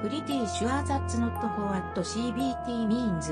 Pretty sure that's not what CBT means.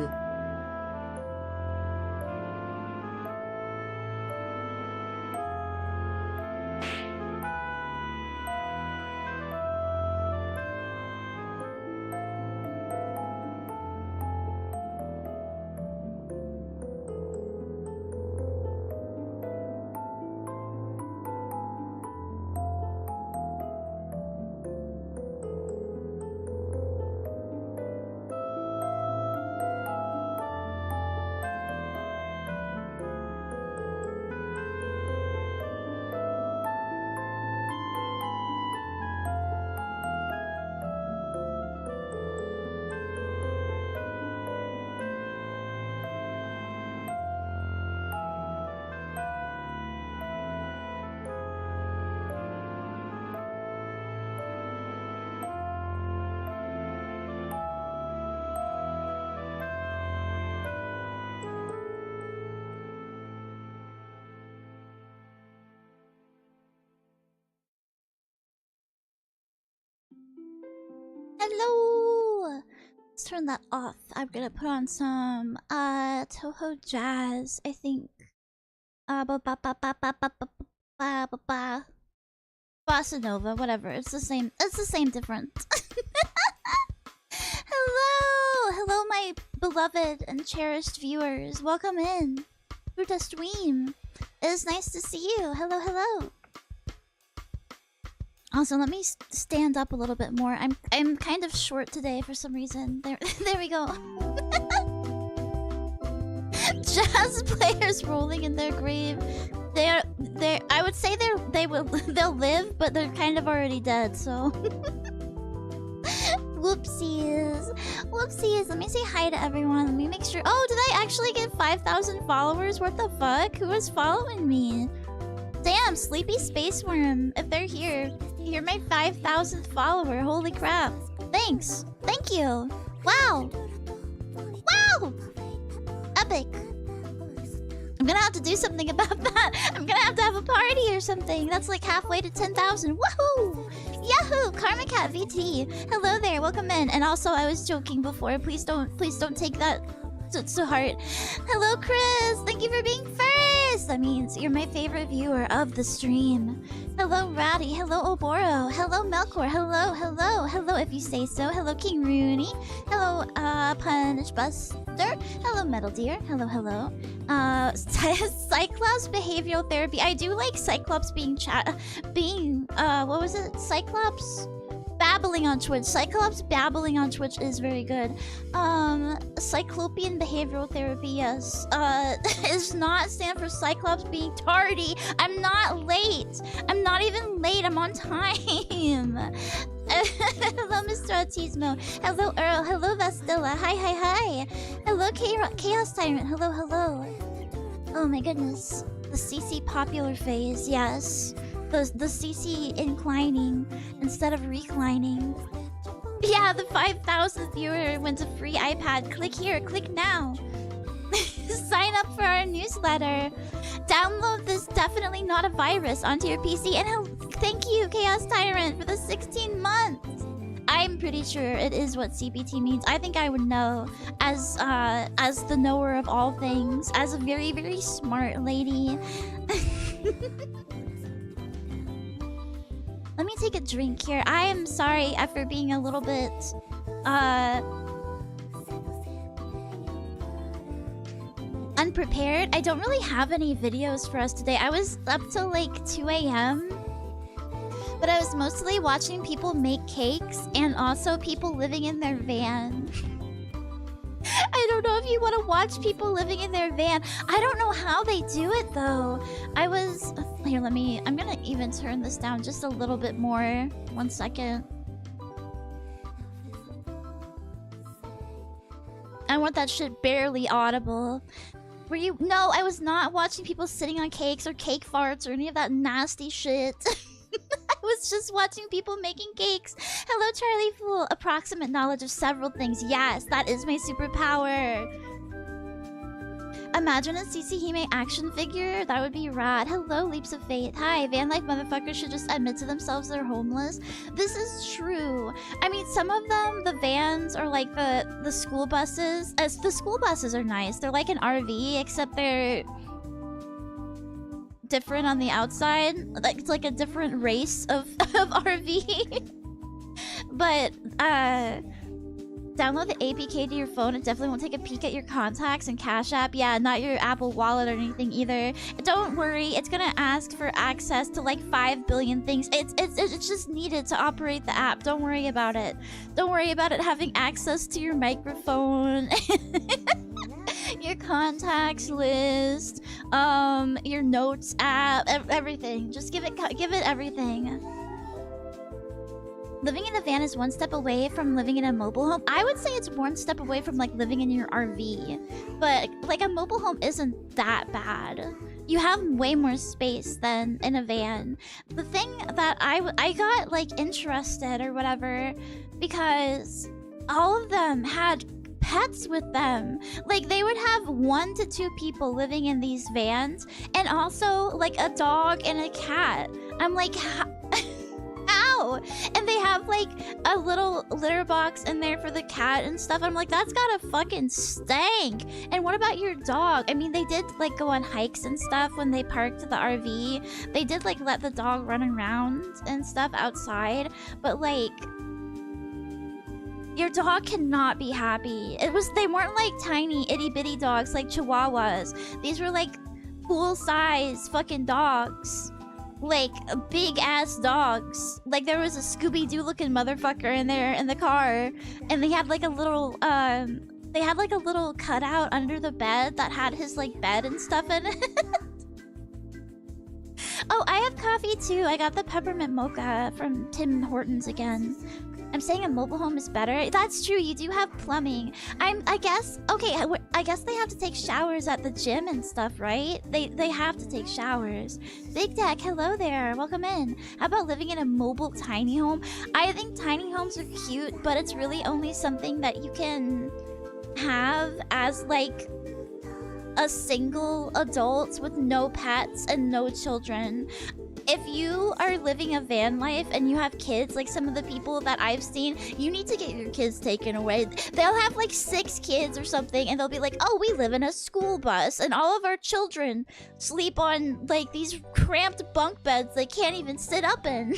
Hello! Let's turn that off. I'm gonna put on some Toho Jazz, I think. Bossa Nova, whatever. It's the same difference. Hello! Hello, my beloved and cherished viewers. Welcome in to the stream. It is nice to see you. Hello, hello. Also, let me stand up a little bit more. I'm kind of short today for some reason. There we go. Jazz players rolling in their grave. They're I would say they'll live, but they're kind of already dead. So whoopsies. Let me say hi to everyone. Let me make sure. Oh, did I actually get 5,000 followers? What the fuck? Who is following me? Damn, Sleepy Space Worm. If they're here, you're my 5,000th follower. Holy crap. Thanks. Thank you. Wow. Wow. Epic. I'm gonna have to do something about that. I'm gonna have a party or something. That's like halfway to 10,000. Woohoo! Yahoo! Karma Cat VT. Hello there. Welcome in. And also, I was joking before. Please don't take that to heart. Hello, Chris. Thank you for being first. That means you're my favorite viewer of the stream. Hello, Ratty. Hello, Oboro. Hello, Melkor. Hello, if you say so. Hello, King Rooney. Hello, Punch Buster. Hello, Metal Deer. Hello. Cyclops behavioral therapy. I do like Cyclops what was it? Cyclops babbling on Twitch. Cyclops babbling on Twitch is very good. Cyclopean behavioral therapy, yes. Does not stand for Cyclops being tardy. I'm not late. I'm not even late. I'm on time. Hello, Mr. Autismo. Hello, Earl. Hello, Vastilla. Hi. Hello, Chaos Tyrant. Hello. Oh my goodness. The CC popular phase, yes. The CC inclining instead of reclining. Yeah, the 5,000th viewer went to free iPad. Click here, click now. Sign up for our newsletter. Download this definitely not a virus onto your PC. And thank you, Chaos Tyrant, for the 16 months. I'm pretty sure it is what CBT means. I think I would know as the knower of all things, as a very, very smart lady. Let me take a drink here. I am sorry for being a little bit unprepared. I don't really have any videos for us today. I was up till like 2 AM. But I was mostly watching people make cakes and also people living in their van. I don't know if you want to watch people living in their van. I don't know how they do it though. Here, I'm gonna even turn this down just a little bit more. 1 second. I want that shit barely audible. Were you? No, I was not watching people sitting on cakes or cake farts or any of that nasty shit. I was just watching people making cakes. Hello, Charlie Fool. Approximate knowledge of several things. Yes, that is my superpower. Imagine a cecihime action figure. That would be rad. Hello, Leaps of Faith. Hi, van life motherfuckers should just admit to themselves they're homeless. This is true. I mean, some of them, the vans or like the school buses. The school buses are nice. They're like an RV, except they're different on the outside. Like it's like a different race of RV. But download the APK to your phone. It definitely won't take a peek at your contacts and Cash App. Yeah, not your Apple Wallet or anything either. Don't worry, it's gonna ask for access to like 5 billion things. It's just needed to operate the app. Don't worry about it. Don't worry about it having access to your microphone, your contacts list, your notes app, everything. Just give it everything. Living in a van is one step away from living in a mobile home. I would say it's one step away from like living in your RV. But like a mobile home isn't that bad. You have way more space than in a van. The thing that I got like interested or whatever because all of them had pets with them. Like they would have 1 to 2 people living in these vans and also like a dog and a cat. I'm like, ow! And they have like a little litter box in there for the cat and stuff. I'm like, that's gotta fucking stank. And what about your dog? I mean, they did like go on hikes and stuff when they parked the RV. They did like let the dog run around and stuff outside, but like your dog cannot be happy. They weren't like tiny itty bitty dogs like chihuahuas. These were like full size fucking dogs. Like big ass dogs. Like there was a Scooby-Doo looking motherfucker in there in the car, and they had like a little cutout under the bed that had his like bed and stuff in it. Oh, I have coffee too. I got the peppermint mocha from Tim Hortons again. I'm saying a mobile home is better. That's true. You do have plumbing. I guess. Okay. I guess they have to take showers at the gym and stuff, right? They have to take showers. Big Deck, hello there. Welcome in. How about living in a mobile tiny home? I think tiny homes are cute, but it's really only something that you can have as like a single adult with no pets and no children. If you are living a van life and you have kids, like some of the people that I've seen, you need to get your kids taken away. They'll have like 6 kids or something and they'll be like, oh, we live in a school bus and all of our children sleep on like these cramped bunk beds they can't even sit up in.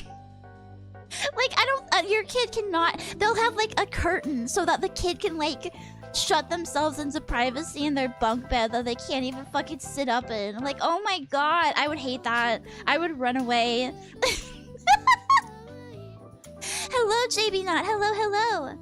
Like, your kid cannot, they'll have like a curtain so that the kid can like shut themselves into privacy in their bunk bed that they can't even fucking sit up in. Like, oh my god, I would hate that. I would run away. Hello, JB Knot. Hello, hello.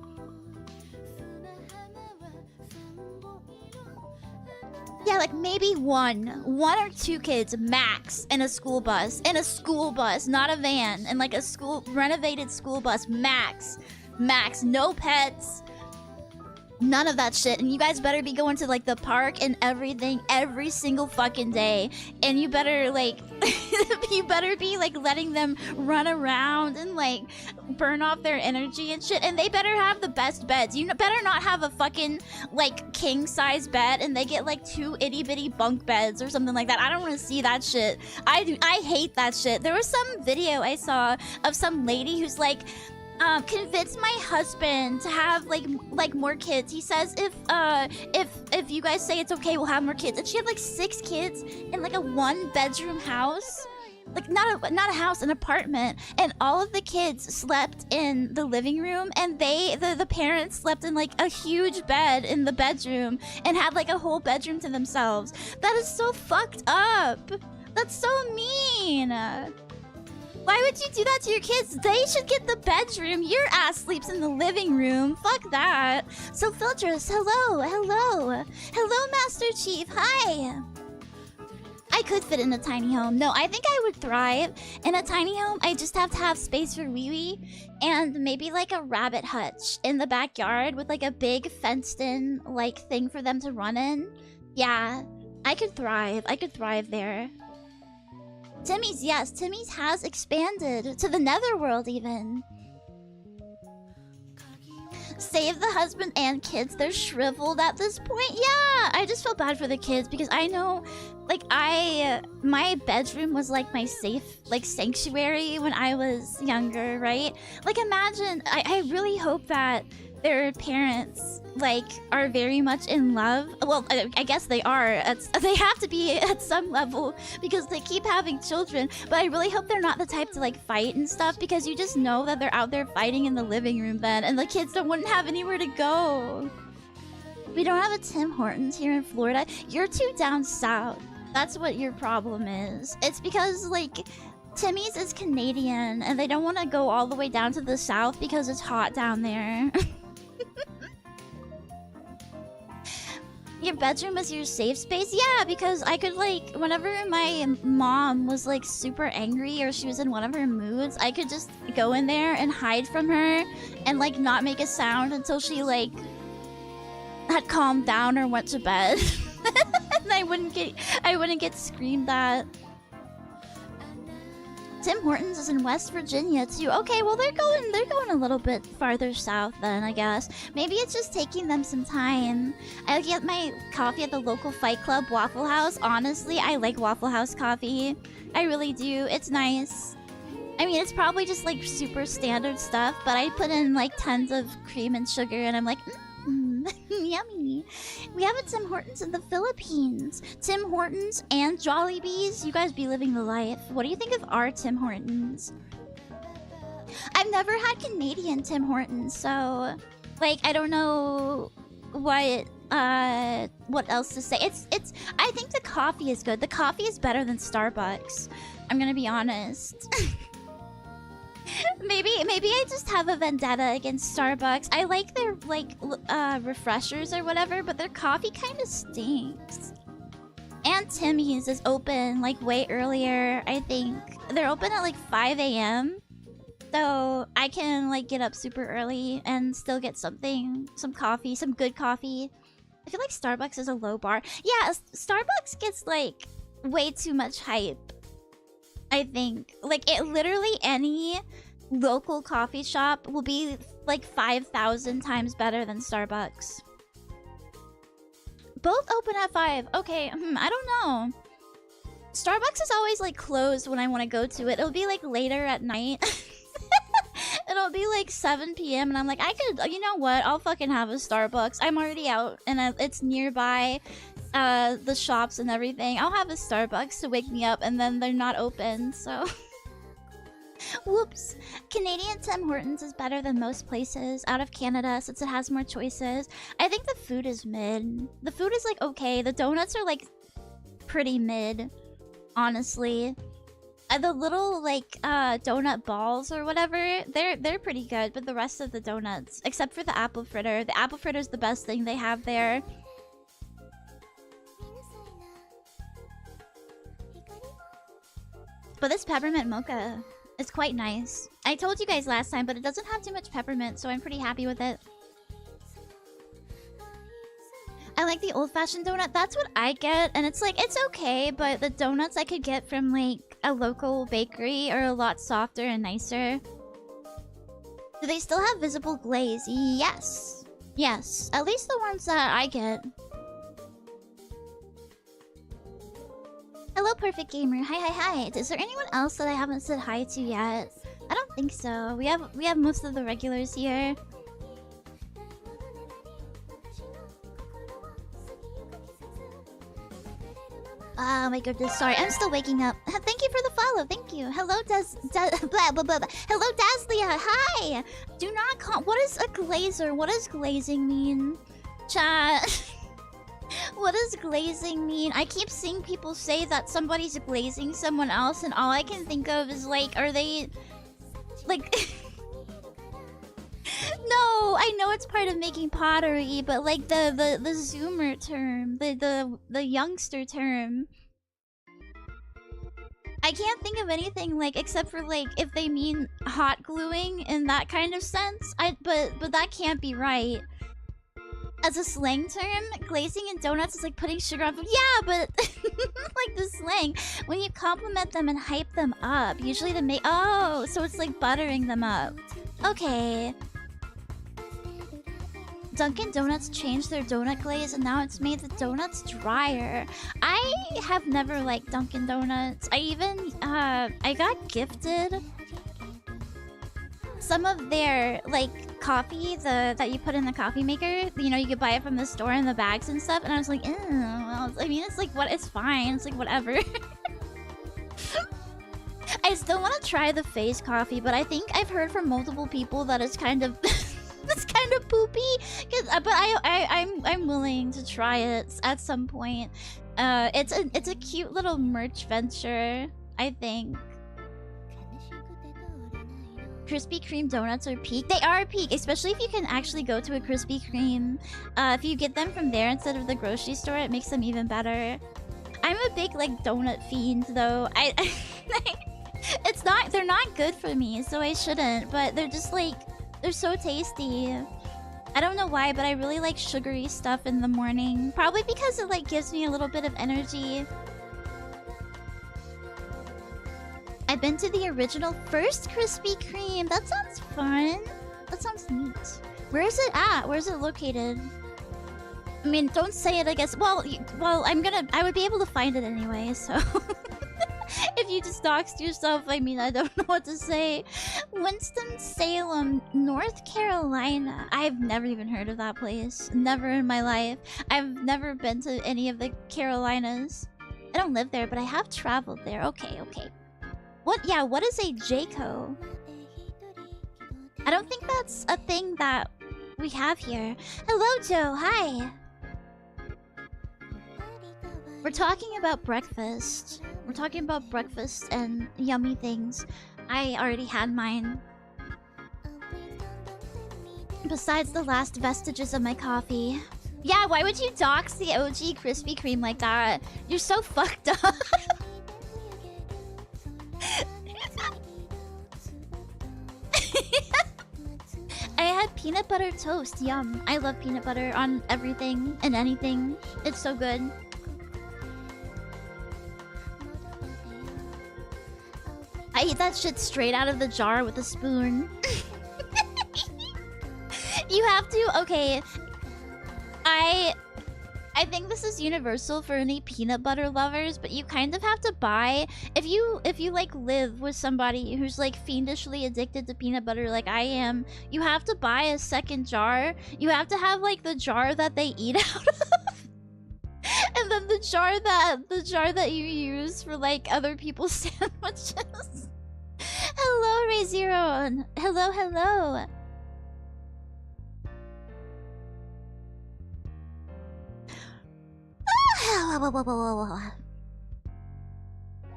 Yeah, like maybe one or 2 kids max in a school bus. In a school bus, not a van. In like a renovated school bus, max. No pets. None of that shit. And you guys better be going to like the park and everything every single fucking day. And you better like you better be like letting them run around and like burn off their energy and shit. And they better have the best beds. You better not have a fucking like king size bed and they get like 2 itty bitty bunk beds or something like that. I don't want to see that shit. I hate that shit. There was some video I saw of some lady who's like, convince my husband to have like more kids. He says if you guys say it's okay, we'll have more kids. And she had like 6 kids in like a 1-bedroom house. Like not a house, an apartment. And all of the kids slept in the living room and the parents slept in like a huge bed in the bedroom and had like a whole bedroom to themselves. That is so fucked up. That's so mean. Why would you do that to your kids? They should get the bedroom. Your ass sleeps in the living room. Fuck that. So Filtress, hello. Hello, Master Chief. Hi. I could fit in a tiny home. No, I think I would thrive in a tiny home. I just have to have space for Wee-Wee and maybe like a rabbit hutch in the backyard with like a big fenced-in like thing for them to run in. Yeah, I could thrive. I could thrive there. Timmy's, yes. Timmy's has expanded to the netherworld even. Save the husband and kids. They're shriveled at this point. Yeah, I just felt bad for the kids because I know, like, my bedroom was like my safe, like, sanctuary when I was younger, right? Like, imagine, I really hope that their parents, like, are very much in love. Well, I guess they are. They have to be at some level because they keep having children. But I really hope they're not the type to, like, fight and stuff because you just know that they're out there fighting in the living room then, and the kids wouldn't have anywhere to go. We don't have a Tim Hortons here in Florida. You're too down south. That's what your problem is. It's because, like, Timmy's is Canadian and they don't want to go all the way down to the south because it's hot down there. Your bedroom is your safe space? Yeah, because I could, like, whenever my mom was, like, super angry or she was in one of her moods, I could just go in there and hide from her and, like, not make a sound until she, like, had calmed down or went to bed. And I wouldn't get screamed at. Tim Hortons is in West Virginia too. Okay, well they're going a little bit farther south then, I guess. Maybe it's just taking them some time. I get my coffee at the local Fight Club Waffle House. Honestly, I like Waffle House coffee. I really do. It's nice. I mean, it's probably just like super standard stuff, but I put in like tons of cream and sugar and I'm like, yummy. We have a Tim Hortons in the Philippines. Tim Hortons and Jollibees. You guys be living the life. What do you think of our Tim Hortons? I've never had Canadian Tim Hortons, so like I don't know what else to say. It's I think the coffee is good. The coffee is better than Starbucks. I'm gonna be honest. Maybe I just have a vendetta against Starbucks. I like their like refreshers or whatever, but their coffee kind of stinks. And Timmy's is open like way earlier. I think they're open at like 5 a.m. So I can like get up super early and still get some coffee, some good coffee. I feel like Starbucks is a low bar. Yeah, Starbucks gets like way too much hype. I think like it literally any local coffee shop will be like 5,000 times better than Starbucks. Both open at 5. Okay, I don't know. Starbucks is always like closed when I want to go to it. It'll be like later at night. It'll be like 7 p.m. and I'm like, I could, you know what? I'll fucking have a Starbucks. I'm already out and it's nearby the shops and everything. I'll have a Starbucks to wake me up and then they're not open, so... Whoops. Canadian Tim Hortons is better than most places out of Canada since it has more choices. I think the food is mid. The food is like okay. The donuts are like pretty mid, honestly. The little like donut balls or whatever, they're pretty good, but the rest of the donuts, except for the apple fritter. The apple fritter is the best thing they have there. But this peppermint mocha is quite nice. I told you guys last time, but it doesn't have too much peppermint, so I'm pretty happy with it. I like the old-fashioned donut. That's what I get, and it's like, it's okay, but the donuts I could get from like a local bakery are a lot softer and nicer. Do they still have visible glaze? Yes. Yes. At least the ones that I get. Hello, Perfect Gamer. Hi. Is there anyone else that I haven't said hi to yet? I don't think so. We have most of the regulars here. Oh my goodness, sorry. I'm still waking up. Thank you for the follow. Thank you. Hello, blah, blah, blah. Hello, Dazlia. Hi. Do not call... What is a glazer? What does glazing mean? Chat... What does glazing mean? I keep seeing people say that somebody's glazing someone else, and all I can think of is like, are they like no, I know it's part of making pottery, but like the zoomer term, the youngster term, I can't think of anything like except for like if they mean hot gluing in that kind of sense. But that can't be right. As a slang term, glazing in donuts is like putting sugar on food. Yeah, but like the slang, when you compliment them and hype them up, usually they make... Oh, so it's like buttering them up. Okay. Dunkin' Donuts changed their donut glaze and now it's made the donuts drier. I have never liked Dunkin' Donuts. I even I got gifted some of their like coffee, that you put in the coffee maker. You know, you could buy it from the store in the bags and stuff. And I was like, well, I mean, it's like what? It's fine. It's like whatever. I still want to try the face coffee, but I think I've heard from multiple people that it's kind of it's kind of poopy. But I'm willing to try it at some point. It's a cute little merch venture, I think. Krispy Kreme donuts are peak. They are peak, especially if you can actually go to a Krispy Kreme. If you get them from there instead of the grocery store, it makes them even better. I'm a big like donut fiend, though. It's not. They're not good for me, so I shouldn't. But they're just like, they're so tasty. I don't know why, but I really like sugary stuff in the morning. Probably because it like gives me a little bit of energy. I've been to the original first Krispy Kreme. That sounds fun. That sounds neat. Where is it at? Where is it located? I mean, don't say it, I guess. Well, I would be able to find it anyway, so... If you just doxed yourself, I mean, I don't know what to say. Winston-Salem, North Carolina. I've never even heard of that place. Never in my life. I've never been to any of the Carolinas. I don't live there, but I have traveled there. Okay, okay. What is a JCO? I don't think that's a thing that we have here. Hello, Joe. Hi. We're talking about breakfast. We're talking about breakfast and yummy things. I already had mine. Besides the last vestiges of my coffee. Yeah, why would you dox the OG Krispy Kreme like that? You're so fucked up. I had peanut butter toast. Yum. I love peanut butter on everything and anything. It's so good. I eat that shit straight out of the jar with a spoon. You have to... Okay. I think this is universal for any peanut butter lovers, but you kind of have to buy... If you like live with somebody who's like fiendishly addicted to peanut butter like I am, you have to buy a second jar. You have to have like the jar that they eat out of. And then the jar that you use for like other people's sandwiches. Hello, Ray Zero. Hello, hello.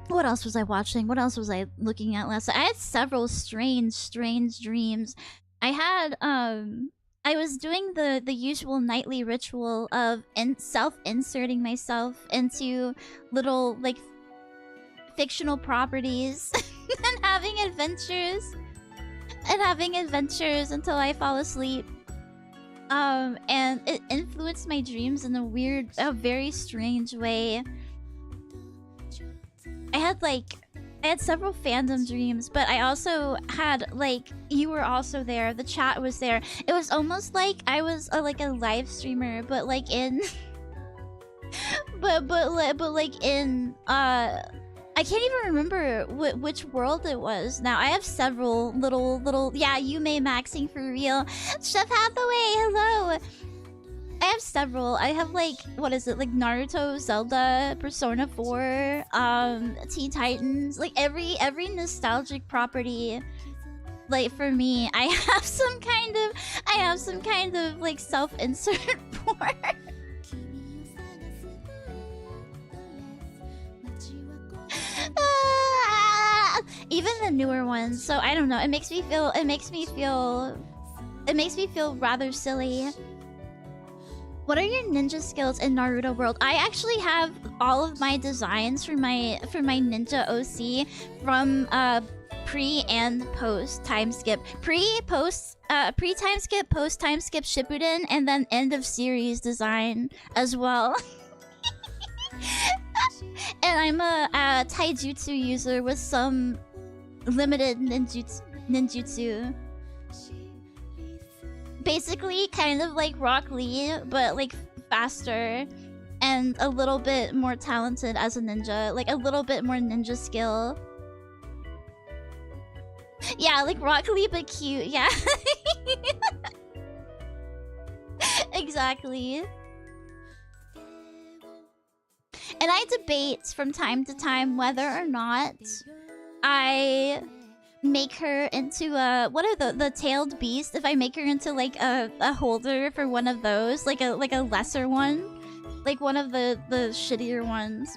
What else was I watching? What else was I looking at last night? I had several strange dreams. I had I was doing the usual nightly ritual of self-inserting myself into little like fictional properties and having adventures until I fall asleep. And it influenced my dreams in a very strange way. I had several fandom dreams, but I also had like, you were also there, the chat was there. It was almost like I was like a live streamer, but like in but like in I can't even remember which world it was now. I have several little yeah, you may maxing for real. Chef Hathaway, hello. I have several. I have like, what is it? Like Naruto, Zelda, Persona 4, Teen Titans, like every nostalgic property. Like for me, I have some kind of like self-insert porn. Even the newer ones. So I don't know. It makes me feel rather silly. What are your ninja skills in Naruto World? I actually have all of my designs for my ninja OC from pre and post time skip. Pre time skip, post time skip Shippuden, and then end of series design as well. And I'm a taijutsu user with some limited ninjutsu. Basically, kind of like Rock Lee, but like faster and a little bit more talented as a ninja. Like a little bit more ninja skill. Yeah, like Rock Lee, but cute. Yeah. Exactly. And I debate from time to time whether or not I make her into a what are the tailed beast, if I make her into like a holder for one of those, like a lesser one, like one of the shittier ones.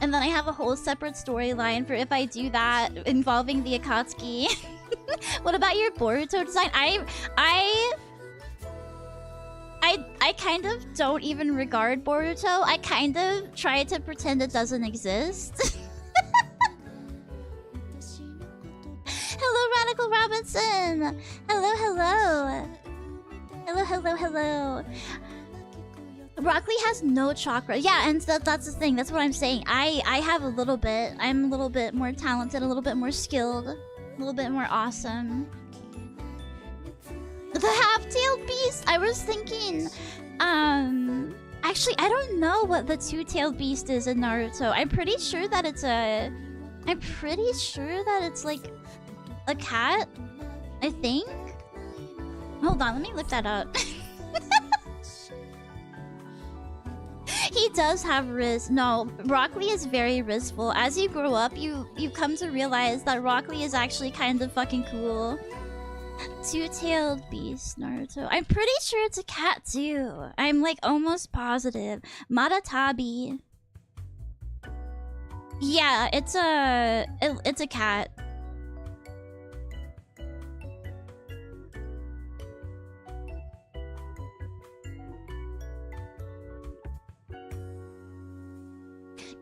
And then I have a whole separate storyline for if I do that involving the Akatsuki. What about your Boruto design? I kind of don't even regard Boruto. I kind of try to pretend it doesn't exist. Hello, Radical Robinson! Hello, hello! Hello, hello, hello. Rock Lee has no chakra. Yeah, and that's the thing. That's what I'm saying. I have a little bit. I'm a little bit more talented, a little bit more skilled, a little bit more awesome. The half-tailed beast? I was thinking, actually, I don't know what the two-tailed beast is in Naruto. I'm pretty sure that it's like a cat, I think. Hold on, let me look that up. He does have Riz. No, Rock Lee is very Rizful. As you grow up, you come to realize that Rock Lee is actually kind of fucking cool. Two-tailed beast, Naruto. I'm pretty sure it's a cat too. I'm like almost positive. Maratabi. Yeah, it's a cat.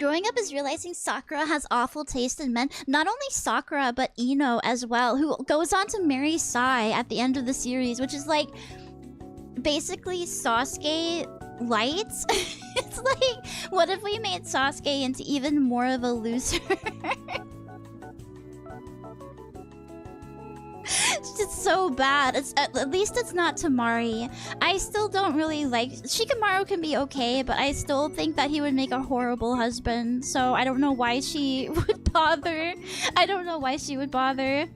Growing up is realizing Sakura has awful taste in men. Not only Sakura, but Ino as well, who goes on to marry Sai at the end of the series, which is like basically Sasuke light. It's like, what if we made Sasuke into even more of a loser? It's so bad. It's at least it's not Tamari. I still don't really like Shikamaru. Can be okay, but I still think that he would make a horrible husband. So I don't know why she would bother. I don't know why she would bother.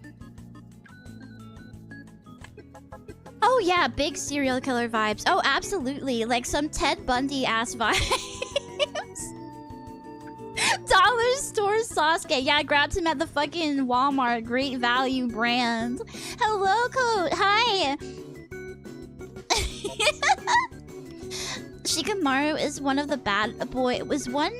Oh yeah, big serial killer vibes. Oh, absolutely. Like some Ted Bundy ass vibes. Dollar store Sasuke. Yeah, I grabbed him at the fucking Walmart. Great value brand. Hello, Code. Hi. Shikamaru is one of the bad boy. Was one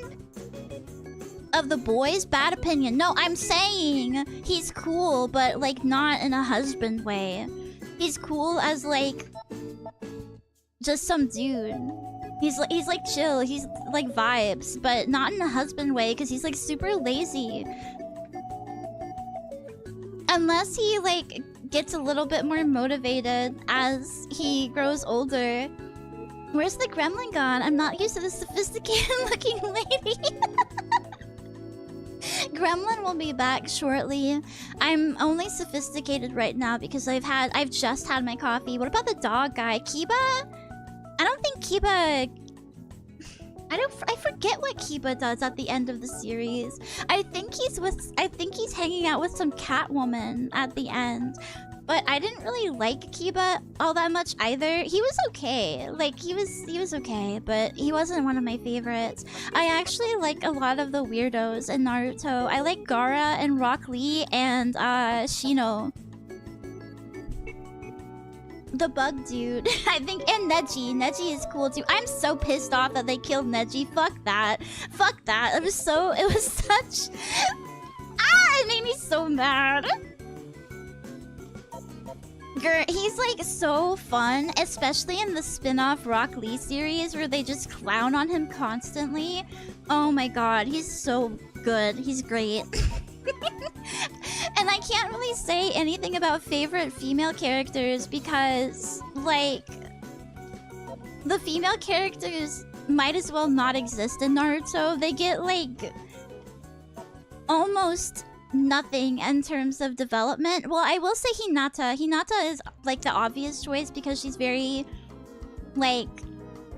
of the boys. Bad opinion. No, I'm saying he's cool, but like not in a husband way. He's cool as like just some dude. He's like chill. He's like vibes, but not in a husband way because he's like super lazy. Unless he like gets a little bit more motivated as he grows older. Where's the gremlin gone? I'm not used to this sophisticated looking lady. Gremlin will be back shortly. I'm only sophisticated right now because I've just had my coffee. What about the dog guy? Kiba? I don't think Kiba... I forget what Kiba does at the end of the series. I think he's hanging out with some cat woman at the end. But I didn't really like Kiba all that much either. He was okay. Like, he was okay, but he wasn't one of my favorites. I actually like a lot of the weirdos in Naruto. I like Gaara and Rock Lee and Shino. The bug dude. I think, and Neji. Neji is cool too. I'm so pissed off that they killed Neji. Fuck that. Fuck that. It was such... Ah! It made me so mad. He's like so fun, especially in the spin-off Rock Lee series where they just clown on him constantly. Oh my god, he's so good. He's great. And I can't really say anything about favorite female characters because, like, the female characters might as well not exist in Naruto. They get, like, almost nothing in terms of development. Well, I will say Hinata. Hinata is like the obvious choice because she's very like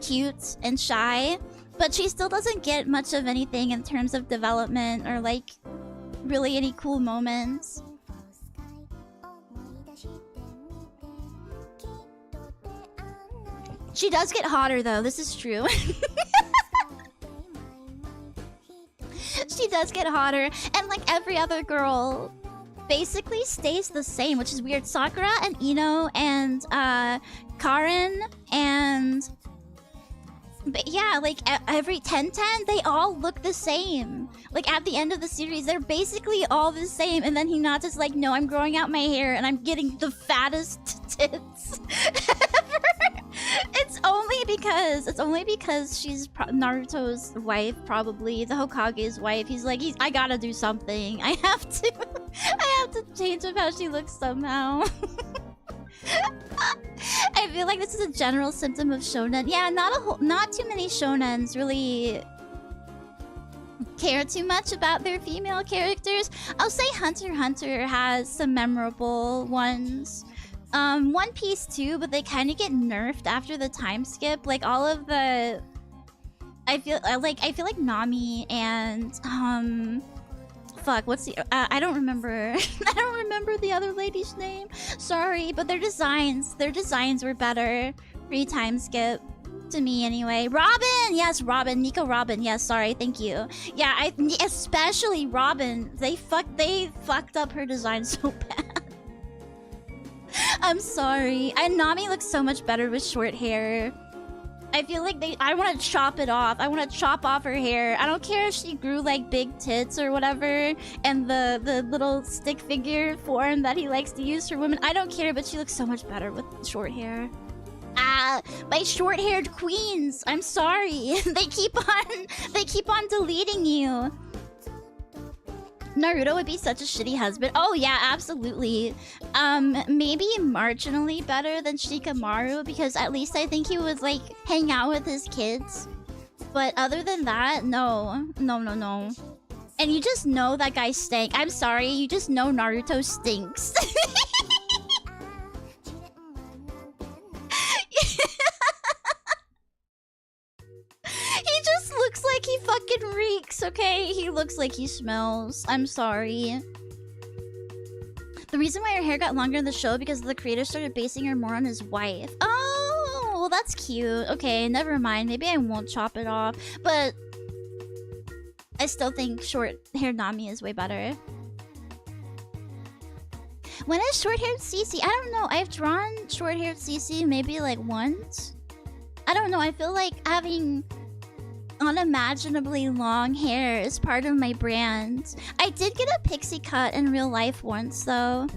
cute and shy, but she still doesn't get much of anything in terms of development or like really any cool moments. She does get hotter though, this is true. She does get hotter, and like every other girl basically stays the same, which is weird. Sakura and Ino and Karen and... But yeah, like every 10-10, they all look the same. Like at the end of the series, they're basically all the same. And then Hinata's like, no, I'm growing out my hair and I'm getting the fattest tits ever. It's only because she's Naruto's wife, probably the Hokage's wife. He's like, I gotta do something. I have to change up how she looks somehow. I feel like this is a general symptom of shonen. Yeah, not too many shonens really care too much about their female characters. I'll say Hunter x Hunter has some memorable ones. One Piece too, but they kind of get nerfed after the time skip. Like all of the, I feel like Nami and fuck, what's the I don't remember. I don't remember the other lady's name. Sorry, but their designs were better pre-time skip to me anyway. Robin, yes, Robin, Nico Robin, yes, sorry, thank you. Yeah, especially Robin. They fucked up her design so bad. I'm sorry. And Nami looks so much better with short hair. I feel like I want to chop it off. I want to chop off her hair. I don't care if she grew like big tits or whatever, and the little stick figure form that he likes to use for women. I don't care, but she looks so much better with short hair. My short-haired queens. I'm sorry. They keep on deleting you. Naruto would be such a shitty husband. Oh yeah, absolutely. Maybe marginally better than Shikamaru, because at least I think he would like hang out with his kids. But other than that, no. And you just know that guy stank. I'm sorry, you just know Naruto stinks. He just looks like he fucking reeks, okay? He looks like he smells. I'm sorry. The reason why her hair got longer in the show because the creator started basing her more on his wife. Oh, well that's cute. Okay, never mind. Maybe I won't chop it off. But I still think short-haired Nami is way better. When is short-haired Cece? I don't know. I've drawn short-haired Cece maybe like once. I don't know. I feel like having unimaginably long hair is part of my brand. I did get a pixie cut in real life once though.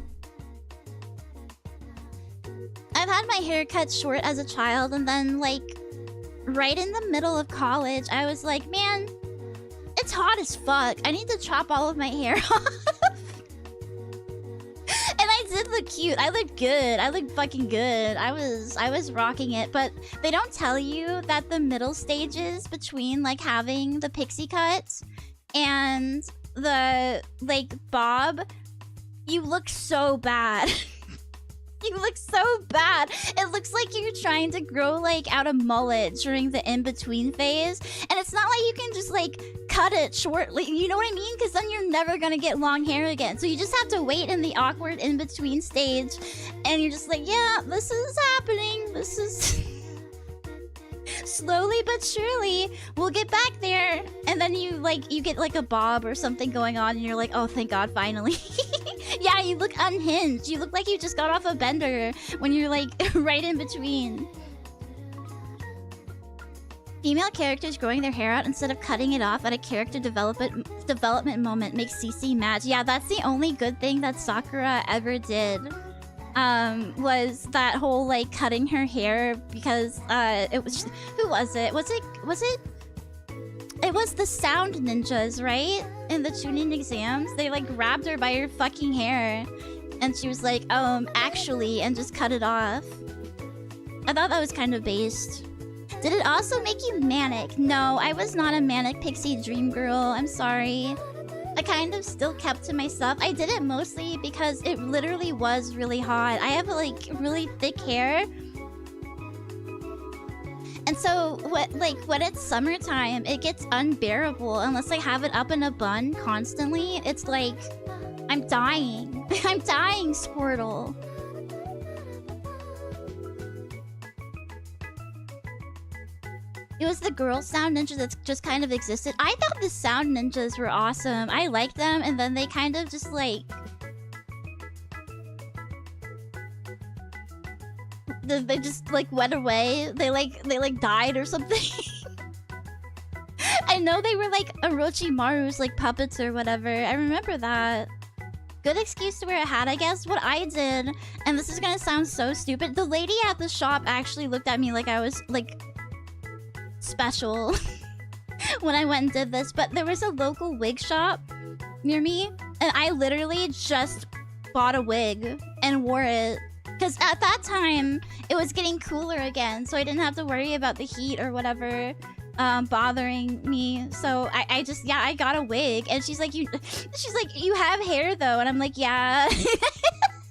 I've had my hair cut short as a child, and then like right in the middle of college I was like, man, it's hot as fuck. I need to chop all of my hair off. And I did look cute. I looked good. I looked fucking good. I was rocking it. But they don't tell you that the middle stages between like having the pixie cut and the like bob, you look so bad. You look so bad. It looks like you're trying to grow like out a mullet during the in-between phase. And it's not like you can just like cut it shortly. You know what I mean? Because then you're never gonna get long hair again. So you just have to wait in the awkward in-between stage. And you're just like, yeah, this is happening. This is... Slowly but surely, we'll get back there. And then you get like a bob or something going on. And you're like, oh, thank God, finally. Yeah, you look unhinged. You look like you just got off a bender when you're like right in between. Female characters growing their hair out instead of cutting it off at a character development moment makes CC mad. Yeah, that's the only good thing that Sakura ever did. Was that whole like cutting her hair because it was, who was it? It was the sound ninjas, right? In the tuning exams, they like grabbed her by her fucking hair and she was like, actually, and just cut it off. I thought that was kind of based. Did it also make you manic? No, I was not a manic pixie dream girl. I'm sorry. I kind of still kept to myself. I did it mostly because it literally was really hot. I have like really thick hair. And so when it's summertime, it gets unbearable unless I have it up in a bun constantly. It's like I'm dying. I'm dying, Squirtle. It was the girl sound ninja that just kind of existed. I thought the sound ninjas were awesome. I liked them, and then they kind of just like... They just like went away. They like died or something. I know they were like Orochimaru's like puppets or whatever. I remember that. Good excuse to wear a hat, I guess. What I did, and this is gonna sound so stupid, the lady at the shop actually looked at me like I was like special when I went and did this. But there was a local wig shop near me, and I literally just bought a wig and wore it. Because at that time, it was getting cooler again, so I didn't have to worry about the heat or whatever bothering me. So I got a wig, and she's like, you have hair though, and I'm like, yeah,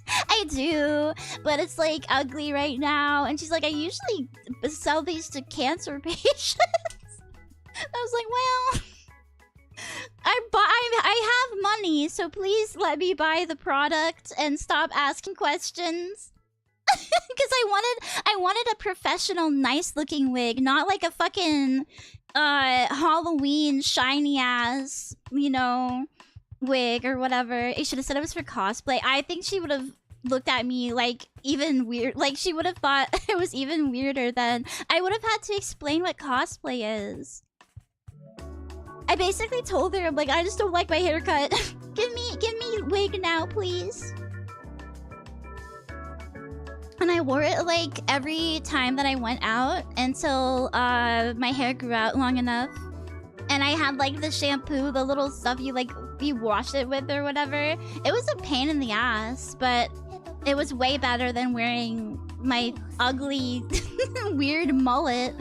I do, but it's like ugly right now. And she's like, I usually sell these to cancer patients. I was like, well, I have money, so please let me buy the product and stop asking questions. Because I wanted a professional, nice-looking wig, not like a fucking Halloween shiny ass, you know, wig or whatever. It should have said it was for cosplay. I think she would have looked at me like even weird. Like she would have thought it was even weirder than I would have had to explain what cosplay is. I basically told her, I'm like, I just don't like my haircut. give me wig now, please. And I wore it like every time that I went out until my hair grew out long enough. And I had like the shampoo, the little stuff you wash it with or whatever. It was a pain in the ass, but it was way better than wearing my ugly, weird mullet.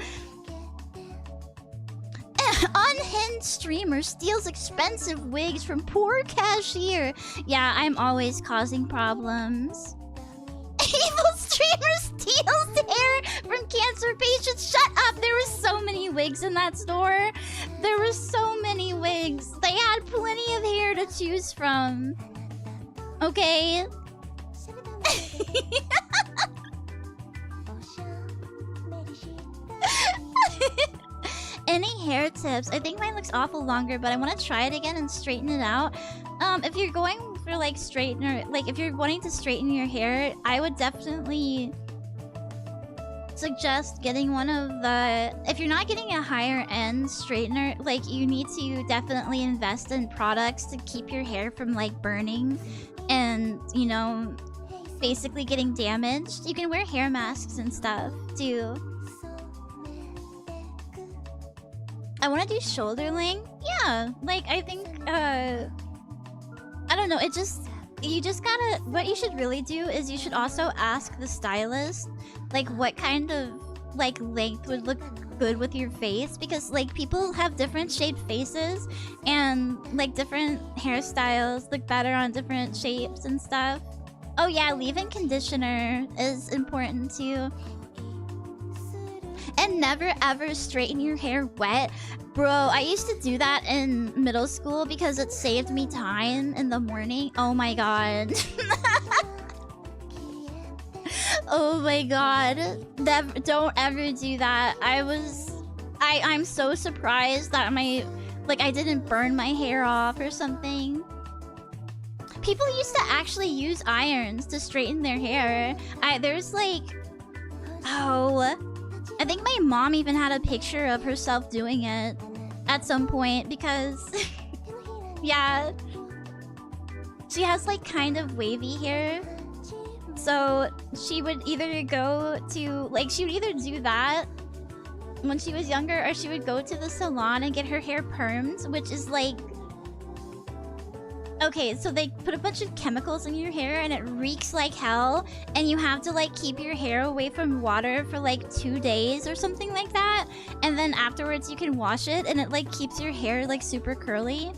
Unhinged streamer steals expensive wigs from poor cashier. Yeah, I'm always causing problems. Evil streamer steals hair from cancer patients. Shut up! There were so many wigs in that store. There were so many wigs. They had plenty of hair to choose from. Okay? Any hair tips? I think mine looks awful longer, but I want to try it again and straighten it out. If you're going for like straightener, like if you're wanting to straighten your hair, I would definitely suggest getting one of the... If you're not getting a higher end straightener, like you need to definitely invest in products to keep your hair from like burning and, you know, basically getting damaged. You can wear hair masks and stuff too. I want to do shoulder length. Yeah, like I think I don't know, you just gotta, what you should really do is you should also ask the stylist like what kind of like length would look good with your face, because like people have different shaped faces and like different hairstyles look better on different shapes and stuff. Oh yeah, leave-in conditioner is important too. And never ever straighten your hair wet. Bro, I used to do that in middle school because it saved me time in the morning. Oh my god. Oh my god. Don't ever do that. I'm so surprised that I didn't burn my hair off or something. People used to actually use irons to straighten their hair. There's like... Oh... I think my mom even had a picture of herself doing it at some point because... yeah. She has like kind of wavy hair. So she would either go to... Like she would either do that when she was younger, or she would go to the salon and get her hair permed, which is like... Okay, so they put a bunch of chemicals in your hair and it reeks like hell, and you have to like keep your hair away from water for like 2 days or something like that, and then afterwards you can wash it and it like keeps your hair like super curly.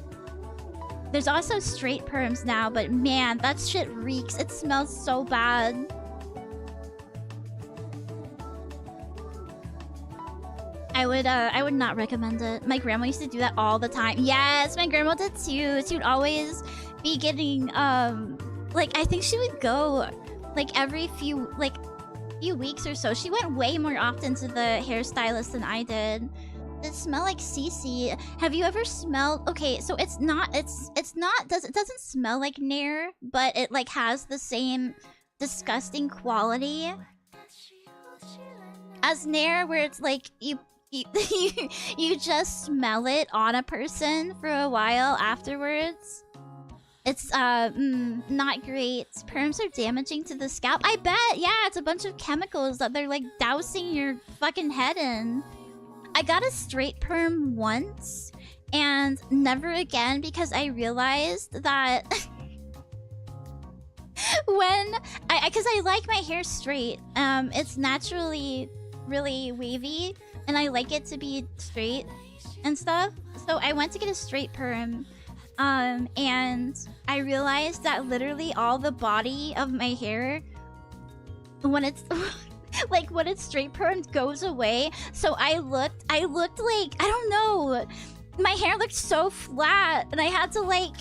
There's also straight perms now, but man, that shit reeks. It smells so bad. I would not recommend it. My grandma used to do that all the time. Yes, my grandma did too. She would always be getting like I think she would go like every few weeks or so. She went way more often to the hairstylist than I did. It smelled like Cece. Have you ever smelled? Okay, so it doesn't smell like Nair, but it like has the same disgusting quality as Nair, where it's like you just smell it on a person for a while afterwards. It's not great. Perms are damaging to the scalp. I bet. Yeah, it's a bunch of chemicals that they're like dousing your fucking head in. I got a straight perm once and never again because I realized that because I like my hair straight. It's naturally really wavy and I like it to be straight and stuff. So I went to get a straight perm. And I realized that literally all the body of my hair, when it's like when it's straight permed, goes away. So I looked like, I don't know, my hair looked so flat, and I had to like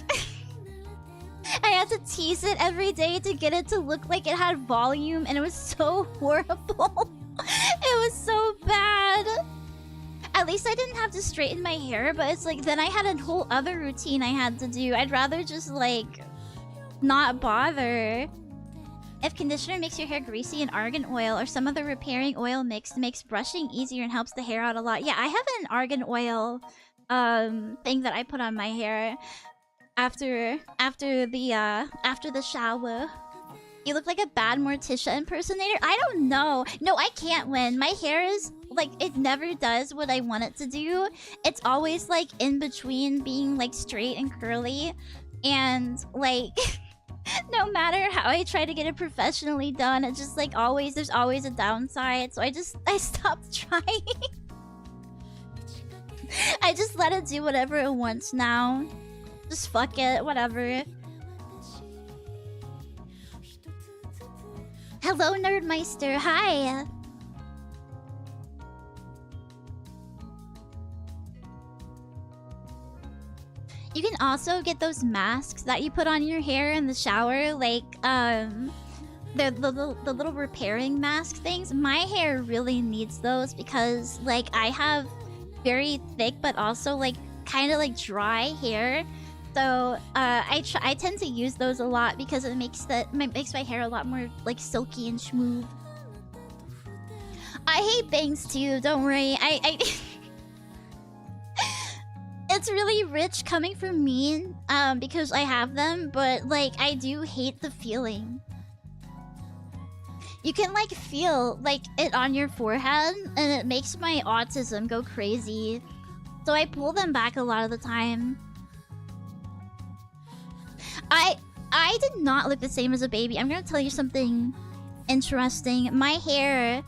I had to tease it every day to get it to look like it had volume, and it was so horrible. It was so bad. At least I didn't have to straighten my hair, but it's like then I had a whole other routine I had to do. I'd rather just like not bother. If conditioner makes your hair greasy and argan oil or some other repairing oil mix makes brushing easier and helps the hair out a lot. Yeah, I have an argan oil thing that I put on my hair after the shower. You look like a bad Morticia impersonator. I don't know. No, I can't win. My hair is like, it never does what I want it to do. It's always like in between being like straight and curly. And like, no matter how I try to get it professionally done, it's just like always, there's always a downside. So I stopped trying. I just let it do whatever it wants now. Just fuck it, whatever. Hello, Nerdmeister. Hi. You can also get those masks that you put on your hair in the shower, like the little repairing mask things. My hair really needs those because like I have very thick but also like kind of like dry hair. So I tend to use those a lot because it makes my hair a lot more like silky and smooth. I hate bangs too, don't worry. I it's really rich coming from me because I have them, but like I do hate the feeling. You can like feel like it on your forehead and it makes my autism go crazy. So I pull them back a lot of the time. I did not look the same as a baby. I'm gonna tell you something interesting. My hair,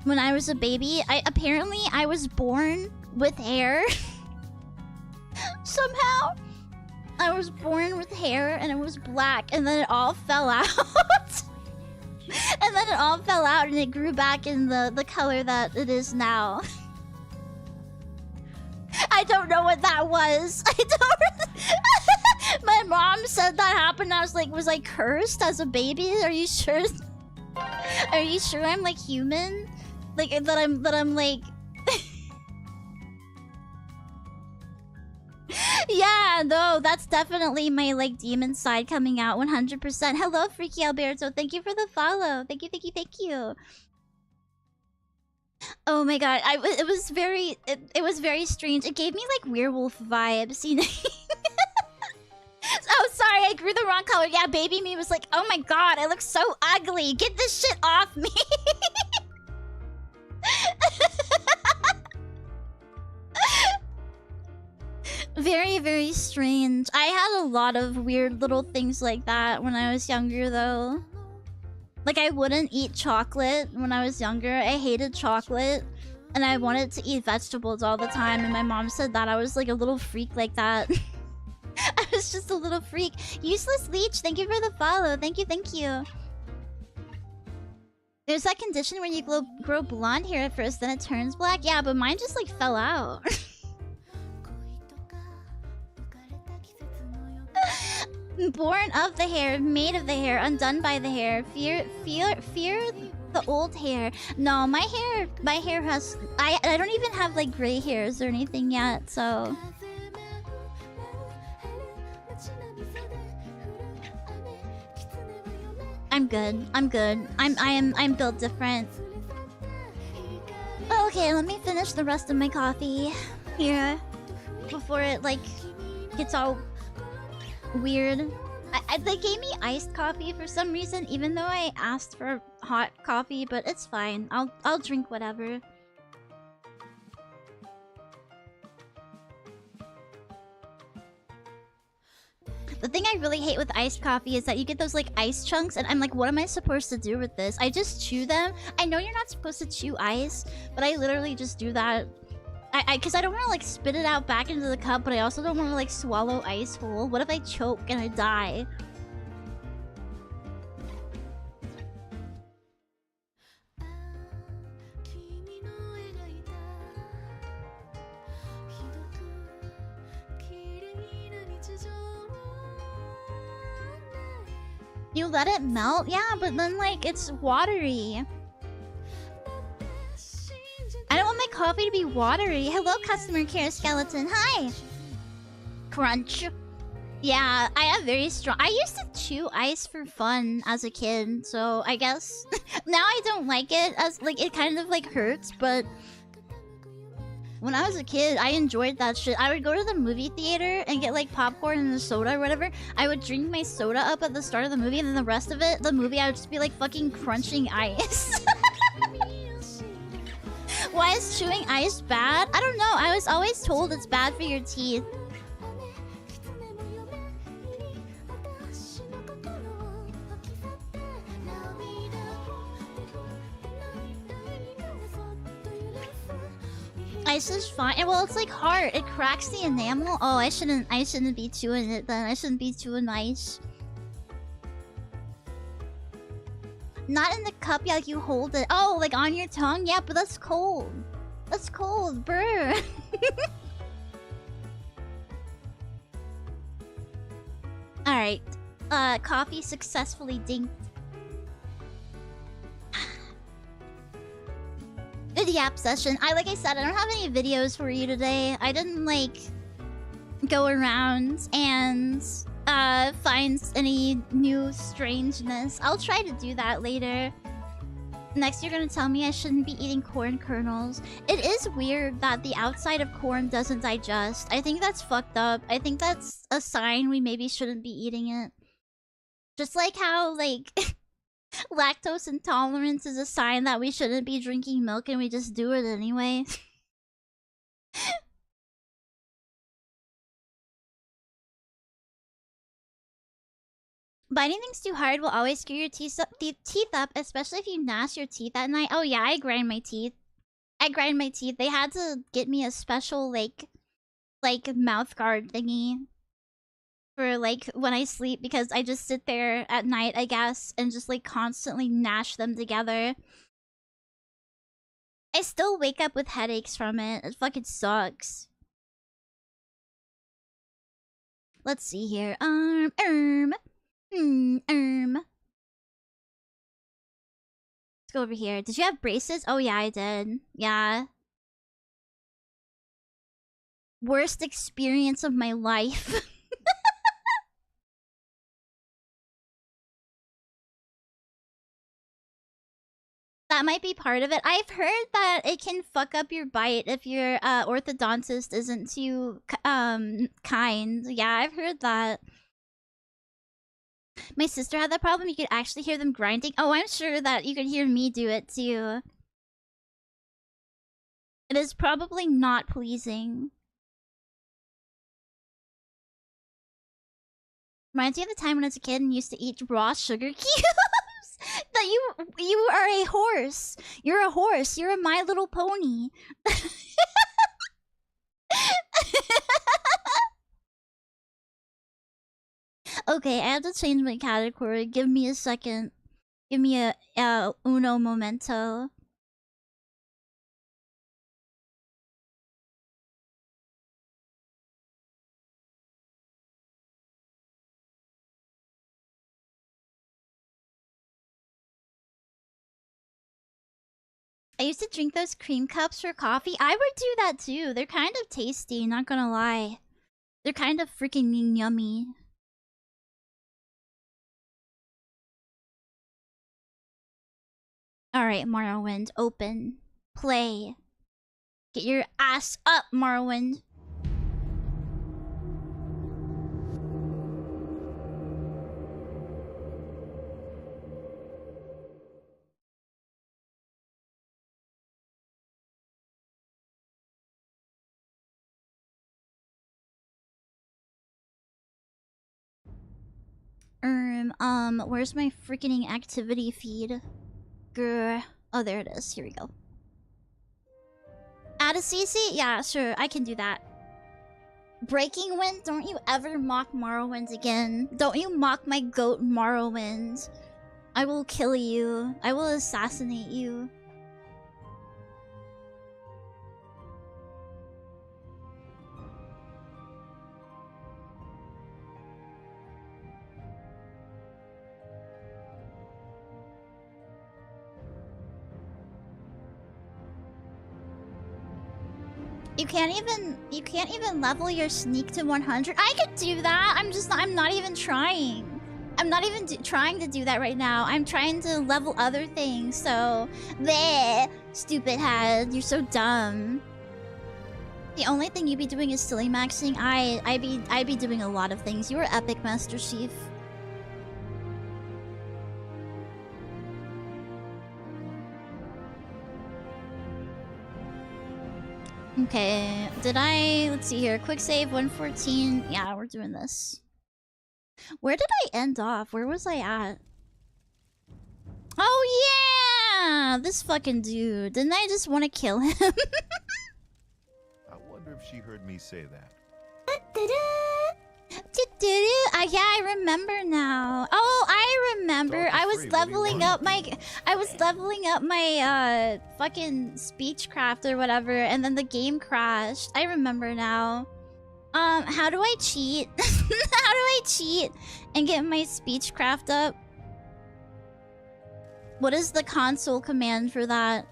when I was a baby, apparently I was born with hair. Somehow. I was born with hair and it was black and then it all fell out. And then it all fell out and it grew back in the color that it is now. I don't know what that was. I don't... My mom said that happened. I was like, was I cursed as a baby? Are you sure? Are you sure I'm like human? Like that I'm like... Yeah, no, that's definitely my like demon side coming out 100%. Hello, Freaky Alberto. Thank you for the follow. Thank you, thank you, thank you. Oh my god, it was very strange. It gave me like werewolf vibes, you know. Oh, sorry, I grew the wrong color. Yeah, baby me was like, oh my god, I look so ugly. Get this shit off me. Very, very strange. I had a lot of weird little things like that when I was younger, though. Like, I wouldn't eat chocolate when I was younger. I hated chocolate. And I wanted to eat vegetables all the time. And my mom said that I was like a little freak like that. I was just just a little freak. Useless leech, thank you for the follow. Thank you, thank you. There's that condition where you grow blonde hair at first, then it turns black. Yeah, but mine just like fell out. Born of the hair, made of the hair, undone by the hair. Fear the old hair. No, my hair has. I don't even have like gray hairs or anything yet, so. I'm good. I'm built different. Okay, let me finish the rest of my coffee here before it like gets all weird. They gave me iced coffee for some reason, even though I asked for hot coffee, but it's fine. I'll drink whatever. The thing I really hate with iced coffee is that you get those like ice chunks, and I'm like, what am I supposed to do with this? I just chew them. I know you're not supposed to chew ice, but I literally just do that. Because I don't want to like spit it out back into the cup, but I also don't want to like swallow ice whole. What if I choke and I die? You let it melt? Yeah, but then like it's watery. I don't want my coffee to be watery. Hello, customer care skeleton. Hi. Crunch. Yeah, I have very strong. I used to chew ice for fun as a kid, so I guess now I don't like it as like it kind of like hurts, but when I was a kid, I enjoyed that shit. I would go to the movie theater and get like popcorn and a soda or whatever. I would drink my soda up at the start of the movie, and then the rest of it, the movie, I would just be like fucking crunching ice. Why is chewing ice bad? I don't know. I was always told it's bad for your teeth. Ice is fine. Well, it's like hard. It cracks the enamel. Oh, I shouldn't be chewing it then. I shouldn't be chewing ice. Not in the cup, yeah, like you hold it. Oh, like on your tongue? Yeah, but that's cold. That's cold, brr. Alright. Coffee successfully dinked. Good yap session. Like I said, I don't have any videos for you today. I didn't, like, go around and find any new strangeness. I'll try to do that later. Next, you're gonna tell me I shouldn't be eating corn kernels. It is weird that the outside of corn doesn't digest. I think that's fucked up. I think that's a sign we maybe shouldn't be eating it. Just like how, like, lactose intolerance is a sign that we shouldn't be drinking milk and we just do it anyway. Biting things too hard will always screw your teeth up, especially if you gnash your teeth at night. Oh yeah, I grind my teeth. They had to get me a special, like mouth guard thingy for, like, when I sleep, because I just sit there at night, I guess, and just, like, constantly gnash them together. I still wake up with headaches from it. It fucking sucks. Let's see here. Let's go over here. Did you have braces? Oh yeah, I did. Yeah. Worst experience of my life. That might be part of it. I've heard that it can fuck up your bite if your orthodontist isn't too kind. Yeah, I've heard that. My sister had that problem. You could actually hear them grinding. Oh, I'm sure that you could hear me do it too. It is probably not pleasing. Reminds me of the time when I was a kid and used to eat raw sugar cubes. That you are a horse. You're a horse. You're a My Little Pony. Okay, I have to change my category. Give me a second. Give me a uno momento. I used to drink those cream cups for coffee. I would do that too. They're kind of tasty, not gonna lie. They're kind of freaking yummy. Alright, Morrowind, open. Play. Get your ass up, Morrowind. Where's my freaking activity feed? Grr. Oh, there it is. Here we go. Add a CC? Yeah, sure. I can do that. Breaking Wind? Don't you ever mock Morrowind again. Don't you mock my goat Morrowind. I will kill you. I will assassinate you. You can't even level your sneak to 100. I could do that. I'm not even trying. I'm not even trying to do that right now. I'm trying to level other things. So, bleh, stupid head. You're so dumb. The only thing you'd be doing is silly maxing. I'd be doing a lot of things. You were epic, Master Chief. Okay, let's see here. Quick save, 114. Yeah, we're doing this. Where did I end off? Where was I at? Oh yeah! This fucking dude. Didn't I just want to kill him? I wonder if she heard me say that. Yeah, I remember now. Oh, I remember. I was leveling up my fucking speechcraft or whatever, and then the game crashed. I remember now. How do I cheat? How do I cheat and get my speechcraft up? What is the console command for that?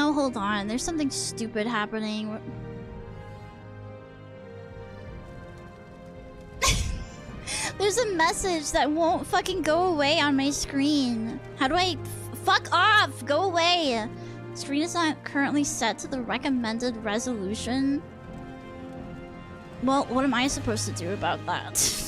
Oh, hold on. There's something stupid happening. There's a message that won't fucking go away on my screen. How do I... Fuck off! Go away! Screen is not currently set to the recommended resolution. Well, what am I supposed to do about that?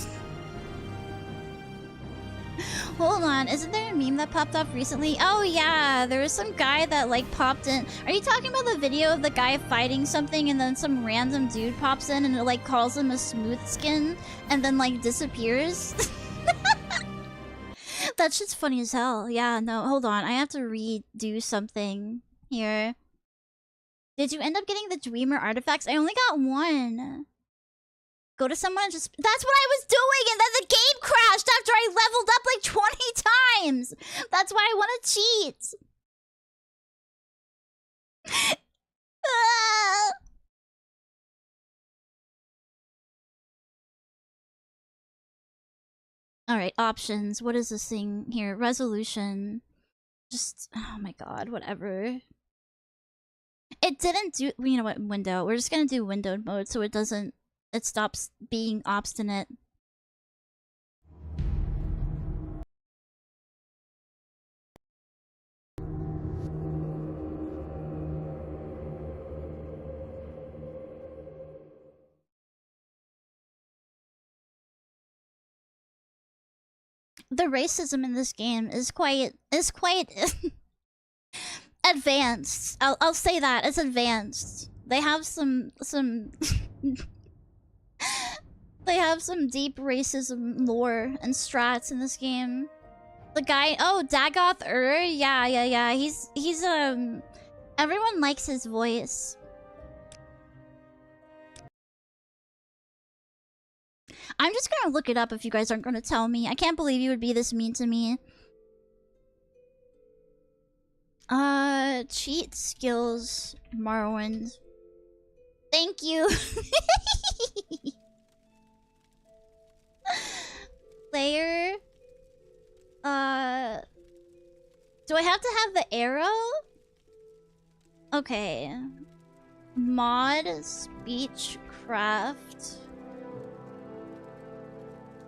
Hold on, isn't there a meme that popped up recently? Oh yeah, there was some guy that like popped in. Are you talking about the video of the guy fighting something and then some random dude pops in and it like calls him a smooth skin and then like disappears? That shit's funny as hell. Yeah, no, hold on. I have to redo something here. Did you end up getting the Dreamer artifacts? I only got one. Go to someone and just... That's what I was doing, and then the game crashed after I leveled up like 20 times! That's why I want to cheat! Alright, options. What is this thing here? Resolution. Just... Oh my god, whatever. It didn't do... You know what? Window. We're just gonna do windowed mode so it doesn't... It stops being obstinate. The racism in this game is quite advanced. I'll say that. It's advanced. They have some They have some deep racism lore and strats in this game. The guy, oh, Dagoth yeah. He's everyone likes his voice. I'm just gonna look it up if you guys aren't gonna tell me. I can't believe you would be this mean to me. Cheat skills, Morrowind. Thank you. Player. Do I have to have the arrow? Okay. Mod speech craft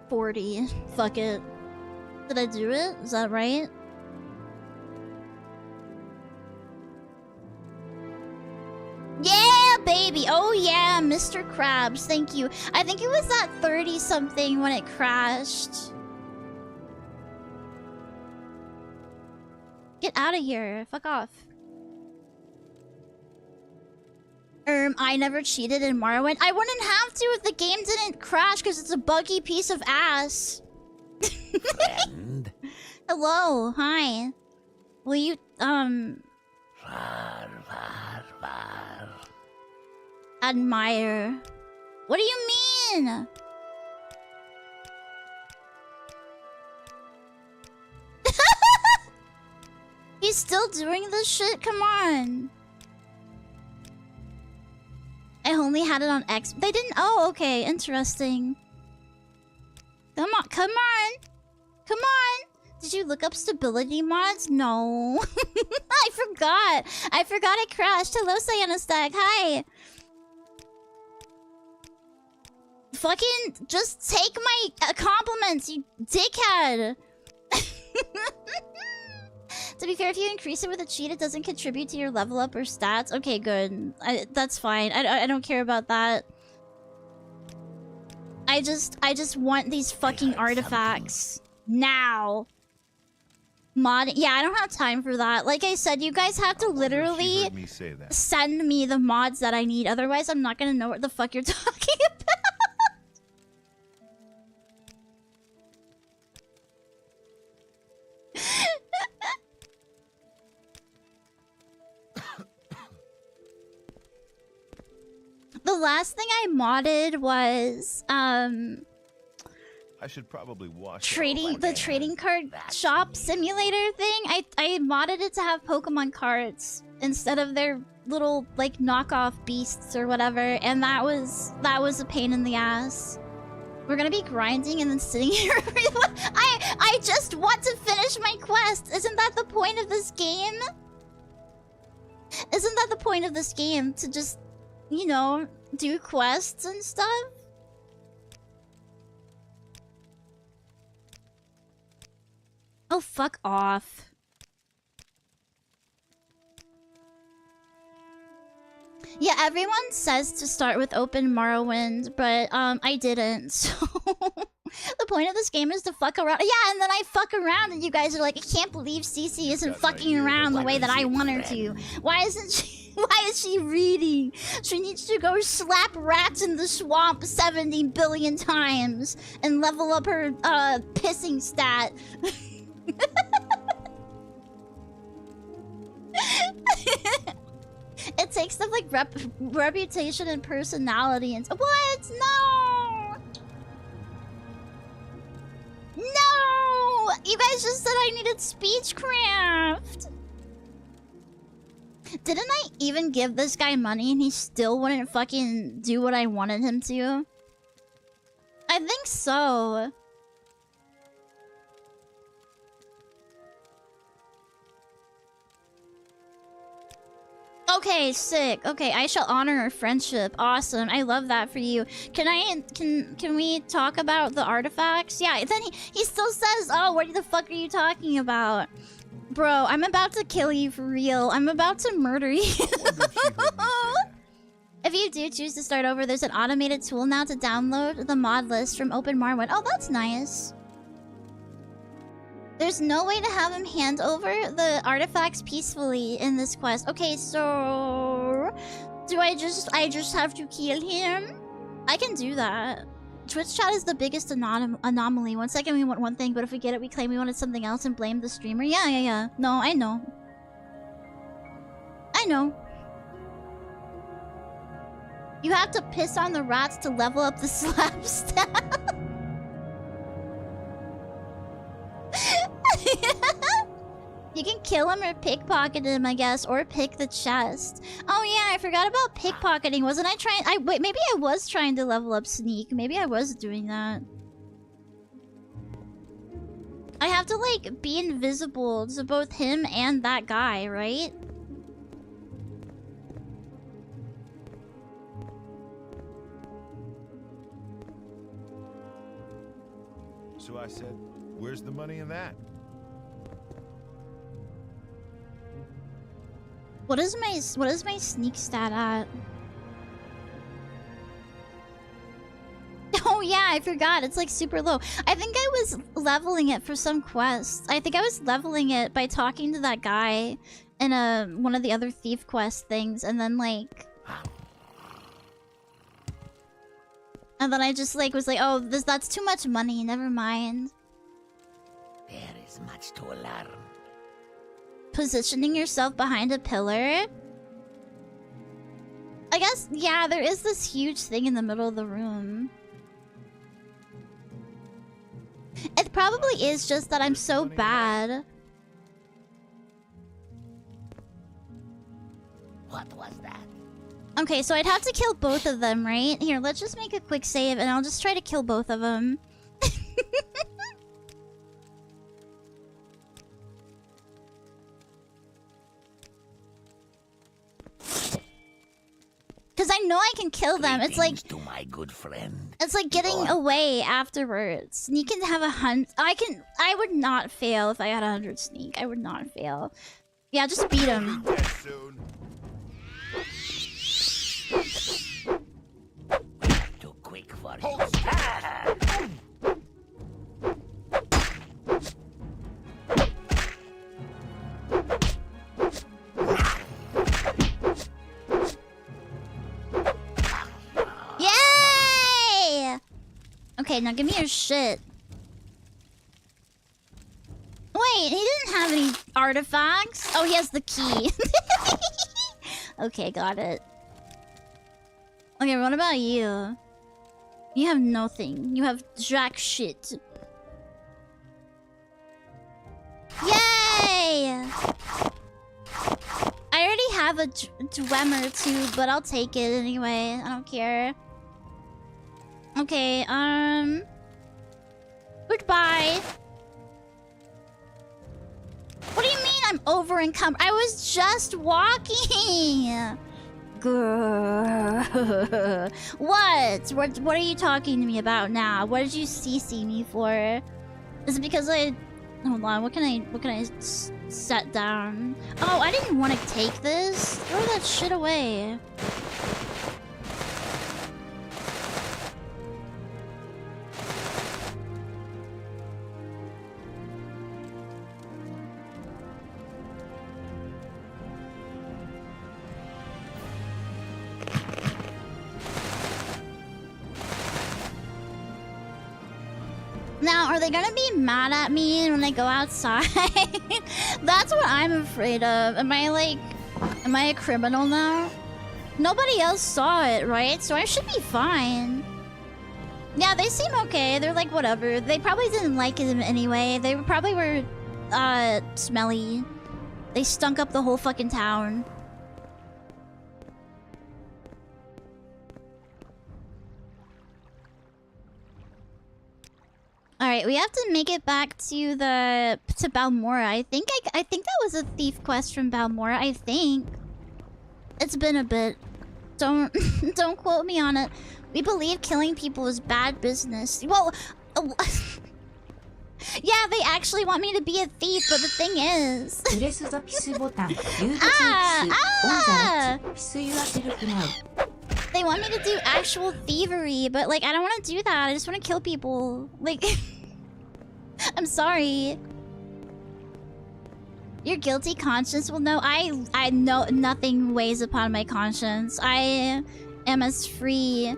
40. Fuck it. Did I do it? Is that right? Yeah, baby! Oh yeah, Mr. Krabs, thank you. I think it was at 30-something when it crashed. Get out of here. Fuck off. I never cheated in Morrowind. I wouldn't have to if the game didn't crash because it's a buggy piece of ass. Friend. Hello, hi. Will you, admire. What do you mean? He's still doing this shit? Come on. I only had it on X. They didn't. Oh, okay. Interesting. Come on. Come on. Come on. Did you look up stability mods? No. I forgot. I forgot it crashed. Hello, Cyanostag. Hi. Fucking just take my compliments, you dickhead. To be fair, if you increase it with a cheat, it doesn't contribute to your level up or stats. Okay, good. That's fine. I don't care about that. I just want these fucking artifacts now. Mod. Yeah, I don't have time for that. Like I said, you guys have to literally send me the mods that I need. Otherwise, I'm not gonna know what the fuck you're talking about. The last thing I modded was I should probably wash the trading card shop simulator thing. I modded it to have Pokemon cards instead of their little like knockoff beasts or whatever, and that was a pain in the ass. We're gonna be grinding and then sitting here. I just want to finish my quest. Isn't that the point of this game? Isn't that the point of this game, to just, you know, do quests and stuff? Oh, fuck off. Yeah, everyone says to start with open Morrowind, but I didn't, so... The point of this game is to fuck around. Yeah, and then I fuck around and you guys are like, I can't believe Cece isn't fucking around the way that I want her to. Why isn't she... Why is she reading? She needs to go slap rats in the swamp 70 billion times and level up her pissing stat. It takes stuff like reputation and personality and what? No! No! You guys just said I needed speechcraft. Didn't I even give this guy money and he still wouldn't fucking do what I wanted him to? I think so. Okay, sick. Okay, I shall honor our friendship. Awesome. I love that for you. Can we talk about the artifacts? Yeah, then he still says, oh, what the fuck are you talking about? Bro, I'm about to kill you for real. I'm about to murder you. If you do choose to start over, there's an automated tool now to download the mod list from Open Morrowind. Oh, that's nice. There's no way to have him hand over the artifacts peacefully in this quest. Okay, so... Do I just have to kill him? I can do that. Twitch chat is the biggest anomaly. 1 second we want one thing, but if we get it, we claim we wanted something else and blame the streamer. Yeah. No, I know. I know. You have to piss on the rats to level up the slap stat. You can kill him or pickpocket him, I guess, or pick the chest. Oh yeah, I forgot about pickpocketing. Wasn't I trying? Wait, maybe I was trying to level up sneak. Maybe I was doing that. I have to like be invisible to both him and that guy, right? So I said, where's the money in that? What is my sneak stat at? Oh yeah, I forgot. It's like super low. I think I was leveling it for some quests. I think I was leveling it by talking to that guy in one of the other thief quest things, and then like, and then I just like was like, oh, that's too much money. Never mind. There is much to learn. Positioning yourself behind a pillar. I guess, yeah, there is this huge thing in the middle of the room. It probably is just that I'm so bad. What was that? Okay, so I'd have to kill both of them, right? Here, let's just make a quick save and I'll just try to kill both of them. Because I know I can kill them. It's like to my good friend. It's like getting away afterwards. Sneak can have 100. I would not fail if I had 100 sneak. I would not fail. Yeah, just beat him. Too quick for you. Yay! Okay, now give me your shit. Wait, he didn't have any artifacts. Oh, he has the key. Okay, got it. Okay, what about you? You have nothing. You have jack shit. Yay! I already have a Dwemer too, but I'll take it anyway. I don't care. Okay, goodbye. What do you mean I'm over encumbered? I was just walking. Grrr. What? What are you talking to me about now? What did you CC me for? Is it because I... Hold on, what can I set down? Oh, I didn't want to take this. Throw that shit away. Now, are they gonna be mad at me when I go outside? That's what I'm afraid of. Am I a criminal now? Nobody else saw it, right? So I should be fine. Yeah, they seem okay. They're like, whatever. They probably didn't like him anyway. They probably were, smelly. They stunk up the whole fucking town. All right, we have to make it back to Balmora. I think that was a thief quest from Balmora. I think it's been a bit. Don't quote me on it. We believe killing people is bad business. Well, yeah, they actually want me to be a thief, but the thing is, they want me to do actual thievery, but like I don't want to do that. I just want to kill people. Like, I'm sorry. Your guilty conscience will know. I know nothing weighs upon my conscience. I am as free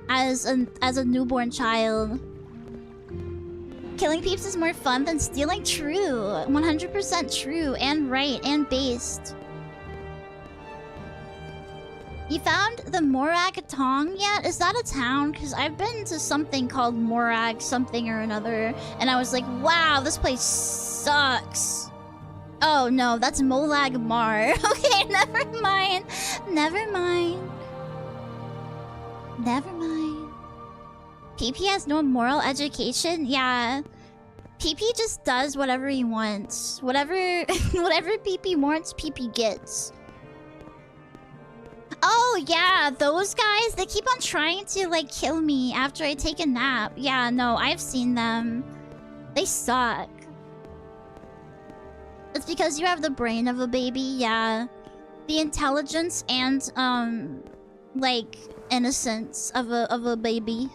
as a newborn child. Killing peeps is more fun than stealing. True. 100% true and right and based. You found the Morag Tong yet? Is that a town? Because I've been to something called Morag something or another, and I was like, wow, this place sucks. Oh no, that's Molag Mar. Okay, never mind. Never mind. Never mind. PP has no moral education? Yeah. PP just does whatever he wants. Whatever PP wants, PP gets. Oh yeah, those guys, they keep on trying to like kill me after I take a nap. Yeah, no, I've seen them. They suck. It's because you have the brain of a baby, yeah. The intelligence and like innocence of a baby.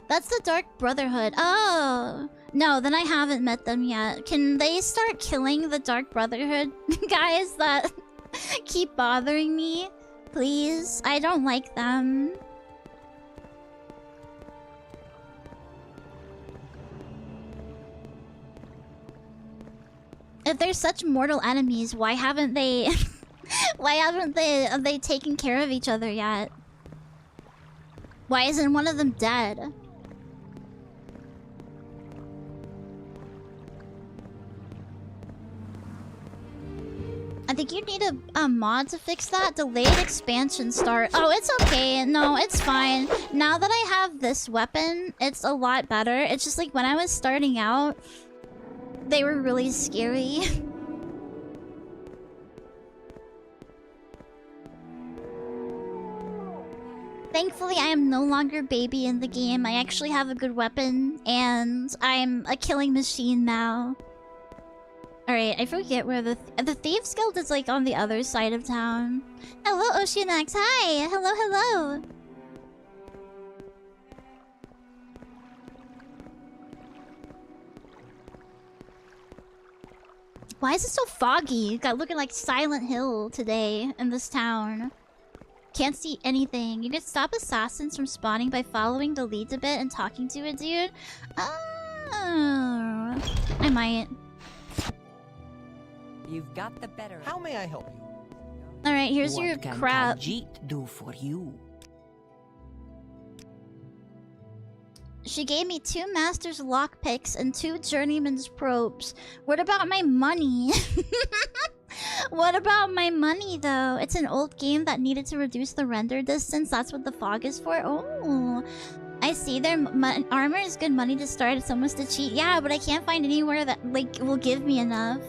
That's the Dark Brotherhood. Oh no, then I haven't met them yet. Can they start killing the Dark Brotherhood guys that keep bothering me? Please, I don't like them. If they're such mortal enemies, why haven't they they taken care of each other yet? Why isn't one of them dead? I think you need a mod to fix that. Delayed expansion start. Oh, it's okay. No, it's fine. Now that I have this weapon, it's a lot better. It's just like when I was starting out, they were really scary. Thankfully, I am no longer baby in the game. I actually have a good weapon, and I'm a killing machine now. Alright, I forget where the Thieves Guild is, like, on the other side of town. Hello, Oceanax. Hi! Hello, hello! Why is it so foggy? Got looking like Silent Hill today in this town. Can't see anything. You can stop assassins from spawning by following the leads a bit and talking to a dude. Oh, I might. You've got the better. How may I help you? All right, here's your crap. What can Khajiit do for you? She gave me 2 master's lockpicks and 2 journeyman's probes. What about my money? What about my money, though? It's an old game that needed to reduce the render distance. That's what the fog is for. Oh, I see. Their armor is good money to start. It's almost a cheat. Yeah, but I can't find anywhere that like will give me enough.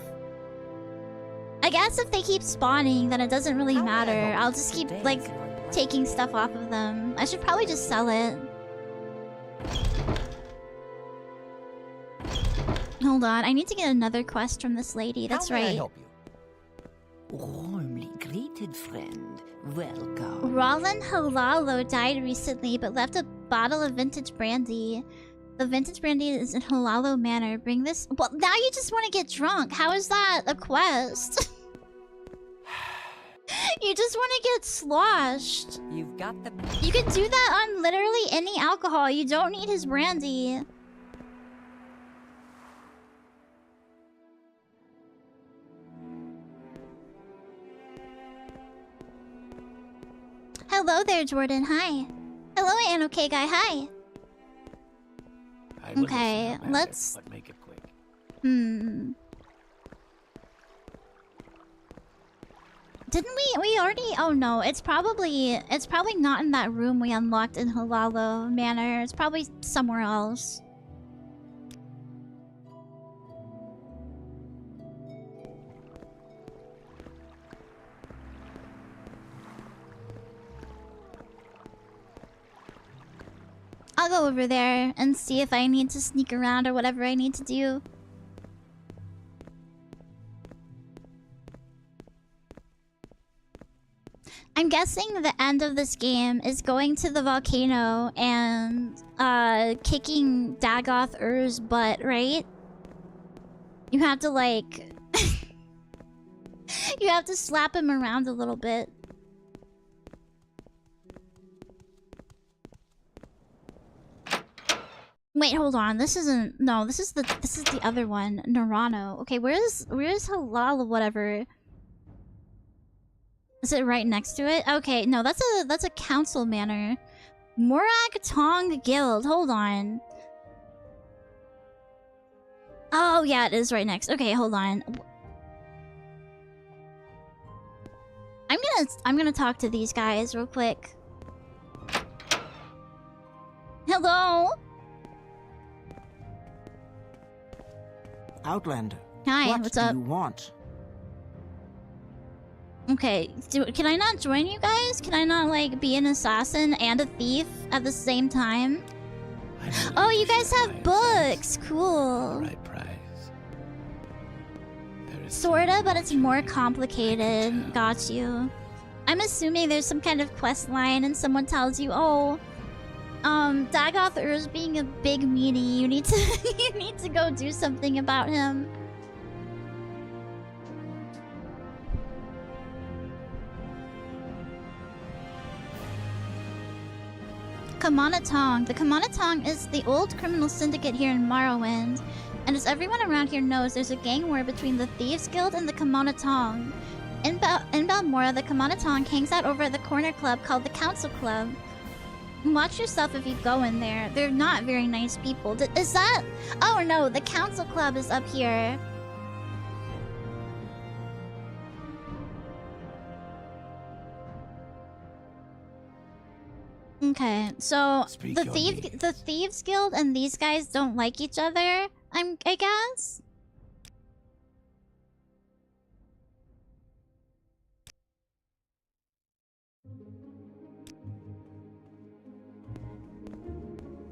I guess if they keep spawning, then it doesn't really matter. I'll just keep like taking stuff off of them. I should probably just sell it. Hold on, I need to get another quest from this lady. That's right. How may I help you? Warmly greeted, friend. Welcome. Roland Halalo died recently, but left a bottle of vintage brandy. The vintage brandy is in Halalo Manor. Bring this. Well, now you just want to get drunk. How is that a quest? You just want to get sloshed. You've got the. You can do that on literally any alcohol. You don't need his brandy. Hello there, Jordan. Hi. Hello, Anokay guy. Hi. Okay, let's. But make it quick. Didn't we already? Oh no, it's probably not in that room we unlocked in Halalo Manor. It's probably somewhere else. I'll go over there and see if I need to sneak around or whatever I need to do. I'm guessing the end of this game is going to the volcano and kicking Dagoth Ur's butt, right? You have to like you have to slap him around a little bit. Wait, hold on. This isn't. No, this is the other one. Narano. Okay, where's Halal whatever? Is it right next to it? Okay, no, that's a council manor. Morag Tong Guild. Hold on. Oh yeah, it is right next. Okay, hold on. I'm gonna talk to these guys real quick. Hello. Outlander. Hi, what's up? What do you want? Okay, can I not join you guys? Can I not, like, be an assassin and a thief at the same time? Oh, you guys have books! Cool. Right price. Sorta, but it's more complicated. Got you. I'm assuming there's some kind of quest line and someone tells you, oh, Dagoth Ur's being a big meanie. You need to you need to go do something about him. Kamanatong. The Kamanatong is the old criminal syndicate here in Morrowind. And as everyone around here knows, there's a gang war between the Thieves Guild and the Kamanatong. In Balmora, the Kamanatong hangs out over at the corner club called the Council Club. Watch yourself if you go in there. They're not very nice people. Is that... Oh no, the Council Club is up here. Okay, so the Thieves Guild and these guys don't like each other, I guess?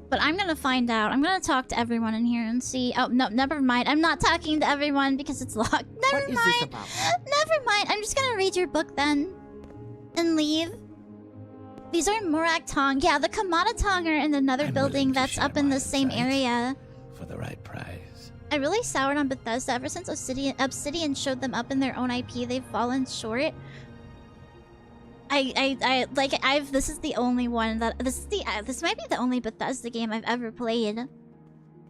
But I'm gonna find out. I'm gonna talk to everyone in here and see. Oh, no, never mind. I'm not talking to everyone because it's locked. Never mind. What is this about? Never mind. I'm just gonna read your book then. And leave. These are Morag Tong. Yeah, the Kamanatong are in another building that's up in the same area. For the right price. I really soured on Bethesda ever since Obsidian showed them up in their own IP. They've fallen short. This is the only one that this might be the only Bethesda game I've ever played.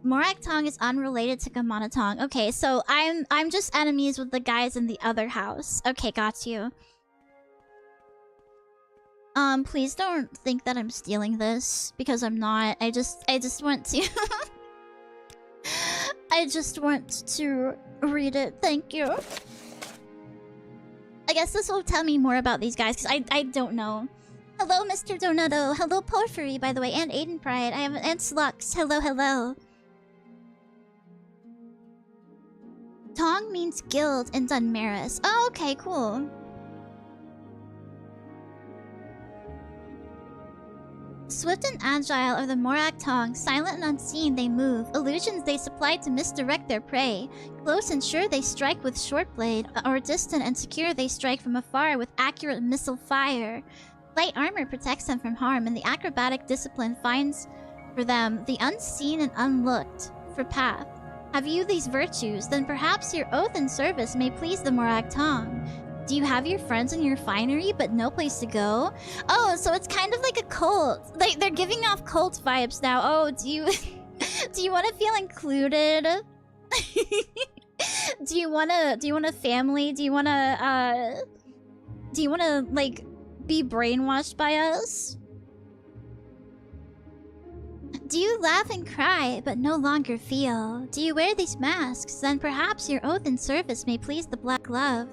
Morag Tong is unrelated to Kamanatong. Okay, so I'm just enemies with the guys in the other house. Okay, got you. Please don't think that I'm stealing this because I'm not. I just want to I just want to read it. Thank you. I guess this will tell me more about these guys because I don't know. Hello, Mr. Donato. Hello, Porphyry, by the way, and Aiden Pride. And Slux. Hello, hello. Tong means guild in Dunmaris. Oh, okay, cool. Swift and agile are the Morag Tong. Silent and unseen, they move. Illusions they supply to misdirect their prey. Close and sure, they strike with short blade, or distant and secure, they strike from afar with accurate missile fire. Light armor protects them from harm, and the acrobatic discipline finds for them the unseen and unlooked for path. Have you these virtues? Then perhaps your oath and service may please the Morag Tong. Do you have your friends in your finery, but no place to go? Oh, so it's kind of like a cult. Like they're giving off cult vibes now. Oh, do you do you want to feel included? do you want a family? Do you want to like be brainwashed by us? Do you laugh and cry, but no longer feel? Do you wear these masks? Then perhaps your oath and service may please the Black Glove.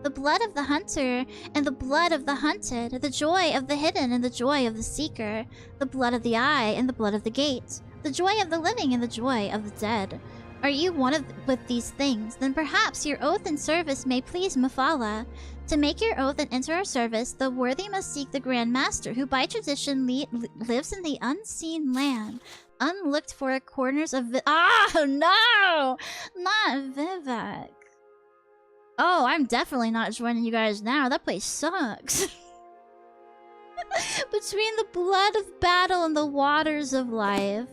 The blood of the hunter and the blood of the hunted, the joy of the hidden and the joy of the seeker, the blood of the eye and the blood of the gate, the joy of the living and the joy of the dead. Are you one with these things? Then perhaps your oath and service may please Mafala. To make your oath and enter our service, the worthy must seek the Grand Master, who by tradition lives in the unseen land, unlooked for corners of oh no! Not Vivek. Oh, I'm definitely not joining you guys now. That place sucks. Between the blood of battle and the waters of life.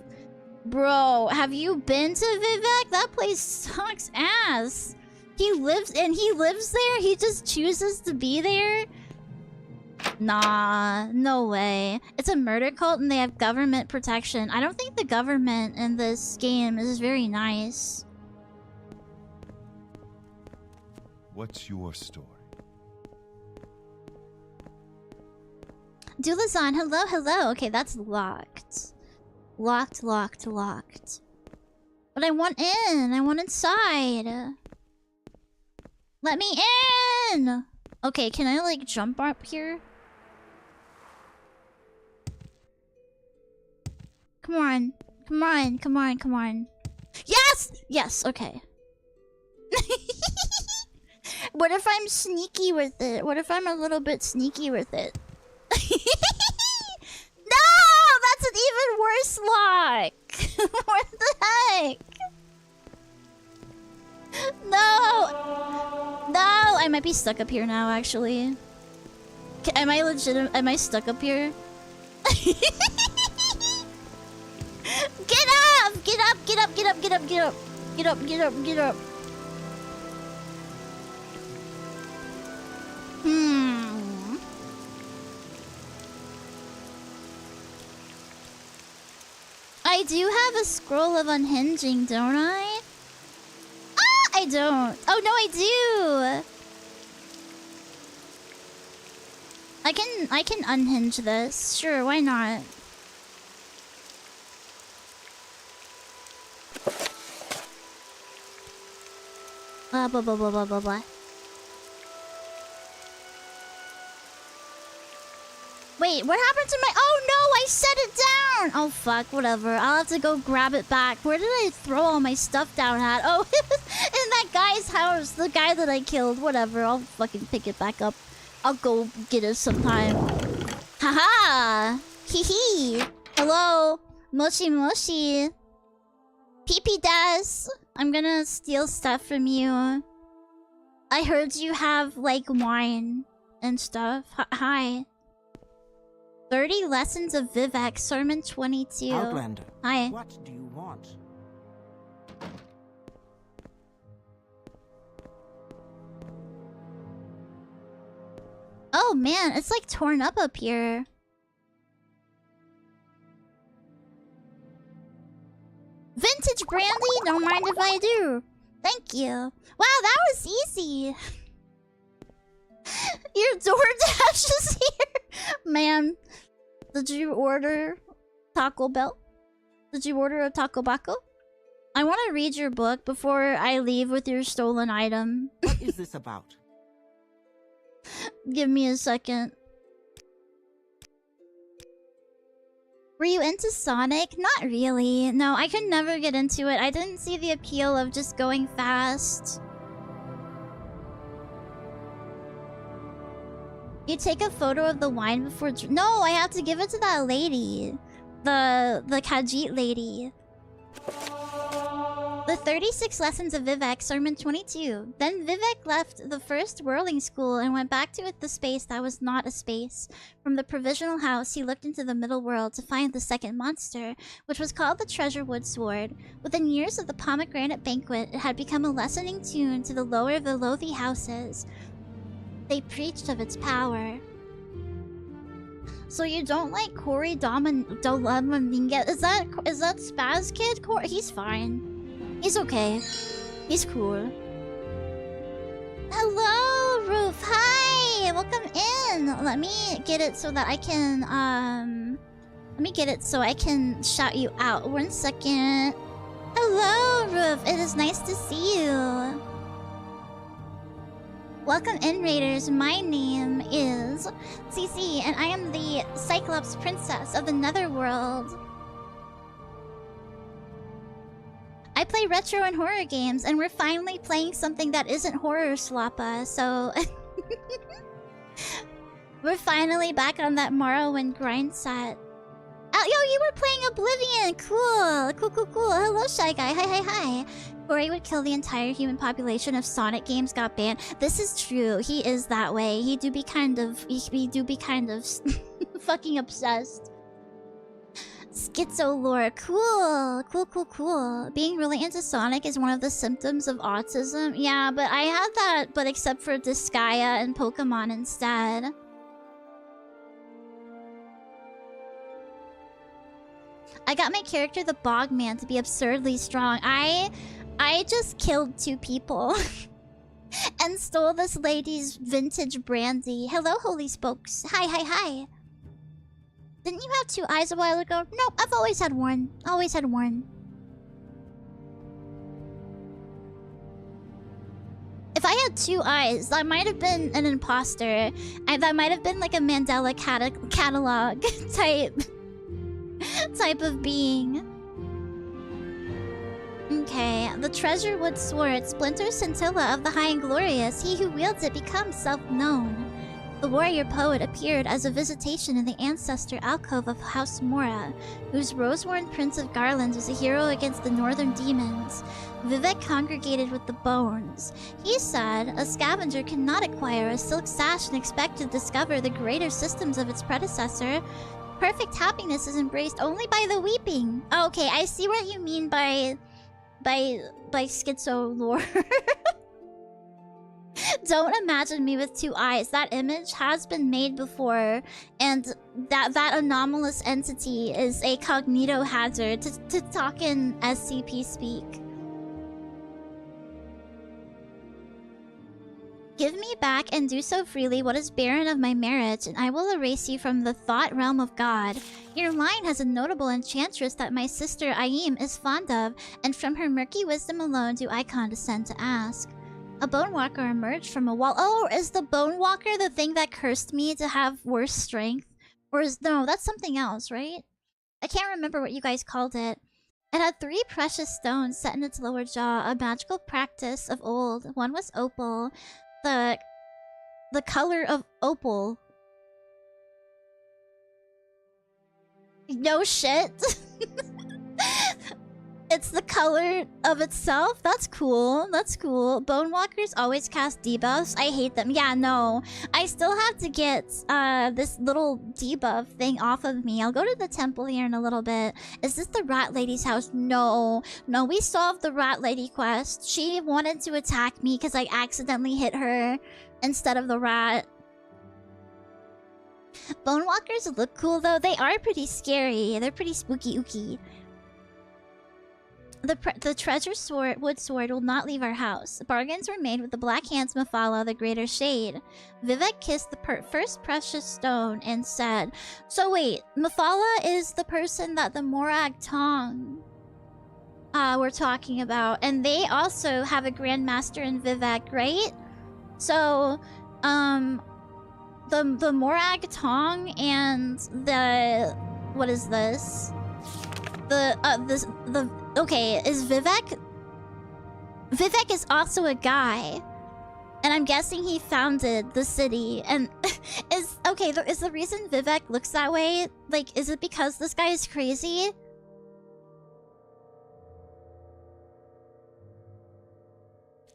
Bro, have you been to Vivek? That place sucks ass. He lives there? He just chooses to be there? Nah, no way. It's a murder cult and they have government protection. I don't think the government in this game is very nice. What's your story? Dulazan, hello, hello. Okay, that's locked. Locked. But I want in. I want inside. Let me in! Okay, can I, like, jump up here? Come on. Yes! Yes, okay. What if I'm sneaky with it? What if I'm a little bit sneaky with it? No! That's an even worse lock! What the heck? No! I might be stuck up here now, actually. Am I legit? Am I stuck up here? Get up! Get up! I do have a scroll of unhinging, don't I? Ah, I don't. Oh no, I do. I can unhinge this. Sure, why not? Blah blah blah blah blah blah blah. Wait, what happened to my... Oh no, I set it down! Oh fuck, whatever. I'll have to go grab it back. Where did I throw all my stuff down at? Oh, it was in that guy's house. The guy that I killed. Whatever, I'll fucking pick it back up. I'll go get it sometime. Haha! Hee hee! Hello! Moshi moshi! Pee-pee das! I'm gonna steal stuff from you. I heard you have, like, wine and stuff. Hi. 30 Lessons of Vivek, Sermon 22. Outlander, Hi. what do you want? Oh man, it's like torn up here. Vintage brandy? Don't mind if I do. Thank you. Wow, that was easy. Your DoorDash is here. Man, did you order Taco Bell? Did you order a Taco Baco? I want to read your book before I leave with your stolen item. What is this about? Give me a second. Were you into Sonic? Not really. No, I could never get into it. I didn't see the appeal of just going fast. You take a photo of the wine before... No, I have to give it to that lady. The Khajiit lady. The 36 Lessons of Vivek, Sermon 22. Then Vivek left the first whirling school and went back to the space that was not a space. From the provisional house, he looked into the middle world to find the second monster, which was called the Treasurewood Sword. Within years of the pomegranate banquet, it had become a lessening tune to the lower Velothi houses. They preached of its power. So you don't like Corey Dominguez? Is that Spaz Kid? He's fine. He's okay. He's cool. Hello, Roof. Hi! Welcome in! Let me get it so that I can, Let me get it so I can shout you out. 1 second. Hello, Roof. It is nice to see you. Welcome in, Raiders. My name is Cece, and I am the Cyclops Princess of the Netherworld. I play retro and horror games, and we're finally playing something that isn't horror slappa, so... We're finally back on that Morrowind grind set. Oh, yo, you were playing Oblivion! Cool. Hello, Shy Guy. Hi. Corey would kill the entire human population if Sonic games got banned. This is true. He is that way. He do be kind of fucking obsessed. Schizo lore. Cool. Being really into Sonic is one of the symptoms of autism. Yeah, but I had that, but except for Disgaea and Pokemon instead. I got my character the Bogman to be absurdly strong. I just killed 2 people and stole this lady's vintage brandy. Hello, Holy Spokes. Hi, hi, hi. Didn't you have 2 eyes a while ago? Nope, I've always had one. Always had one. If I had 2 eyes, I might have been an imposter. That might have been like a Mandela catalog type of being. Okay, the treasurewood sword, splinter scintilla of the high and glorious. He who wields it becomes self-known. The warrior poet appeared as a visitation in the ancestor alcove of House Mora, whose rose-worn Prince of Garlands was a hero against the northern demons. Vivek congregated with the bones. He said, a scavenger cannot acquire a silk sash and expect to discover the greater systems of its predecessor. Perfect happiness is embraced only by the weeping. Okay, I see what you mean by schizo lore. Don't imagine me with 2 eyes. That image has been made before, and that anomalous entity is a cognito hazard, to talk in SCP speak. Give me back, and do so freely, what is barren of my marriage, and I will erase you from the thought realm of God. Your line has a notable enchantress that my sister Aim is fond of, and from her murky wisdom alone do I condescend to ask. A bone walker emerged from a wall. Oh, is the bone walker the thing that cursed me to have worse strength? Or is... No, that's something else, right? I can't remember what you guys called it. It had 3 precious stones set in its lower jaw, a magical practice of old. One was opal. The color of opal. No shit. It's the color of itself? That's cool. That's cool. Bone walkers always cast debuffs. I hate them. Yeah, no. I still have to get this little debuff thing off of me. I'll go to the temple here in a little bit. Is this the rat lady's house? No. No, we solved the rat lady quest. She wanted to attack me because I accidentally hit her instead of the rat. Bone walkers look cool though. They are pretty scary. They're pretty spooky-ooky. The treasure wood sword will not leave our house. Bargains were made with the Black Hands Mafala, the Greater Shade. Vivek kissed the first precious stone and said... So wait, Mafala is the person that the Morag Tong were talking about. And they also have a Grandmaster in Vivek, right? So, the Morag Tong and the... What is this? Okay, is Vivek... Vivek is also a guy. And I'm guessing he founded the city. And is... Okay, is the reason Vivek looks that way... Like, is it because this guy is crazy?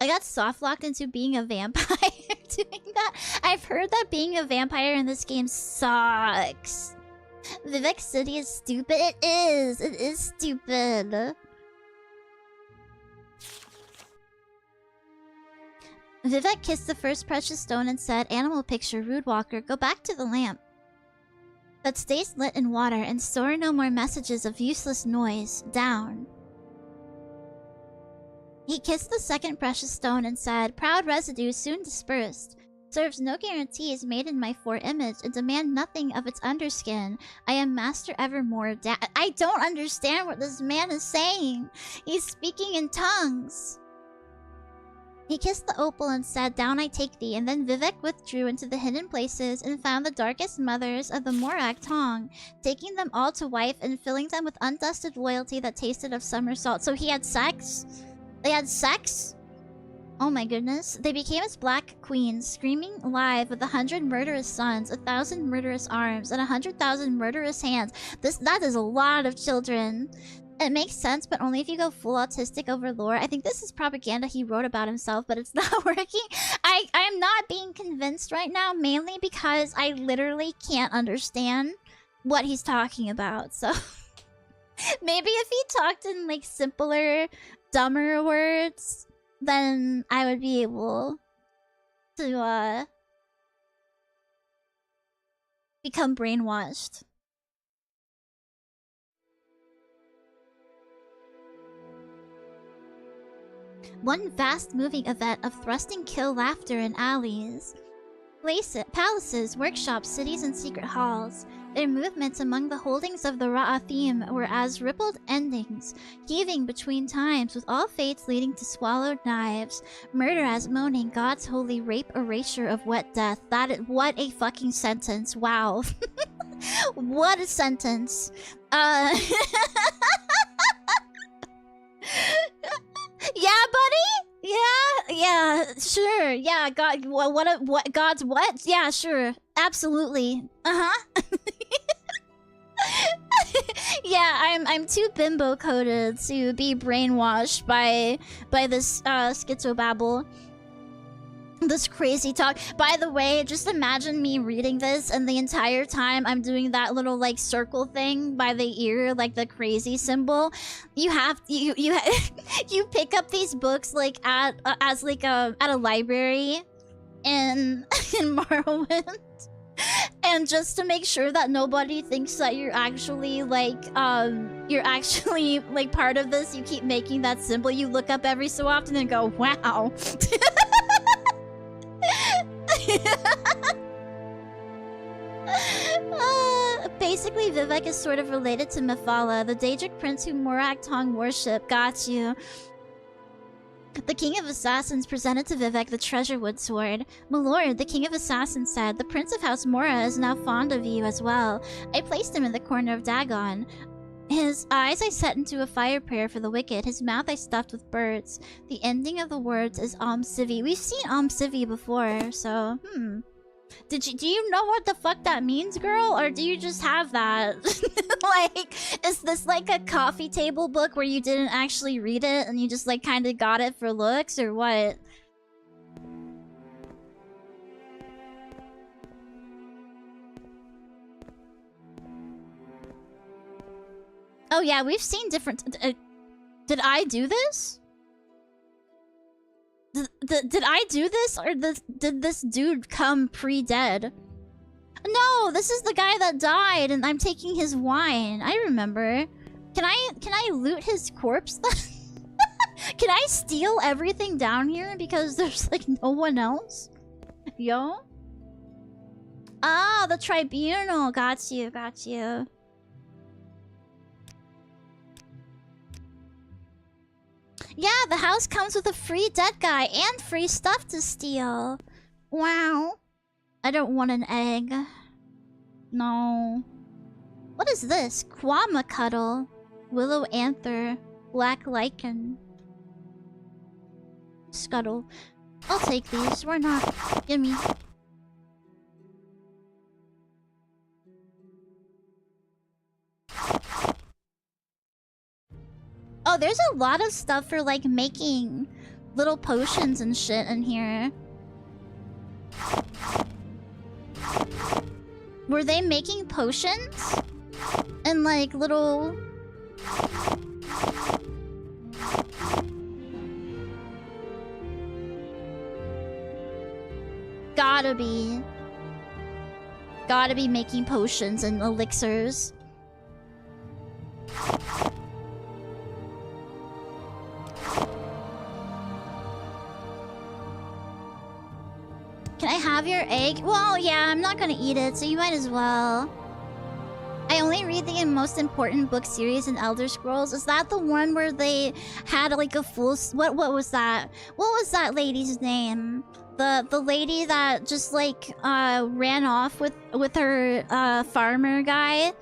I got soft-locked into being a vampire doing that. I've heard that being a vampire in this game sucks. Vivek City is stupid. It is. It is stupid. Vivek kissed the first precious stone and said, Animal picture, rude walker, go back to the lamp that stays lit in water and store no more messages of useless noise. Down. He kissed the second precious stone and said, Proud residue soon dispersed. Serves no guarantees made in my foreimage and demand nothing of its underskin. I am master evermore. I don't understand what this man is saying. He's speaking in tongues. He kissed the opal and said, Down I take thee, and then Vivek withdrew into the hidden places and found the darkest mothers of the Morag Tong, taking them all to wife and filling them with undusted loyalty that tasted of summer salt. So he had sex? They had sex? Oh my goodness. They became his black queens, screaming live with 100 murderous sons, 1,000 murderous arms, and 100,000 murderous hands. That is a lot of children. It makes sense, but only if you go full autistic over lore. I think this is propaganda he wrote about himself, but it's not working. I'm not being convinced right now, mainly because I literally can't understand what he's talking about. So maybe if he talked in like simpler, dumber words, then I would be able to become brainwashed. One vast moving event of thrusting kill laughter in alleys. Palaces, workshops, cities, and secret halls. Their movements among the holdings of the Ra'athim were as rippled endings, heaving between times, with all fates leading to swallowed knives. Murder as moaning, God's holy rape erasure of wet death. That is— what a fucking sentence. Wow. What a sentence. Yeah, buddy? Yeah, sure. Yeah, God, what, God's what? Yeah, sure. Absolutely. Uh-huh. Yeah, I'm too bimbo coded to be brainwashed by this schizobabble. This crazy talk. By the way, just imagine me reading this and the entire time I'm doing that little like circle thing by the ear, like the crazy symbol. You have you you pick up these books like at a library in Morrowind. And just to make sure that nobody thinks that you're actually like part of this, you keep making that symbol. You look up every so often and go, wow. Basically, Vivek is sort of related to Mephala, the Daedric prince who Morak Tong worship. Got you. The King of Assassins presented to Vivek the Treasurewood sword. My lord, the King of Assassins said, the Prince of House Mora is now fond of you as well. I placed him in the corner of Dagon. His eyes I set into a fire prayer for the wicked. His mouth I stuffed with birds. The ending of the words is Sivi. We've seen Sivi before, so do you know what the fuck that means, girl? Or do you just have that? Like, is this like a coffee table book where you didn't actually read it and you just like kind of got it for looks, or what? Oh yeah, we've seen different... did I do this? Did I do this? Or did this dude come pre-dead? No, this is the guy that died and I'm taking his wine. I remember. Can I loot his corpse then? Can I steal everything down here because there's like no one else? Yo? Ah, the tribunal. Got you, got you. Yeah, the house comes with a free dead guy and free stuff to steal. Wow. I don't want an egg. No. What is this? Quama Cuddle. Willow Anther. Black Lichen. Scuttle. I'll take these. Why not? Gimme. Oh, there's a lot of stuff for like making little potions and shit in here. Were they making potions? And like little... Gotta be. Gotta be making potions and elixirs. Can I have your egg? Well, yeah, I'm not gonna eat it, so you might as well. I only read the most important book series in Elder Scrolls. Is that the one where they had like a full... What was that? What was that lady's name? The lady that just like ran off with her farmer guy,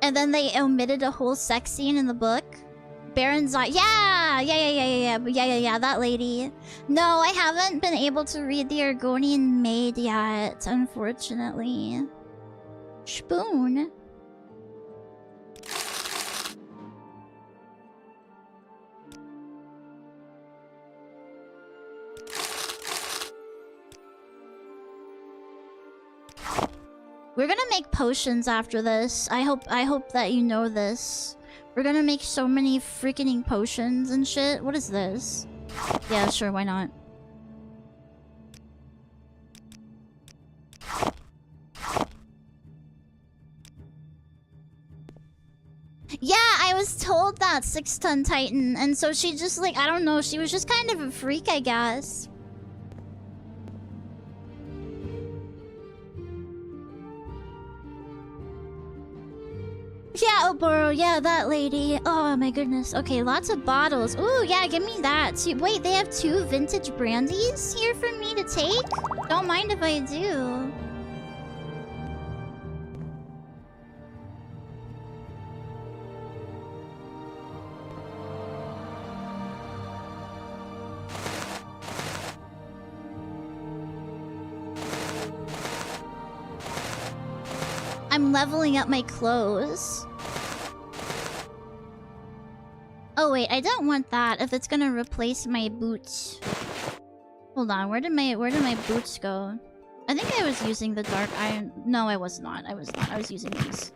and then they omitted a whole sex scene in the book. Baron's Eye. Yeah, that lady. No, I haven't been able to read the Argonian Maid yet, unfortunately. Spoon. We're gonna make potions after this. I hope that you know this. We're gonna make so many freaking potions and shit. What is this? Yeah, sure, why not? Yeah, I was told that Yeah, 6-ton Titan. And so she just like, I don't know, she was just kind of a freak, I guess. Yeah, Oboro, yeah, that lady. Oh my goodness. Okay, lots of bottles. Ooh, yeah, give me that. Wait, they have 2 vintage brandies here for me to take? Don't mind if I do. I'm leveling up my clothes. Oh wait, I don't want that if it's gonna replace my boots. Hold on, where did my boots go? I think I was using the dark iron. No, I was not. I was using these.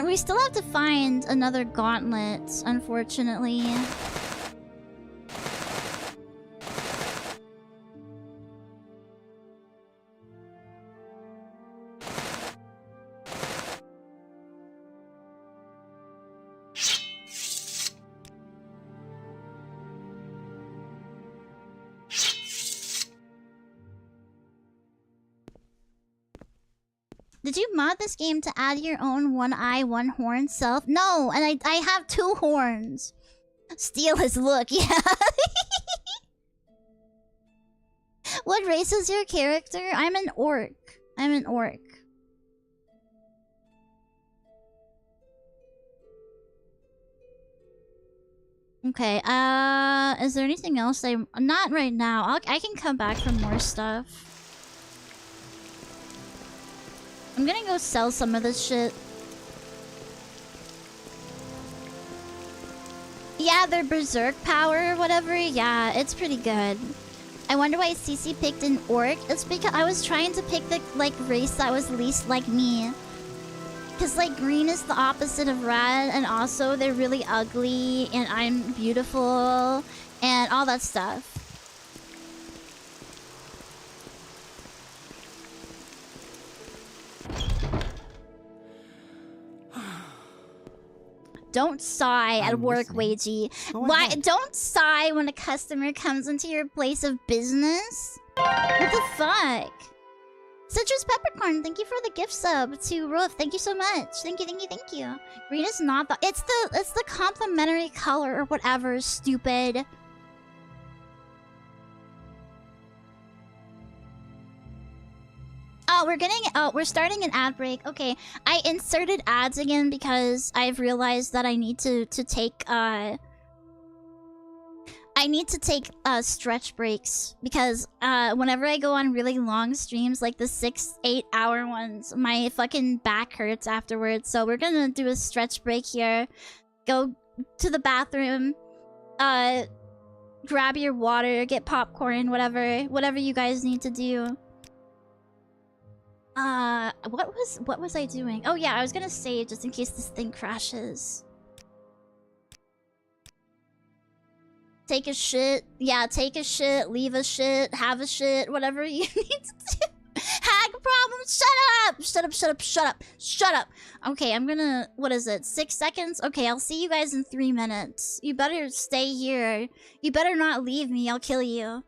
We still have to find another gauntlet, unfortunately. Did you mod this game to add your own one eye, one horn self? No, and I have 2 horns. Steal his look, yeah. What race is your character? I'm an orc. I'm an orc. Okay, is there anything else not right now. I can come back for more stuff. I'm gonna go sell some of this shit. Yeah, their berserk power or whatever. Yeah, it's pretty good. I wonder why Cece picked an orc. It's because I was trying to pick the like race that was least like me. Cause like green is the opposite of red, and also they're really ugly, and I'm beautiful, and all that stuff. Don't sigh at work, Wagey. Why? Don't sigh when a customer comes into your place of business. What the fuck? Citrus Peppercorn, thank you for the gift sub to Roof. Thank you so much. Thank you, thank you, thank you. Green is not the. It's the complementary color or whatever. Stupid. Oh, we're starting an ad break. Okay, I inserted ads again because I've realized that I need to take stretch breaks because whenever I go on really long streams like the 6-8 hour ones, my fucking back hurts afterwards. So we're gonna do a stretch break here. Go to the bathroom, grab your water, get popcorn, whatever you guys need to do. What was I doing? Oh yeah, I was gonna save just in case this thing crashes. Take a shit. Yeah, take a shit, leave a shit, have a shit, whatever you need to do. Hag problem, shut up! Shut up, shut up, shut up, shut up. Okay, I'm gonna, what is it, 6 seconds? Okay, I'll see you guys in 3 minutes. You better stay here. You better not leave me, I'll kill you.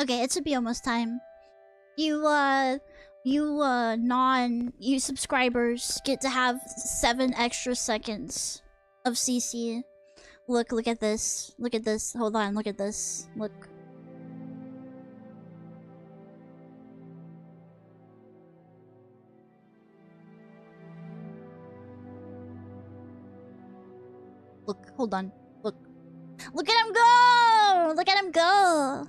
Okay, it should be almost time. You subscribers get to have 7 extra seconds of CC. Look at this. Look at this. Hold on, look at this. Look. Look, hold on. Look. Look at him go! Look at him go!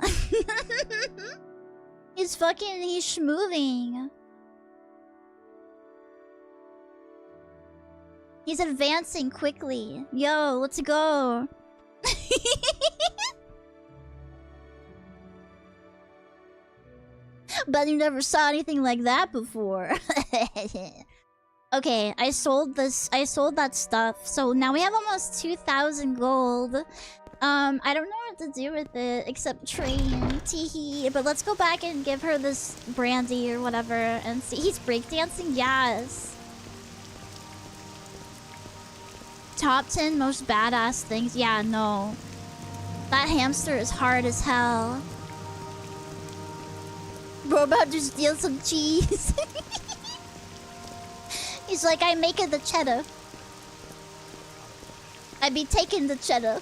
He's schmoving. He's advancing quickly. Yo, let's go. Bet you never saw anything like that before. Okay, I sold that stuff. So now we have almost 2,000 gold. I don't know what to do with it except train. Teehee. But let's go back and give her this brandy or whatever and see. He's breakdancing? Yes. Top 10 most badass things? Yeah, no. That hamster is hard as hell. Bro, about to steal some cheese. He's like, I make it the cheddar. I be taking the cheddar.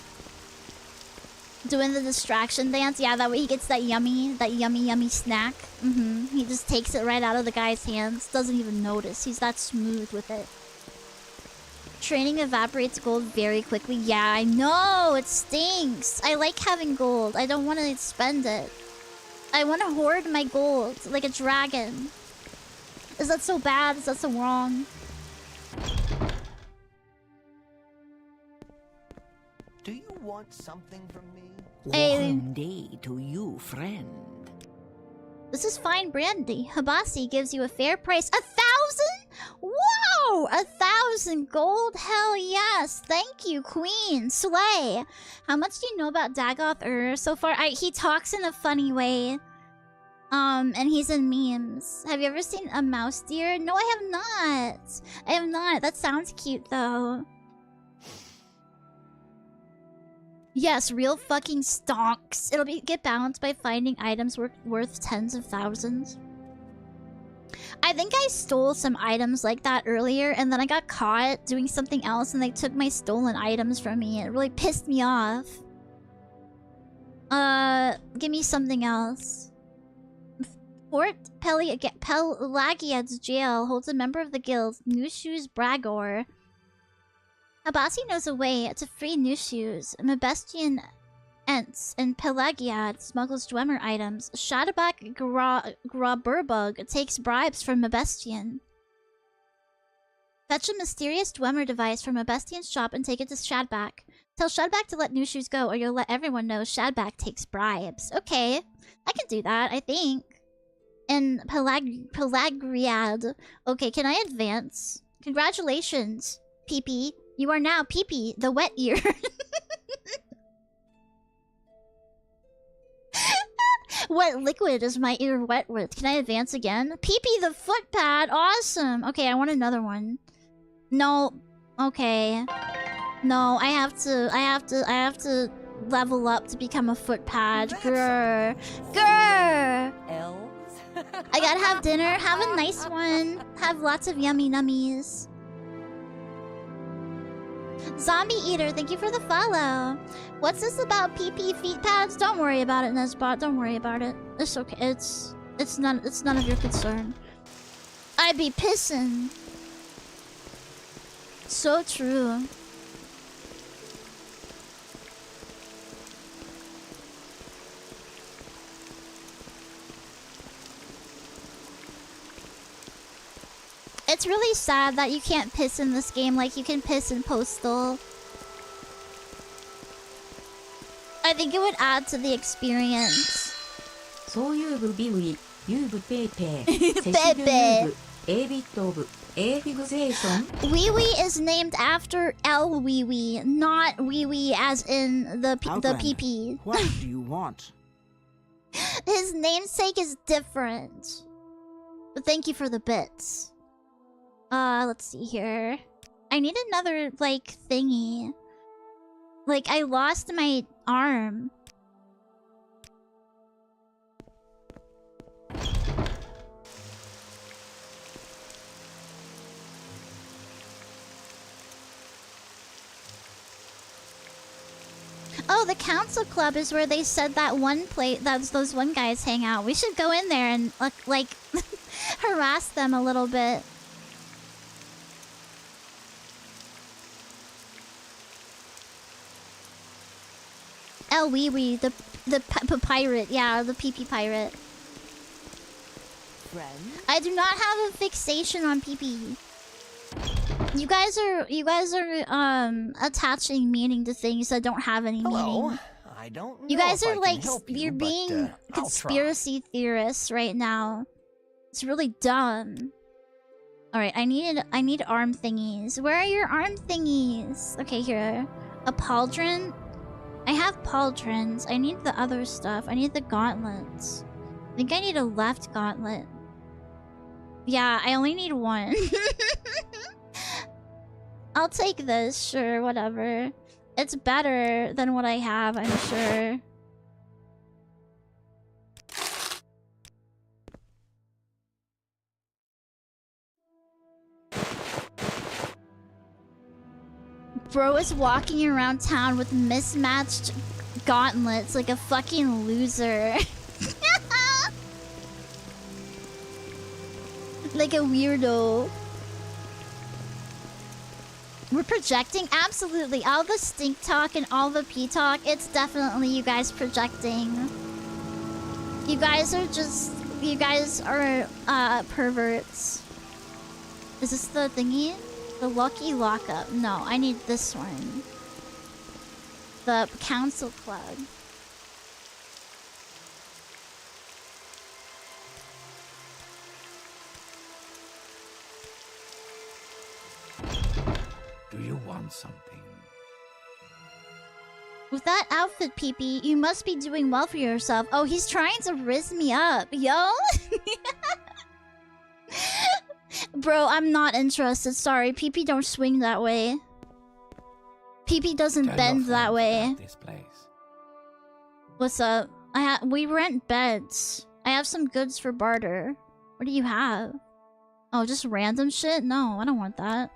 Doing the distraction dance. Yeah, that way he gets that yummy snack. He just takes it right out of the guy's hands. Doesn't even notice. He's that smooth with it. Training evaporates gold very quickly. Yeah, I know. It stinks. I like having gold. I don't want to spend it. I want to hoard my gold like a dragon. Is that so bad? Is that so wrong? Do you want something from me? Welcome day to you, friend. This is fine brandy. Habasi gives you a fair price. 1,000? Whoa! 1,000 gold? Hell yes. Thank you, queen. Slay. How much do you know about Dagoth so far? He talks in a funny way. And he's in memes. Have you ever seen a mouse deer? No, I have not. I have not. That sounds cute, though. Yes, real fucking stonks. It'll get balanced by finding items worth tens of thousands. I think I stole some items like that earlier, and then I got caught doing something else, and they took my stolen items from me. It really pissed me off. Give me something else. Fort Pelagiad's jail holds a member of the guild, New Shoes Bragor. Abasi knows a way to free New Shoes. Mebestian Ents and Pelagiad smuggles Dwemer items. Shadabak Graburbug takes bribes from Mebestian. Fetch a mysterious Dwemer device from Mebestian's shop and take it to Shadback. Tell Shadback to let New Shoes go, or you'll let everyone know Shadback takes bribes. Okay, I can do that, I think. And Pelagriad. Okay, can I advance? Congratulations, Pee-Pee. You are now Pee-Pee, the wet ear. What liquid is my ear wet with? Can I advance again? Pee-Pee the footpad. Awesome. Okay, I want another one. No. Okay. No, I have to level up to become a footpad. Grr. Grr. Elves? I gotta have dinner. Have a nice one. Have lots of yummy nummies. Zombie Eater, thank you for the follow. What's this about PP feet pads? Don't worry about it, Nesbot. Don't worry about it. It's okay. It's none of your concern. I be pissing. So true. It's really sad that you can't piss in this game like you can piss in Postal. I think it would add to the experience. Pepe. Wee Wee is named after El Wee Wee, not Wee Wee as in the PP. What do you want? His namesake is different. But thank you for the bits. Let's see here. I need another, like, thingy. Like, I lost my arm. Oh, the council club is where they said that one place that those one guys hang out. We should go in there and like harass them a little bit. El Wee Wee, the pirate, yeah, the PP pirate. Friend? I do not have a fixation on PP. You guys are attaching meaning to things that don't have any meaning. I don't know. You guys are like but, you're being I'll conspiracy theorists right now. It's really dumb. All right, I need arm thingies. Where are your arm thingies? Okay, here. A pauldron. I have pauldrons. I need the other stuff. I need the gauntlets. I think I need a left gauntlet. Yeah, I only need one. I'll take this, sure, whatever. It's better than what I have, I'm sure. Bro is walking around town with mismatched gauntlets like a fucking loser. Like a weirdo. We're projecting? Absolutely. All the stink talk and all the pee talk, it's definitely you guys projecting. You guys are perverts. Is this the thingy? The lucky lockup. No, I need this one. The council club. Do you want something? With that outfit, PP, you must be doing well for yourself. Oh, he's trying to rizz me up. Yo? Bro, I'm not interested. Sorry, PP don't swing that way. PP doesn't bend that way. This place. What's up? We rent beds. I have some goods for barter. What do you have? Oh, just random shit? No, I don't want that.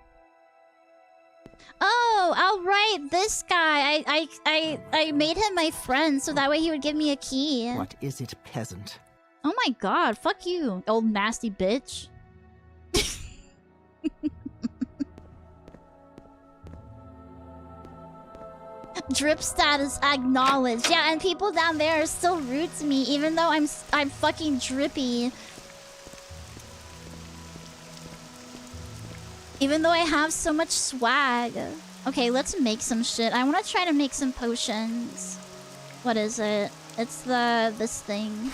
Oh, I'll write this guy. I made him my friend so that way he would give me a key. What is it, peasant? Oh my god, fuck you, old nasty bitch. Drip status acknowledged. Yeah, and people down there are still rude to me even though I'm fucking drippy. Even though I have so much swag. Okay, let's make some shit. I want to try to make some potions. What is it? It's this thing.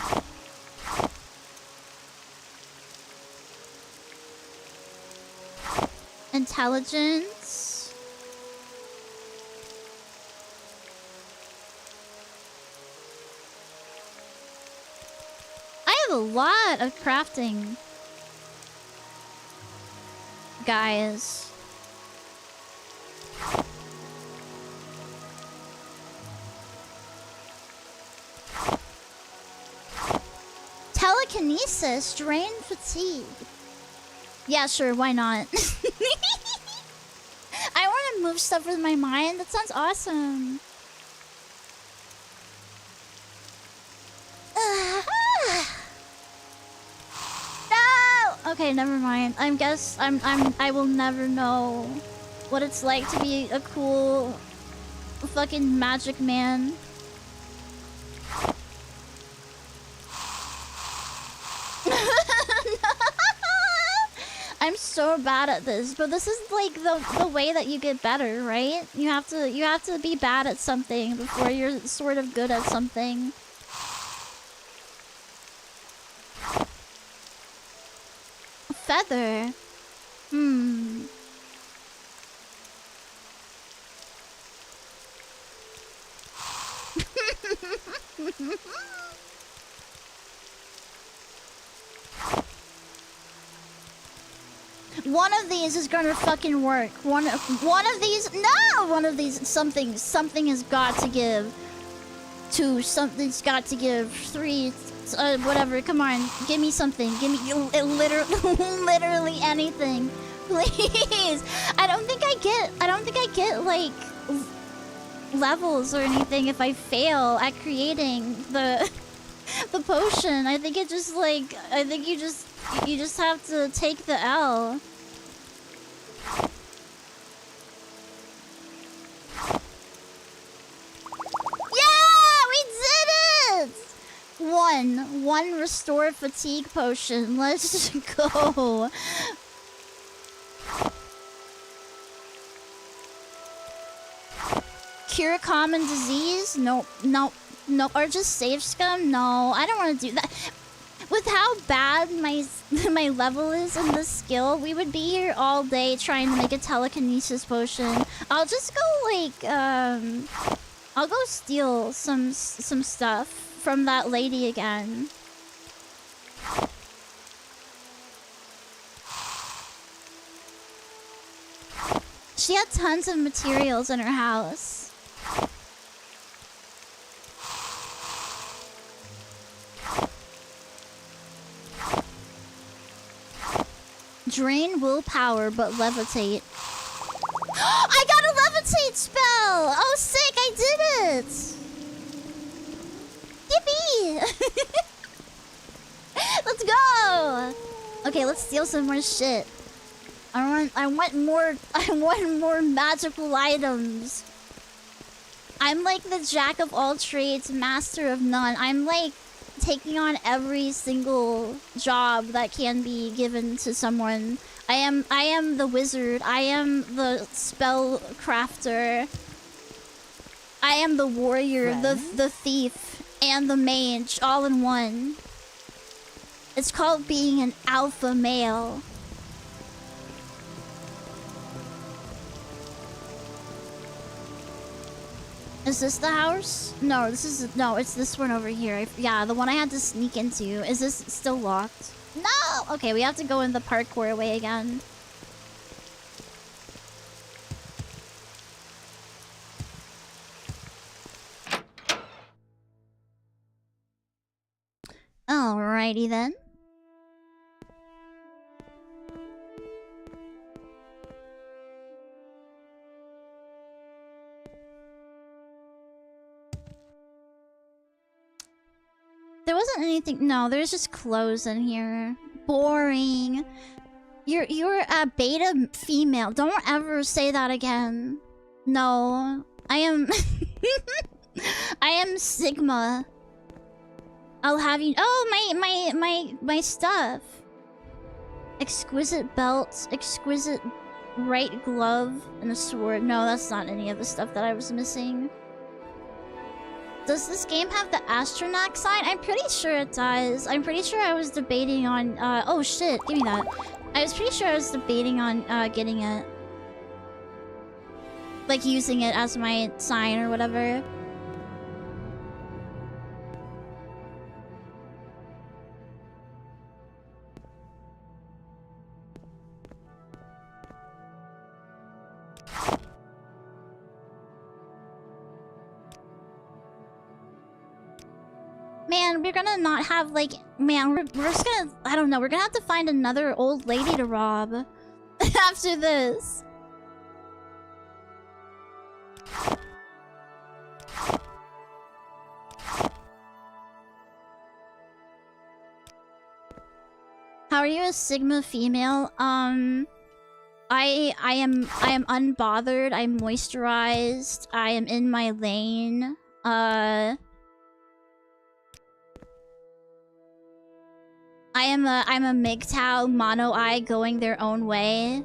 Intelligence. I have a lot of crafting. Guys. Telekinesis, drain fatigue. Yeah, sure, why not? I want to move stuff with my mind. That sounds awesome. No! Okay, never mind. I will never know what it's like to be a cool fucking magic man. I'm so bad at this, but this is like the way that you get better, right? You have to be bad at something before you're sort of good at something. Feather. One of these is gonna fucking work. One of these. No, one of these. Something has got to give. Two. Something's got to give. Three. Whatever. Come on, give me something. Give me literally anything, please. I don't think I get like levels or anything if I fail at creating the the potion. I think it just like I think you just have to take the L. Yeah, we did it! One restore fatigue potion. Let's go. Cure common disease? Nope, nope, nope. Or just save scum? No, I don't want to do that. With how bad my my level is in this skill, we would be here all day trying to make a telekinesis potion. I'll just go like I'll go steal some stuff from that lady again. She had tons of materials in her house. Drain willpower, but levitate. I got a levitate spell! Oh, sick! I did it! Yippee! Let's go! Okay, let's steal some more shit. I want more magical items. I'm like the jack of all trades, master of none. I'm like taking on every single job that can be given to someone. I am the wizard. I am the spell crafter. I am the warrior, the thief, and the mage all in one. It's called being an alpha male. Is this the house? No, it's this one over here. Yeah, the one I had to sneak into. Is this still locked? No! Okay, we have to go in the parkour way again. Alrighty then. There wasn't anything. No, there's just clothes in here. Boring. You're a beta female. Don't ever say that again. No, I am. I am Sigma. I'll have you. Oh, my stuff. Exquisite belt, exquisite right glove, and a sword. No, that's not any of the stuff that I was missing. Does this game have the astronaut sign? I'm pretty sure it does. I'm pretty sure I was debating on oh shit, give me that. I was pretty sure I was debating on getting it. Like using it as my sign or whatever. Man, we're gonna not have like... Man, we're just gonna... I don't know, we're gonna have to find another old lady to rob. After this. How are you a Sigma female? I am unbothered, I'm moisturized, I am in my lane. I'm a MGTOW mono eye going their own way.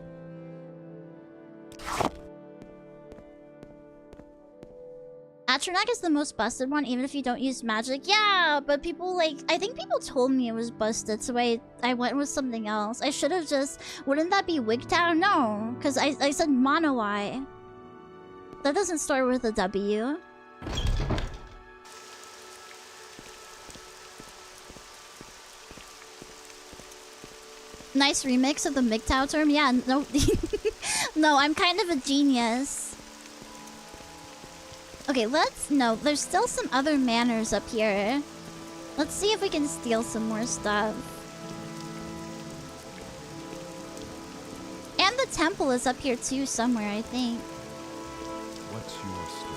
Atronach is the most busted one, even if you don't use magic. Yeah, but people like... I think people told me it was busted, so I went with something else. I should have just... Wouldn't that be Wigtown? No, because I said mono eye. That doesn't start with a W. Nice remix of the MGTOW term. Yeah, no... No, I'm kind of a genius. Okay, let's... No, there's still some other manners up here. Let's see if we can steal some more stuff. And the temple is up here too somewhere, I think. What's your story?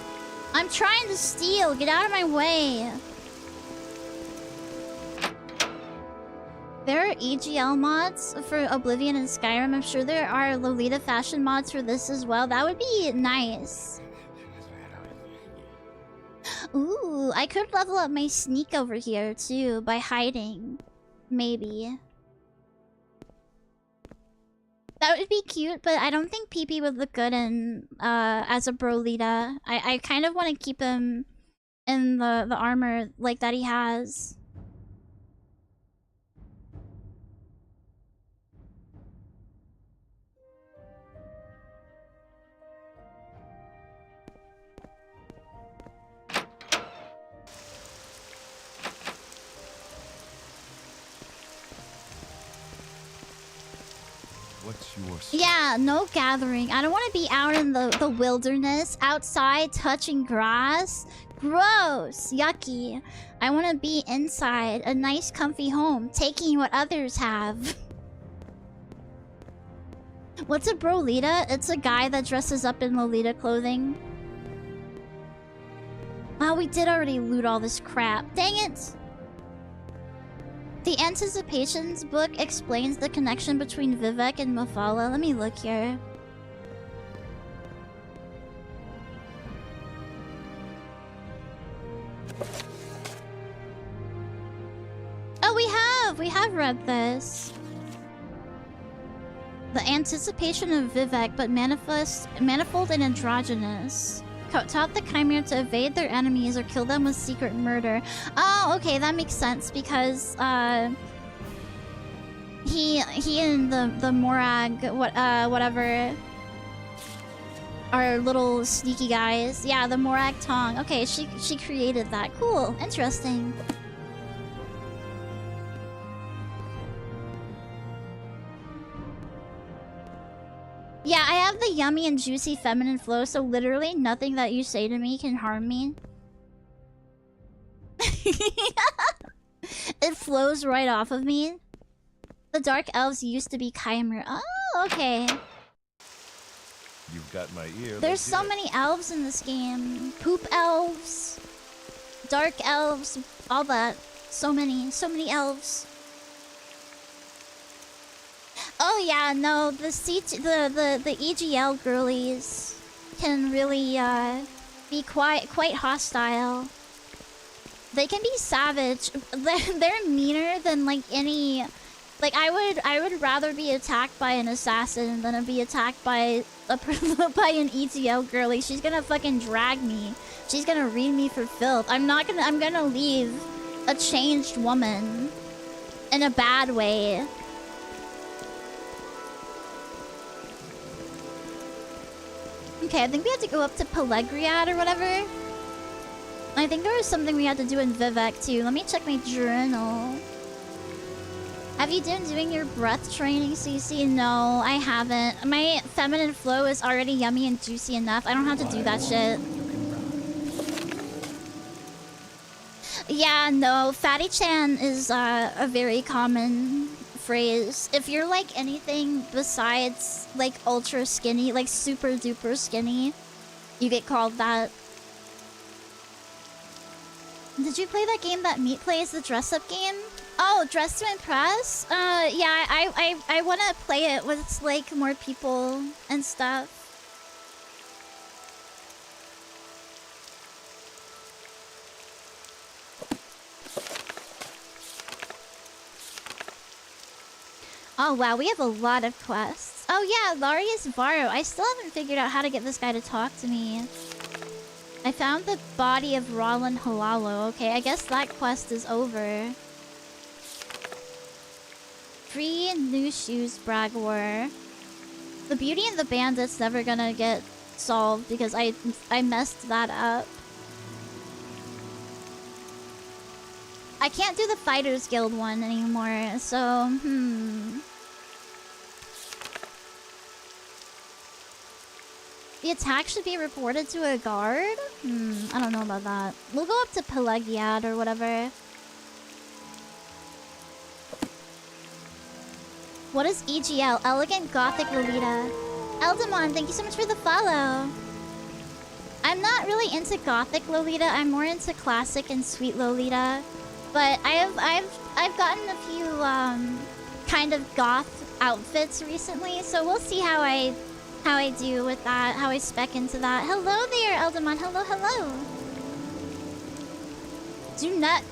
I'm trying to steal. Get out of my way. There are EGL mods for Oblivion and Skyrim. I'm sure there are Lolita fashion mods for this as well. That would be nice. Ooh, I could level up my sneak over here too by hiding. Maybe. That would be cute, but I don't think PP would look good in as a Brolita. I kind of want to keep him in the armor like that he has. What's yours? Yeah, no gathering. I don't want to be out in the wilderness, outside touching grass. Gross, yucky. I want to be inside, a nice comfy home, taking what others have. What's a Brolita? It's a guy that dresses up in Lolita clothing. Oh, we did already loot all this crap. Dang it! The Anticipations book explains the connection between Vivek and Mafala. Let me look here. Oh, we have read this. The anticipation of Vivek, but manifold and androgynous. Taught the Chimera to evade their enemies or kill them with secret murder. Oh, okay, that makes sense because he and the Morag whatever are little sneaky guys. Yeah, the Morag Tong. Okay, she created that. Cool, interesting. Yeah, I have the yummy and juicy feminine flow, so literally nothing that you say to me can harm me. It flows right off of me. The dark elves used to be Chimera. Oh, okay. You've got my ear. There's so many elves in this game. Poop elves, dark elves, all that. So many elves. Oh yeah, no, the EGL girlies can really be quite hostile. They can be savage. They're meaner than like any. Like I would rather be attacked by an assassin than to be attacked by by an EGL girly. She's gonna fucking drag me. She's gonna read me for filth. I'm gonna leave a changed woman in a bad way. Okay, I think we had to go up to Pellegriad or whatever. I think there was something we had to do in Vivek too. Let me check my journal. Have you been doing your breath training, Cece? No, I haven't. My feminine flow is already yummy and juicy enough. I don't have to do that shit. Yeah, no. Fatty Chan is a very common phrase. If you're like anything besides like ultra skinny, like super duper skinny, you get called that. Did you play that game that Meat plays, the dress up game? Oh, Dress to Impress? Yeah, I want to play it with like more people and stuff. Oh wow, we have a lot of quests. Oh yeah, Larius Varo. I still haven't figured out how to get this guy to talk to me. I found the body of Roland Halalo. Okay, I guess that quest is over. Free new shoes, Bragwar. The Beauty and the Bandit's never gonna get solved because I messed that up. I can't do the Fighters Guild one anymore, so The attack should be reported to a guard? I don't know about that. We'll go up to Pellegriad or whatever. What is EGL? Elegant Gothic Lolita. Eldemon, thank you so much for the follow. I'm not really into gothic Lolita. I'm more into classic and sweet Lolita. But I've gotten a few kind of goth outfits recently, so we'll see how I do with that, how I spec into that. Hello there, Eldamon. Hello, hello. Do not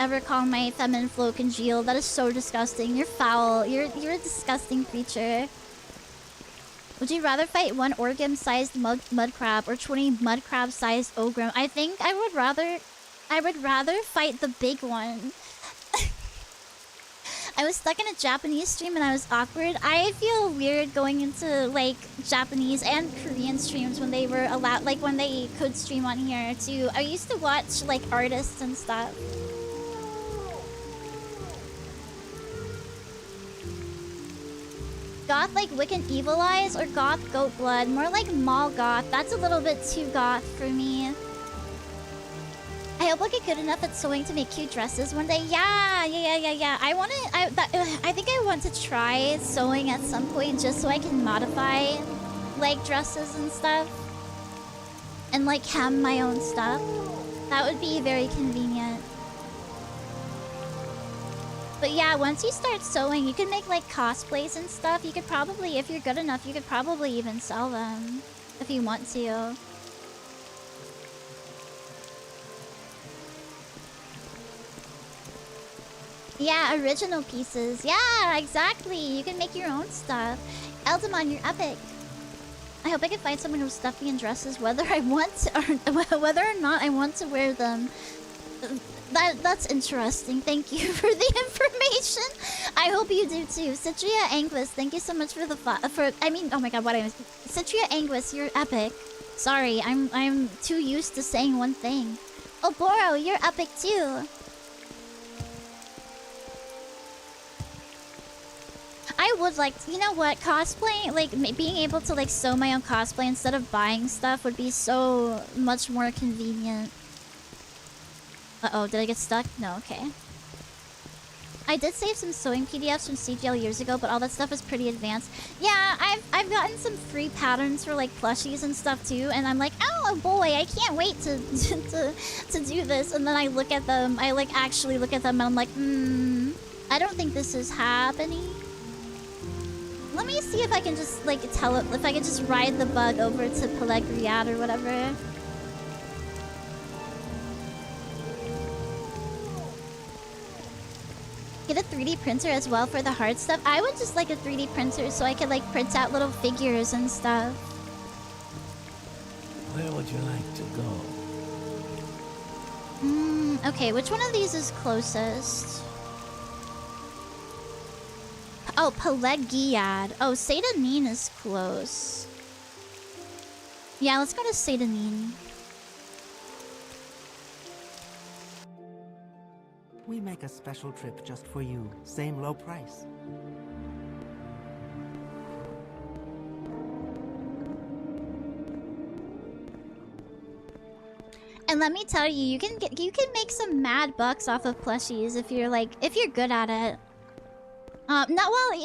ever call my feminine flow congealed. That is so disgusting. You're foul. You're a disgusting creature. Would you rather fight one orgasm-sized mud crab or 20 mud crab-sized ogre? I think I would rather fight the big one. I was stuck in a Japanese stream and I was awkward. I feel weird going into like Japanese and Korean streams when they were allowed, like when they could stream on here too. I used to watch like artists and stuff. Goth like Wiccan Evil Eyes or goth Goat Blood? More like mall goth. That's a little bit too goth for me. I hope I get good enough at sewing to make cute dresses one day. Yeah. I think I want to try sewing at some point just so I can modify like dresses and stuff. And like hem my own stuff. That would be very convenient. But yeah, once you start sewing, you can make like cosplays and stuff. You could probably, if you're good enough, you could probably even sell them if you want to. Yeah, original pieces. Yeah, exactly. You can make your own stuff. Eldamon, you're epic. I hope I can find someone who's stuffy in dresses, whether I want to or whether or not I want to wear them. That's interesting. Thank you for the information. I hope you do too. Citria Anguis, thank you so much for the oh my god, what I was Citria Anguis, you're epic. Sorry, I'm too used to saying one thing. Oh, Boro, you're epic too. I would like, you know what, cosplay, like being able to like sew my own cosplay instead of buying stuff would be so much more convenient. Uh-oh, did I get stuck? No, okay. I did save some sewing PDFs from CGL years ago, but all that stuff is pretty advanced. Yeah, I've gotten some free patterns for like plushies and stuff too, and I'm like, oh boy, I can't wait to do this. And then I look at them, I like actually look at them, and I'm like, I don't think this is happening. Let me see if I can just like if I can just ride the bug over to Pellegriad or whatever. Get a 3D printer as well for the hard stuff. I would just like a 3D printer so I could like print out little figures and stuff. Where would you like to go? Okay, which one of these is closest? Oh, Pellegriad. Oh, Seydanine is close. Yeah, let's go to Seydanine. We make a special trip just for you. Same low price. And let me tell you, you can make some mad bucks off of plushies if you're good at it. I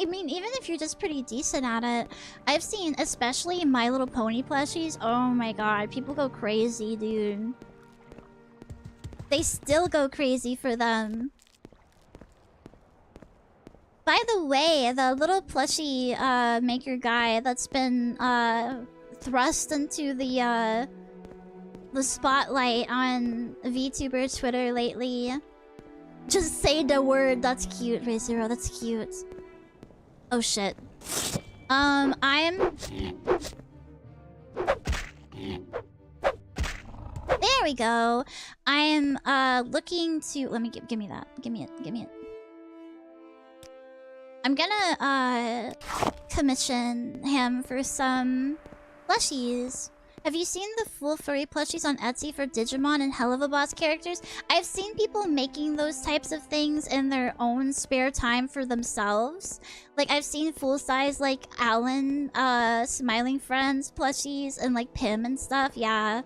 mean, even if you're just pretty decent at it. I've seen, especially My Little Pony plushies, oh my god, people go crazy, dude. They still go crazy for them. By the way, the little plushie maker guy that's been thrust into the spotlight on VTuber Twitter lately. Just say the word. That's cute, RayZero. That's cute. Oh shit. There we go. I am looking to give me that. Give me it. I'm gonna commission him for some plushies. Have you seen the full furry plushies on Etsy for Digimon and Helluva characters? I've seen people making those types of things in their own spare time for themselves. Like, I've seen full-size, like, Alan, Smiling Friends plushies and, like, Pim and stuff. Yeah.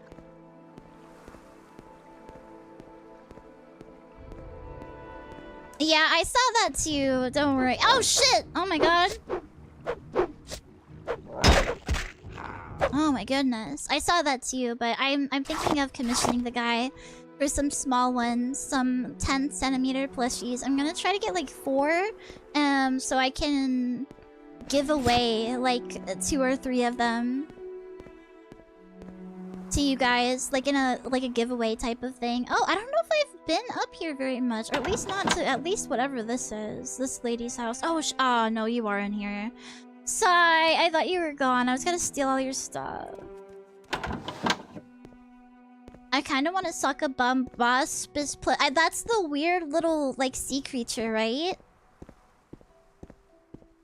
Yeah, I saw that too. Don't worry. Oh, shit! Oh, my God. Oh my goodness. I saw that too, but I'm thinking of commissioning the guy for some small ones, some 10cm plushies. I'm gonna try to get like 4, so I can give away like 2 or 3 of them to you guys, like in a giveaway type of thing. Oh, I don't know if I've been up here very much, or at least not to whatever this is. This lady's house. Oh, oh no, you are in here. Sigh, I thought you were gone. I was gonna steal all your stuff. I kind of want to suck a bum bus. That's the weird little like sea creature, right?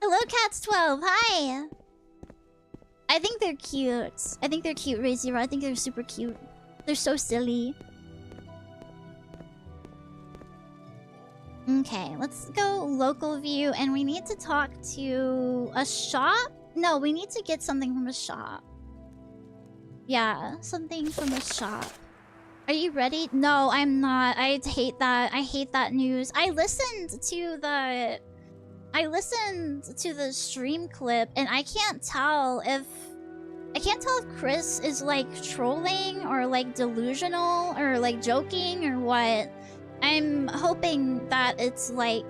Hello, Cats12. Hi. I think they're cute. I think they're cute, Ray0. I think they're super cute. They're so silly. Okay, let's go local view, and we need to talk to a shop? No, we need to get something from a shop. Yeah, something from a shop. Are you ready? No, I'm not. I hate that. I hate that news. I listened to the stream clip, and I can't tell if Chris is like trolling or like delusional or like joking or what. I'm hoping that it's like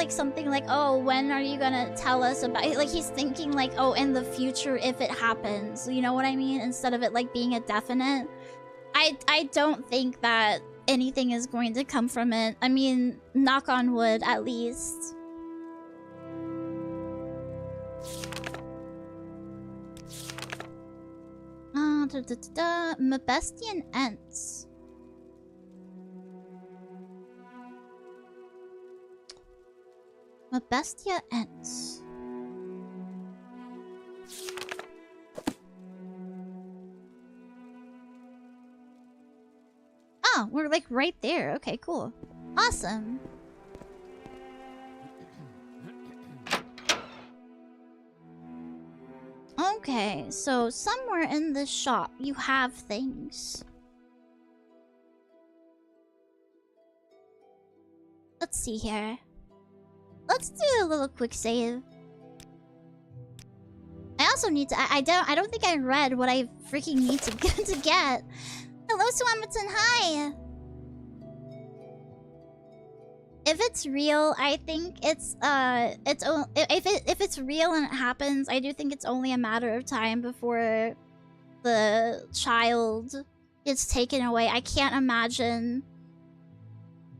something like, oh, when are you gonna tell us about it? Like he's thinking like, oh, in the future if it happens, you know what I mean? Instead of it like being a definite. I don't think that anything is going to come from it. I mean, knock on wood at least. Mabestian Ents. Mabestia Ents. Oh, we're like right there. Okay, cool. Awesome. Okay, so somewhere in this shop you have things. Let's see here. Let's do a little quick save. I also need to. I don't think I read what I freaking need to get. Hello, Swamiton. Hi. If it's real, I think it's if it's real and it happens, I do think it's only a matter of time before the child gets taken away. I can't imagine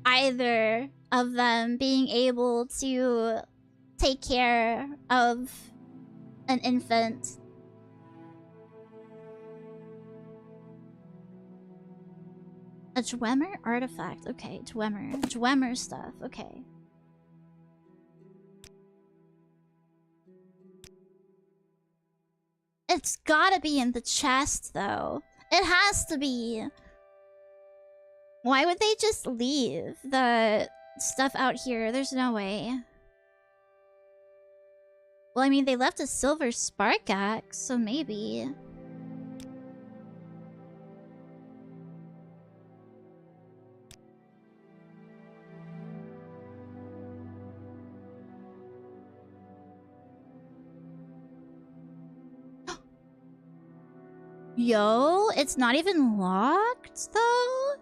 either of them being able to take care of an infant. A Dwemer artifact. Okay, Dwemer stuff. Okay. It's gotta be in the chest, though. It has to be. Why would they just leave the stuff out here? There's no way. Well, I mean, they left a silver spark axe, so maybe. Yo, it's not even locked, though?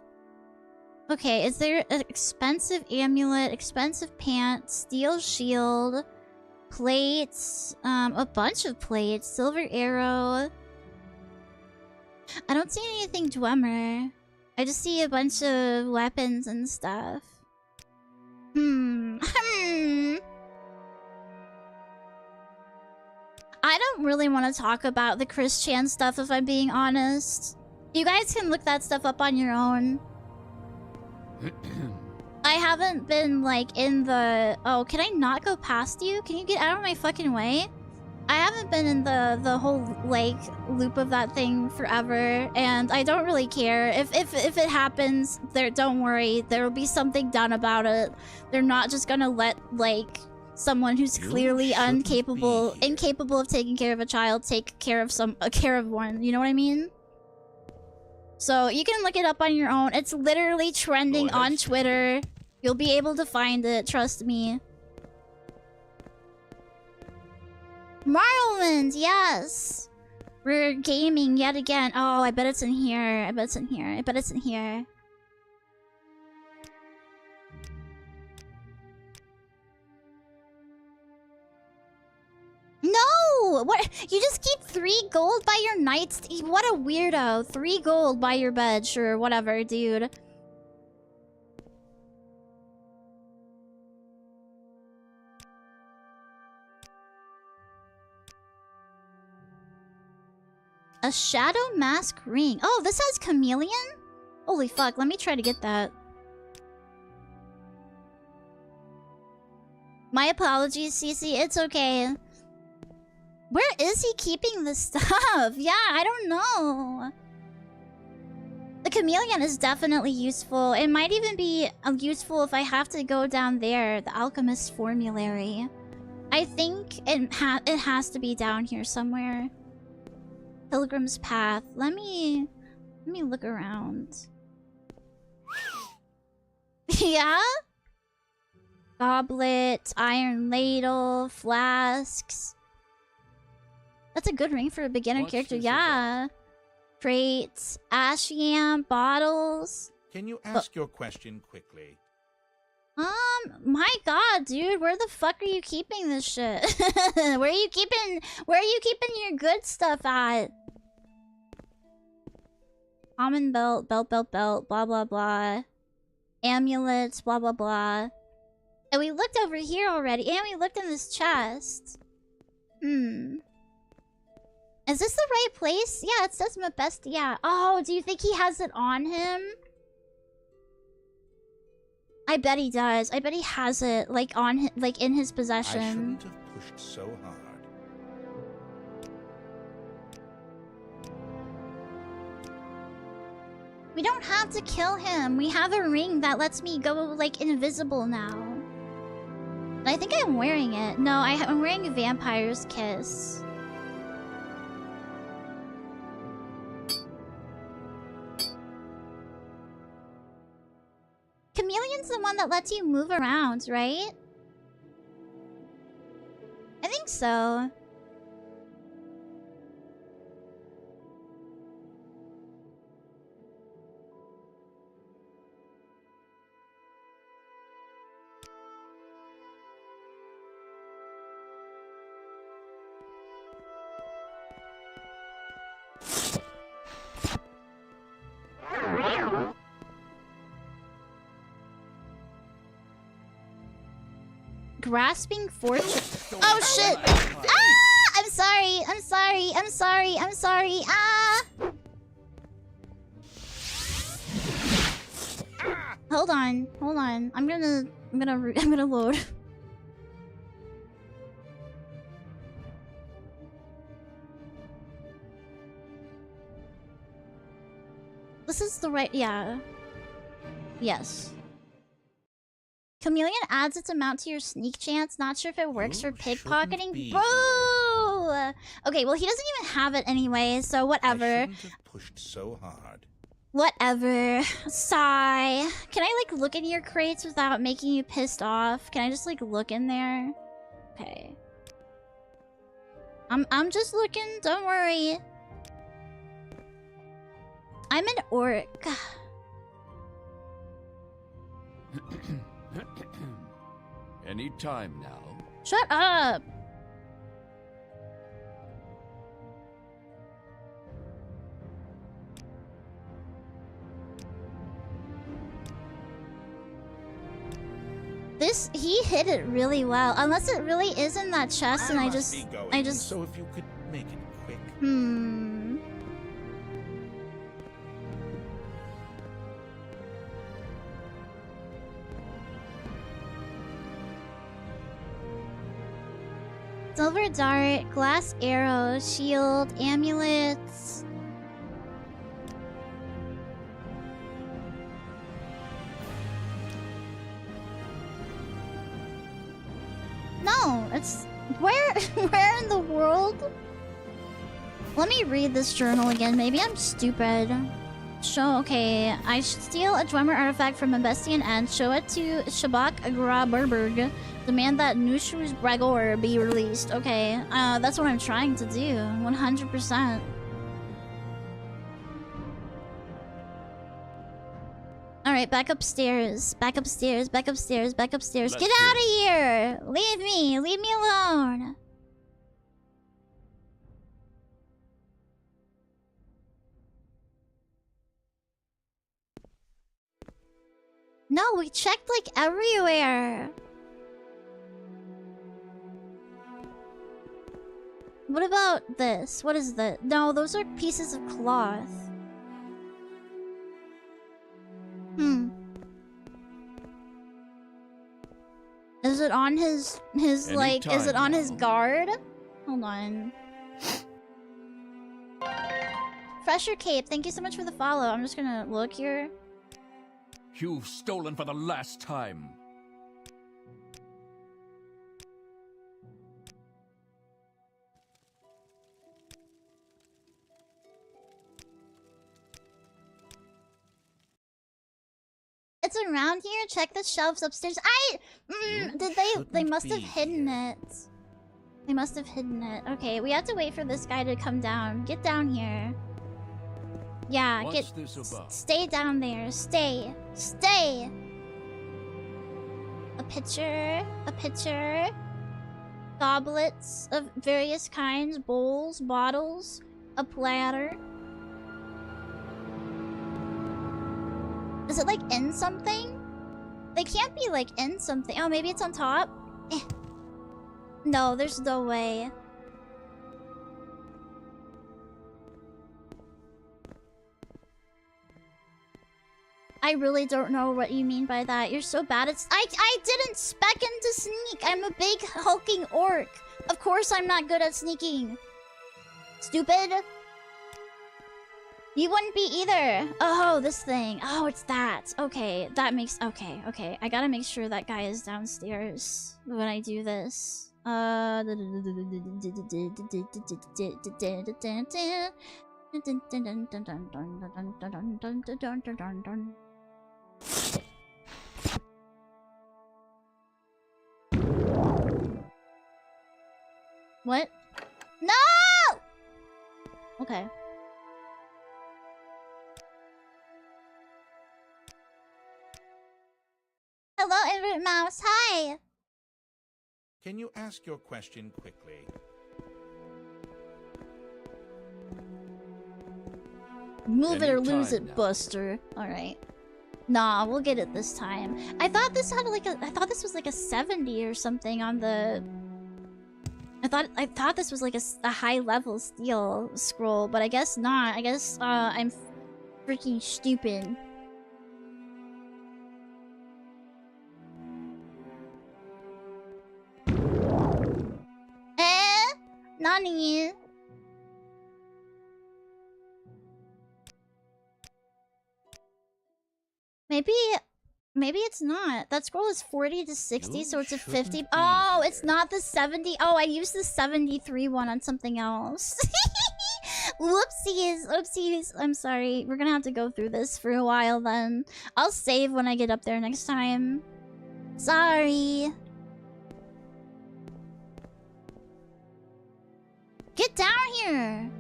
Okay, is there an expensive amulet, expensive pants, steel shield, plates, a bunch of plates, silver arrow. I don't see anything Dwemer. I just see a bunch of weapons and stuff. I don't really want to talk about the Chris Chan stuff, if I'm being honest. You guys can look that stuff up on your own. I haven't been, like, in the... Oh, can I not go past you? Can you get out of my fucking way? I haven't been in the whole, like, loop of that thing forever, and I don't really care. If it happens, don't worry. There will be something done about it. They're not just gonna let, like... someone who's clearly incapable of taking care of a child take care of one. You know what I mean? So you can look it up on your own. It's literally trending on Twitter. You'll be able to find it. Trust me. Morrowind, yes! We're gaming yet again. Oh, I bet it's in here. I bet it's in here. I bet it's in here. No! What? You just keep 3 gold by your nightstand? What a weirdo. 3 gold by your bed. Sure, whatever, dude. A shadow mask ring. Oh, this has chameleon? Holy fuck, let me try to get that. My apologies, Cece. It's okay. Where is he keeping this stuff? Yeah, I don't know. The chameleon is definitely useful. It might even be useful if I have to go down there, the alchemist's formulary. I think it has to be down here somewhere. Pilgrim's Path. Let me look around. Yeah? Goblet, iron ladle, flasks. That's a good ring for a beginner character. Yeah. Crates, ash yam, bottles. Can you ask your question quickly? My god, dude, where the fuck are you keeping this shit? where are you keeping your good stuff at? Common belt, belt, blah blah blah. Amulets, blah blah blah. And we looked over here already, and we looked in this chest. Is this the right place? Yeah, it says my best. Yeah. Oh, do you think he has it on him? I bet he does. I bet he has it, like, on him, like, in his possession. I shouldn't have pushed so hard. We don't have to kill him. We have a ring that lets me go, like, invisible now. And I think I'm wearing it. No, I'm wearing a vampire's kiss. Chameleon's the one that lets you move around, right? I think so. Grasping fortune. Oh shit! Ah! I'm sorry. I'm sorry. I'm sorry. I'm sorry. Ah! Hold on. Hold on. I'm gonna load. This is the right. Yeah. Yes. Chameleon adds its amount to your sneak chance. Not sure if it works for pickpocketing. Boo! Okay, well, he doesn't even have it anyway, so whatever. I shouldn't have pushed so hard. Whatever. Sigh. Can I, like, look in your crates without making you pissed off? Can I just, like, look in there? Okay. I'm just looking. Don't worry. I'm an orc. Any time now. Shut up! He hit it really well. Unless it really is in that chest and I just... So if you could make it quick. Silver dart, glass arrow, shield, amulets. No, it's where in the world? Let me read this journal again. Maybe I'm stupid. Show, okay. I should steal a Dwemer artifact from a Bestian End, show it to Shabak Agraberberg, demand that Nushu's Bregor be released. Okay, that's what I'm trying to do. 100%. Alright, back upstairs. Back upstairs, back upstairs, back upstairs. Get out of here! Leave me! Leave me alone! No, we checked like everywhere. What about this? What is that? No, those are pieces of cloth. Is it on his like, is it on his guard? Hold on. Fresher Cape, thank you so much for the follow. I'm just gonna look here. You've stolen for the last time. It's around here. Check the shelves upstairs. They must have hidden it. They must have hidden it. Okay, we have to wait for this guy to come down. Get down here. Yeah, stay down there. Stay. A pitcher. Goblets of various kinds, bowls, bottles, a platter. Is it like in something? They can't be like in something. Oh, maybe it's on top? No, there's no way. I really don't know what you mean by that. You're so bad at I didn't spec into sneak. I'm a big hulking orc. Of course I'm not good at sneaking. Stupid. You wouldn't be either. Oh, this thing. Oh, it's that. Okay, that makes... Okay. I gotta make sure that guy is downstairs when I do this. What? No! Okay. Hello, Invert Mouse. Hi! Can you ask your question quickly? Move it or lose it, Buster. Alright. Nah, we'll get it this time. I thought this had like a... I thought this was like a 70 or something on the... I thought this was like a high-level steel scroll, but I guess not. I guess, I'm freaking stupid. Nani? Maybe it's not. That scroll is 40 to 60, so it's a 50. Oh, it's not the 70. Oh, I used the 73 one on something else. Whoopsies. I'm sorry. We're gonna have to go through this for a while then. I'll save when I get up there next time. Sorry. Get down here!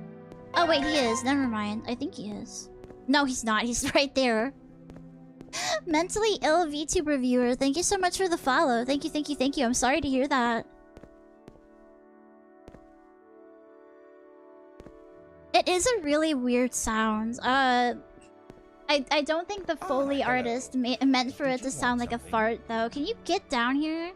Oh, wait, he is. Never mind. I think he is. No, he's not. He's right there. Mentally ill VTuber viewer. Thank you so much for the follow. Thank you. I'm sorry to hear that. It is a really weird sound. I don't think the Foley artist meant for it to sound like a fart, though. Can you get down here?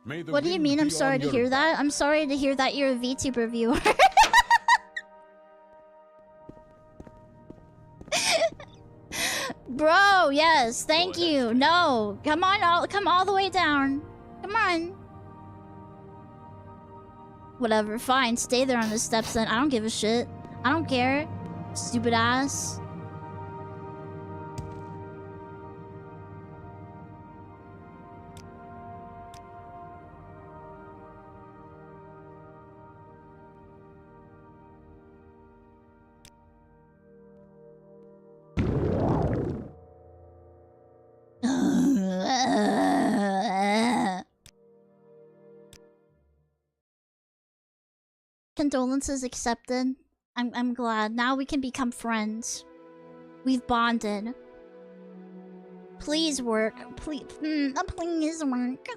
What do you mean I'm sorry to hear that? I'm sorry to hear that you're a VTuber viewer. Bro, yes, thank you. No, come on, come all the way down. Come on. Whatever, fine, stay there on the steps then. I don't give a shit. I don't care. Stupid ass. condolences accepted. I'm glad. Now we can become friends. We've bonded. Please work. Please, please work.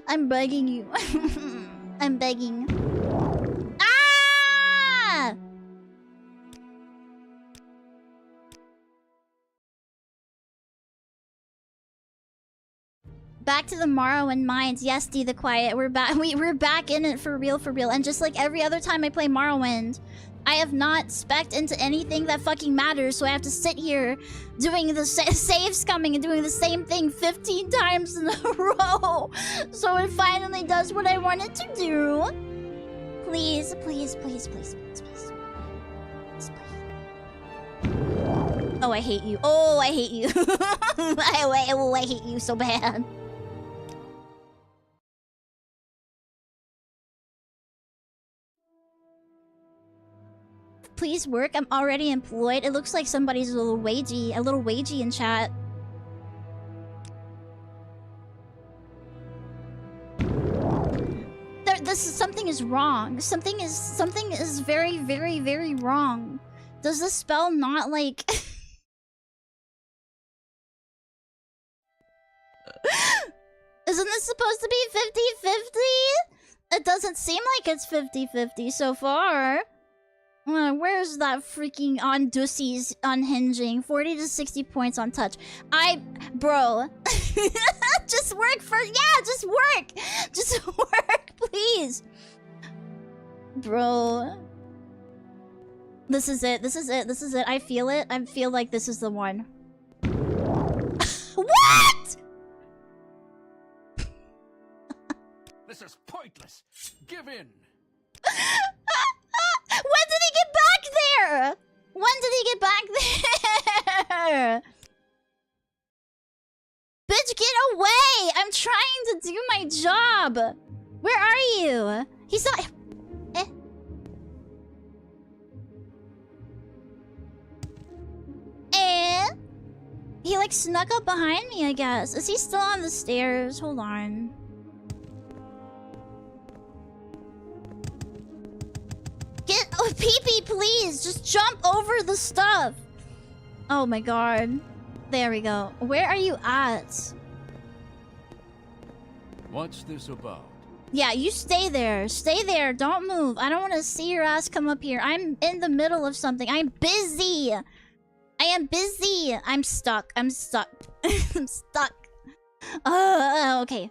I'm begging you. I'm begging. Ah! Back to the Morrowind mines. Yes, D the Quiet. We're back. We're back in it for real, for real. And just like every other time I play Morrowind, I have not spec'd into anything that fucking matters. So I have to sit here doing the saves coming and doing the same thing 15 times in a row. So it finally does what I want it to do. Please, please, please, please, please, please. Please, please. Oh, I hate you. Oh, I hate you. I hate you so bad. Please work. I'm already employed. It looks like somebody's a little wagey in chat. Something is wrong. Something is very, very, very wrong. Does this spell not like? Isn't this supposed to be 50-50? It doesn't seem like it's 50-50 so far. Where's that freaking on Dussies unhinging? 40 to 60 points on touch. Bro. Just work for, yeah, just work. Just work, please. Bro. This is it. This is it. This is it. I feel it. I feel like this is the one. What? This is pointless. Give in. When did he get back there? When did he get back there? Bitch, get away! I'm trying to do my job. Where are you? He's not... He like snuck up behind me, I guess. Is he still on the stairs? Hold on. Pee-pee, please! Just jump over the stuff! Oh my god. There we go. Where are you at? What's this about? Yeah, you stay there. Stay there. Don't move. I don't want to see your ass come up here. I'm in the middle of something. I'm busy! I am busy! I'm stuck. I'm stuck. I'm stuck. Okay.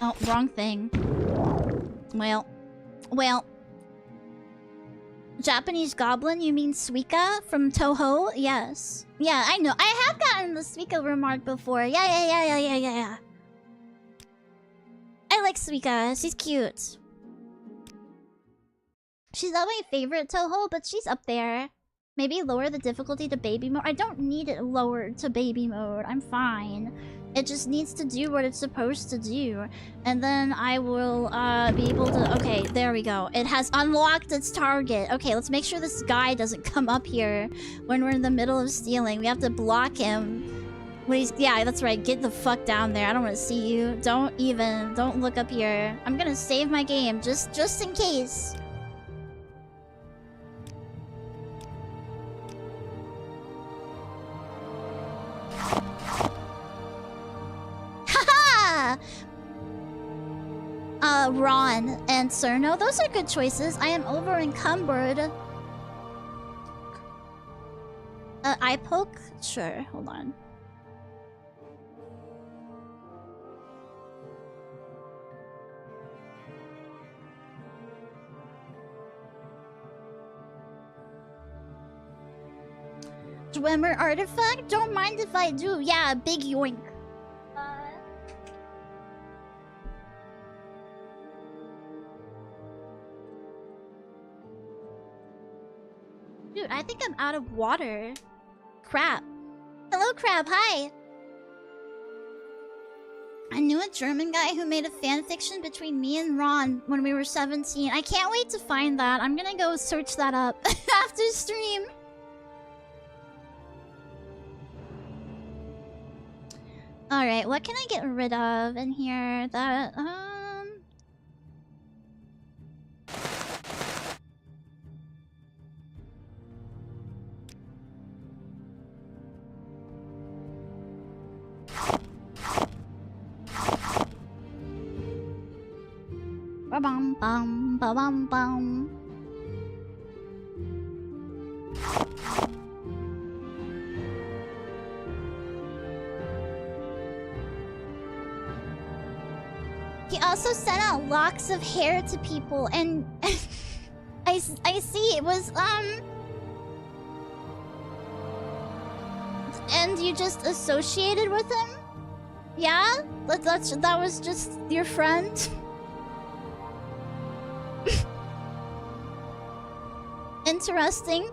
Oh, wrong thing. Well. Japanese goblin? You mean Suika from Toho? Yes. Yeah, I know. I have gotten the Suika remark before. Yeah. I like Suika. She's cute. She's not my favorite Toho, but she's up there. Maybe lower the difficulty to baby mode. I don't need it lowered to baby mode. I'm fine. It just needs to do what it's supposed to do. And then I will be able to... Okay, there we go. It has unlocked its target. Okay, let's make sure this guy doesn't come up here when we're in the middle of stealing. We have to block him. When he's... Yeah, that's right. Get the fuck down there. I don't want to see you. Don't look up here. I'm gonna save my game just in case. Ron and Cerno. Those are good choices. I am over encumbered. Eye poke? Sure. Hold on. Dwemer artifact? Don't mind if I do. Yeah, big yoink. Dude, I think I'm out of water. Crap. Hello, Crab. Hi. I knew a German guy who made a fanfiction between me and Ron when we were 17. I can't wait to find that. I'm gonna go search that up after stream. Alright, what can I get rid of in here that, Ba-bum bum, ba-bum bum. He also sent out locks of hair to people, and I see it was and you just associated with him? Yeah? That was just your friend? Interesting.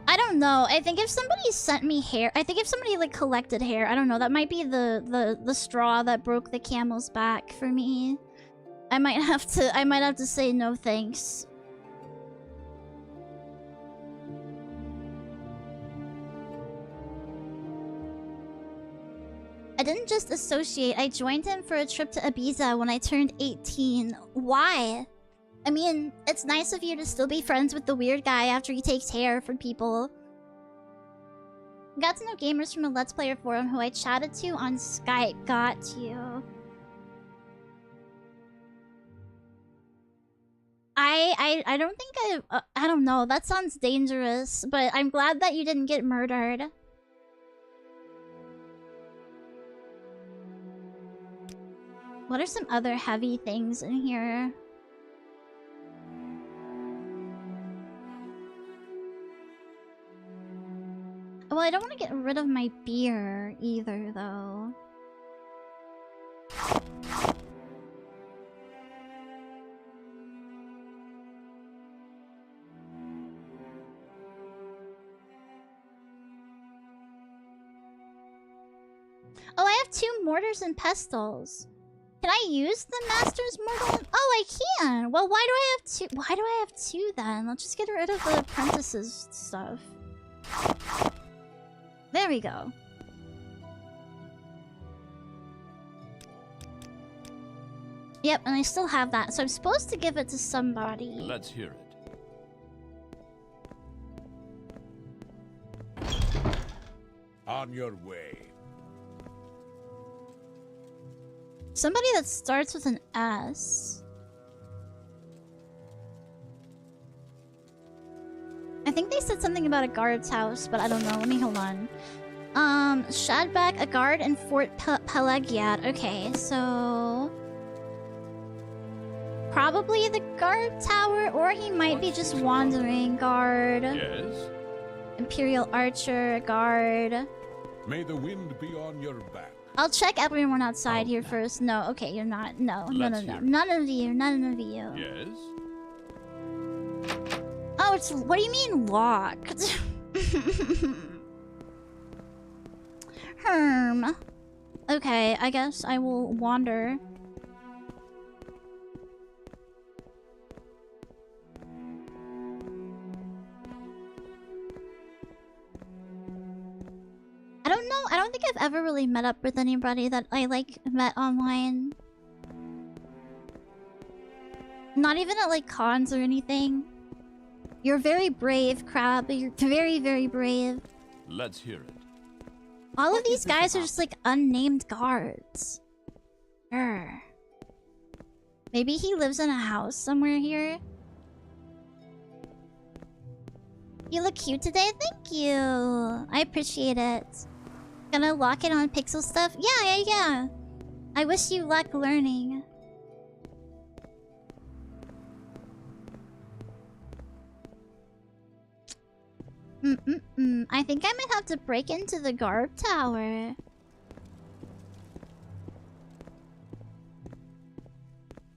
I don't know. I think if somebody sent me hair, I think if somebody like collected hair, I don't know, that might be the straw that broke the camel's back for me. I might have to say no thanks. I didn't just associate, I joined him for a trip to Ibiza when I turned 18. Why? I mean, it's nice of you to still be friends with the weird guy after he takes hair from people. Got to know gamers from a Let's Player forum who I chatted to on Skype. Got you. I don't think I don't know. That sounds dangerous, but I'm glad that you didn't get murdered. What are some other heavy things in here? Well, I don't want to get rid of my beer either, though. Oh, I have 2 mortars and pestles. Can I use the master's mortar? Oh, I can! Well, why do I have 2? Why do I have 2 then? Let's just get rid of the apprentices stuff. There we go. Yep, and I still have that, so I'm supposed to give it to somebody. Let's hear it. On your way. Somebody that starts with an S. I think they said something about a guard's house, but I don't know. Let me hold on. Shadback, a guard, in Fort Pelagiat. Okay, so... probably the guard tower, or he might be just wandering. Guard. Yes? Imperial archer, guard. May the wind be on your back. I'll check everyone outside here first. No, okay, you're not. No. None of you. Yes? Oh, it's... what do you mean locked? Herm. Okay, I guess I will wander. I don't know. I don't think I've ever really met up with anybody that I, like, met online. Not even at, like, cons or anything. You're very brave, Crab. You're very, very brave. Let's hear it. All of these guys are just, like, unnamed guards. Grr. Maybe he lives in a house somewhere here. You look cute today. Thank you. I appreciate it. Gonna lock it on pixel stuff? Yeah. I wish you luck learning. I think I might have to break into the guard tower.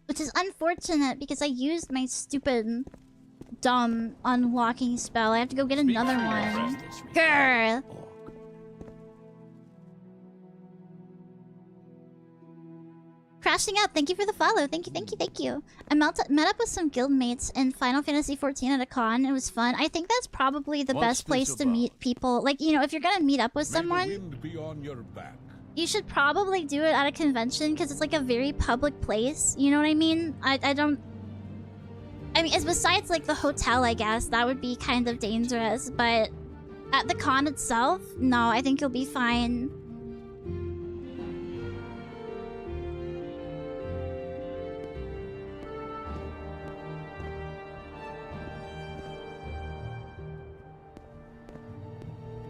Which is unfortunate because I used my stupid, dumb unlocking spell. I have to go get another one. Grr! Crashing out, thank you for the follow. Thank you. I met up with some guildmates in Final Fantasy XIV at a con. It was fun. I think that's probably the best place to meet people. Like, you know, if you're gonna meet up with someone, May the wind be on your back. You should probably do it at a convention because it's like a very public place. You know what I mean? I don't... I mean, it's besides like the hotel, I guess. That would be kind of dangerous. But at the con itself, no, I think you'll be fine.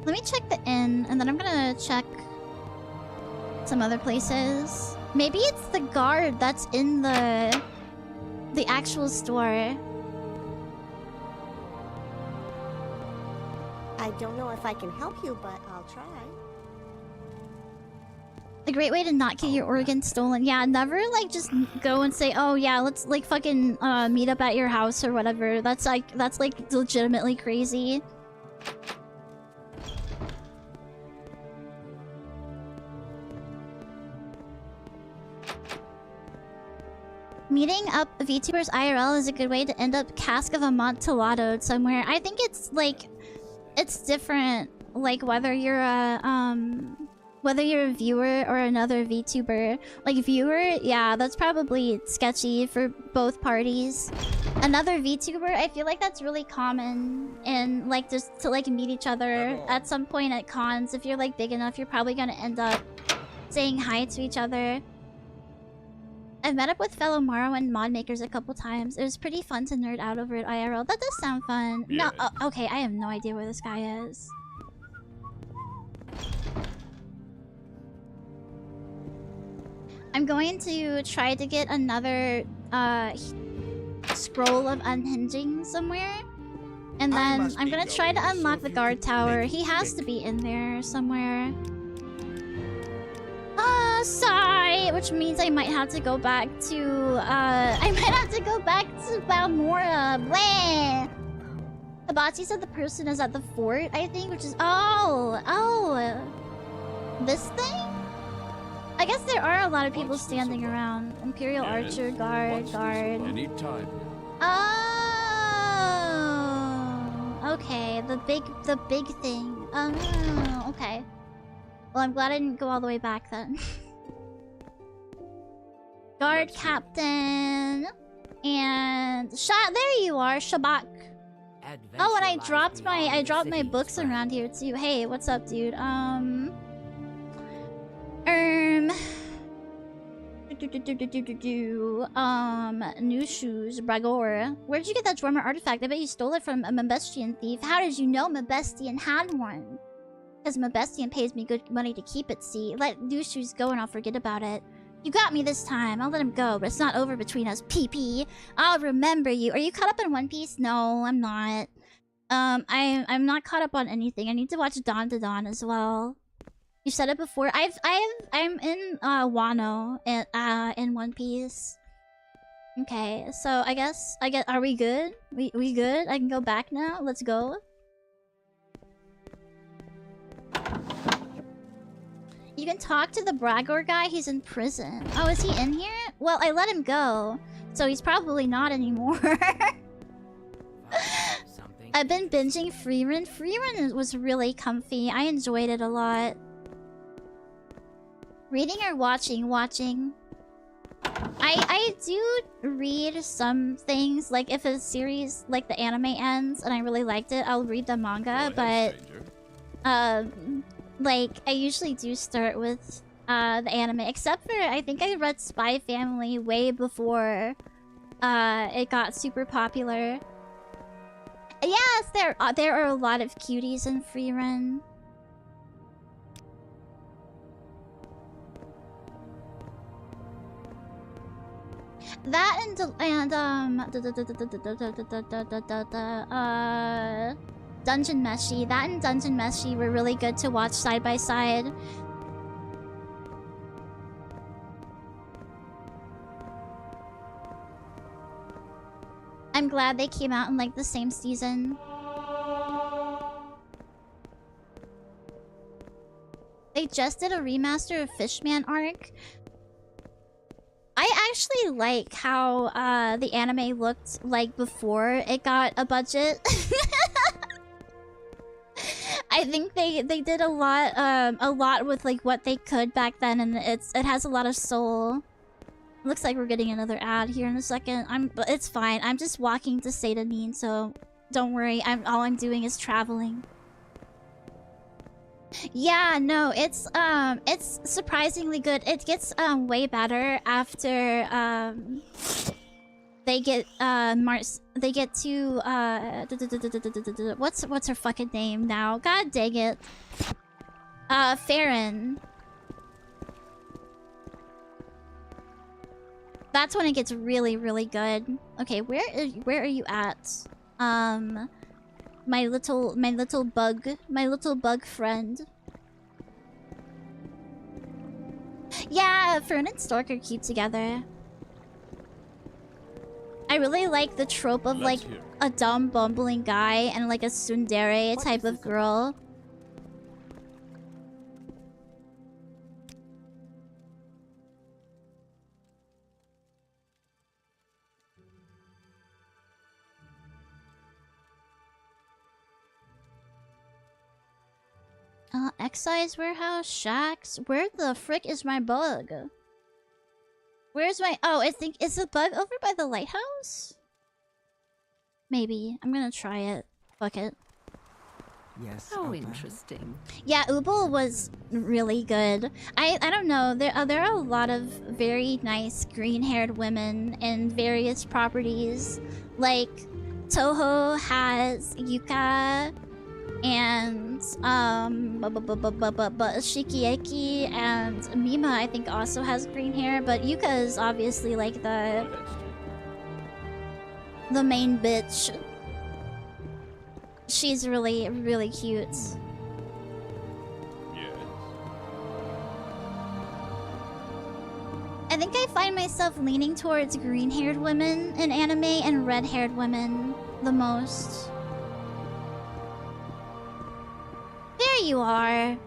Let me check the inn, and then I'm gonna check some other places. Maybe it's the guard that's in the actual store. I don't know if I can help you, but I'll try. A great way to not get your organs stolen. Yeah, never like just go and say, oh yeah, let's like fucking meet up at your house or whatever. That's like legitimately crazy. Meeting up VTubers IRL is a good way to end up cask of amontillado somewhere. I think it's like, it's different, like whether you're a viewer or another VTuber. Like viewer, yeah, that's probably sketchy for both parties. Another VTuber, I feel like that's really common, and like just to like meet each other at some point at cons. If you're like big enough, you're probably gonna end up saying hi to each other. I've met up with fellow Morrowind mod makers a couple times. It was pretty fun to nerd out over at IRL. That does sound fun. Yeah. No, okay, I have no idea where this guy is. I'm going to try to get another scroll of unhinging somewhere. And then I'm gonna try to unlock the guard tower. He has to be in there somewhere. Sigh, which means I might have to go back to Balmora. Bleh. Hibachi said the person is at the fort, I think, which is this thing? I guess there are a lot of people standing around. Imperial Archer, guard. Anytime. Oh, okay, the big thing. Okay. Well, I'm glad I didn't go all the way back then. Guard captain and there you are, Shabak. Oh, and I dropped my books around here too. Hey, what's up, dude? New shoes, Bragor. Where'd you get that Dwarmer artifact? I bet you stole it from a Mabestian thief. How did you know Mabestian had one? Because Mabestian pays me good money to keep it, see? Let new shoes go and I'll forget about it. You got me this time. I'll let him go, but it's not over between us, PP. I'll remember you. Are you caught up in One Piece? No, I'm not. I'm not caught up on anything. I need to watch Dawn to Dawn as well. You said it before. I'm in Wano in One Piece. Okay, so I guess are we good? We good? I can go back now. Let's go. You can talk to the Bragor guy. He's in prison. Oh, is he in here? Well, I let him go, so he's probably not anymore. I've been binging Freerun. Freerun was really comfy. I enjoyed it a lot. Reading or watching? Watching. I do read some things. Like if a series like the anime ends and I really liked it, I'll read the manga. But like I usually do start with the anime, except for I think I read Spy Family way before it got super popular. Yes, there are a lot of cuties in Freerun. That and Dungeon Meshi. That and Dungeon Meshi were really good to watch side by side. I'm glad they came out in like the same season. They just did a remaster of Fishman Arc. I actually like how the anime looked like before it got a budget. I think they did a lot with like what they could back then, and it has a lot of soul. Looks like we're getting another ad here in a second. But it's fine. I'm just walking to Satanin, so don't worry. All I'm doing is traveling. Yeah, no, it's surprisingly good. It gets way better after they get to what's her fucking name now? God dang it. Farron. That's when it gets really, really good. Okay, where are you at? My little bug friend. Yeah, Fern and Stork are cute together. I really like the trope of like a dumb bumbling guy and like a tsundere type of girl. Excise warehouse, shacks. Where the frick is my bug? Where's my... Oh, I think... Is the bug over by the lighthouse? Maybe. I'm gonna try it. Fuck it. Yes. How interesting. Yeah, Ubel was really good. I don't know. There are a lot of very nice green-haired women in various properties. Like, Toho has Yuka... and Shikieki and Mima I think also has green hair, but Yuka is obviously like the main bitch. She's really, really cute. Yes. I think I find myself leaning towards green-haired women in anime and red-haired women the most. There you are.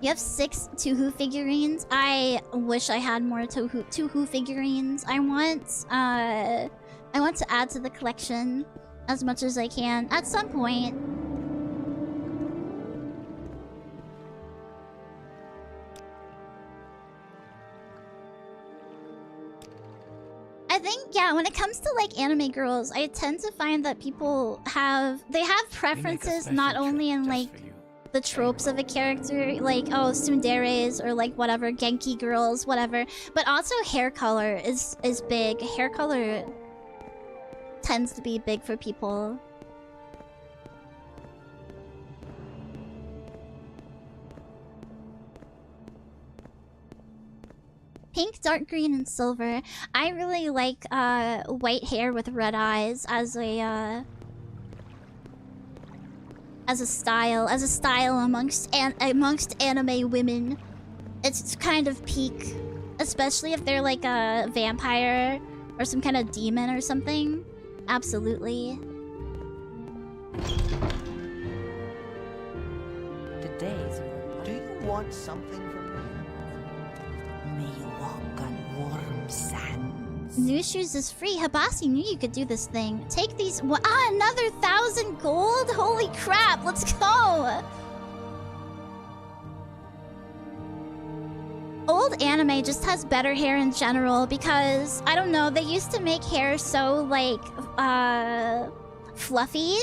You have 6 Tuhu figurines. I wish I had more Tuhu figurines. I want to add to the collection as much as I can at some point. I think, yeah, when it comes to like anime girls, I tend to find that people have preferences not only in like the tropes of a character, like oh tsunderes or like whatever Genki girls, whatever, but also hair color is big. Hair color tends to be big for people. Pink, dark green, and silver. I really like white hair with red eyes as a style amongst anime women. It's kind of peak, especially if they're like a vampire or some kind of demon or something. Absolutely. Today's. Do you want something from me? May you walk on warm sands. New shoes is free. Habasi knew you could do this thing. Take these. Another 1,000 gold? Holy crap! Let's go. Old anime just has better hair in general because I don't know. They used to make hair so like fluffy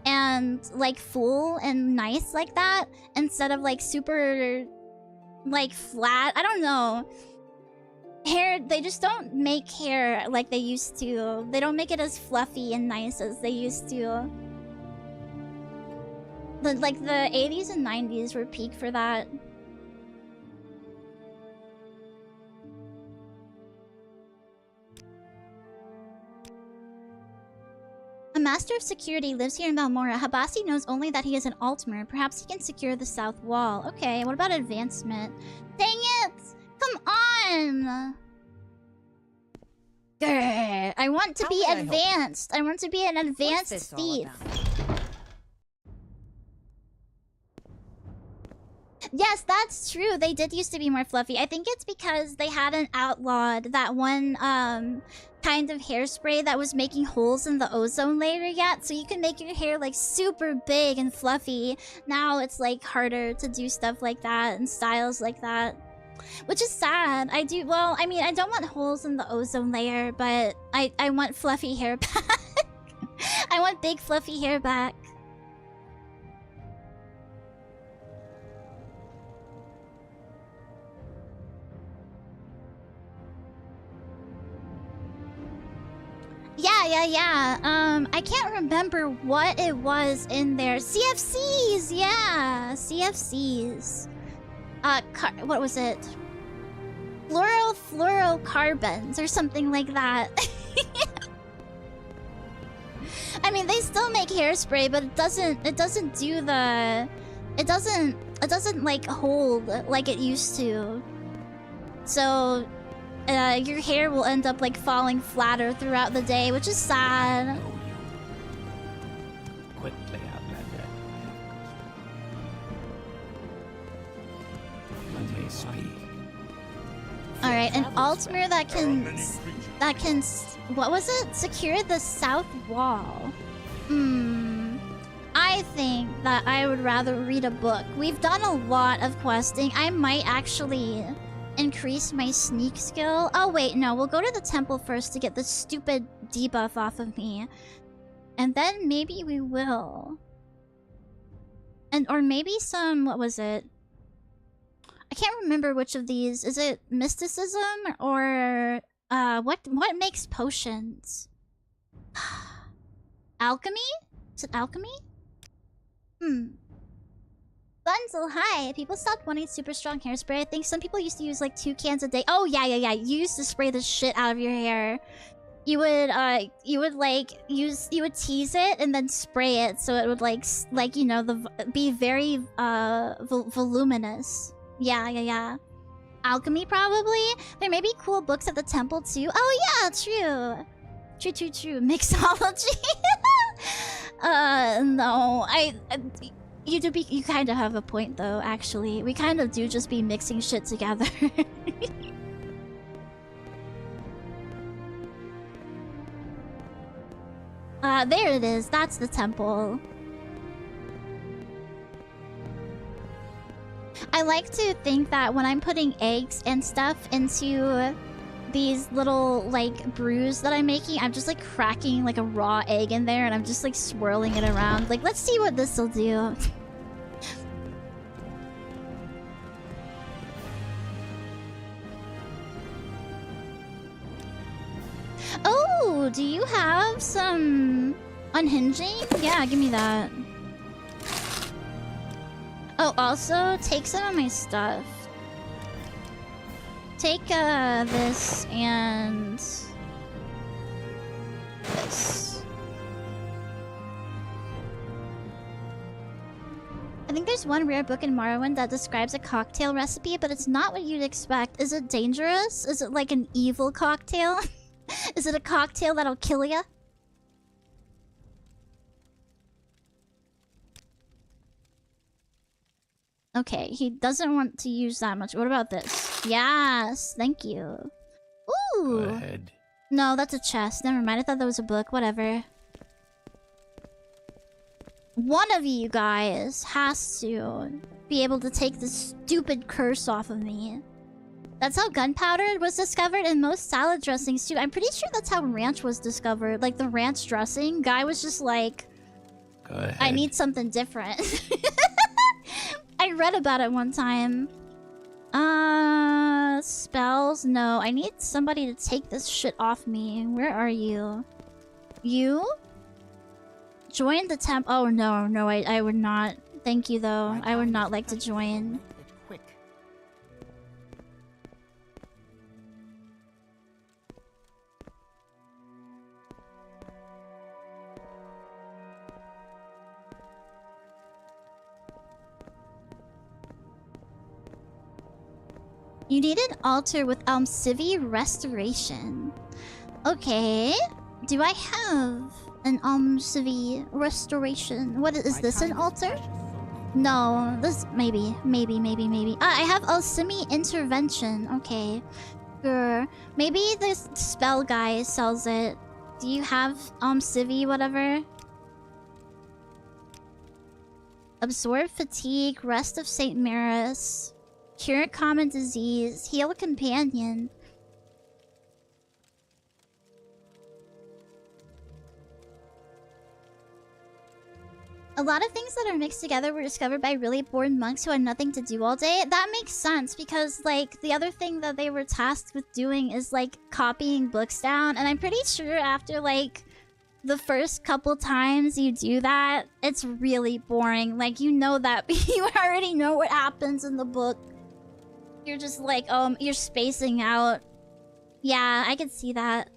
and like full and nice like that instead of like super like flat. I don't know. Hair, they just don't make hair like they used to. They don't make it as fluffy and nice as they used to. Like the 80s and 90s were peak for that. A master of security lives here in Malmora. Habasi knows only that he is an Altmer. Perhaps he can secure the south wall. Okay, what about advancement? Dang it! Come on! Grr, I want to be advanced. I want to be an advanced thief. Yes, that's true. They did used to be more fluffy. I think it's because they hadn't outlawed that one kind of hairspray that was making holes in the ozone layer yet. So you can make your hair like super big and fluffy. Now it's like harder to do stuff like that and styles like that. Which is sad. I mean, I don't want holes in the ozone layer, but I want fluffy hair back. I want big fluffy hair back. Yeah. I can't remember what it was in there. CFCs, yeah, CFCs. What was it? Fluorocarbons or something like that. I mean, they still make hairspray, but it doesn't do the... It doesn't like hold like it used to. So... your hair will end up like falling flatter throughout the day, which is sad. Quickly, Outlander. Let me speak. All right, an Altmer that can what was it? Secure the south wall. I think that I would rather read a book. We've done a lot of questing. I might actually increase my sneak skill. Oh wait, no, we'll go to the temple first to get this stupid debuff off of me. And then maybe we will. Or maybe some, what was it? I can't remember which of these. Is it mysticism or what makes potions? Alchemy? Is it alchemy? Bunzel, hi! People stopped wanting super strong hairspray. I think some people used to use like 2 cans a day. Oh yeah. You used to spray the shit out of your hair. You would tease it and then spray it so it would like you know, be very voluminous. Yeah. Alchemy probably. There may be cool books at the temple too. Oh yeah, true. Mixology. No, you kind of have a point though, actually. We kind of do just be mixing shit together. There it is. That's the temple. I like to think that when I'm putting eggs and stuff into these little like brews that I'm making, I'm just like cracking like a raw egg in there and I'm just like swirling it around. Like, let's see what this will do. Oh, do you have some unhinging? Yeah, give me that. Oh, also take some of my stuff. Take this and this. I think there's one rare book in Morrowind that describes a cocktail recipe, but it's not what you'd expect. Is it dangerous? Is it like an evil cocktail? Is it a cocktail that'll kill ya? Okay, he doesn't want to use that much. What about this? Yes, thank you. Ooh. Go ahead. No, that's a chest. Never mind. I thought that was a book. Whatever. One of you guys has to be able to take this stupid curse off of me. That's how gunpowder was discovered in most salad dressings too. I'm pretty sure that's how ranch was discovered. Like the ranch dressing, guy was just like, go ahead. I need something different. I read about it one time. Spells? No, I need somebody to take this shit off me. Where are you? You? Join the temp. Oh no, I would not. Thank you though. I would not like to join. You need an altar with Civi Restoration. Okay. Do I have an Civi Restoration? What is this, an altar? No, this maybe. I have Alchemy Intervention. Okay. Sure. Maybe this spell guy sells it. Do you have Civi whatever? Absorb fatigue, rest of St. Maris, cure common disease, heal companion. A lot of things that are mixed together were discovered by really bored monks who had nothing to do all day. That makes sense because, like, the other thing that they were tasked with doing is, like, copying books down. And I'm pretty sure after, like, the first couple times you do that, it's really boring. Like, you know that. You already know what happens in the book. You're just like, you're spacing out. Yeah, I can see that.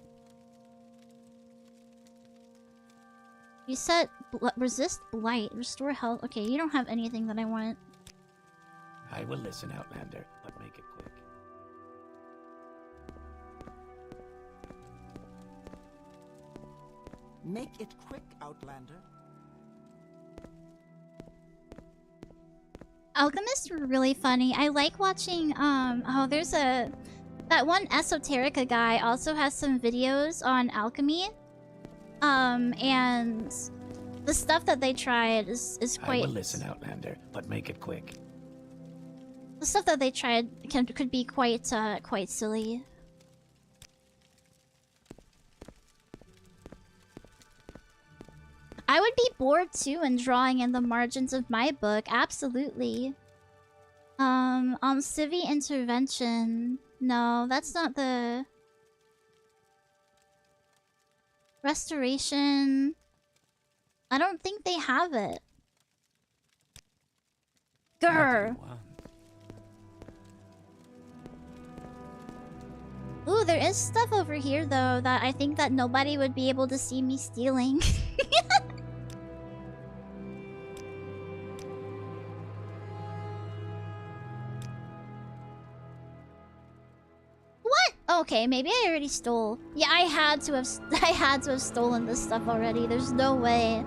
You said resist blight, restore health. Okay, you don't have anything that I want. I will listen, Outlander, but make it quick. Make it quick, Outlander. Alchemists were really funny. I like watching, there's that one Esoterica guy also has some videos on alchemy. And the stuff that they tried is quite... I will listen, Outlander, but make it quick. The stuff that they tried could be quite silly. I would be bored too in drawing in the margins of my book, absolutely. Civi Intervention. No, that's not the... Restoration. I don't think they have it. Grr. Ooh, there is stuff over here though that I think that nobody would be able to see me stealing. What? Okay, maybe I already stole. Yeah, I had to have stolen this stuff already. There's no way.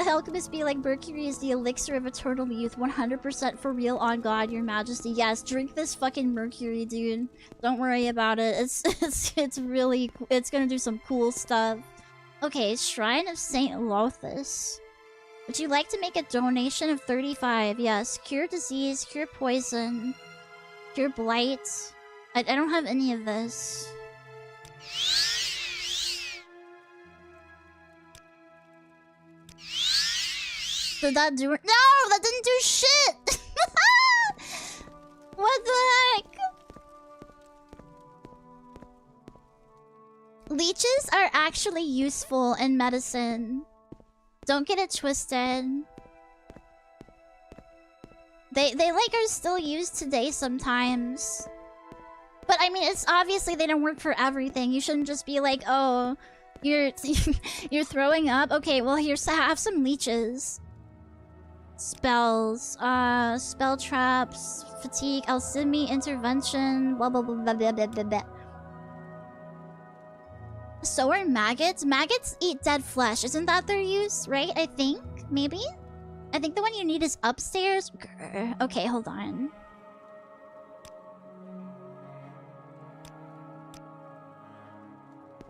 Alchemist be like, Mercury is the elixir of eternal youth, 100% for real, on God, your majesty. Yes, drink this fucking mercury, dude. Don't worry about it. It's really, it's gonna do some cool stuff. Okay, Shrine of Saint Lothus. Would you like to make a donation of 35? Yes. Cure disease, cure poison, cure blight. I don't have any of this. Did that do it? No! That didn't do shit! What the heck? Leeches are actually useful in medicine. Don't get it twisted. They like are still used today sometimes. But I mean, it's obviously they don't work for everything. You shouldn't just be like, oh, you're throwing up. Okay, well here's have some leeches. Spells, spell traps, fatigue, alchemy, intervention, blah blah blah blah blah blah blah blah. So are maggots. Maggots eat dead flesh. Isn't that their use, right? I think, maybe? I think the one you need is upstairs. Grr. Okay, hold on.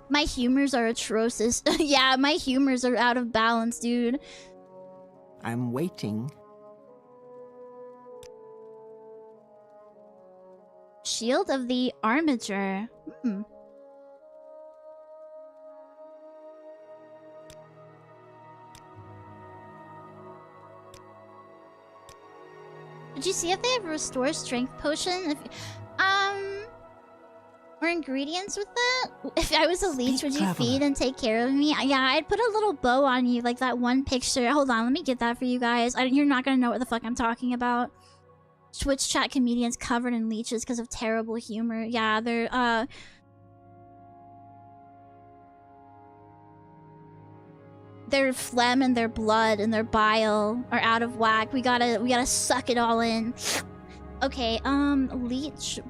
My humors are atrocious. Yeah, my humors are out of balance, dude. I'm waiting. Shield of the Armiger. Hmm. Did you see if they have a restore strength potion? Or ingredients with that? If I was a leech, would you feed and take care of me? Yeah, I'd put a little bow on you, like that one picture. Hold on, let me get that for you guys. You're not gonna know what the fuck I'm talking about. Twitch chat comedians covered in leeches because of terrible humor. Yeah, they're, their phlegm and their blood and their bile are out of whack. We gotta suck it all in. Okay, leech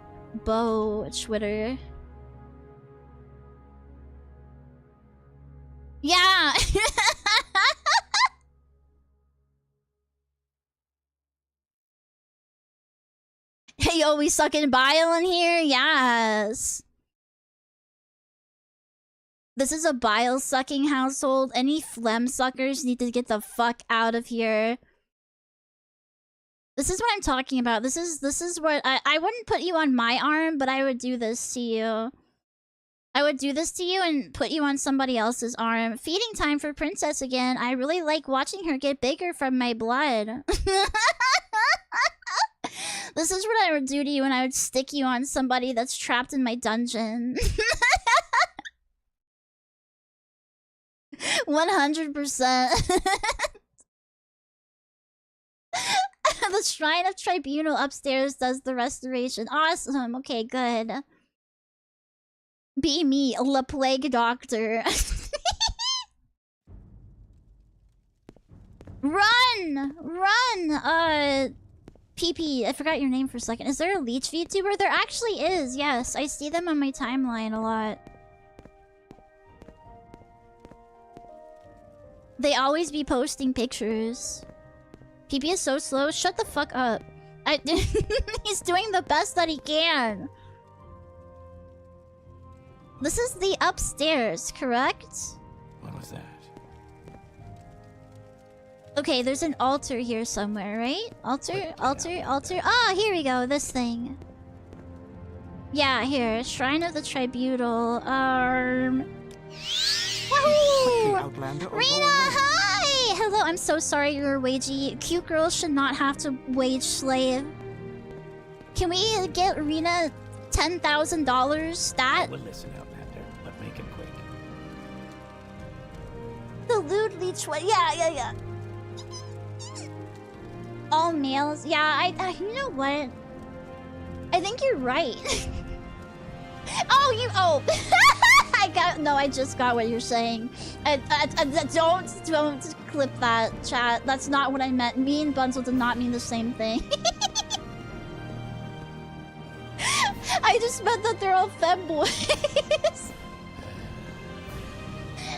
bow Twitter. Yeah. Hey, yo, we sucking bile in here? Yes. This is a bile-sucking household. Any phlegm suckers need to get the fuck out of here. This is what I'm talking about. This is what I wouldn't put you on my arm, but I would do this to you. I would do this to you and put you on somebody else's arm. Feeding time for Princess again. I really like watching her get bigger from my blood. This is what I would do to you when I would stick you on somebody that's trapped in my dungeon. 100%. The Shrine of Tribunal upstairs does the restoration. Awesome. Okay, good. Be me, La Plague Doctor. Run! Run! PP, I forgot your name for a second. Is there a leech VTuber? There actually is, yes. I see them on my timeline a lot. They always be posting pictures. PP is so slow. Shut the fuck up. He's doing the best that he can. This is the upstairs, correct? What was that? Okay, there's an altar here somewhere, right? Altar. Ah, here we go. This thing. Yeah, here. Shrine of the Tribunal. Wahoo! Rena, hi! Hello, I'm so sorry you were wagey. Cute girls should not have to wage slave. Can we get Rena $10,000 stat? We'll listen, Outlander, but make it quick. The lewd leech one. Yeah. All males. Yeah, I you know what? I think you're right. Oh. I just got what you're saying. Don't clip that, chat. That's not what I meant. Me and Bunzel did not mean the same thing. I just meant that they're all femboys.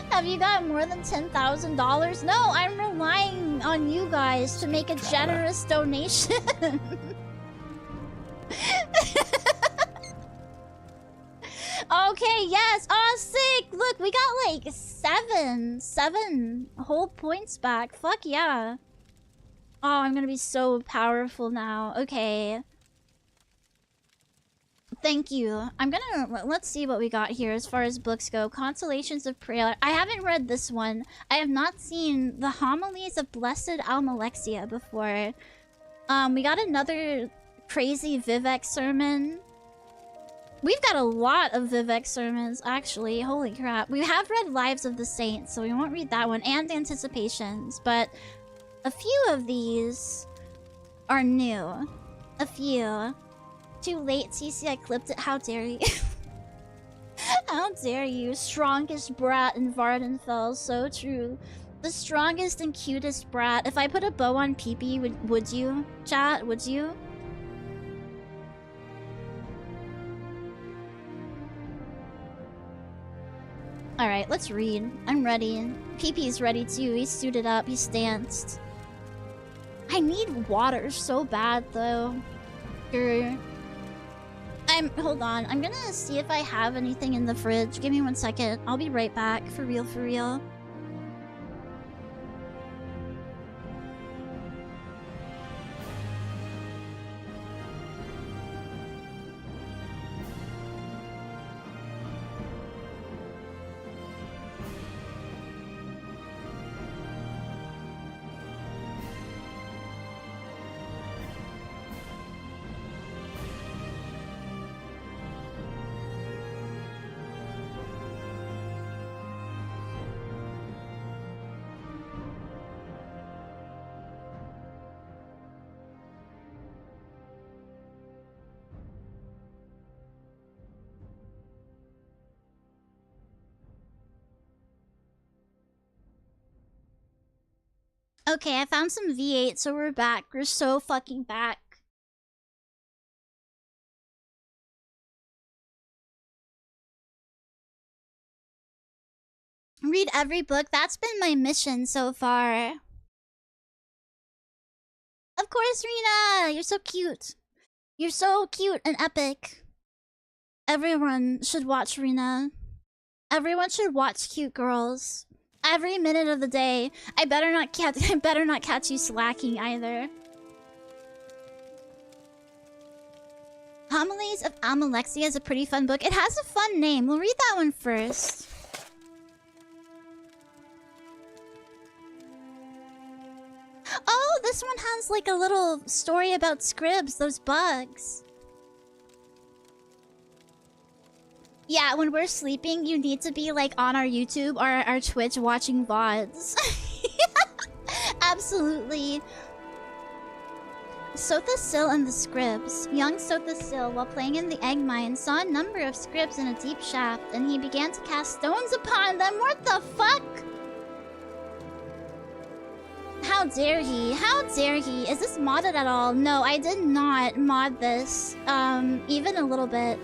Have you got more than $10,000? No, I'm relying on you guys to make a generous donation. Okay, yes. Oh, sick. Look, we got like seven whole points back. Fuck yeah. Oh, I'm gonna be so powerful now. Okay. Thank you. Let's see what we got here as far as books go. Consolations of Prayer. I haven't read this one. I have not seen the Homilies of Blessed Almalexia before. We got another crazy Vivek sermon. We've got a lot of Vivek sermons, actually. Holy crap. We have read Lives of the Saints, so we won't read that one. And Anticipations, but a few of these are new. A few. Too late, Cece, I clipped it. How dare you? How dare you? Strongest brat in Vardenfell. So true. The strongest and cutest brat. If I put a bow on Pee-Pee, would you? Chat, would you? Alright, let's read. I'm ready. Pee-Pee's ready too. He's suited up. He's stanced. I need water so bad though. Hold on. I'm gonna see if I have anything in the fridge. Give me 1 second. I'll be right back. For real, for real. Okay, I found some V8, so we're back. We're so fucking back. Read every book. That's been my mission so far. Of course, Rena! You're so cute. You're so cute and epic. Everyone should watch Rena. Everyone should watch cute girls. Every minute of the day. I better not catch you slacking either. Homilies of Amalexia is a pretty fun book. It has a fun name. We'll read that one first. Oh, this one has like a little story about scribs, those bugs. Yeah, when we're sleeping, you need to be like on our YouTube or our Twitch watching VODs. Absolutely. Sothasil and the Scribs. Young Sothasil, while playing in the egg mine, saw a number of scribs in a deep shaft, and he began to cast stones upon them. What the fuck? How dare he? How dare he? Is this modded at all? No, I did not mod this. Even a little bit.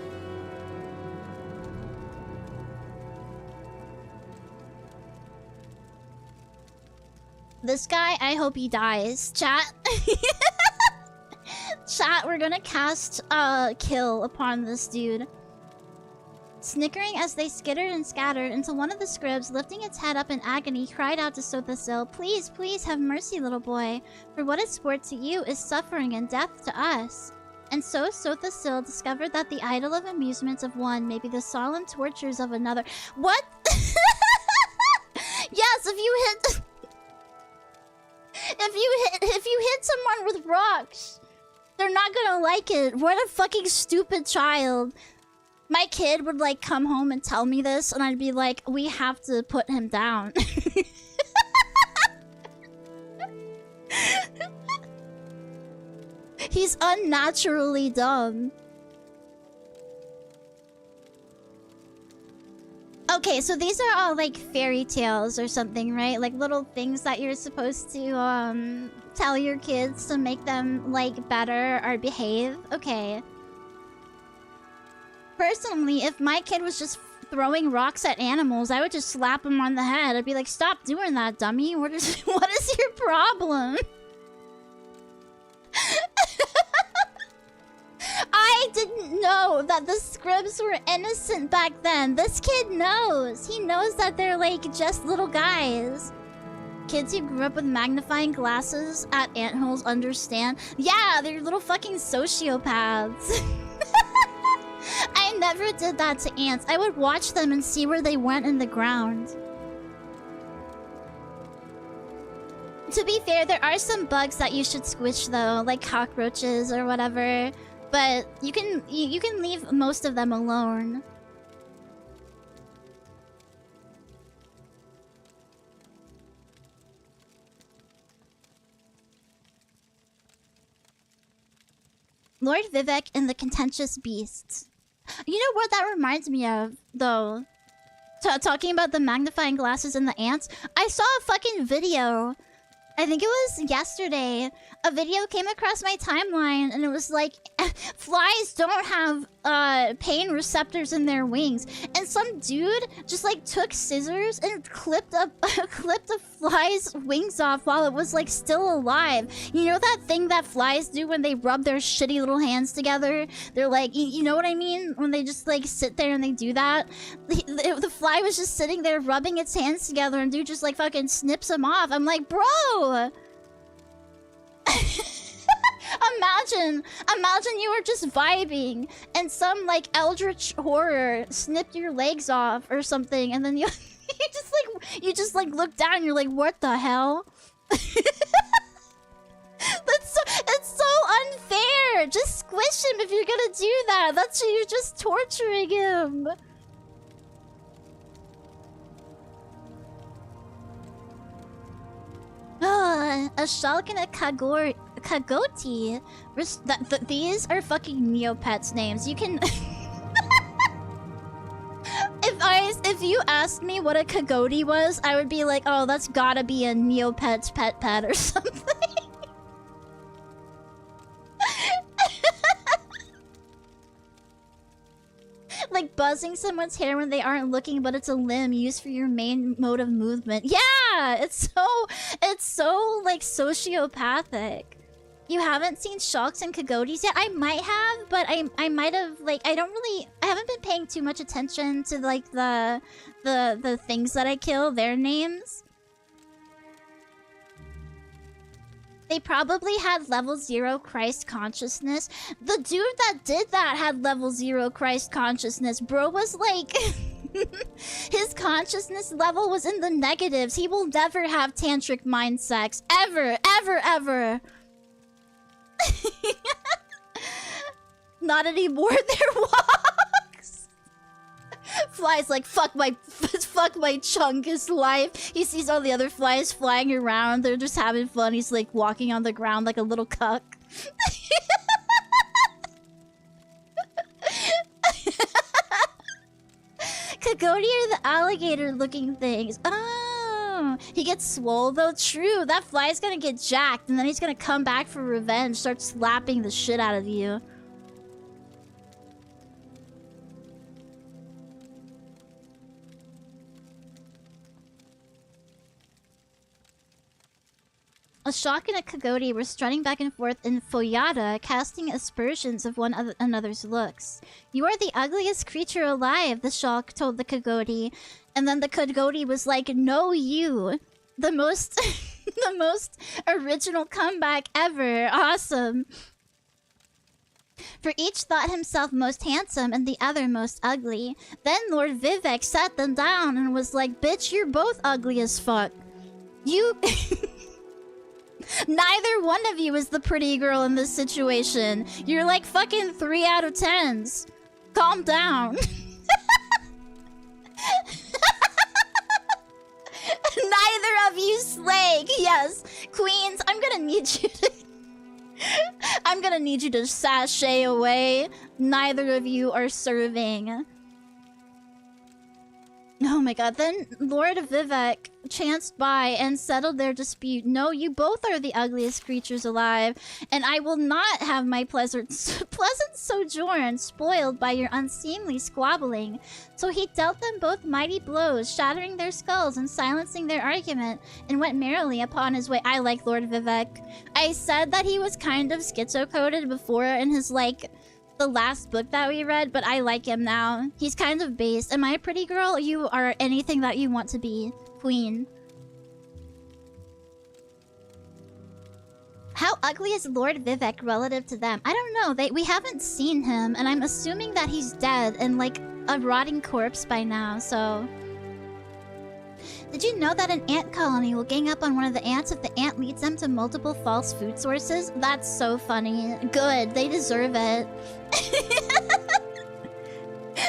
This guy, I hope he dies. Chat. Chat, we're gonna cast kill upon this dude. Snickering as they skittered and scattered until one of the scribs, lifting its head up in agony, cried out to Sothasil, "Please, please have mercy, little boy. For what is sport to you is suffering and death to us." And so Sothasil discovered that the idle of amusements of one may be the solemn tortures of another. What? Yes, if you hit someone with rocks, they're not gonna like it. What a fucking stupid child. My kid would like come home and tell me this, and I'd be like, we have to put him down. He's unnaturally dumb. Okay, so these are all like fairy tales or something, right? Like little things that you're supposed to tell your kids to make them like better or behave. Okay. Personally, if my kid was just throwing rocks at animals, I would just slap him on the head. I'd be like, "Stop doing that, dummy. What is your problem?" I didn't know that the scribs were innocent back then. This kid knows. He knows that they're like just little guys. Kids who grew up with magnifying glasses at antholes understand. Yeah, they're little fucking sociopaths. I never did that to ants. I would watch them and see where they went in the ground. To be fair, there are some bugs that you should squish though, like cockroaches or whatever. But you can leave most of them alone. Lord Vivek and the Contentious Beasts. You know what that reminds me of, though? Talking about the magnifying glasses and the ants. I saw a fucking video. I think it was yesterday. A video came across my timeline and it was like, flies don't have pain receptors in their wings. And some dude just like took scissors and clipped a fly's wings off while it was like still alive. You know that thing that flies do when they rub their shitty little hands together? They're like, you know what I mean? When they just like sit there and they do that. The fly was just sitting there rubbing its hands together and dude just like fucking snips them off. I'm like, bro! Imagine you were just vibing and some like eldritch horror snipped your legs off or something, and then you you just like look down and you're like, what the hell? It's so unfair. Just squish him if you're gonna do that. You're just torturing him. A Shulk and a Kagoti. These are fucking Neopets names. You can... If you asked me what a Kagoti was, I would be like, oh, that's gotta be a Neopets pet or something. Like buzzing someone's hair when they aren't looking, but it's a limb used for your main mode of movement. Yeah, it's so like sociopathic. You haven't seen Shulks and Kagotis yet? I might have, but I might have, like, I haven't been paying too much attention to, like, the things that I kill, their names. They probably had level 0 Christ consciousness. The dude that did that had level 0 Christ consciousness. Bro was like... his consciousness level was in the negatives. He will never have tantric mind sex. Ever, ever, ever. Not anymore. There walks. Flies like fuck my chungus life. He sees all the other flies flying around. They're just having fun. He's like walking on the ground like a little cuck. Kagodi are the alligator-looking things. Oh, he gets swole though. True, that fly's gonna get jacked, and then he's gonna come back for revenge. Start slapping the shit out of you. A Shock and a Kagodi were strutting back and forth in Foyada, casting aspersions of one another's looks. "You are the ugliest creature alive," the Shock told the Kagodi. And then the Kagodi was like, "No, you." The most... the most original comeback ever. Awesome. For each thought himself most handsome and the other most ugly. Then Lord Vivek sat them down and was like, "Bitch, you're both ugly as fuck. You..." Neither one of you is the pretty girl in this situation. You're like fucking 3 out of 10s. Calm down. Neither of you slay. Yes, queens, I'm gonna need you to... I'm gonna need you to sashay away. Neither of you are serving. Oh my god, then Lord Vivek chanced by and settled their dispute. "No, you both are the ugliest creatures alive, and I will not have my pleasant sojourn spoiled by your unseemly squabbling." So he dealt them both mighty blows, shattering their skulls and silencing their argument, and went merrily upon his way. I like Lord Vivek. I said that he was kind of schizo-coded before in his, like... the last book that we read, but I like him now. He's kind of based. Am I a pretty girl? You are anything that you want to be. Queen. How ugly is Lord Vivek relative to them? I don't know. We haven't seen him, and I'm assuming that he's dead and like a rotting corpse by now, so... Did you know that an ant colony will gang up on one of the ants if the ant leads them to multiple false food sources? That's so funny. Good. They deserve it.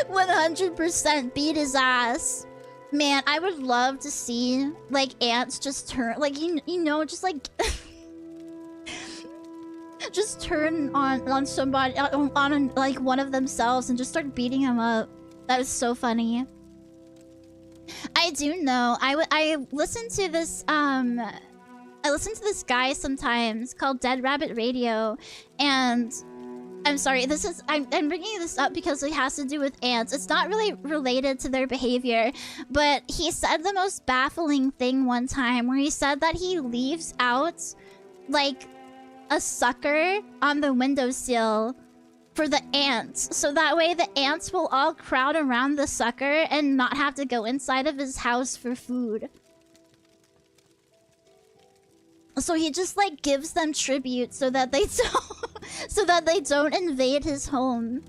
100% beat his ass. Man, I would love to see, like, ants just turn... Like, you know, just, like... just turn on somebody... on like, one of themselves and just start beating him up. That was so funny. I do know. I listen to this I listen to this guy sometimes called Dead Rabbit Radio, and I'm sorry, I'm bringing this up because it has to do with ants. It's not really related to their behavior, but he said the most baffling thing one time where he said that he leaves out like a sucker on the windowsill for the ants, so that way the ants will all crowd around the sucker and not have to go inside of his house for food. So he just like gives them tribute so that they don't invade his home.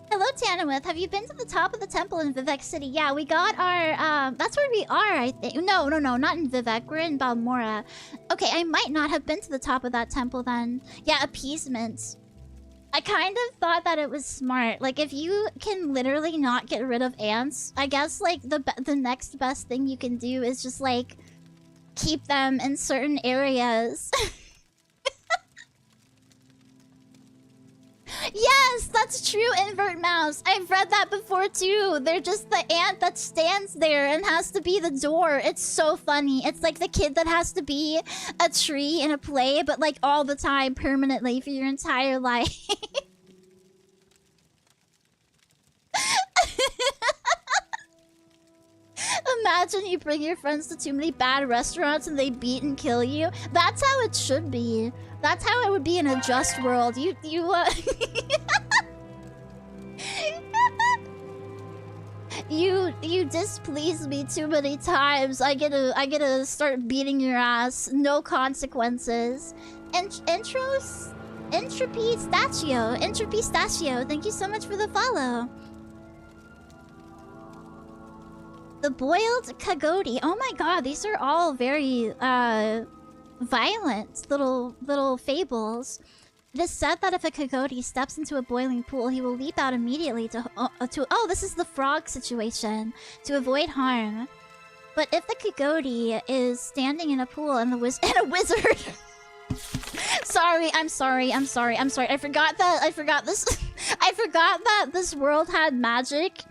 Hello, Tanawith. Have you been to the top of the temple in Vivek City? Yeah, we got our that's where we are, I think. No, not in Vivek. We're in Balmora. Okay, I might not have been to the top of that temple then. Yeah, appeasement. I kind of thought that it was smart. Like, if you can literally not get rid of ants, I guess, like, the next best thing you can do is just, like, keep them in certain areas. Yes, that's true, Invert Mouse. I've read that before, too. They're just the ant that stands there and has to be the door. It's so funny. It's like the kid that has to be a tree in a play, but, like, all the time, permanently, for your entire life. imagine you bring your friends to too many bad restaurants and they beat and kill you? That's how it should be. That's how it would be in a just world. You displease me too many times. I gotta start beating your ass. No consequences. Entropy Stachio. Thank you so much for the follow. The boiled kagoti. Oh my god, these are all very violent little fables. It is said that if a kagoti steps into a boiling pool, he will leap out immediately to oh, this is the frog situation, to avoid harm. But if the kagoti is standing in a pool and a wizard I'm sorry. I forgot that this world had magic.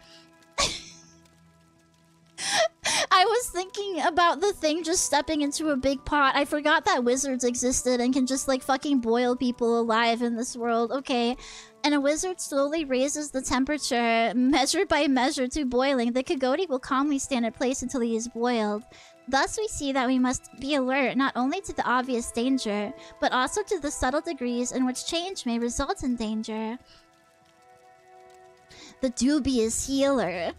I was thinking about the thing just stepping into a big pot. I forgot that wizards existed and can just like fucking boil people alive in this world. Okay. And a wizard slowly raises the temperature, measure by measure, to boiling. The kagoti will calmly stand in place until he is boiled. Thus we see that we must be alert not only to the obvious danger, but also to the subtle degrees in which change may result in danger. The dubious healer.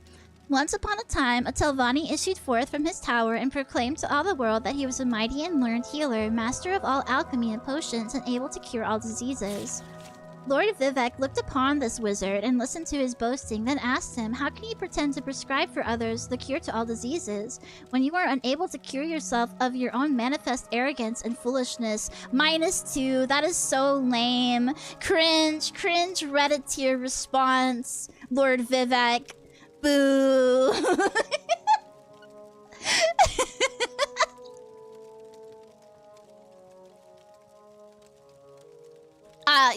Once upon a time, a Telvanni issued forth from his tower and proclaimed to all the world that he was a mighty and learned healer, master of all alchemy and potions, and able to cure all diseases. Lord Vivek looked upon this wizard and listened to his boasting, then asked him, how can you pretend to prescribe for others the cure to all diseases, when you are unable to cure yourself of your own manifest arrogance and foolishness? -2, that is so lame. Cringe Reddit tier response, Lord Vivek. Boo.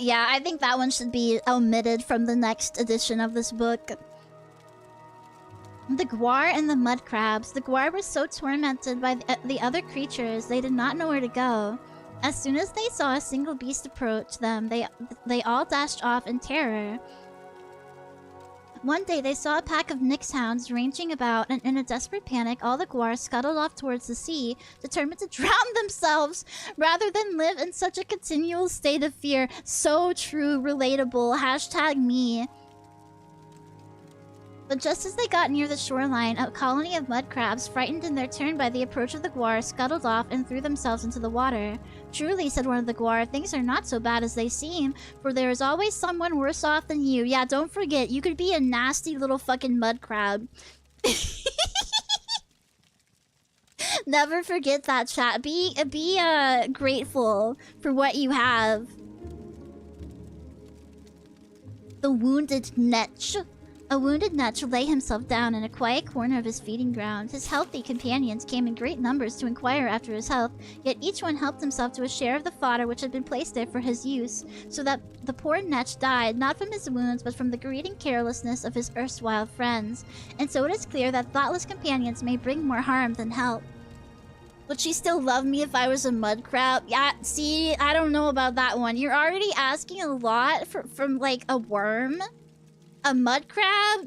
Yeah, I think that one should be omitted from the next edition of this book. The Gwar and the mud crabs. The Gwar were so tormented by the other creatures, they did not know where to go. As soon as they saw a single beast approach them, they all dashed off in terror. One day they saw a pack of Nyx hounds ranging about, and in a desperate panic, all the Gwar scuttled off towards the sea, determined to drown themselves rather than live in such a continual state of fear. So true, relatable, #me. But just as they got near the shoreline, a colony of mud crabs, frightened in their turn by the approach of the Gwar, scuttled off and threw themselves into the water. Truly, said one of the Gwar, things are not so bad as they seem, for there is always someone worse off than you. Yeah, don't forget, you could be a nasty little fucking mud crab. Never forget that, chat. Be grateful for what you have. The wounded Netch. A wounded Netch lay himself down in a quiet corner of his feeding ground. His healthy companions came in great numbers to inquire after his health, yet each one helped himself to a share of the fodder which had been placed there for his use, so that the poor Netch died, not from his wounds, but from the greed and carelessness of his erstwhile friends. And so it is clear that thoughtless companions may bring more harm than help. Would she still love me if I was a mud crab? Yeah, see, I don't know about that one. You're already asking a lot from like, a worm? A mud crab?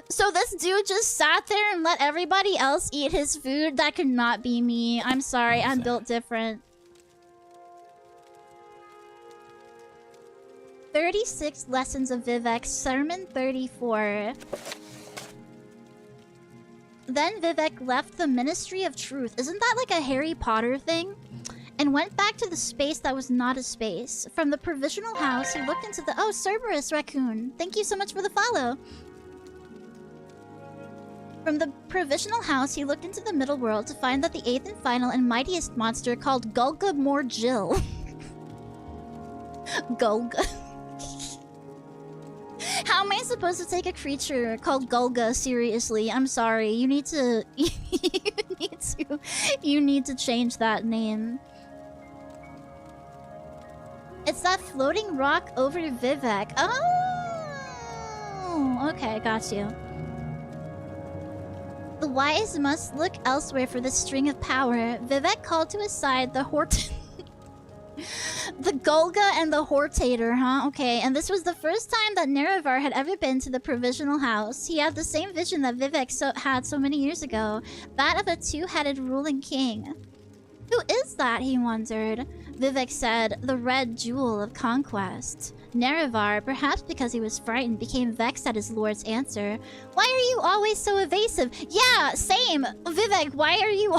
So this dude just sat there and let everybody else eat his food? That could not be me. I'm sorry, I'm built different. 36 Lessons of Vivek, Sermon 34. Then Vivek left the Ministry of Truth. Isn't that like a Harry Potter thing? And went back to the space that was not a space. From the provisional house, he looked into the... Oh, Cerberus Raccoon. Thank you so much for the follow. From the provisional house, he looked into the middle world to find that the 8th and final and mightiest monster called Gulga Morjill. Gulga. How am I supposed to take a creature called Gulga seriously? I'm sorry. You need to... you need to change that name. It's that floating rock over Vivek. Oh! Okay, got you. The wise must look elsewhere for this string of power. Vivek called to his side the The Golga and the Hortator, huh? Okay, and this was the first time that Nerevar had ever been to the Provisional House. He had the same vision that Vivek had so many years ago, that of a two-headed ruling king. Who is that, he wondered. Vivek said, the red jewel of conquest. Nerevar, perhaps because he was frightened, became vexed at his lord's answer. Why are you always so evasive? Yeah, same! Vivek, why are you...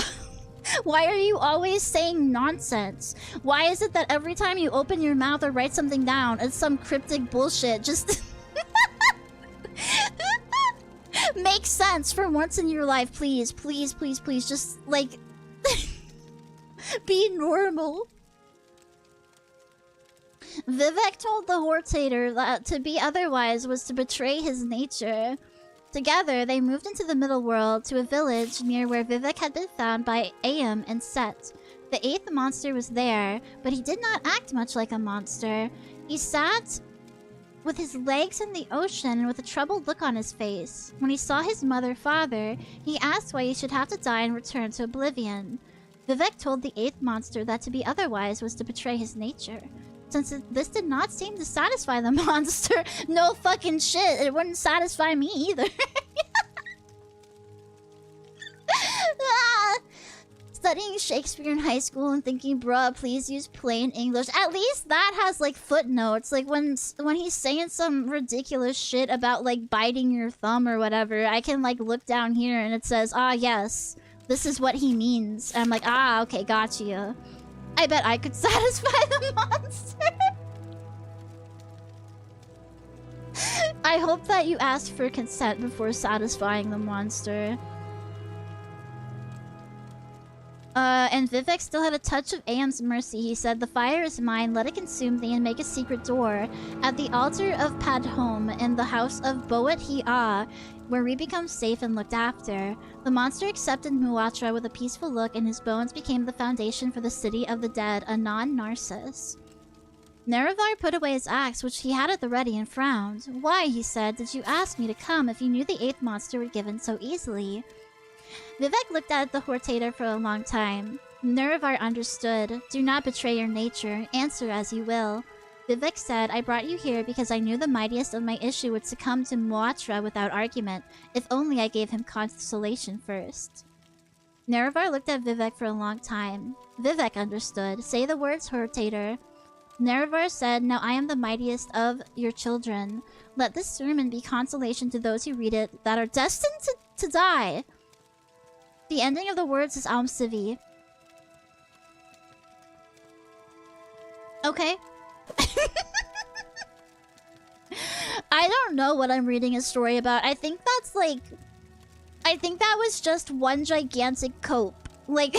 Why are you always saying nonsense? Why is it that every time you open your mouth or write something down, it's some cryptic bullshit? Just... Make sense for once in your life, please. Please, please, please. Just, like... Be normal. Vivek told the Hortator that to be otherwise was to betray his nature. Together, they moved into the middle world to a village near where Vivek had been found by Aam and Set. The 8th monster was there, but he did not act much like a monster. He sat with his legs in the ocean and with a troubled look on his face. When he saw his father, he asked why he should have to die and return to oblivion. Vivek told the 8th monster that to be otherwise was to betray his nature. Since this did not seem to satisfy the monster, no fucking shit, it wouldn't satisfy me either. Studying Shakespeare in high school and thinking, bruh, please use plain English. At least that has, like, footnotes. Like, when he's saying some ridiculous shit about, like, biting your thumb or whatever, I can, like, look down here and it says, ah, yes, this is what he means. And I'm like, ah, okay, gotcha. I bet I could satisfy the monster. I hope that you asked for consent before satisfying the monster. And Vivek still had a touch of Aam's mercy. He said, the fire is mine, let it consume thee and make a secret door at the altar of Padhome in the house of Boet Hi'a, where we become safe and looked after. The monster accepted Muatra with a peaceful look, and his bones became the foundation for the city of the dead, Anon Narcissus. Nerevar put away his axe, which he had at the ready, and frowned. Why, he said, did you ask me to come if you knew the 8th monster were given so easily? Vivek looked at the Hortator for a long time. Nerevar understood. Do not betray your nature. Answer as you will. Vivek said, I brought you here because I knew the mightiest of my issue would succumb to Muatra without argument, if only I gave him consolation first. Nerevar looked at Vivek for a long time. Vivek understood. Say the words, Hortator. Nerevar said, now I am the mightiest of your children. Let this sermon be consolation to those who read it that are destined to die. The ending of the words is Aum Sivi. Okay. I don't know what I'm reading a story about. I think that's like... I think that was just one gigantic cope. Like...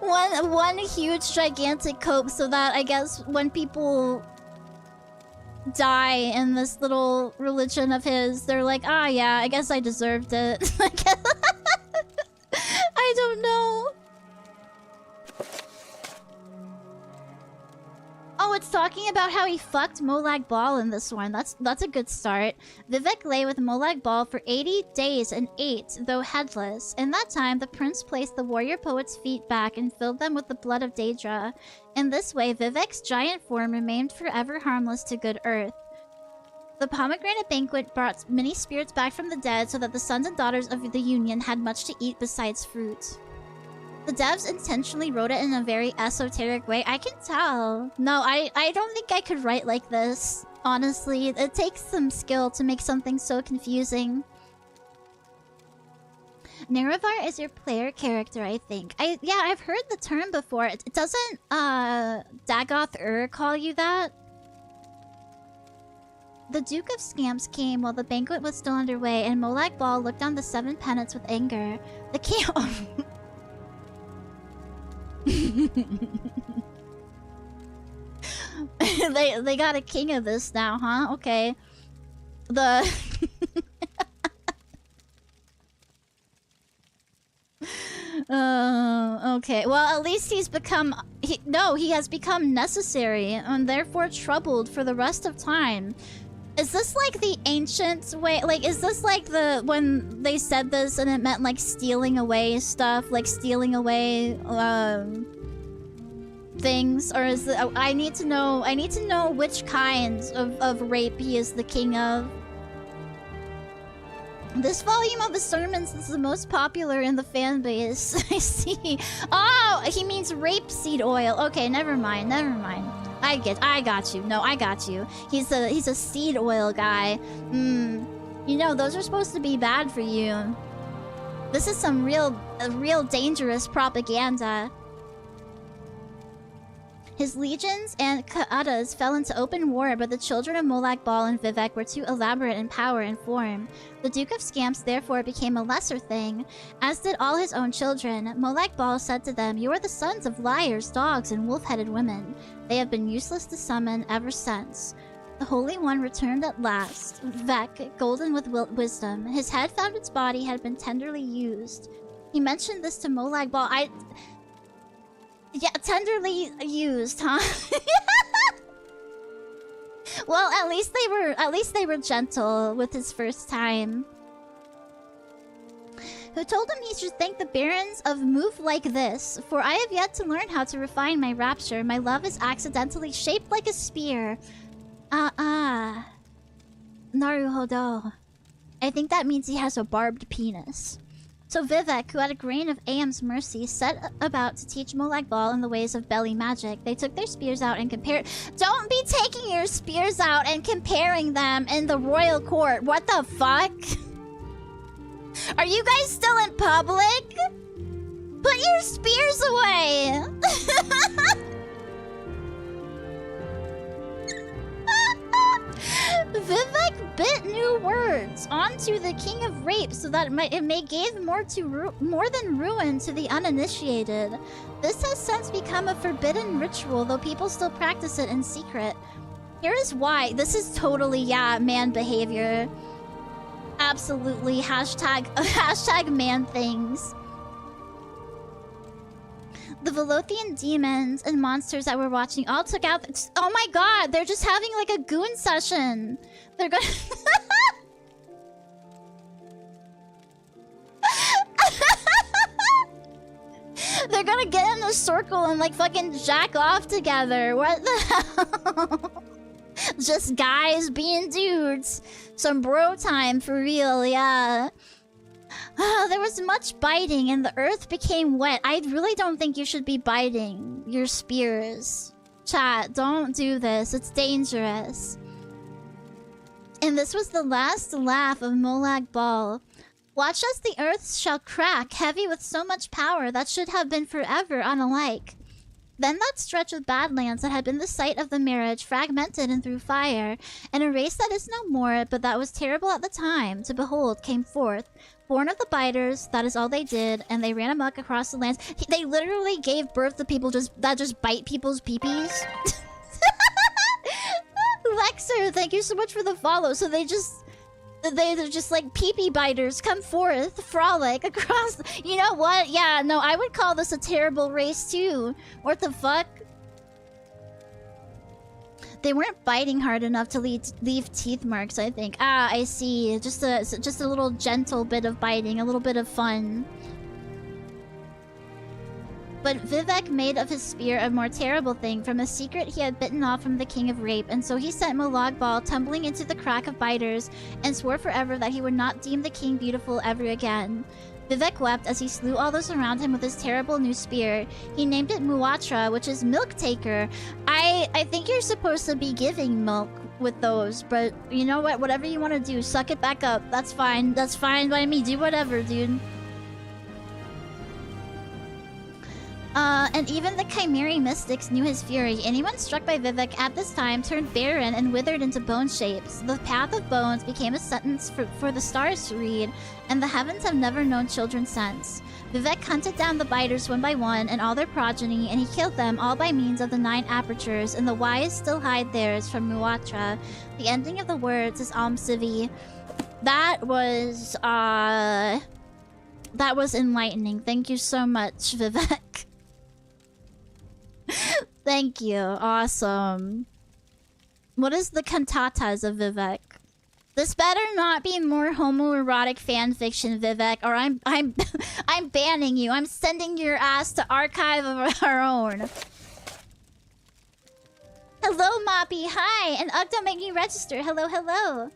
one huge gigantic cope so that I guess when people die in this little religion of his, they're like, ah, yeah, I guess I deserved it. I don't know. Oh, it's talking about how he fucked Molag Bal in this one. That's a good start. Vivek lay with Molag Bal for 80 days and ate, though headless. In that time, the prince placed the warrior poet's feet back and filled them with the blood of Daedra. In this way, Vivek's giant form remained forever harmless to good earth. The pomegranate banquet brought many spirits back from the dead so that the sons and daughters of the Union had much to eat besides fruit. The devs intentionally wrote it in a very esoteric way. I can tell. No, I don't think I could write like this. Honestly, it takes some skill to make something so confusing. Nerevar is your player character, I think. Yeah, I've heard the term before. It doesn't Dagoth call you that? The Duke of Scamps came while the banquet was still underway, and Molag Bal looked on the 7 peasants with anger. The king. they got a king of this now, huh? Okay. The okay. Well, at least he's become he has become necessary and therefore troubled for the rest of time. Is this like the ancient way? Like, is this like the when they said this and it meant like stealing away stuff, like stealing away things, or is it, I need to know which kinds of rape he is the king of. This volume of his sermons is the most popular in the fan base. I see. Oh, he means rapeseed oil. Okay, never mind. I got you. No, I got you. He's a seed oil guy. You know, those are supposed to be bad for you. This is some real dangerous propaganda. His legions and Ka'adas fell into open war, but the children of Molag Bal and Vivek were too elaborate in power and form. The Duke of Scamps therefore became a lesser thing, as did all his own children. Molag Bal said to them, "You are the sons of liars, dogs, and wolf-headed women. They have been useless to summon ever since." The Holy One returned at last, Vec, golden with wisdom. His head found its body had been tenderly used. He mentioned this to Molag Bal. Yeah, tenderly used, huh? Well, at least they were gentle with his first time. Who told him he should thank the barons of Move Like This, for I have yet to learn how to refine my rapture. My love is accidentally shaped like a spear. Naruhodo. I think that means he has a barbed penis. So Vivek, who had a grain of Aem's mercy, set about to teach Molag Bal in the ways of belly magic. They took their spears out and compared— Don't be taking your spears out and comparing them in the royal court. What the fuck? Are you guys still in public? Put your spears away! Vivek bit new words onto the King of Rape so that it may give more than ruin to the uninitiated. This has since become a forbidden ritual, though people still practice it in secret. Here is why. This is totally, yeah, man behavior. Absolutely. Hashtag man things. The Velothian demons and monsters that we're watching all took out— Oh my god, they're just having like a goon session. They're gonna— They're gonna get in a circle and like fucking jack off together. What the hell? Just guys being dudes. Some bro time for real, yeah. There was much biting and the earth became wet. I really don't think you should be biting your spears. Chat, don't do this. It's dangerous. And this was the last laugh of Molag Bal. Watch as the earth shall crack, heavy with so much power that should have been forever unalike. Then that stretch of badlands that had been the site of the marriage fragmented and threw fire, and a race that is no more, but that was terrible at the time to behold, came forth. Born of the biters, that is all they did, and they ran amok across the lands. They literally gave birth to people that just bite people's peepees. Lexer, thank you so much for the follow. So they're just like peepee biters, come forth, frolic across. You know what? Yeah, no, I would call this a terrible race too. What the fuck? They weren't biting hard enough to leave teeth marks, I think. Ah, I see. Just a little gentle bit of biting, a little bit of fun. But Vivek made of his spear a more terrible thing from a secret he had bitten off from the King of Rape, and so he sent Molag Bal tumbling into the crack of biters and swore forever that he would not deem the king beautiful ever again. Vivek wept as he slew all those around him with his terrible new spear. He named it Muatra, which is milk taker. I think you're supposed to be giving milk with those, but you know what? Whatever you want to do, suck it back up. That's fine. That's fine by me. Do whatever, dude. And even the Chimeri mystics knew his fury. Anyone struck by Vivek at this time turned barren and withered into bone shapes. The path of bones became a sentence for the stars to read, and the heavens have never known children since. Vivek hunted down the biters one by one and all their progeny, and he killed them all by means of the 9 apertures, and the wise still hide theirs from Muatra. The ending of the words is Sivi. That was enlightening. Thank you so much, Vivek. Thank you. Awesome. What is the cantatas of Vivek? This better not be more homoerotic fanfiction, Vivek, or I'm banning you. I'm sending your ass to archive of our own. Hello, Moppy. Hi. And Ugda make me register. Hello, hello.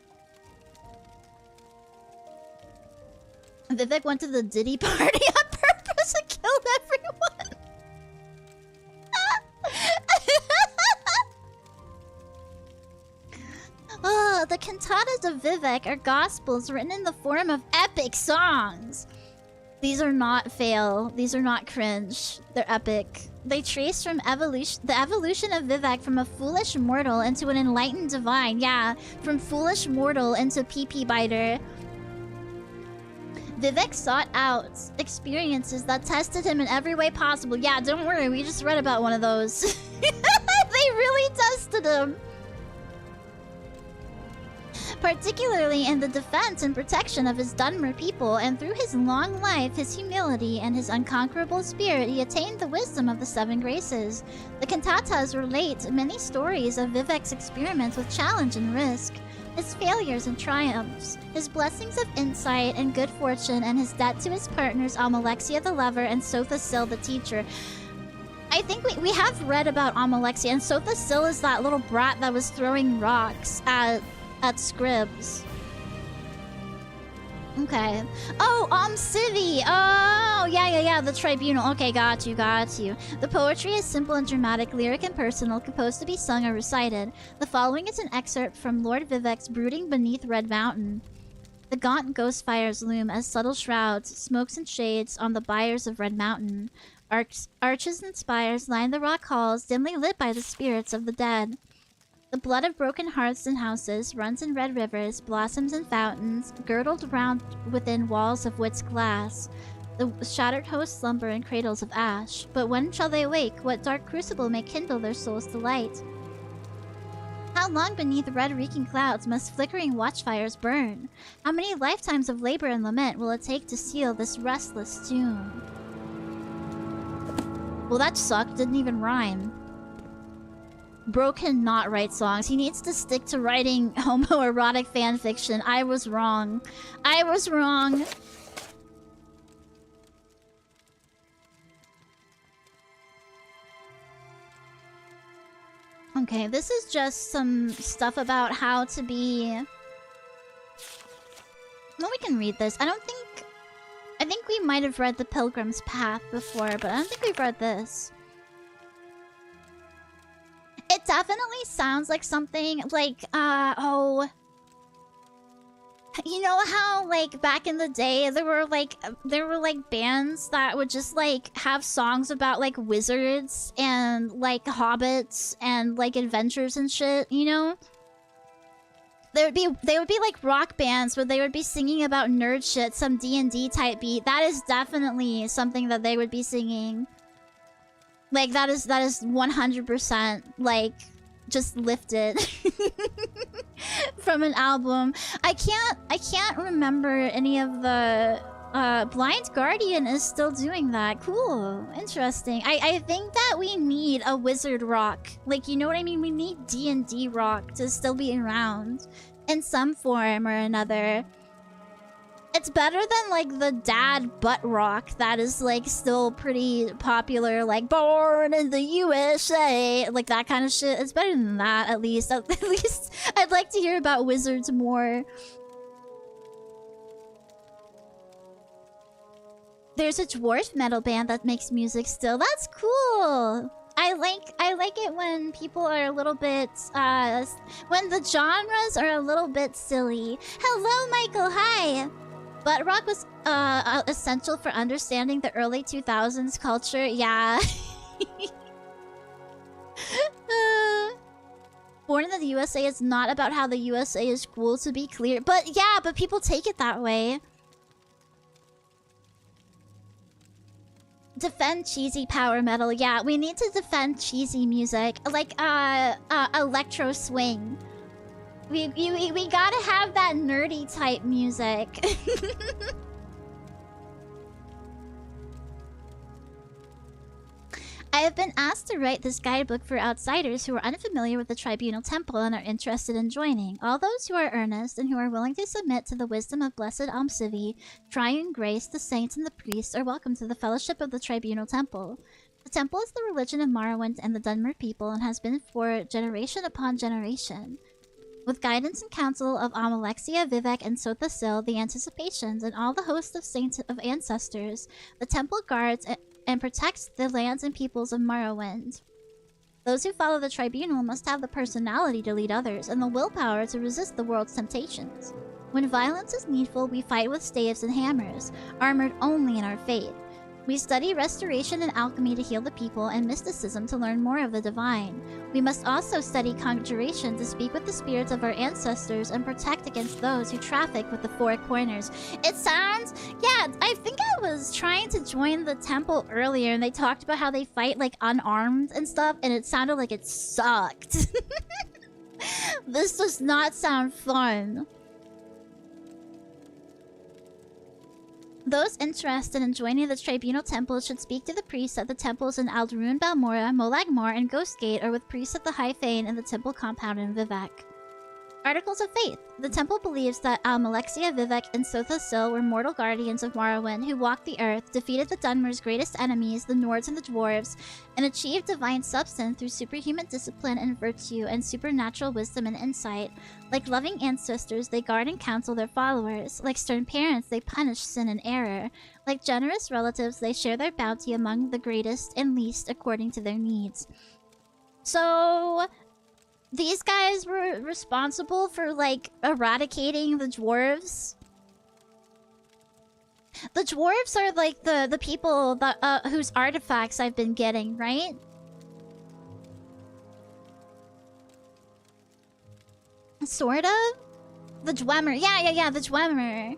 Vivek went to the Diddy party on purpose and killed everyone. Oh, the cantatas of Vivek are gospels written in the form of epic songs. These are not fail. These are not cringe. They're epic. They trace from the evolution of Vivek from a foolish mortal into an enlightened divine. Yeah, from foolish mortal into pee-pee biter. Vivek sought out experiences that tested him in every way possible. Yeah, don't worry, we just read about one of those. They really tested him. Particularly in the defense and protection of his Dunmer people, and through his long life, his humility, and his unconquerable spirit, he attained the wisdom of the 7 graces. The cantatas relate many stories of Vivek's experiments with challenge and risk, his failures and triumphs, his blessings of insight and good fortune, and his debt to his partners Almalexia the lover and Sothasil the teacher. I think we have read about Almalexia, and Sothasil is that little brat that was throwing rocks at Scribs. Okay. Oh, Civi! Oh, yeah, the tribunal. Okay, got you. The poetry is simple and dramatic, lyric and personal, composed to be sung or recited. The following is an excerpt from Lord Vivek's Brooding Beneath Red Mountain. The gaunt ghost fires loom as subtle shrouds, smokes and shades on the byres of Red Mountain. Arches and spires line the rock halls, dimly lit by the spirits of the dead. The blood of broken hearths and houses runs in red rivers, blossoms in fountains, girdled round within walls of wit's glass. The shattered hosts slumber in cradles of ash. But when shall they wake? What dark crucible may kindle their souls' delight? How long beneath red reeking clouds must flickering watchfires burn? How many lifetimes of labor and lament will it take to seal this restless tomb? Well, that sucked. Didn't even rhyme. Bro cannot write songs. He needs to stick to writing homoerotic fanfiction. I was wrong. Okay, this is just some stuff about how to be... Well, we can read this. I think we might have read The Pilgrim's Path before, but I don't think we've read this. It definitely sounds like something like, you know how, like, back in the day, there were bands that would just, like, have songs about, like, wizards and, like, hobbits and, like, adventures and shit, you know? They would be, like, rock bands where they would be singing about nerd shit, some D&D type beat. That is definitely something that they would be singing. Like, that is 100%, like, just lifted from an album. I can't remember any of the... Blind Guardian is still doing that. Cool. Interesting. I think that we need a wizard rock. Like, you know what I mean? We need D&D rock to still be around in some form or another. It's better than, like, the dad butt rock that is, like, still pretty popular, like, born in the USA, like, that kind of shit. It's better than that, at least. At least I'd like to hear about wizards more. There's a dwarf metal band that makes music still. That's cool! I like it when people are a little bit, when the genres are a little bit silly. Hello, Michael, hi! Butt rock was essential for understanding the early 2000s culture. Yeah. Born in the USA is not about how the USA is cool, to be clear. But yeah, but people take it that way. Defend cheesy power metal. Yeah, we need to defend cheesy music. Like, electro swing. We gotta have that nerdy type music. I have been asked to write this guidebook for outsiders who are unfamiliar with the Tribunal Temple and are interested in joining. All those who are earnest and who are willing to submit to the wisdom of Blessed Almsivi, Triune Grace, the saints, and the priests are welcome to the Fellowship of the Tribunal Temple. The temple is the religion of Morrowind and the Dunmer people and has been for generation upon generation. With guidance and counsel of Almalexia, Vivek, and Sothasil, the Anticipations, and all the host of saints of ancestors, the temple guards and protects the lands and peoples of Morrowind. Those who follow the tribunal must have the personality to lead others and the willpower to resist the world's temptations. When violence is needful, we fight with staves and hammers, armored only in our faith. We study restoration and alchemy to heal the people, and mysticism to learn more of the divine. We must also study conjuration to speak with the spirits of our ancestors and protect against those who traffic with the four corners. It sounds... Yeah, I think I was trying to join the temple earlier, and they talked about how they fight, like, unarmed and stuff, and it sounded like it sucked. This does not sound fun. Those interested in joining the Tribunal Temple should speak to the priests at the temples in Aldarun Balmora, Molag Mor, and Ghostgate, or with priests at the High Fane and the temple compound in Vivek. Articles of Faith. The temple believes that Almalexia, Vivek, and Sothasil were mortal guardians of Morrowind who walked the earth, defeated the Dunmer's greatest enemies, the Nords and the Dwarves, and achieved divine substance through superhuman discipline and virtue and supernatural wisdom and insight. Like loving ancestors, they guard and counsel their followers. Like stern parents, they punish sin and error. Like generous relatives, they share their bounty among the greatest and least according to their needs. So... these guys were responsible for, like, eradicating the dwarves. The dwarves are, like, the people that, whose artifacts I've been getting, right? Sort of? The Dwemer. Yeah, the Dwemer.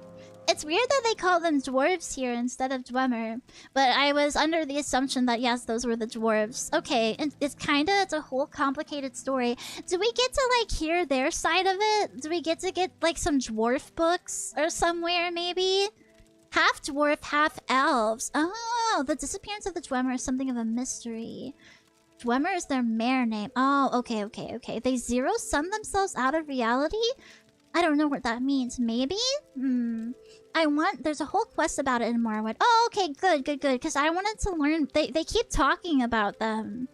It's weird that they call them dwarves here instead of Dwemer. But I was under the assumption that, yes, those were the dwarves. Okay, and it's a whole complicated story. Do we get to, like, hear their side of it? Do we get to get, like, some dwarf books or somewhere, maybe? Half dwarf, half elves. Oh, the disappearance of the Dwemer is something of a mystery. Dwemer is their mare name. Oh, okay. They zero-sum themselves out of reality? I don't know what that means. Maybe? There's a whole quest about it in Morrowind. Oh, okay, good. Because I wanted to learn... They keep talking about them.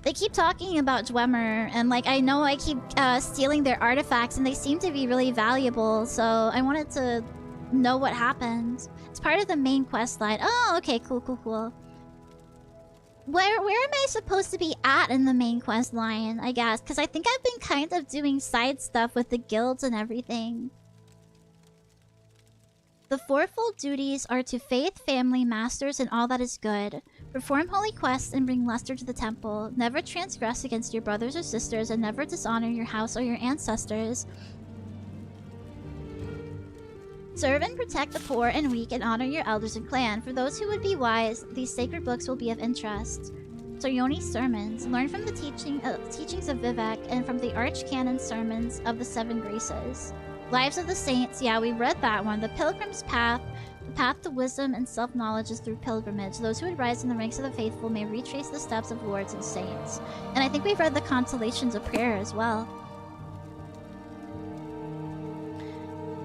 They keep talking about Dwemer, and, like, I know I keep stealing their artifacts, and they seem to be really valuable, so I wanted to know what happened. It's part of the main quest line. Oh, okay, cool. Where am I supposed to be at in the main quest line, I guess? Because I think I've been kind of doing side stuff with the guilds and everything. The fourfold duties are to faith, family, masters, and all that is good. Perform holy quests and bring luster to the temple. Never transgress against your brothers or sisters, and never dishonor your house or your ancestors. Serve and protect the poor and weak, and honor your elders and clan. For those who would be wise, these sacred books will be of interest. Soyoni's sermons. Learn from the teachings of Vivek and from the archcanon sermons of the Seven Graces. Lives of the Saints. Yeah, we read that one. The Pilgrim's Path. The path to wisdom and self-knowledge is through pilgrimage. Those who would rise in the ranks of the faithful may retrace the steps of lords and saints. And I think we've read the Consolations of Prayer as well.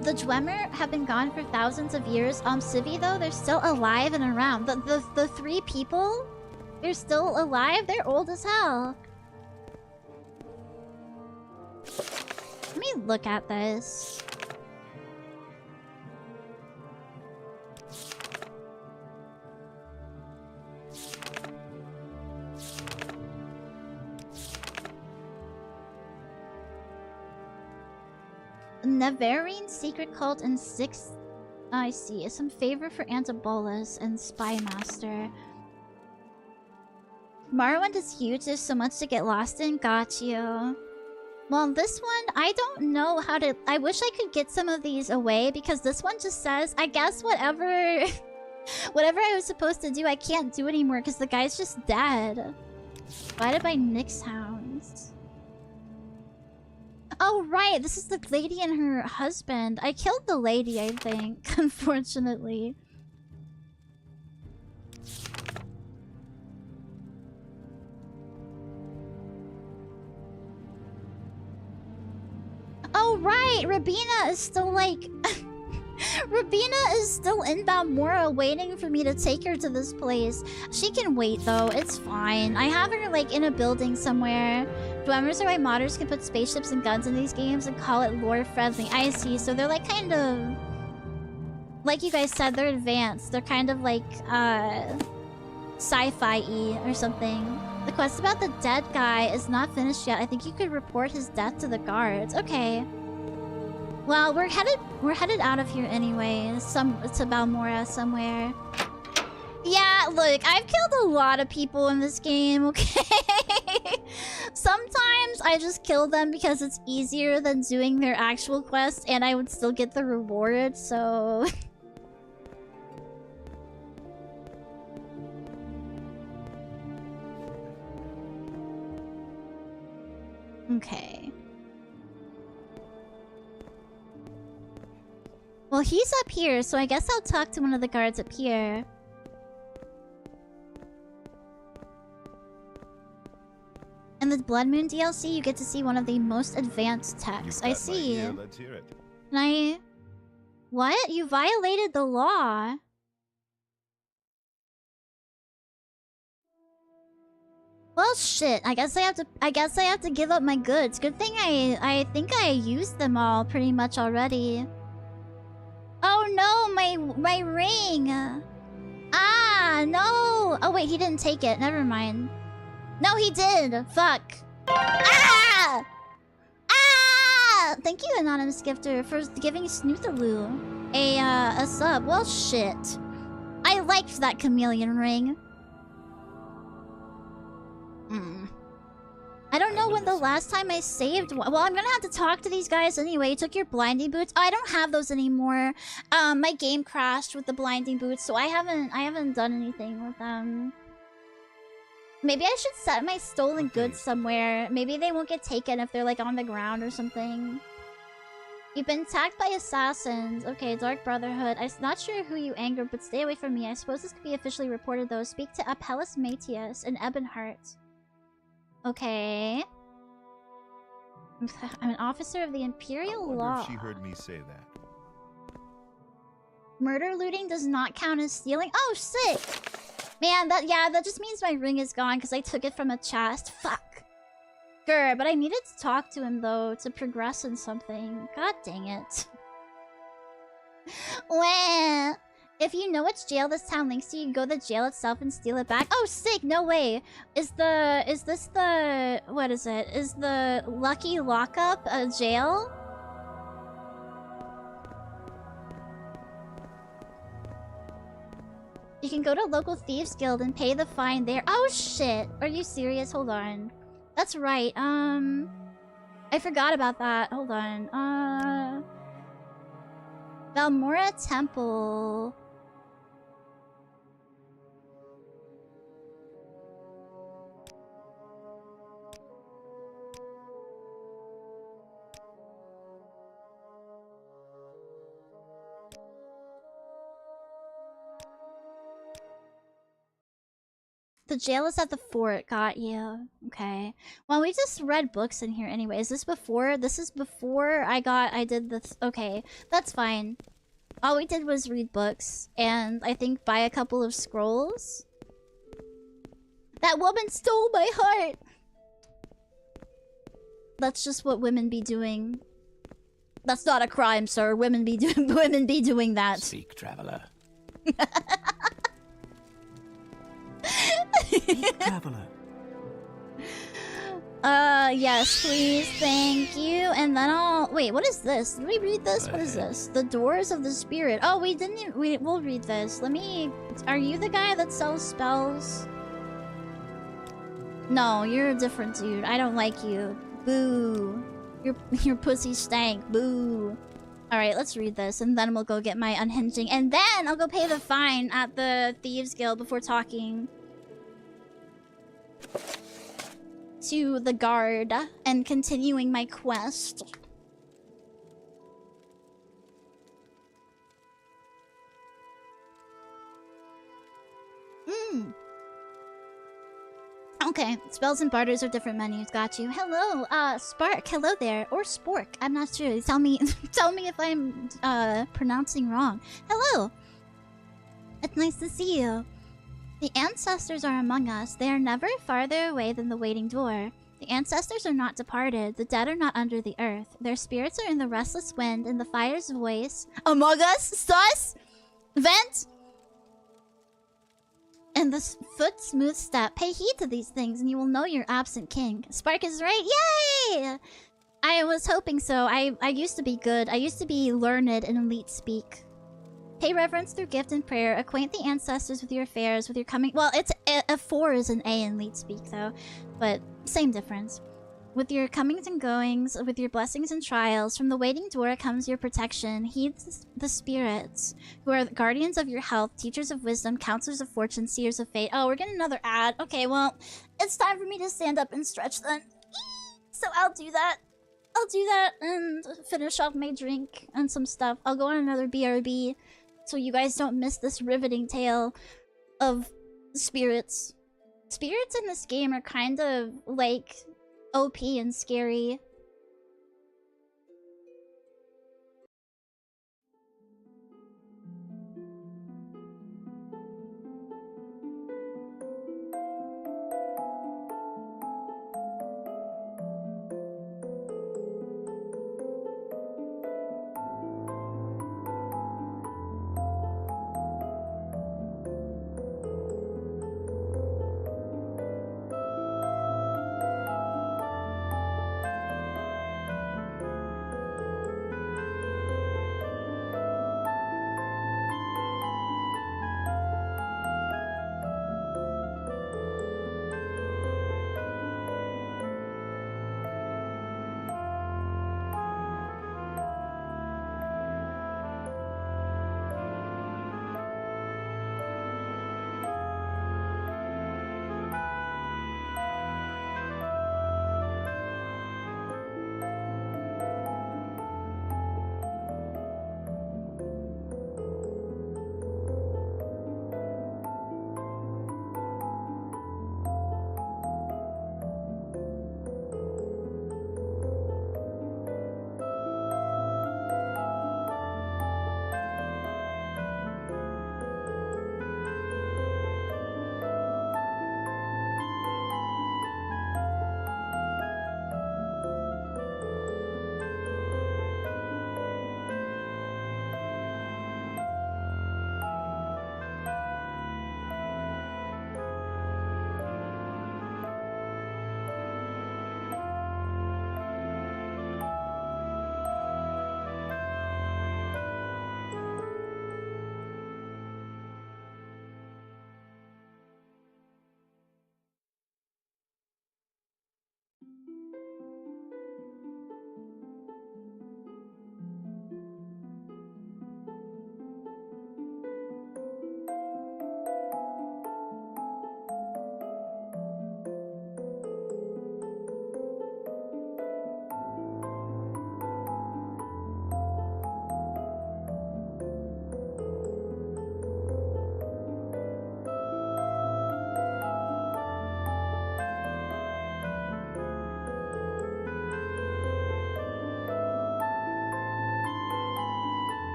The Dwemer have been gone for thousands of years. Civi, though, they're still alive and around. The three people, they're still alive? They're old as hell. Let me look at this. Neverine secret cult and 6th... I see. Some favor for Antibolus and Spymaster. Morrowind is huge. There's so much to get lost in. Got you. Well, this one, I don't know how to... I wish I could get some of these away, because this one just says, I guess whatever... whatever I was supposed to do, I can't do anymore, because the guy's just dead. Divided by Nyx Hounds. Oh, right. This is the lady and her husband. I killed the lady, I think, unfortunately. Oh, right. Rabina is still, like... Rubina is still in Balmora waiting for me to take her to this place. She can wait though, it's fine. I have her like in a building somewhere. Dwellers or modders can put spaceships and guns in these games and call it lore friendly. I see, so they're like kind of... Like you guys said, they're advanced. They're kind of like, sci-fi-y or something. The quest about the dead guy is not finished yet. I think you could report his death to the guards. Okay. Well, we're headed out of here anyway. To Balmora somewhere. Yeah, look, I've killed a lot of people in this game, okay? Sometimes I just kill them because it's easier than doing their actual quest and I would still get the reward, so... Okay. Well, he's up here, so I guess I'll talk to one of the guards up here. In the Blood Moon DLC, you get to see one of the most advanced techs. I see. Let's hear it. Can I... What? You violated the law. Well, shit. I guess I have to give up my goods. Good thing I think I used them all pretty much already. Oh no, my ring. Ah, no. Oh wait, he didn't take it. Never mind. No, he did. Fuck. Ah! Ah! Thank you, Anonymous Gifter, for giving Snoothaloo a sub. Well, shit. I liked that chameleon ring. I don't know when the last time I saved one. Well, I'm gonna have to talk to these guys anyway. You took your blinding boots. Oh, I don't have those anymore. My game crashed with the blinding boots, so I haven't done anything with them. Maybe I should set my stolen goods somewhere. Maybe they won't get taken if they're like on the ground or something. You've been attacked by assassins. Okay, Dark Brotherhood. I'm not sure who you angered, but stay away from me. I suppose this could be officially reported though. Speak to Apelles Matthias and Ebonheart. Okay. I'm an officer of the Imperial Law. If she heard me say that. Murder looting does not count as stealing. Oh, sick! Man, that just means my ring is gone because I took it from a chest. Fuck. Grr, but I needed to talk to him though to progress in something. God dang it. Wah. If you know which jail this town links to, you can go to the jail itself and steal it back. Oh, sick! No way. Is this the... What is it? Is the Lucky Lockup a jail? You can go to local thieves guild and pay the fine there. Oh, shit! Are you serious? Hold on. That's right. I forgot about that. Hold on. Balmora Temple. The jail is at the fort. Got you. Okay. Well, we just read books in here anyway. Is this before? This is before I did this. Okay. That's fine. All we did was read books. And I think buy a couple of scrolls. That woman stole my heart! That's just what women be doing. That's not a crime, sir. Women be doing that. Speak, traveler. Traveler. Yes, please. Thank you. And then I'll... Wait, what is this? Did we read this? What is this? The Doors of the Spirit. Oh, we didn't... We'll read this. Let me... Are you the guy that sells spells? No, you're a different dude. I don't like you. Boo. Your pussy stank. Boo. Alright, let's read this. And then we'll go get my unhinging. And then I'll go pay the fine at the Thieves Guild before talking to the guard and continuing my quest. Okay, spells and barters are different menus. Got you. Hello, Spark. Hello there, or Spork. I'm not sure. Tell me, tell me if I'm pronouncing wrong. Hello. It's nice to see you. The ancestors are among us. They are never farther away than the waiting door. The ancestors are not departed. The dead are not under the earth. Their spirits are in the restless wind, in the fire's voice. Among us, sus, vent. And the foot smooth step. Pay heed to these things, and you will know your absent king. Spark is right. Yay! I was hoping so. I used to be good. I used to be learned in elite speak. Pay reverence through gift and prayer. Acquaint the ancestors with your affairs, with your coming. Well, it's a 4 is an A in elite speak though, but same difference. With your comings and goings, with your blessings and trials, from the waiting door comes your protection. Heed the spirits, who are the guardians of your health, teachers of wisdom, counselors of fortune, seers of fate. Oh, we're getting another ad. Okay, well, it's time for me to stand up and stretch then. So I'll do that. I'll do that and finish off my drink and some stuff. I'll go on another BRB so you guys don't miss this riveting tale of spirits. Spirits in this game are kind of like OP and scary.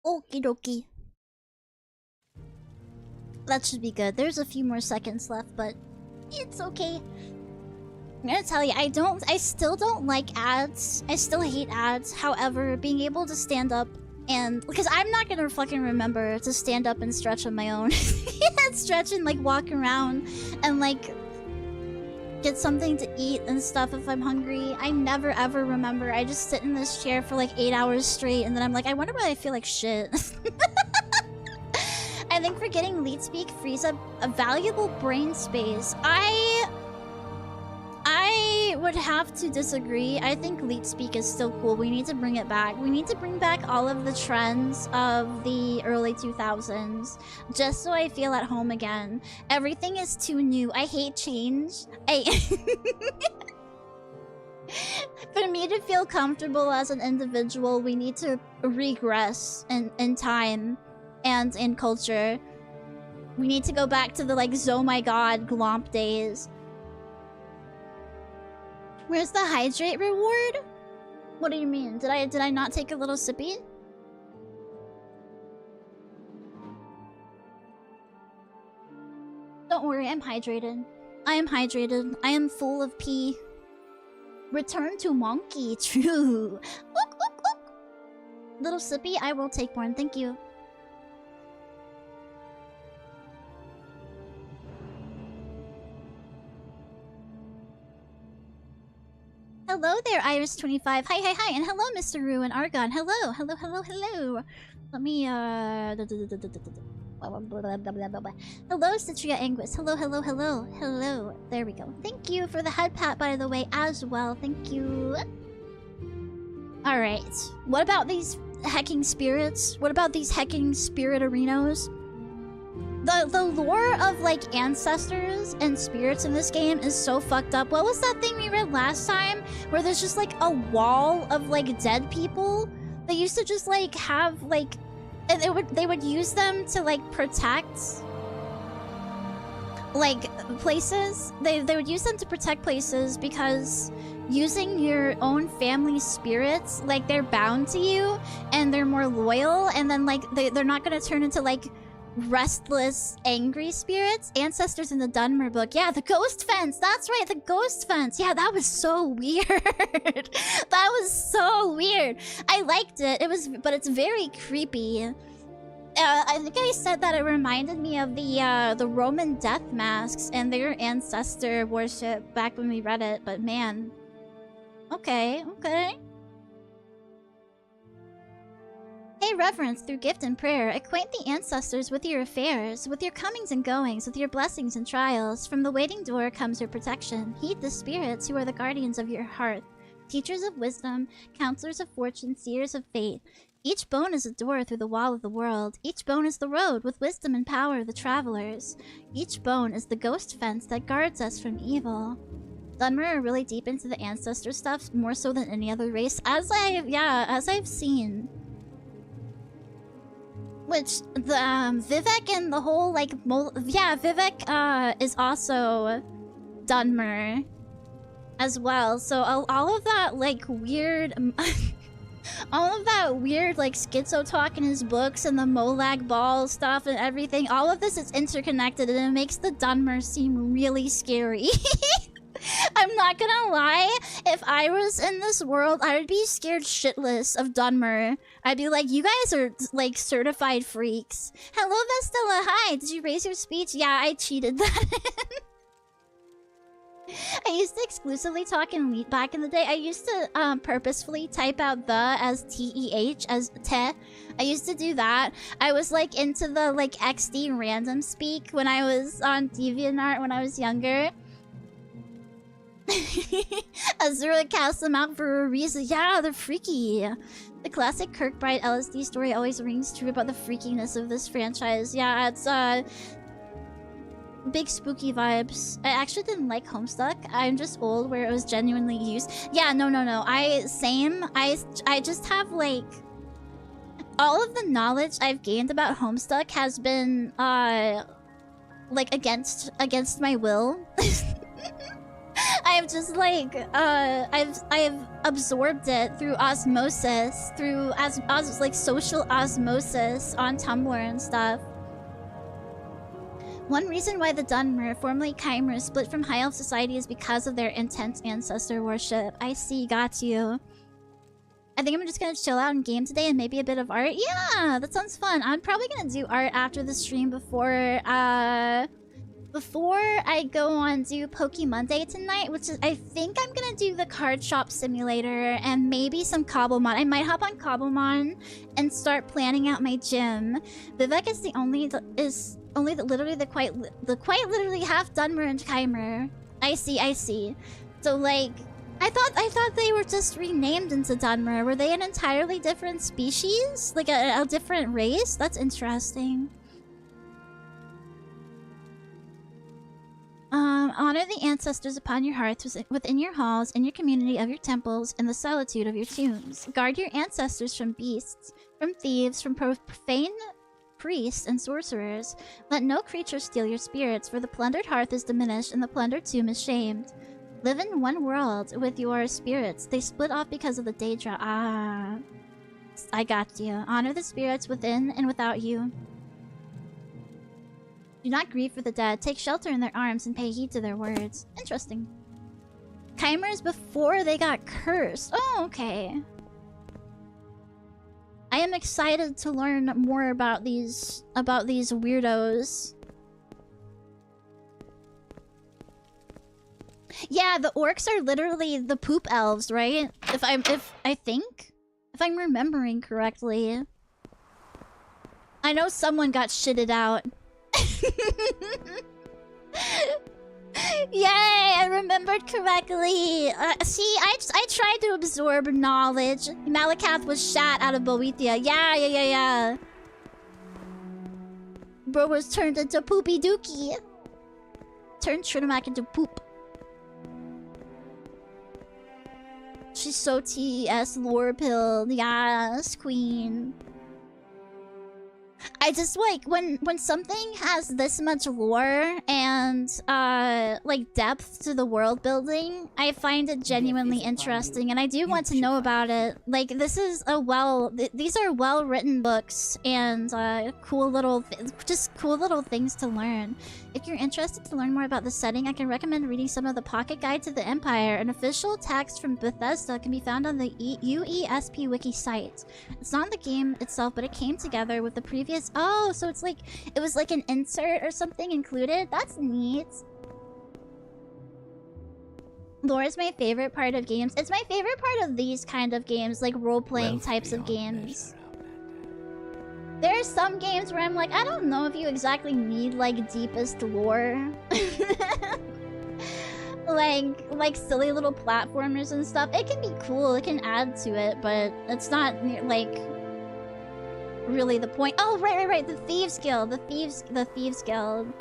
Okie dokie. That should be good. There's a few more seconds left, but it's okay. I'm gonna tell you, I still don't like ads. I still hate ads. However, being able to stand up and... because I'm not gonna fucking remember to stand up and stretch on my own. Stretch and, like, walk around and, like, get something to eat and stuff if I'm hungry. I never ever remember. I just sit in this chair for, like, 8 hours straight and then I'm like, I wonder why I feel like shit. I think forgetting lead speak frees up a valuable brain space. I would have to disagree. I think Leet Speak is still cool. We need to bring it back. We need to bring back all of the trends of the early 2000s, just so I feel at home again. Everything is too new. I hate change. For me to feel comfortable as an individual, we need to regress in time and in culture. We need to go back to the like, oh my god, glomp days. Where's the hydrate reward? What do you mean? Did I not take a little sippy? Don't worry, I'm hydrated. I am hydrated. I am full of pee. Return to monkey. True. Ook, ook, ook. Little sippy, I will take one. Thank you. Hello there, Iris25. Hi, and hello, Mr. Rue and Argon. Hello. Let me, hello, Citria Anguis. Hello. There we go. Thank you for the head pat, by the way, as well. Thank you. Alright. What about these hecking spirits? What about these hecking spirit arenos? The lore of, like, ancestors and spirits in this game is so fucked up. What was that thing we read last time? Where there's just, like, a wall of, like, dead people? They used to just, like, have, like... And they would use them to, like, protect... like, places. They would use them to protect places because using your own family's spirits, like, they're bound to you and they're more loyal, and then, like, they're not gonna turn into, like... restless, angry spirits. Ancestors in the Dunmer book. Yeah, the ghost fence. That's right, the ghost fence. Yeah, that was so weird. That was so weird. I liked it. But it's very creepy. I think I said that it reminded me of the Roman death masks and their ancestor worship back when we read it. But man, okay. Pay reverence through gift and prayer. Acquaint the ancestors with your affairs, with your comings and goings, with your blessings and trials. From the waiting door comes your protection. Heed the spirits who are the guardians of your heart, teachers of wisdom, counselors of fortune, seers of fate. Each bone is a door through the wall of the world. Each bone is the road with wisdom and power of the travelers. Each bone is the ghost fence that guards us from evil. Dunmer are really deep into the ancestor stuff, more so than any other race, as I've seen. Which, the, Vivek and the whole, like, Vivek, is also Dunmer as well. So all of that, like, weird... all of that weird, like, schizo talk in his books and the Molag Ball stuff and everything, all of this is interconnected and it makes the Dunmer seem really scary. I'm not gonna lie, if I was in this world, I would be scared shitless of Dunmer. I'd be like, you guys are, like, certified freaks. Hello, Vestella, hi! Did you raise your speech? Yeah, I cheated that in. I used to exclusively talk in Leet back in the day. I used to purposefully type out the as T-E-H, as te. I used to do that. I was, like, into the, like, XD random speak when I was on DeviantArt when I was younger. Azura cast them out for a reason. Yeah, they're freaky. The classic Kirkbride LSD story always rings true about the freakiness of this franchise. Yeah, it's big spooky vibes. I actually didn't like Homestuck. I'm just old where it was genuinely used. Yeah, no. I just have, like, all of the knowledge I've gained about Homestuck has been like against my will. I've just, like, I've absorbed it through osmosis, like, social osmosis on Tumblr and stuff. One reason why the Dunmer, formerly Chimer, split from High Elf society is because of their intense ancestor worship. I see, got you. I think I'm just gonna chill out and game today and maybe a bit of art. Yeah, that sounds fun. I'm probably gonna do art after the stream before I go on do Poke Monday tonight, which is, I think I'm gonna do the card shop simulator and maybe some Cobblemon. I might hop on Cobblemon and start planning out my gym. Vivek is quite literally half Dunmer and Chimer. I see. So, like, I thought they were just renamed into Dunmer. Were they an entirely different species? Like a different race? That's interesting. Honor the ancestors upon your hearths, within your halls, in your community of your temples, in the solitude of your tombs. Guard your ancestors from beasts, from thieves, from profane priests and sorcerers. Let no creature steal your spirits, for the plundered hearth is diminished and the plundered tomb is shamed. Live in one world with your spirits. They split off because of the Daedra. Ah. I got you. Honor the spirits within and without you. Do not grieve for the dead. Take shelter in their arms and pay heed to their words. Interesting. Chimers before they got cursed. Oh, okay. I am excited to learn more about these weirdos. Yeah, the orcs are literally the poop elves, right? If I'm remembering correctly. I know someone got shitted out. Yay, I remembered correctly. See, I tried to absorb knowledge. Malakath was shot out of Boethia. Yeah. Bro was turned into Poopy Dookie. Turned Trinomac into poop. She's so TS lore pilled. Yes, queen. I just like when something has this much lore and like depth to the world building, I find it genuinely interesting, and I do want to know about it. Like this is these are well written books and cool little things to learn. If you're interested to learn more about the setting, I can recommend reading some of the Pocket Guide to the Empire. An official text from Bethesda can be found on the UESP wiki site. It's not in the game itself, but it came together with the previous. Oh, so it's like it was like an insert or something included. That's neat. Lore is my favorite part of games. It's my favorite part of these kind of games, like role-playing types of games. There are some games where I'm like, I don't know if you exactly need like deepest lore. like silly little platformers and stuff. It can be cool, it can add to it, but it's not like really the point. Oh, right. The Thieves Guild. The Thieves Guild.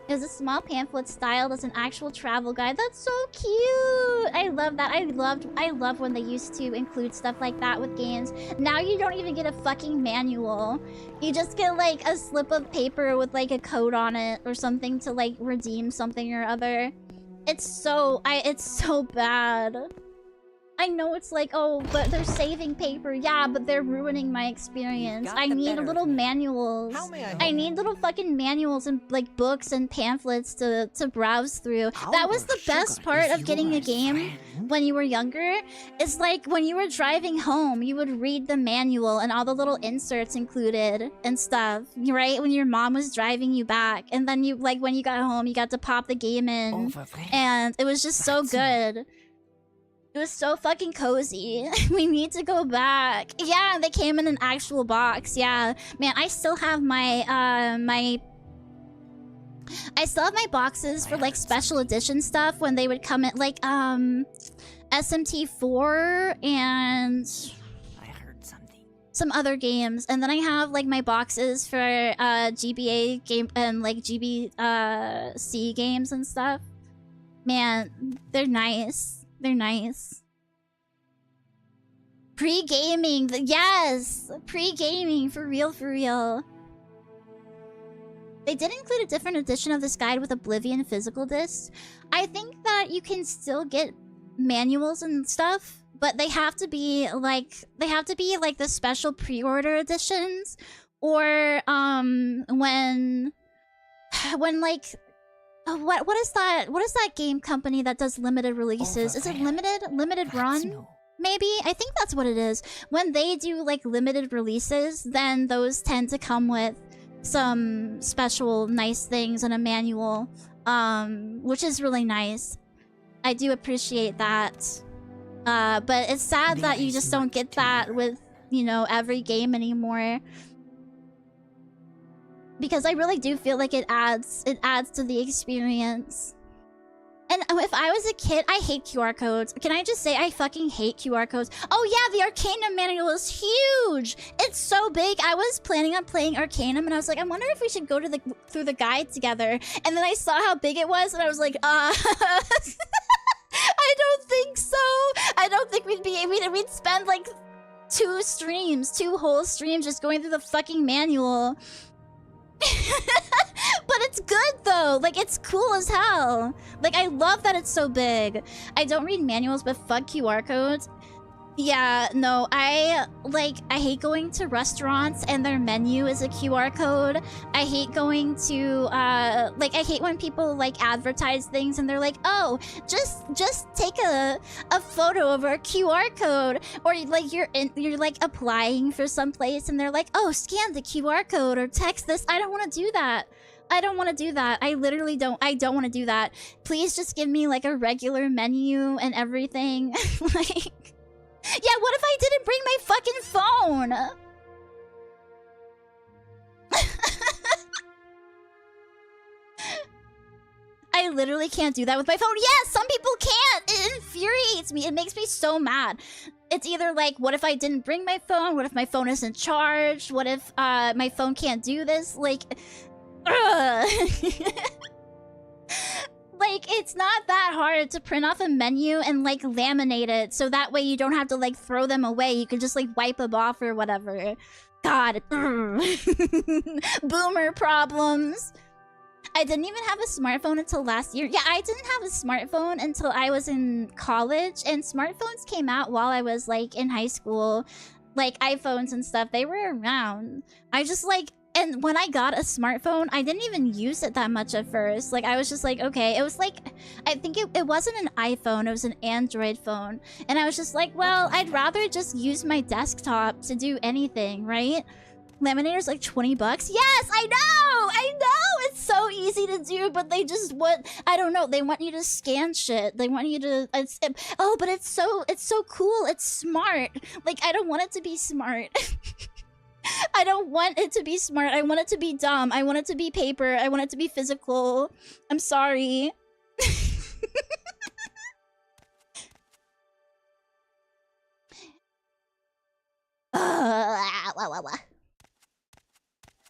It was a small pamphlet styled as an actual travel guide. That's so cute. I love that. I love when they used to include stuff like that with games. Now you don't even get a fucking manual. You just get like a slip of paper with like a code on it or something to like redeem something or other. It's so bad. I know it's like, oh, but they're saving paper. Yeah, but they're ruining my experience. I need little manuals. I need little fucking manuals and like books and pamphlets to browse through. That was the best part of getting a game when you were younger. It's like when you were driving home, you would read the manual and all the little inserts included and stuff, right? When your mom was driving you back. And then you, like, when you got home, you got to pop the game in. And it was just so good. It was so fucking cozy. We need to go back. Yeah, they came in an actual box. Yeah. Man, I still have my, I still have my boxes for, like, special edition stuff when they would come in, like, SMT4 and... I heard something. Some other games. And then I have, like, my boxes for, GBA game and, like, GBC games and stuff. Man, they're nice. They're nice. Pre-gaming. Yes! Pre-gaming. For real, for real. They did include a different edition of this guide with Oblivion physical discs. I think that you can still get manuals and stuff, but they have to be like the special pre-order editions, or when like what is that game company that does limited releases? Is it limited run? Maybe? I think that's what it is. When they do like limited releases, then those tend to come with some special nice things and a manual, which is really nice. I do appreciate that. But it's sad that you just don't get that with, you know, every game anymore. Because I really do feel like it adds to the experience. And if I was a kid, I hate QR codes. Can I just say I fucking hate QR codes? Oh yeah, the Arcanum manual is huge. It's so big. I was planning on playing Arcanum, and I was like, I wonder if we should go to through the guide together. And then I saw how big it was, and I was like, I don't think so. I don't think we'd spend like 2 whole streams just going through the fucking manual. But it's good though. Like, it's cool as hell. Like, I love that it's so big. I don't read manuals, but fuck QR codes. Yeah, no, I hate going to restaurants and their menu is a QR code. I hate going to I hate when people like advertise things and they're like, oh, just take a photo of our QR code, or like you're like applying for some place and they're like, oh, scan the QR code or text this. I don't want to do that. I don't want to do that. I literally don't. I don't want to do that. Please just give me like a regular menu and everything. Like, yeah, what if I didn't bring my fucking phone? I literally can't do that with my phone. Yes, some people can't. It infuriates me. It makes me so mad. It's either like, what if I didn't bring my phone? What if my phone isn't charged? What if my phone can't do this? Like, like, it's not that hard to print off a menu and like laminate it, so that way you don't have to like throw them away. You can just like wipe them off or whatever. God. Boomer problems. I didn't even have a smartphone until last year. Yeah, I didn't have a smartphone until I was in college, and smartphones came out while I was like in high school. Like iPhones and stuff, they were around. I just like, and when I got a smartphone, I didn't even use it that much at first. Like, I was just like, okay. It was like, I think it wasn't an iPhone. It was an Android phone. And I was just like, well, I'd rather just use my desktop to do anything, right? Laminator's like 20 bucks. Yes, I know! I know! It's so easy to do, but they just want... I don't know. They want you to scan shit. They want you to... oh, but it's so cool. It's smart. Like, I don't want it to be smart. I don't want it to be smart. I want it to be dumb. I want it to be paper. I want it to be physical. I'm sorry.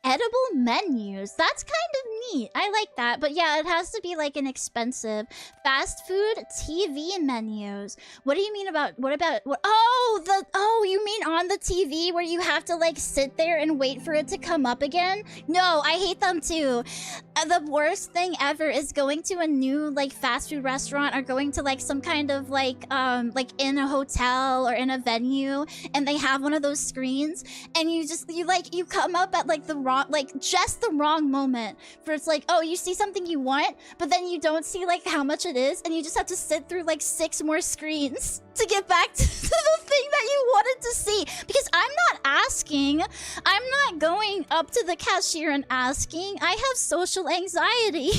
Edible menus. That's kind of neat. I like that. But yeah, it has to be like an expensive fast food TV menus. What do you mean about what? Oh, you mean on the TV where you have to like sit there and wait for it to come up again? No, I hate them too. The worst thing ever is going to a new like fast food restaurant or going to like some kind of like in a hotel or in a venue and they have one of those screens and you come up at like the wrong moment for it's like, oh, you see something you want, but then you don't see like how much it is, and you just have to sit through like 6 more screens to get back to the thing that you wanted to see. Because I'm not asking. I'm not going up to the cashier and asking. I have social anxiety.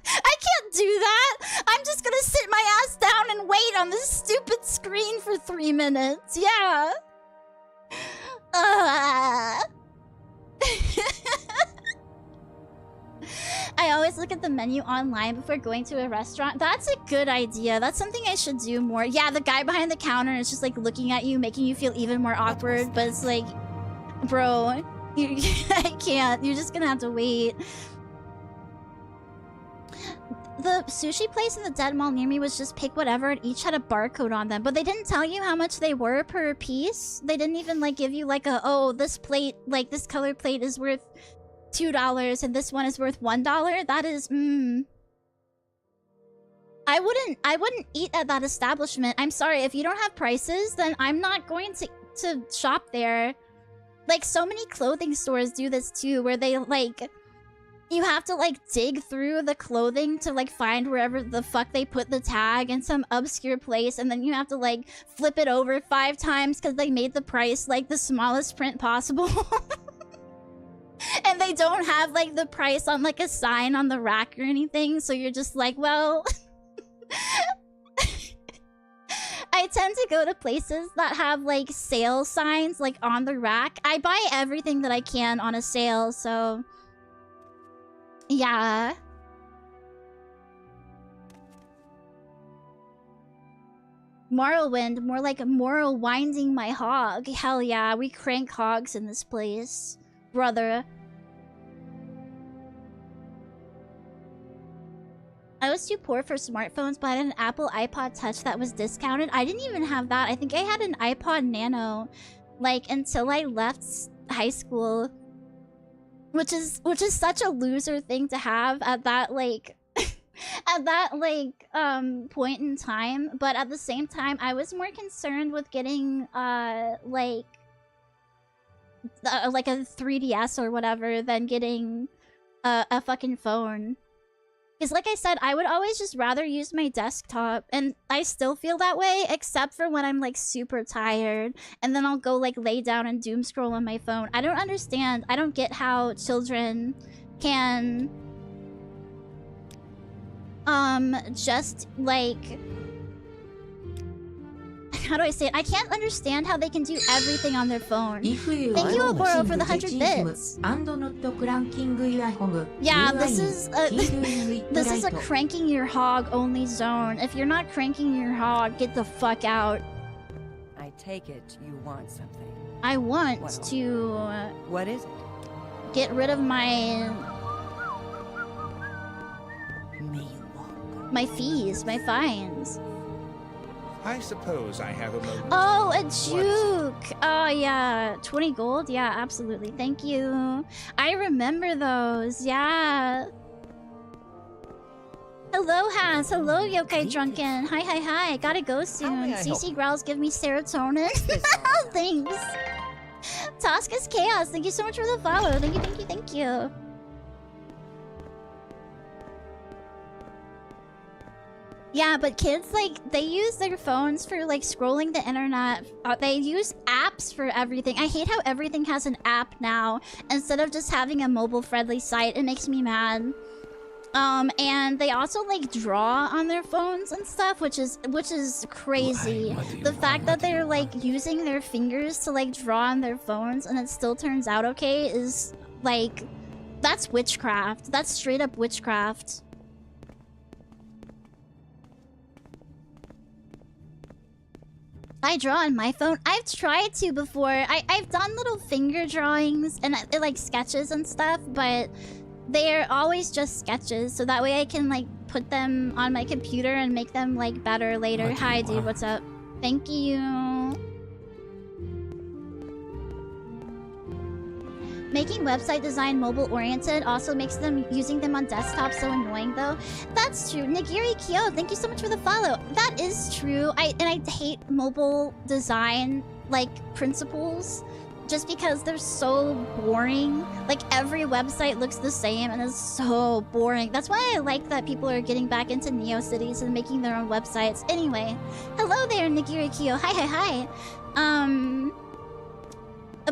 I can't do that. I'm just gonna sit my ass down and wait on this stupid screen for 3 minutes. Yeah. I always look at the menu online before going to a restaurant. That's a good idea. That's something I should do more. Yeah, the guy behind the counter is just like looking at you, making you feel even more awkward. But it's like, bro, I can't. You're just gonna have to wait. The sushi place in the dead mall near me was just pick whatever, and each had a barcode on them. But they didn't tell you how much they were per piece. They didn't even like give you like a, oh, this plate, like this color plate is worth $2 and this one is worth $1. That is, I wouldn't eat at that establishment. I'm sorry, if you don't have prices, then I'm not going to shop there. Like, so many clothing stores do this too, where they like, you have to like dig through the clothing to like find wherever the fuck they put the tag in some obscure place, and then you have to like flip it over 5 times because they made the price like the smallest print possible. And they don't have like the price on like a sign on the rack or anything, so you're just like, well... I tend to go to places that have like sale signs like on the rack. I buy everything that I can on a sale, so... yeah. Morrowind, more like moral winding my hog. Hell yeah, we crank hogs in this place. Brother. I was too poor for smartphones, but I had an Apple iPod Touch that was discounted. I didn't even have that. I think I had an iPod Nano, like, until I left high school. Which is such a loser thing to have at that, like... at that, like, point in time. But at the same time, I was more concerned with getting, like a 3DS or whatever than getting a fucking phone. Because like I said, I would always just rather use my desktop, and I still feel that way, except for when I'm like super tired, and then I'll go like lay down and doom scroll on my phone. I don't understand. I don't get how children can just like, how do I say it? I can't understand how they can do everything on their phone. Thank you, Oboro, for the 100 bits. Yeah, this is a cranking your hog only zone. If you're not cranking your hog, get the fuck out. I take it you want something. I want to... What is it? Get rid of my fees, my fines. I suppose I have a moment. Oh, a juke! Oh, yeah. 20 gold? Yeah, absolutely. Thank you. I remember those. Yeah. Hello, Has. Hello, Yokai Drunken. Hi, hi, hi. Gotta go soon. CC Growls give me serotonin. Thanks. Tosca's Chaos. Thank you so much for the follow. Thank you, thank you, thank you. Yeah, but kids, like, they use their phones for, like, scrolling the internet. They use apps for everything. I hate how everything has an app now, instead of just having a mobile-friendly site. It makes me mad. And they also, like, draw on their phones and stuff, which is crazy. The fact that they're, like, using their fingers to, like, draw on their phones and it still turns out okay is, like, that's witchcraft. That's straight-up witchcraft. I draw on my phone. I've tried to before. I've done little finger drawings and like sketches and stuff, but they're always just sketches, so that way I can like put them on my computer and make them like better later. Hi, dude. What's up? Thank you. Making website design mobile-oriented also makes them using them on desktop so annoying, though. That's true. Nagiri Kyo, thank you so much for the follow. That is true. I hate mobile design, like, principles, just because they're so boring. Like, every website looks the same and is so boring. That's why I like that people are getting back into NeoCities and making their own websites. Anyway, hello there, Nagiri Kyo. Hi, hi, hi.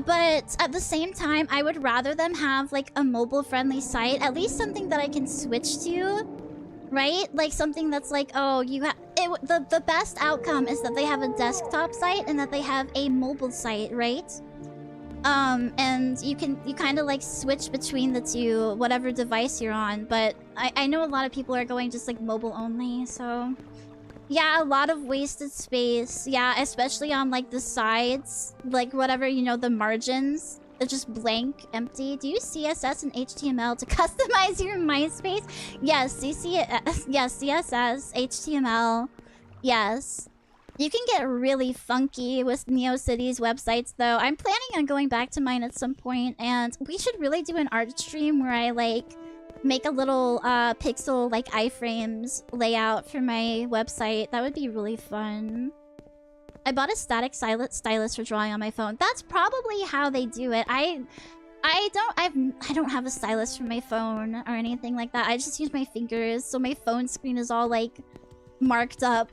But at the same time, I would rather them have like a mobile-friendly site, at least something that I can switch to, right? Like something that's like, oh, the best outcome is that they have a desktop site and that they have a mobile site, right? And you kind of like switch between the two, whatever device you're on. But I know a lot of people are going just like mobile only, so. Yeah, a lot of wasted space. Yeah, especially on, like, the sides. Like, whatever, you know, the margins. They're just blank, empty. Do you CSS and HTML to customize your MySpace? Yes, yes, CSS, HTML. Yes. You can get really funky with NeoCities websites, though. I'm planning on going back to mine at some point, and we should really do an art stream where I, like, make a little pixel like iframes layout for my website. That would be really fun. I bought a static stylus for drawing on my phone. That's probably how they do it. I don't have a stylus for my phone or anything like that. I just use my fingers, so my phone screen is all like marked up.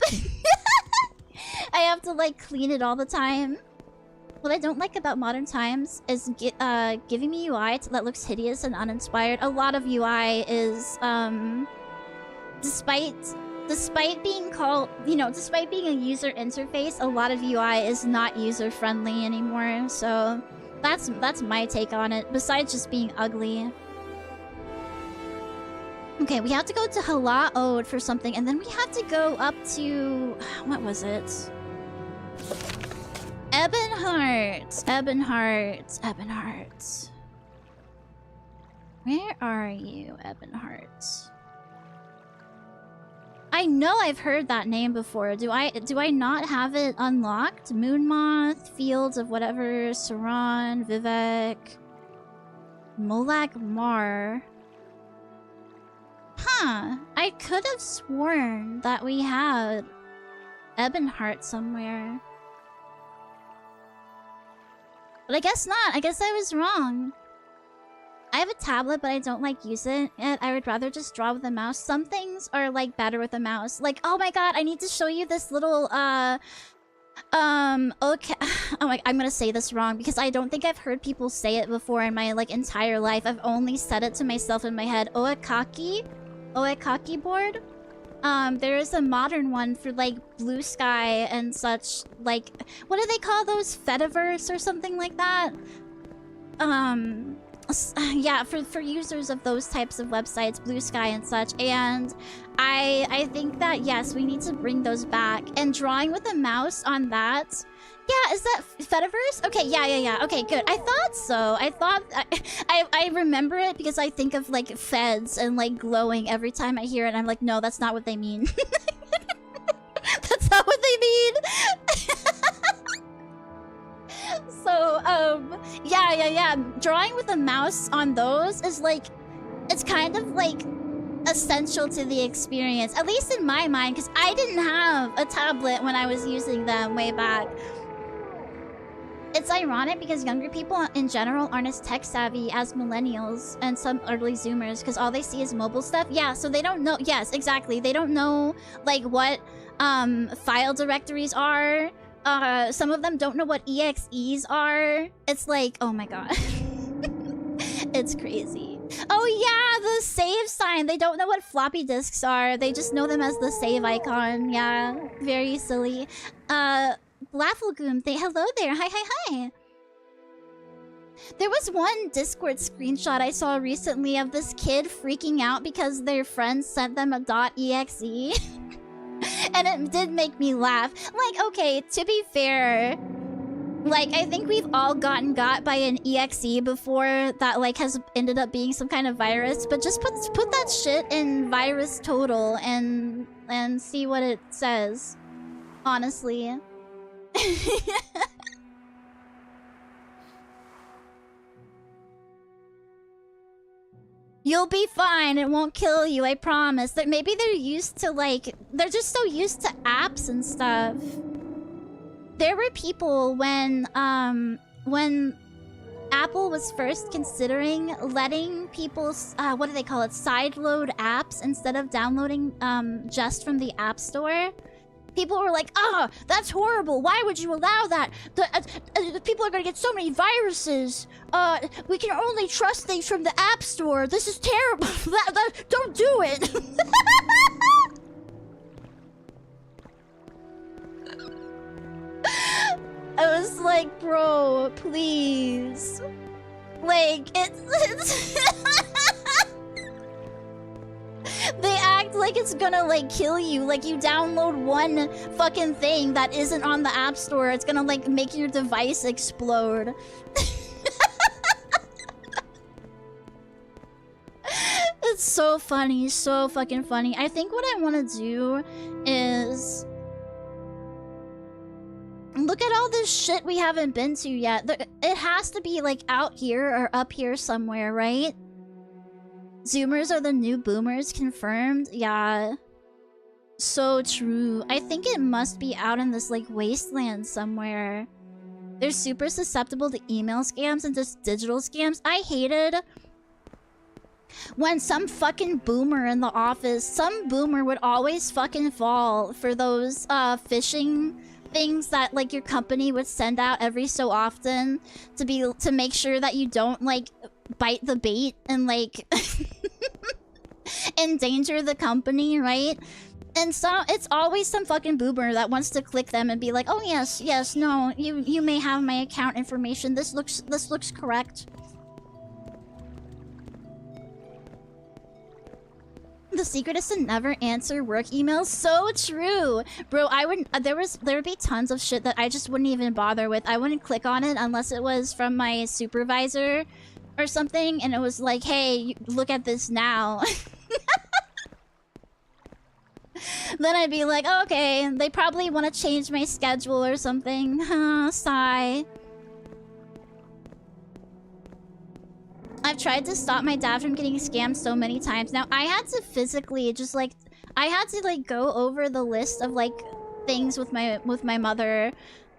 I have to like clean it all the time. What I don't like about modern times is giving me UI that looks hideous and uninspired. A lot of UI is, despite being called, you know, despite being a user interface, a lot of UI is not user-friendly anymore. So that's my take on it, besides just being ugly. Okay, we have to go to Hala Ode for something, and then we have to go up to... what was it? Ebonheart. Ebonheart. Ebonheart. Where are you, Ebonheart? I know I've heard that name before. Do I not have it unlocked? Moonmoth, Fields of whatever, Saran, Vivek, Molag Mar. Huh. I could have sworn that we had Ebonheart somewhere. But I guess not. I guess I was wrong. I have a tablet, but I don't like use it. And I would rather just draw with a mouse. Some things are like better with a mouse. Like, oh my god, I need to show you this little okay. Oh my, I'm gonna say this wrong because I don't think I've heard people say it before in my like entire life. I've only said it to myself in my head. Oekaki board. There is a modern one for like Blue Sky and such. Like, what do they call those? Fediverse or something like that. Yeah, for users of those types of websites, Blue Sky and such, and I think that yes, we need to bring those back. And drawing with a mouse on that, yeah, is that Fediverse? Okay, yeah. Okay, good. I thought so. I remember it because I think of like feds and like glowing every time I hear it. And I'm like, no, that's not what they mean. That's not what they mean. So, yeah. Drawing with a mouse on those is like, it's kind of like essential to the experience, at least in my mind, because I didn't have a tablet when I was using them way back. It's ironic because younger people in general aren't as tech savvy as millennials and some early Zoomers because all they see is mobile stuff. Yeah, so they don't know. Yes, exactly. They don't know like what file directories are. Some of them don't know what EXEs are. It's like, oh my god. It's crazy. Oh yeah, the save sign. They don't know what floppy disks are. They just know them as the save icon. Yeah, very silly. Blafflegoom, hello there. Hi. There was one Discord screenshot I saw recently of this kid freaking out because their friends sent them a .exe. And it did make me laugh. Like, okay, to be fair, like, I think we've all gotten got by an EXE before that, like, has ended up being some kind of virus. But just put that shit in virus total and see what it says. Honestly. You'll be fine. It won't kill you, I promise. That maybe they're used to, like, they're just so used to apps and stuff. There were people when Apple was first considering letting people, what do they call it, sideload apps instead of downloading just from the App Store. People were like, "Ah, oh, that's horrible. Why would you allow that? People are gonna get so many viruses. We can only trust things from the App Store. This is terrible. Don't do it." I was like, bro, please. Like, it's they act like it's gonna, like, kill you. Like, you download one fucking thing that isn't on the App Store, it's gonna, like, make your device explode. It's so funny, so fucking funny. I think what I want to do is look at all this shit we haven't been to yet. It has to be, like, out here or up here somewhere, right? Zoomers are the new boomers, confirmed? Yeah. So true. I think it must be out in this, like, wasteland somewhere. They're super susceptible to email scams and just digital scams. I hated when some fucking boomer in the office, some boomer would always fucking fall for those phishing things that, like, your company would send out every so often to make sure that you don't, like, bite the bait and, like, endanger the company, right? And so it's always some fucking boomer that wants to click them and be like, "Oh yes, no, you may have my account information. This looks correct." The secret is to never answer work emails. So true, bro. I wouldn't. There would be tons of shit that I just wouldn't even bother with. I wouldn't click on it unless it was from my supervisor or something, and it was like, "Hey, look at this now." Then I'd be like, oh, "Okay, they probably want to change my schedule or something." Sigh. I've tried to stop my dad from getting scammed so many times. Now, I had to physically just, like... I had to, like, go over the list of, like, things with my mother.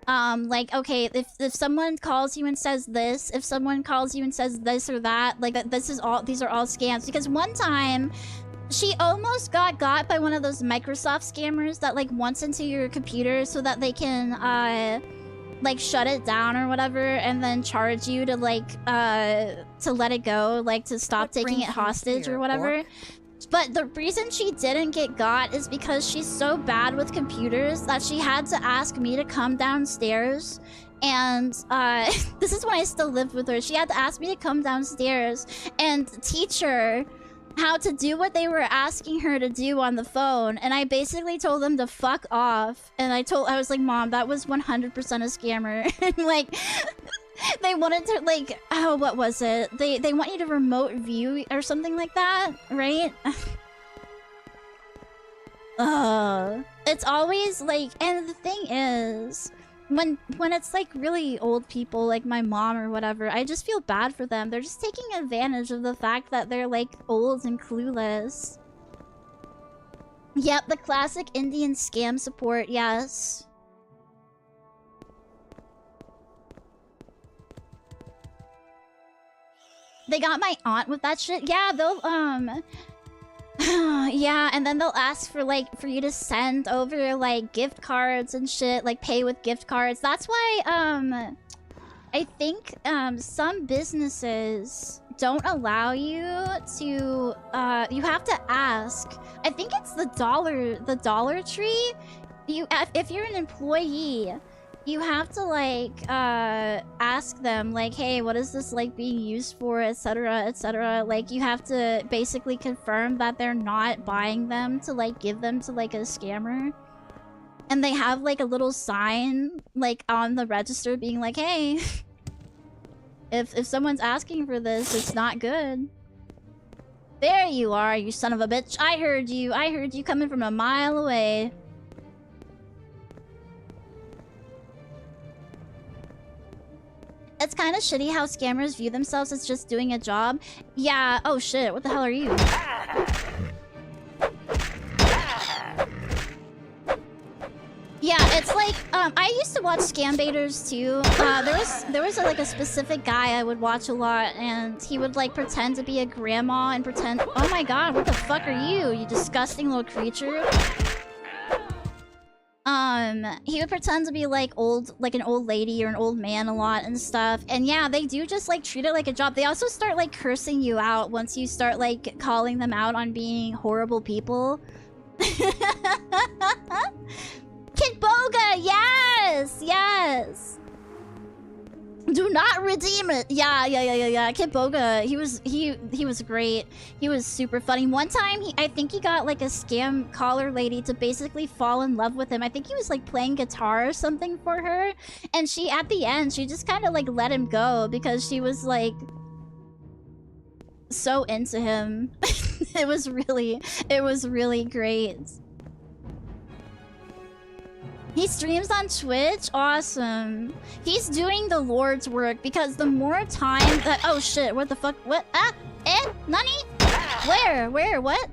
Like, okay, if someone calls you and says this, if someone calls you and says this or that, like, these are all scams. Because one time, she almost got by one of those Microsoft scammers that, like, wants into your computer so that they can, like, shut it down or whatever, and then charge you to, like, to let it go, like, to stop taking it hostage or whatever. But the reason she didn't get got is because she's so bad with computers that she had to ask me to come downstairs. And, this is when I still lived with her. She had to ask me to come downstairs and teach her how to do what they were asking her to do on the phone, and I basically told them to fuck off. And I was like, "Mom, that was 100% a scammer." And like, they wanted to, like, oh, what was it? They want you to remote view or something like that, right? It's always like, and the thing is, when it's like really old people like my mom or whatever, I just feel bad for them. They're just taking advantage of the fact that they're like old and clueless. Yep, the classic Indian scam support, yes. They got my aunt with that shit. Yeah, they'll yeah, and then they'll ask for, like, for you to send over, like, gift cards and shit, like, pay with gift cards. That's why, I think, some businesses don't allow you to, you have to ask. I think it's the Dollar Tree. If you're an employee, you have to, like, ask them, like, "Hey, what is this, like, being used for, etc., etc." Like, you have to basically confirm that they're not buying them to, like, give them to, like, a scammer. And they have, like, a little sign, like, on the register being like, "Hey, if someone's asking for this, it's not good." There you are, you son of a bitch. I heard you coming from a mile away. It's kind of shitty how scammers view themselves as just doing a job. Yeah, oh shit, what the hell are you? Yeah, it's like, I used to watch scam baiters too. There was like a specific guy I would watch a lot, and he would like pretend to be a grandma and pretend, oh my god, what the fuck are you, you disgusting little creature? He would pretend to be like an old lady or an old man a lot and stuff. And yeah, they do just like treat it like a job. They also start like cursing you out once you start like calling them out on being horrible people. Kitboga, yes, yes. Do not redeem it. Yeah. Kitboga, he was great. He was super funny. One time, I think he got like a scam caller lady to basically fall in love with him. I think he was like playing guitar or something for her, and she at the end she just kind of like let him go because she was like so into him. It was really great. He streams on Twitch? Awesome. He's doing the Lord's work because the more time that— oh shit, what the fuck? What? Ah? Eh? Nani? Where? What?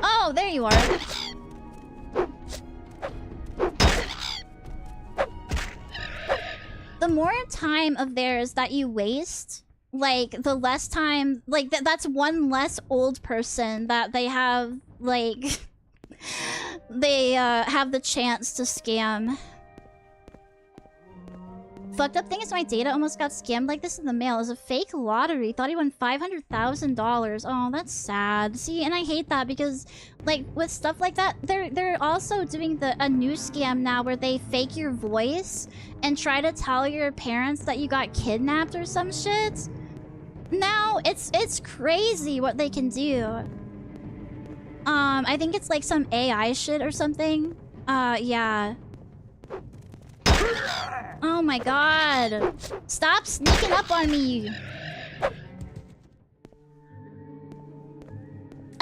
Oh, there you are. The more time of theirs that you waste, like, the less time— like, that's one less old person that they have, like— they have the chance to scam. Fucked up thing is my data almost got scammed like this in the mail. It was a fake lottery. Thought he won $500,000. Oh, that's sad. See, and I hate that because, like, with stuff like that, they're also doing a new scam now where they fake your voice and try to tell your parents that you got kidnapped or some shit. Now, it's crazy what they can do. I think it's like some AI shit or something. Yeah. Oh my god. Stop sneaking up on me.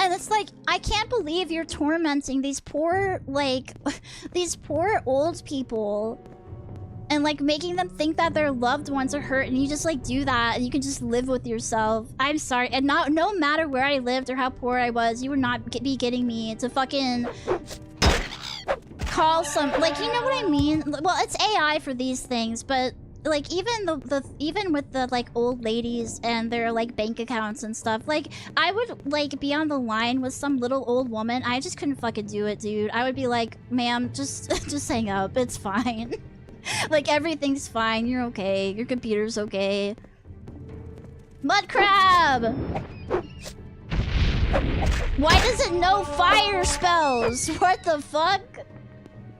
And it's like, I can't believe you're tormenting these poor, like, these poor old people. And, like, making them think that their loved ones are hurt, and you just, like, do that, and you can just live with yourself. I'm sorry, and no matter where I lived or how poor I was, you would not be getting me to fucking call some, like, you know what I mean? Well, it's AI for these things, but, like, even even with the, like, old ladies and their, like, bank accounts and stuff, like, I would, like, be on the line with some little old woman. I just couldn't fucking do it, dude. I would be like, ma'am, just hang up. It's fine. Like, everything's fine. You're okay. Your computer's okay. Mud crab! Why does it know fire spells? What the fuck?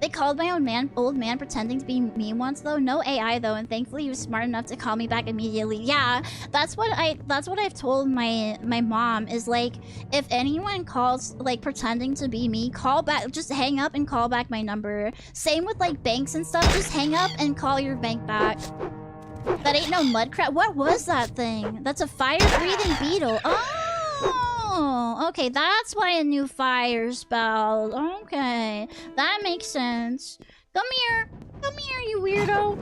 They called my old man pretending to be me once though. No AI though, and thankfully he was smart enough to call me back immediately. Yeah, that's what I've told my mom is, like, if anyone calls like pretending to be me, call back, just hang up and call back my number. Same with like banks and stuff, just hang up and call your bank back. That ain't no mud crab. What was that thing? That's a fire-breathing beetle. Oh, okay, that's why a new fire spell. Okay, that makes sense. Come here, you weirdo.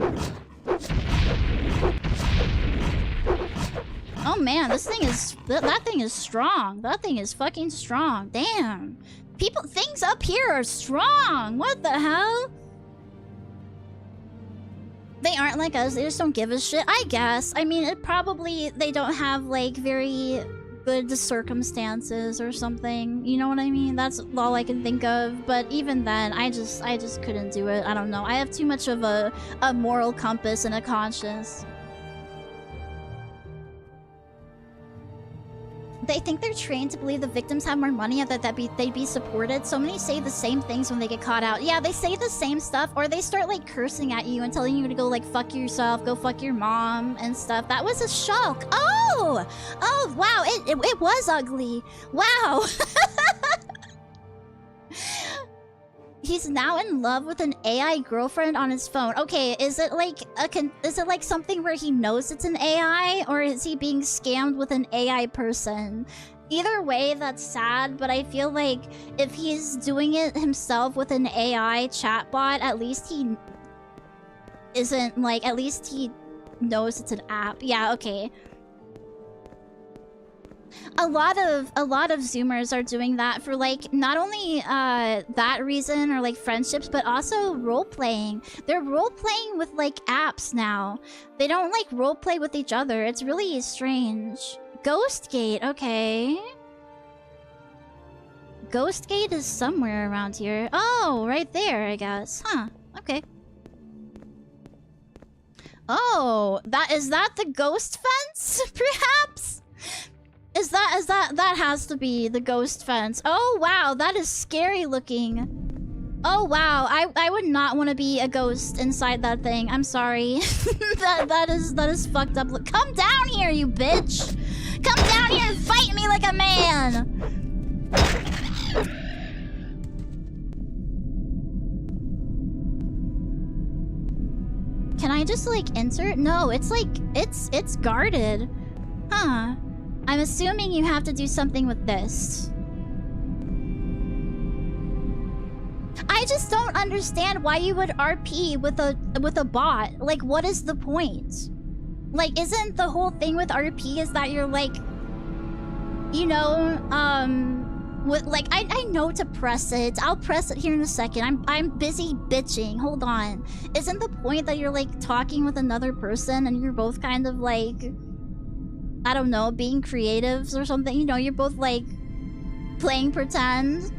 Oh man, this thing is that thing is strong. That thing is fucking strong. Damn, things up here are strong. What the hell? They aren't like us. They just don't give a shit. I guess. I mean, they don't have like very good circumstances or something, you know what I mean? That's all I can think of. But even then, I just couldn't do it. I don't know. I have too much of a moral compass and a conscience. They think they're trained to believe the victims have more money and that they'd be supported. So many say the same things when they get caught out. Yeah, they say the same stuff, or they start like cursing at you and telling you to go like fuck yourself, go fuck your mom and stuff. That was a shock. Oh wow, it was ugly. Wow. He's now in love with an AI girlfriend on his phone. Okay, is it like something where he knows it's an AI, or is he being scammed with an AI person? Either way, that's sad, but I feel like if he's doing it himself with an AI chatbot, at least he knows it's an app. Yeah, okay. A lot of Zoomers are doing that for like not only that reason or like friendships, but also role-playing. They're role-playing with like apps now. They don't like role-play with each other. It's really strange. Ghostgate, okay. Ghostgate is somewhere around here. Oh, right there, I guess. Huh, okay. Oh, is that the ghost fence, perhaps? That has to be the ghost fence. Oh wow, that is scary looking. Oh wow, I would not want to be a ghost inside that thing. I'm sorry. that is fucked up. Come down here, you bitch. Come down here and fight me like a man. Can I just like enter? No, it's like it's guarded. Huh. I'm assuming you have to do something with this. I just don't understand why you would RP with a bot. Like, what is the point? Like, isn't the whole thing with RP is that you're like, you know, like I know to press it. I'll press it here in a second. I'm busy bitching. Hold on. Isn't the point that you're like talking with another person and you're both kind of like, I don't know, being creatives or something? You know, you're both like playing pretend.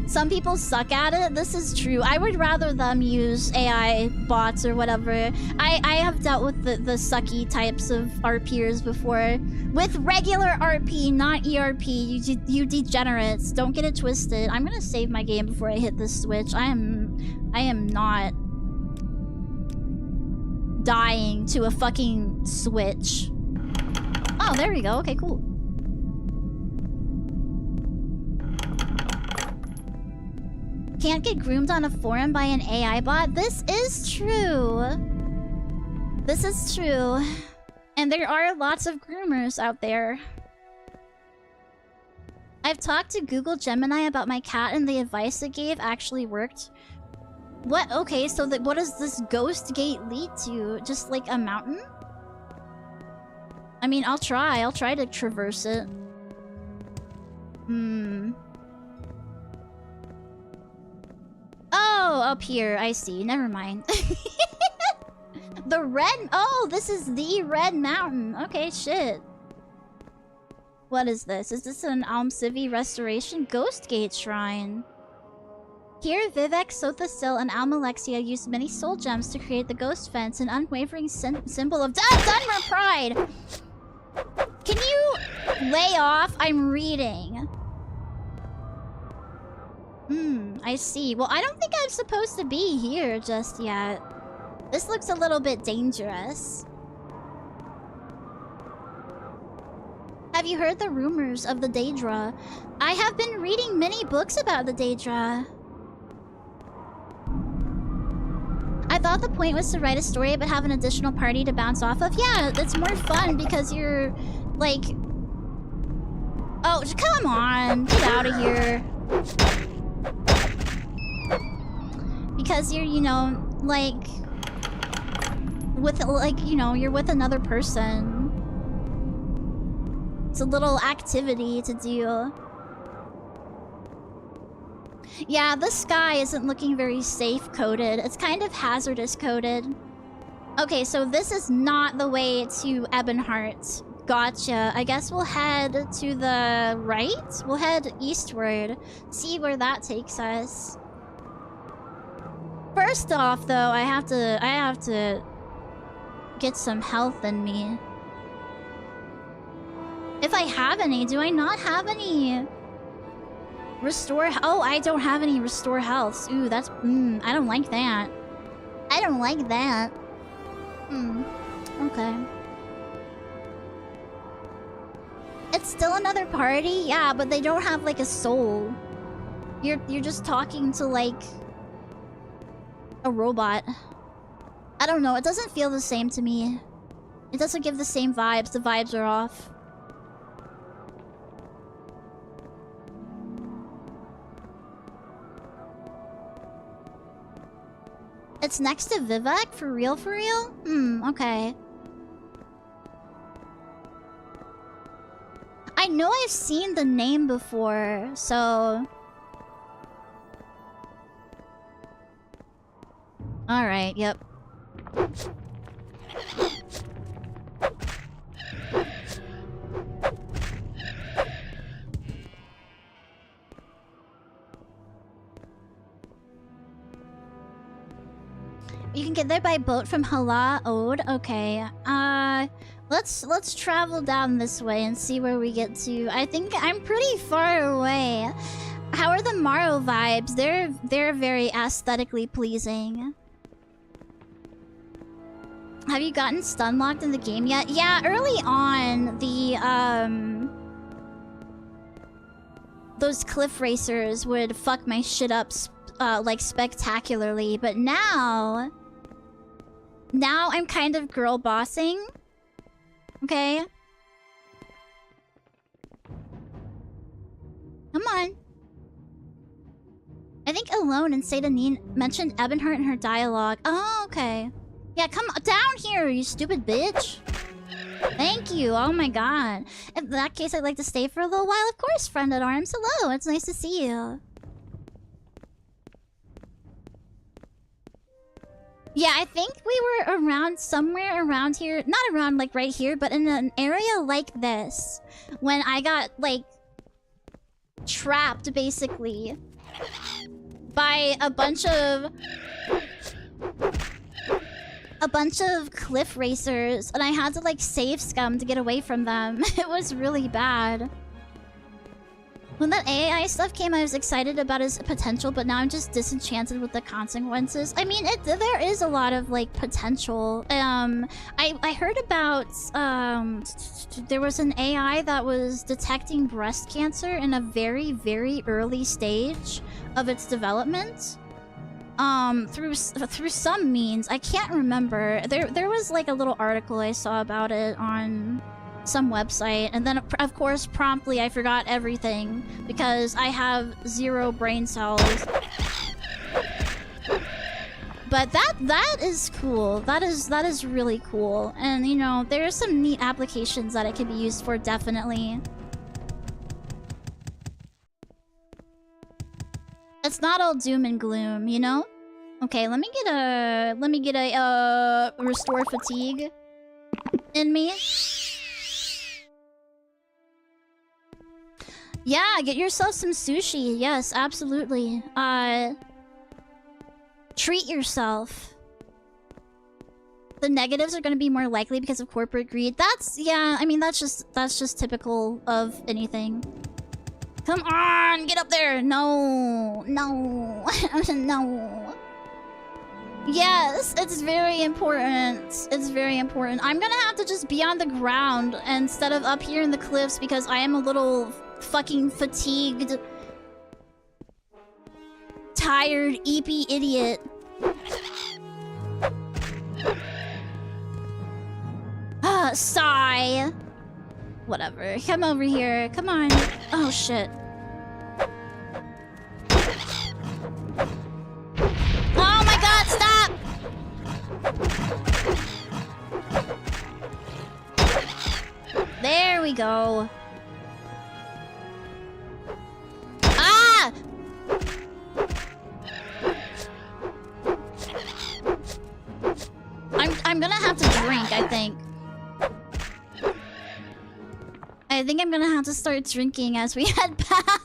Some people suck at it. This is true. I would rather them use AI bots or whatever. I have dealt with the sucky types of RPers before. With regular RP, not ERP. You degenerates. Don't get it twisted. I'm gonna save my game before I hit this switch. I am not dying to a fucking switch. Oh, there we go. Okay, cool. Can't get groomed on a forum by an AI bot. This is true. This is true. And there are lots of groomers out there. I've talked to Google Gemini about my cat and the advice it gave actually worked. What? Okay, so what does this ghost gate lead to? Just like a mountain? I mean, I'll try to traverse it. Oh, up here. I see. Never mind. The red... Oh, this is the red mountain. Okay, shit. What is this? Is this an Almcivi restoration? Ghost Gate Shrine. Here, Vivek, Sothasil, and Almalexia used many soul gems to create the ghost fence, an unwavering symbol of Dunmer pride! Can you lay off? I'm reading. I see. Well, I don't think I'm supposed to be here just yet. This looks a little bit dangerous. Have you heard the rumors of the Daedra? I have been reading many books about the Daedra. I thought the point was to write a story but have an additional party to bounce off of. Yeah, that's more fun because you're, like... Oh, come on! Get out of here. Because you're, you know, like... With, like, you know, you're with another person. It's a little activity to do. Yeah, the sky isn't looking very safe coded. It's kind of hazardous coded. Okay, so this is not the way to Ebonheart. Gotcha. I guess we'll head to the right? We'll head eastward. See where that takes us. First off, though, I have to get some health in me. If I have any, do I not have any? Restore... Oh, I don't have any restore health. Ooh, that's... I don't like that. I don't like that. Okay. It's still another party? Yeah, but they don't have, like, a soul. You're just talking to, like... a robot. I don't know, it doesn't feel the same to me. It doesn't give the same vibes. The vibes are off. It's next to Vivek? For real, for real? Okay. I know I've seen the name before, so... Alright, yep. You can get there by boat from Hala Ode. Okay. Let's travel down this way and see where we get to. I think I'm pretty far away. How are the Morrow vibes? They're very aesthetically pleasing. Have you gotten stun locked in the game yet? Yeah, early on, those cliff racers would fuck my shit up like spectacularly, but now I'm kind of girl bossing. Okay? Come on. I think Alone and Satanine mentioned Ebonheart in her dialogue. Oh, okay. Yeah, come down here, you stupid bitch. Thank you. Oh my god. In that case, I'd like to stay for a little while. Of course, friend at arms. Hello, it's nice to see you. Yeah, I think we were around somewhere around here. Not around, like, right here, but in an area like this. When I got, like, trapped, basically, by a bunch of cliff racers, and I had to, like, save scum to get away from them. It was really bad. When that AI stuff came, I was excited about his potential, but now I'm just disenchanted with the consequences. I mean, there is a lot of, like, potential. I heard about, there was an AI that was detecting breast cancer in a very, very early stage of its development. Through some means. I can't remember. There was, like, a little article I saw about it on some website, and then of course promptly I forgot everything because I have 0 brain cells. But that is cool. That is really cool. And you know, there are some neat applications that it can be used for, definitely. It's not all doom and gloom, you know? Okay, let me get a restore fatigue in me. Yeah, get yourself some sushi. Yes, absolutely. Treat yourself. The negatives are going to be more likely because of corporate greed. Yeah, I mean, that's just typical of anything. Come on, get up there. No. No. No. Yes, it's very important. It's very important. I'm gonna have to just be on the ground instead of up here in the cliffs because I am a little fucking fatigued, tired, eepy idiot. Sigh. Whatever. Come over here. Come on. Oh, shit. Oh my god, stop! There we go. Ah! I'm gonna have to drink, I think. I think I'm gonna have to start drinking as we head back.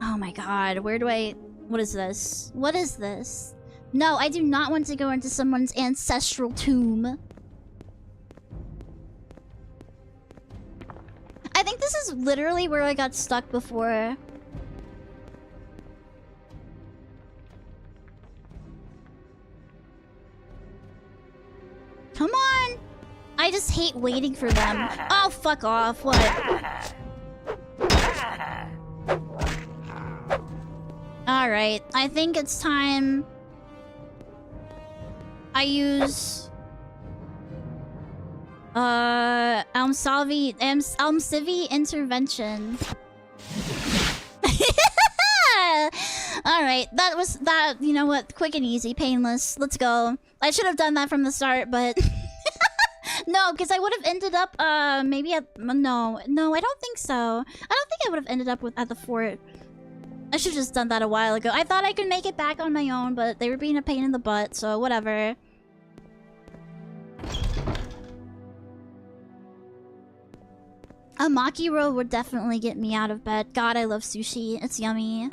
Oh my god, where do I... What is this? What is this? No, I do not want to go into someone's ancestral tomb. I think this is literally where I got stuck before. Come on! I just hate waiting for them. Oh, fuck off. What? Alright, I think it's time I use... Almcivi intervention. Alright, that was that, you know what? Quick and easy, painless. Let's go. I should have done that from the start, but... No, because I would have ended up, maybe at... No, I don't think so. I don't think I would have ended up at the fort. I should have just done that a while ago. I thought I could make it back on my own, but they were being a pain in the butt, so whatever. A maki roll would definitely get me out of bed. God, I love sushi. It's yummy.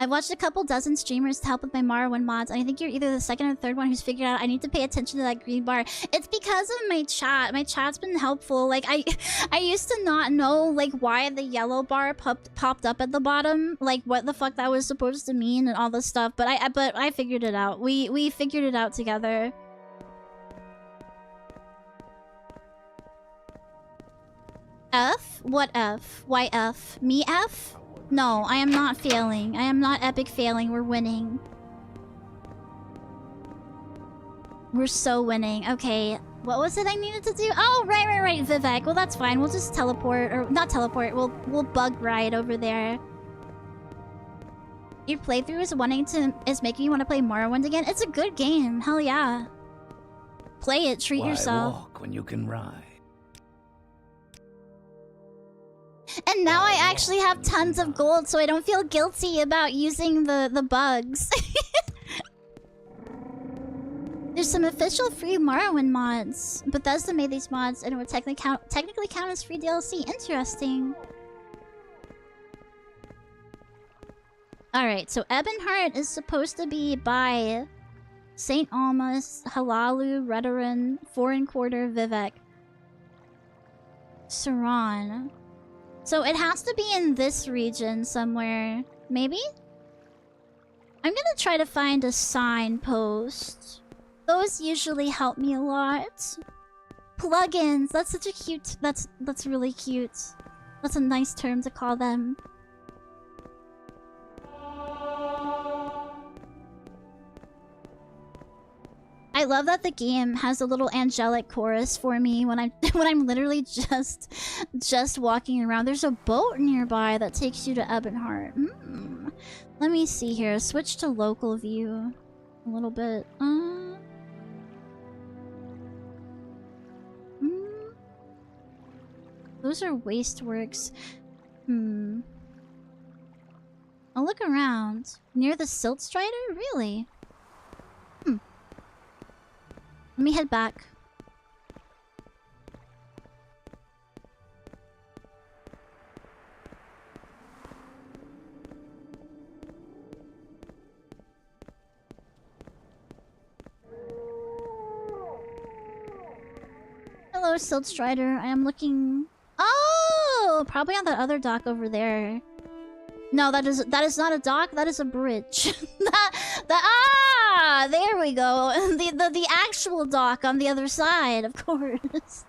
I've watched a couple dozen streamers to help with my Morrowind mods, and I think you're either the second or third one who's figured out I need to pay attention to that green bar. It's because of my chat. My chat's been helpful. Like, I used to not know, like, why the yellow bar popped up at the bottom. Like, what the fuck that was supposed to mean and all this stuff. But I figured it out. We figured it out together. F? What F? Why F? Me F? No, I am not failing. I am not epic failing. We're winning. We're so winning. Okay, what was it I needed to do? Oh, right, Vivek. Well, that's fine. We'll just teleport, or not teleport. We'll bug ride over there. Your playthrough is making you want to play Morrowind again. It's a good game. Hell yeah. Play it. Treat yourself. Walk when you can ride. And now I actually have tons of gold, so I don't feel guilty about using the bugs. There's some official free Morrowind mods. Bethesda made these mods and it would technically count as free DLC. Interesting. Alright, so Ebonheart is supposed to be by St. Almas, Halalu, Redoran, Foreign Quarter, Vivek, Saran. So it has to be in this region somewhere. Maybe? I'm gonna try to find a signpost. Those usually help me a lot. Plugins! That's such a cute... That's really cute. That's a nice term to call them. I love that the game has a little angelic chorus for me when I'm literally just walking around. There's a boat nearby that takes you to Ebonheart. Let me see here. Switch to local view a little bit. Those are wasteworks. I'll look around. Near the Silt Strider? Really? Let me head back. Hello, Silt Strider. I am looking... Oh! Probably on that other dock over there. No, that is not a dock. That is a bridge. There we go. The actual dock on the other side, of course.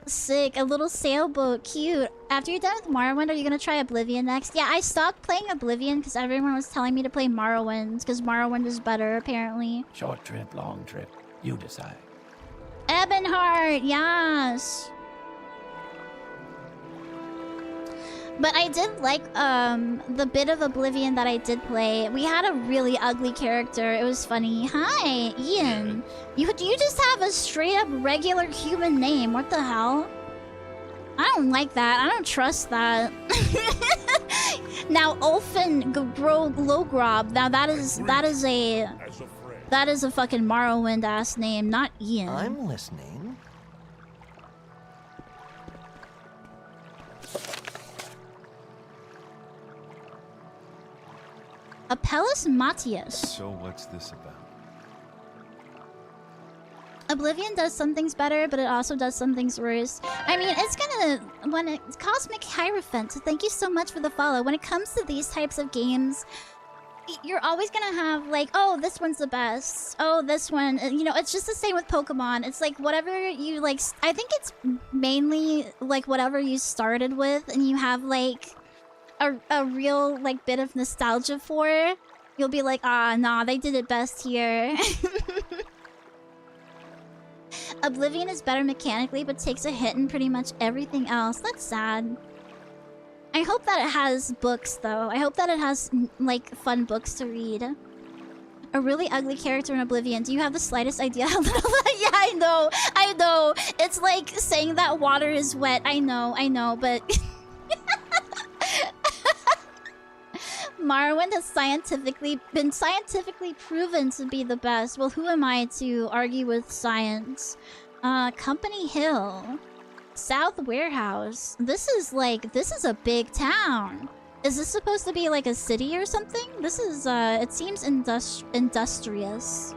Sick. A little sailboat. Cute. After you're done with Morrowind, are you gonna try Oblivion next? Yeah, I stopped playing Oblivion because everyone was telling me to play Morrowind because Morrowind is better, apparently. Short trip, long trip. You decide. Ebonheart, yes. But I did like the bit of Oblivion that I did play. We had a really ugly character. It was funny. Hi, Ian. You just have a straight up regular human name. What the hell? I don't like that. I don't trust that. Now Ulfin Logrob. Now that is a fucking Morrowind ass name, not Ian. I'm listening. Apelles Matthias. So what's this about? Oblivion does some things better, but it also does some things worse. I mean, it's gonna... Cosmic Hierophant, thank you so much for the follow. When it comes to these types of games, you're always gonna have, like, oh, this one's the best. Oh, this one... You know, it's just the same with Pokemon. It's like, whatever you, like... I think it's mainly, like, whatever you started with, and you have, like... A real, like, bit of nostalgia for, you'll be like, ah, nah, they did it best here. Oblivion is better mechanically, but takes a hit in pretty much everything else. That's sad. I hope that it has books, though. I hope that it has, like, fun books to read. A really ugly character in Oblivion. Do you have the slightest idea how little that? Yeah, I know. It's like saying that water is wet. I know, but... Morrowind has been scientifically proven to be the best. Well, who am I to argue with science? Company Hill. South Warehouse. This is a big town. Is this supposed to be like a city or something? This is, it seems industrious.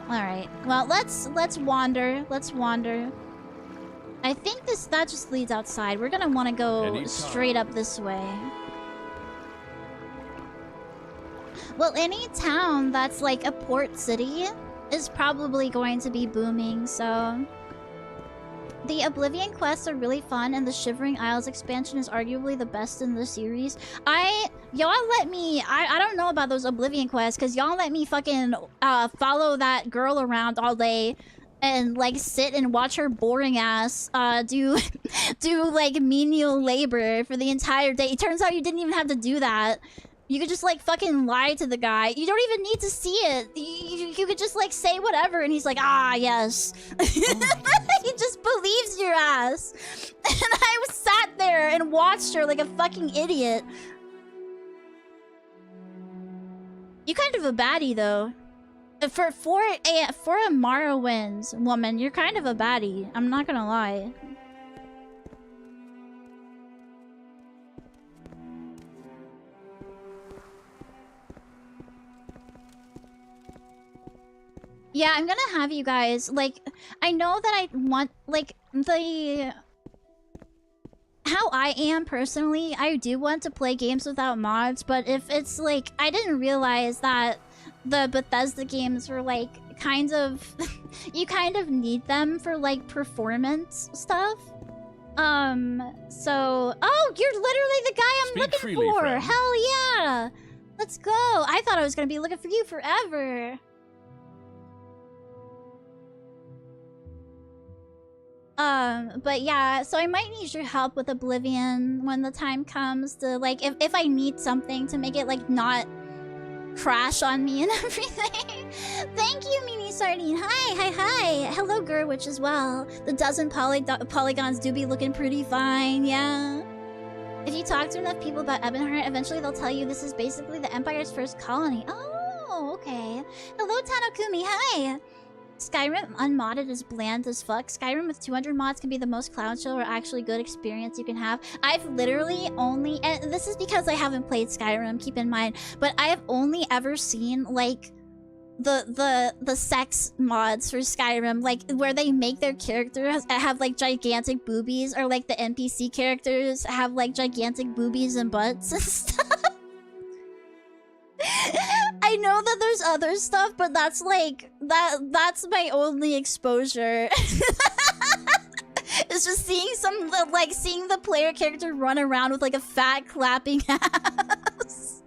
Alright, well, let's wander. Let's wander. I think that just leads outside. We're gonna want to go straight up this way. Well, any town that's like a port city is probably going to be booming, so... The Oblivion quests are really fun, and the Shivering Isles expansion is arguably the best in the series. Y'all let me... I don't know about those Oblivion quests, because y'all let me fucking follow that girl around all day and, like, sit and watch her boring ass do like, menial labor for the entire day. It turns out you didn't even have to do that. You could just, like, fucking lie to the guy. You don't even need to see it. You could just, like, say whatever, and he's like, ah, yes. He just believes your ass. And I sat there and watched her like a fucking idiot. You kind of a baddie though. For a Morrowind woman, you're kind of a baddie. I'm not gonna lie. Yeah, I'm gonna have you guys, like, I know that I want, like, how I am personally, I do want to play games without mods, but if it's, like, I didn't realize that the Bethesda games were, like, kind of, you kind of need them for, like, performance stuff. So, oh, you're literally the guy I'm looking freely, for! friend. Hell yeah! Let's go! I thought I was gonna be looking for you forever! But yeah, so I might need your help with Oblivion when the time comes to, like, if I need something to make it, like, not crash on me and everything. Thank you, Mini Sardine. Hi. Hello, Gurwitch as well. The dozen polygons do be looking pretty fine, yeah. If you talk to enough people about Ebonheart, eventually they'll tell you this is basically the Empire's first colony. Oh, okay. Hello, Tanokumi. Hi. Skyrim unmodded is bland as fuck. Skyrim with 200 mods can be the most clown show or actually good experience you can have. I've literally only, and this is because I haven't played Skyrim, keep in mind, but I have only ever seen, like, the sex mods for Skyrim, like, where they make their characters have, like, gigantic boobies, or, like, the NPC characters have, like, gigantic boobies and butts and stuff. I know that there's other stuff, but that's like that's my only exposure. It's just seeing seeing the player character run around with like a fat clapping ass.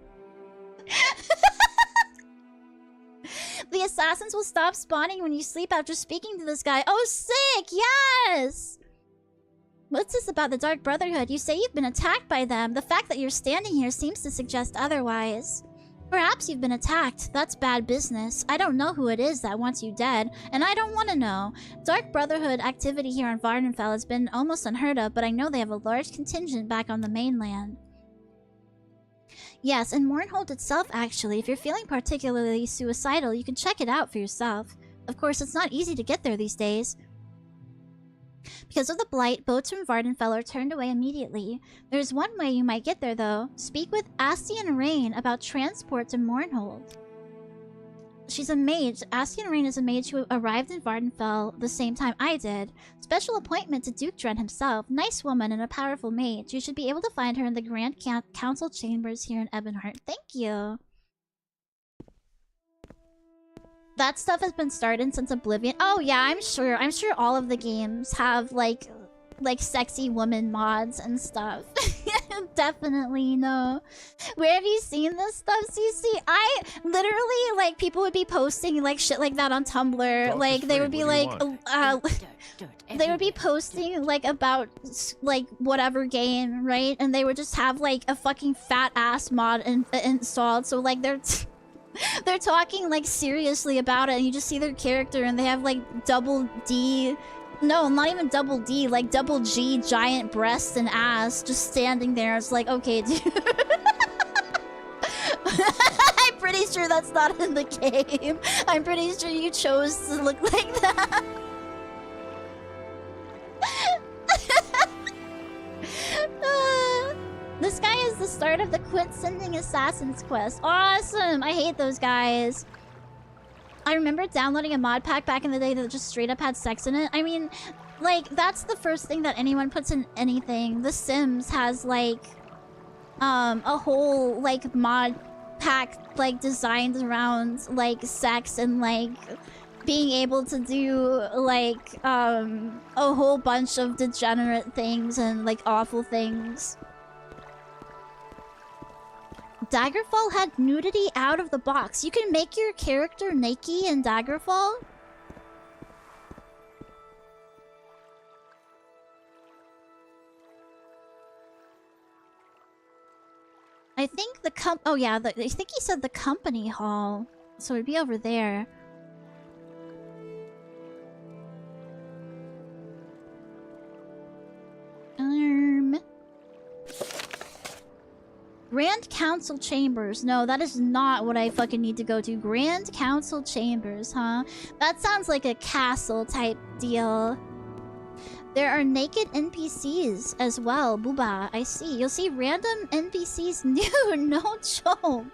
The assassins will stop spawning when you sleep after speaking to this guy. Oh, sick! Yes! What's this about the Dark Brotherhood? You say you've been attacked by them. The fact that you're standing here seems to suggest otherwise. Perhaps you've been attacked. That's bad business. I don't know who it is that wants you dead, and I don't want to know. Dark Brotherhood activity here on Vardenfell has been almost unheard of, but I know they have a large contingent back on the mainland. Yes, and Mournhold itself, actually. If you're feeling particularly suicidal, you can check it out for yourself. Of course, it's not easy to get there these days. Because of the blight, boats from Vardenfell are turned away immediately. There's one way you might get there, though. Speak with Astian Rain about transport to Mournhold. She's a mage. Astian Rain is a mage who arrived in Vardenfell the same time I did. Special appointment to Duke Dren himself. Nice woman and a powerful mage. You should be able to find her in the Grand Council chambers here in Ebonheart. Thank you. That stuff has been started since Oblivion. Oh yeah, I'm sure all of the games have like sexy woman mods and stuff. Definitely, no. Where have you seen this stuff, CC? I literally, like, people would be posting like shit like that on Tumblr. Like they would be like they would be posting like about like whatever game, right? And they would just have like a fucking fat ass mod installed. So like they're talking like seriously about it, and you just see their character and they have like double D, no, not even double D, like double G giant breasts and ass just standing there. It's like, okay, dude. I'm pretty sure that's not in the game. I'm pretty sure you chose to look like that. This guy is the start of the Quit Sending Assassins quest. Awesome! I hate those guys. I remember downloading a mod pack back in the day that just straight up had sex in it. I mean, like, that's the first thing that anyone puts in anything. The Sims has, like, a whole, like, mod pack, like, designed around, like, sex and, like, being able to do, like, a whole bunch of degenerate things and, like, awful things. Daggerfall had nudity out of the box. You can make your character naked in Daggerfall? I think the oh yeah, I think he said the company hall. So it'd be over there. Grand Council Chambers. No, that is not what I fucking need to go to. Grand Council Chambers, huh? That sounds like a castle type deal. There are naked NPCs as well. Booba, I see. You'll see random NPCs new. No joke.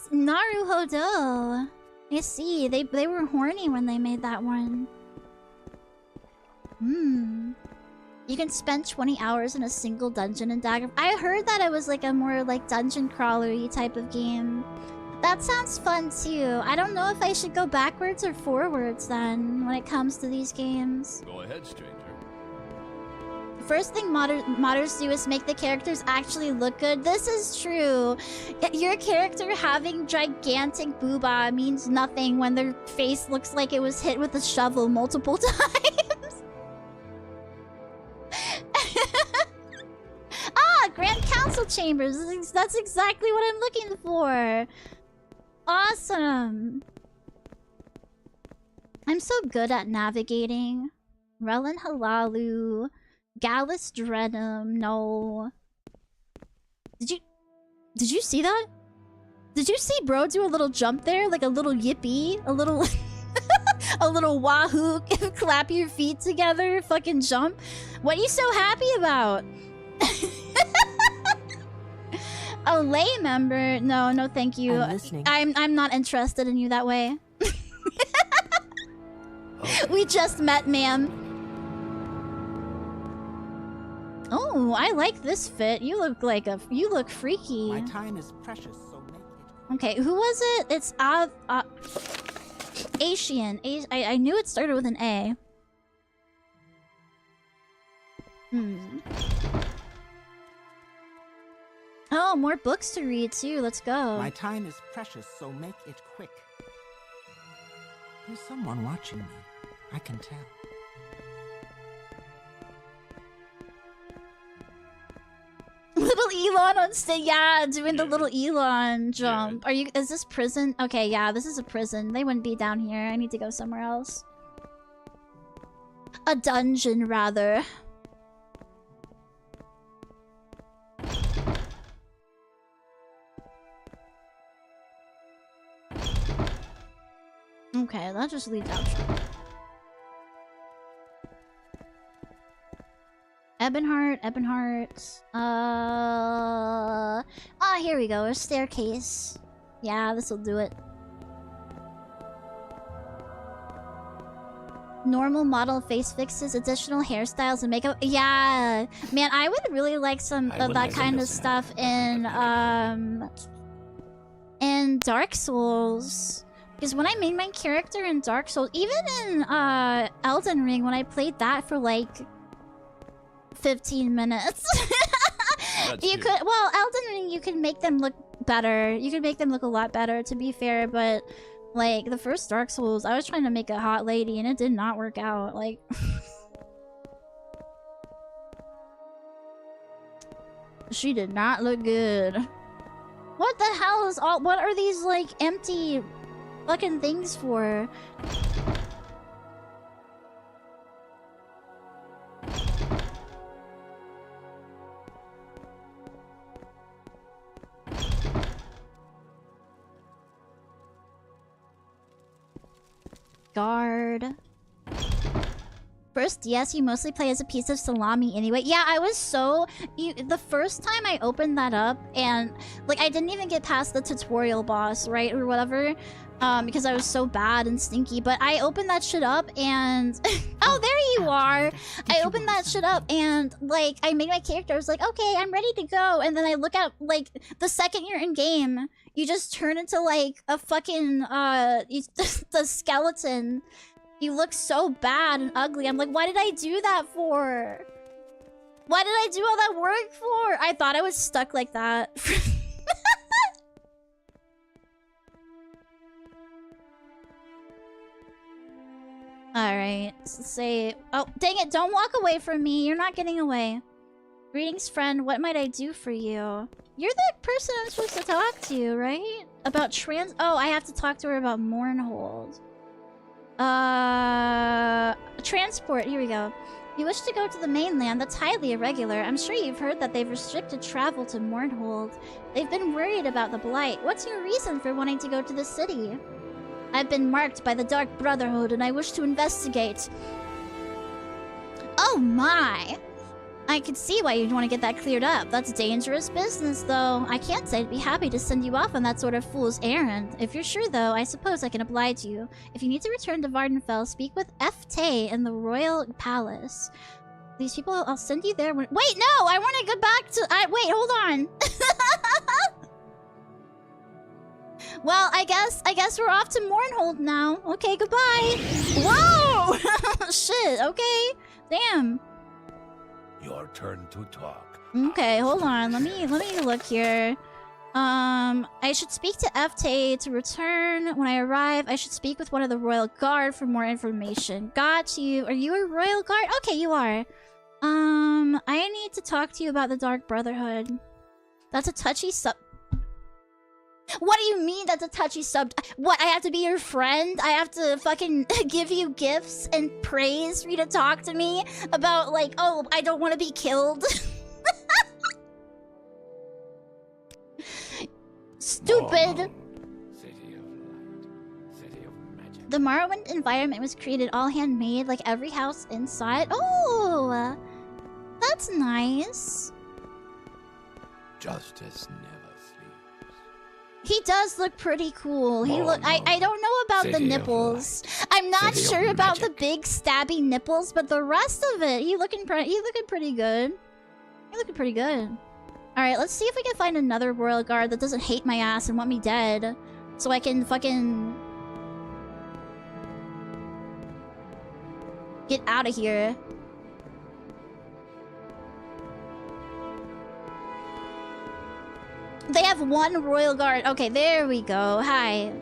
Naruhodo. I see. They were horny when they made that one. You can spend 20 hours in a single dungeon in Dagger. I heard that it was like a more like dungeon crawlery type of game. That sounds fun too. I don't know if I should go backwards or forwards then when it comes to these games. Go ahead, stranger. First thing modders do is make the characters actually look good. This is true. Your character having gigantic booba means nothing when their face looks like it was hit with a shovel multiple times. Grand Council Chambers. That's exactly what I'm looking for. Awesome. I'm so good at navigating. Relin Halalu. Gallus Drenum. No. Did you see that? Did you see bro do a little jump there? Like a little yippee? A little... a little wahoo. Clap your feet together. Fucking jump. What are you so happy about? A lay member? No, thank you. I'm not interested in you that way. We just met, ma'am. Oh, I like this fit. You look freaky. My time is precious, so make it. Okay, who was it? It's Asian. I knew it started with an A. Oh, more books to read too. Let's go. My time is precious, so make it quick. There's someone watching me. I can tell. Little Elon on stage. Yeah, doing the little Elon jump. Is this prison? Okay, yeah, this is a prison. They wouldn't be down here. I need to go somewhere else. A dungeon, rather. Okay, that just leads out. Ebonheart. Here we go. A staircase. Yeah, this will do it. Normal model face fixes, additional hairstyles and makeup. Yeah, man, I would really like some of that kind of stuff in Dark Souls. Because when I made my character in Dark Souls, even in Elden Ring, when I played that for like 15 minutes, you could. Well, Elden Ring, you can make them look better. You can make them look a lot better, to be fair. But like the first Dark Souls, I was trying to make a hot lady, and it did not work out. Like, she did not look good. What the hell is all? What are these like empty fucking things for? Guard. First, yes, you mostly play as a piece of salami anyway. Yeah, I was so... the first time I opened that up, and... like, I didn't even get past the tutorial boss, right? Or whatever. Because I was so bad and stinky. But I opened that shit up, and... oh, there you are! I opened that shit up, and, like, I made my character. I was like, okay, I'm ready to go. And then I look at, like, the second you're in-game, you just turn into, like, a fucking, the skeleton. You look so bad and ugly. I'm like, why did I do that for? Why did I do all that work for? I thought I was stuck like that. Alright, say... oh, dang it, don't walk away from me. You're not getting away. Greetings, friend. What might I do for you? You're the person I'm supposed to talk to, right? About trans... oh, I have to talk to her about Mournhold. Transport. Here we go. You wish to go to the mainland? That's highly irregular. I'm sure you've heard that they've restricted travel to Mournhold. They've been worried about the Blight. What's your reason for wanting to go to the city? I've been marked by the Dark Brotherhood and I wish to investigate. Oh my! I can see why you'd want to get that cleared up. That's dangerous business, though. I can't say I'd be happy to send you off on that sort of fool's errand. If you're sure, though, I suppose I can oblige you. If you need to return to Vardenfell, speak with Ft in the Royal Palace. These people, I'll send you there when— Wait, no! I want to go back to— wait, hold on! Well, I guess we're off to Mournhold now. Okay, goodbye! Whoa! Shit, okay. Damn. Your turn to talk. Okay, hold on. Let me look here. I should speak to Ft to return. When I arrive, I should speak with one of the Royal Guard for more information. Got you. Are you a Royal Guard? Okay, you are. I need to talk to you about the Dark Brotherhood. That's a touchy sub— What do you mean that's a touchy sub— What, I have to be your friend? I have to fucking give you gifts and praise for you to talk to me about, like, oh, I don't want to be killed? Stupid! City of light. City of magic. The Morrowind environment was created all handmade, like every house inside. Oh! That's nice. Justice never sleeps. He does look pretty cool. He look— I don't know about the nipples. I'm not sure about the big stabby nipples, but the rest of it, he looking pretty good. He looking pretty good. All right, let's see if we can find another Royal Guard that doesn't hate my ass and want me dead, so I can fucking get out of here. They have one Royal Guard. Okay, there we go. Hi.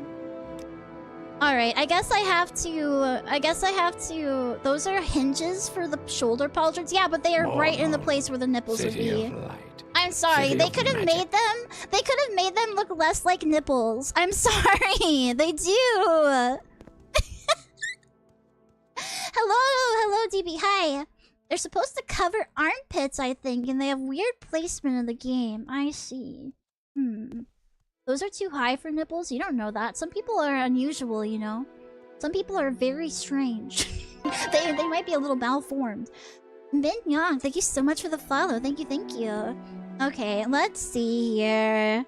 Alright, I guess I have to... Those are hinges for the shoulder pauldrons. Yeah, but they are right in the place where the nipples would be. I'm sorry. They could have made them... They could have made them look less like nipples. I'm sorry. They do. Hello, DB. Hi. They're supposed to cover armpits, I think, and they have weird placement in the game. I see. Those are too high for nipples? You don't know that. Some people are unusual, you know? Some people are very strange. they might be a little malformed. Min Yang, thank you so much for the follow. Thank you. Okay, let's see here.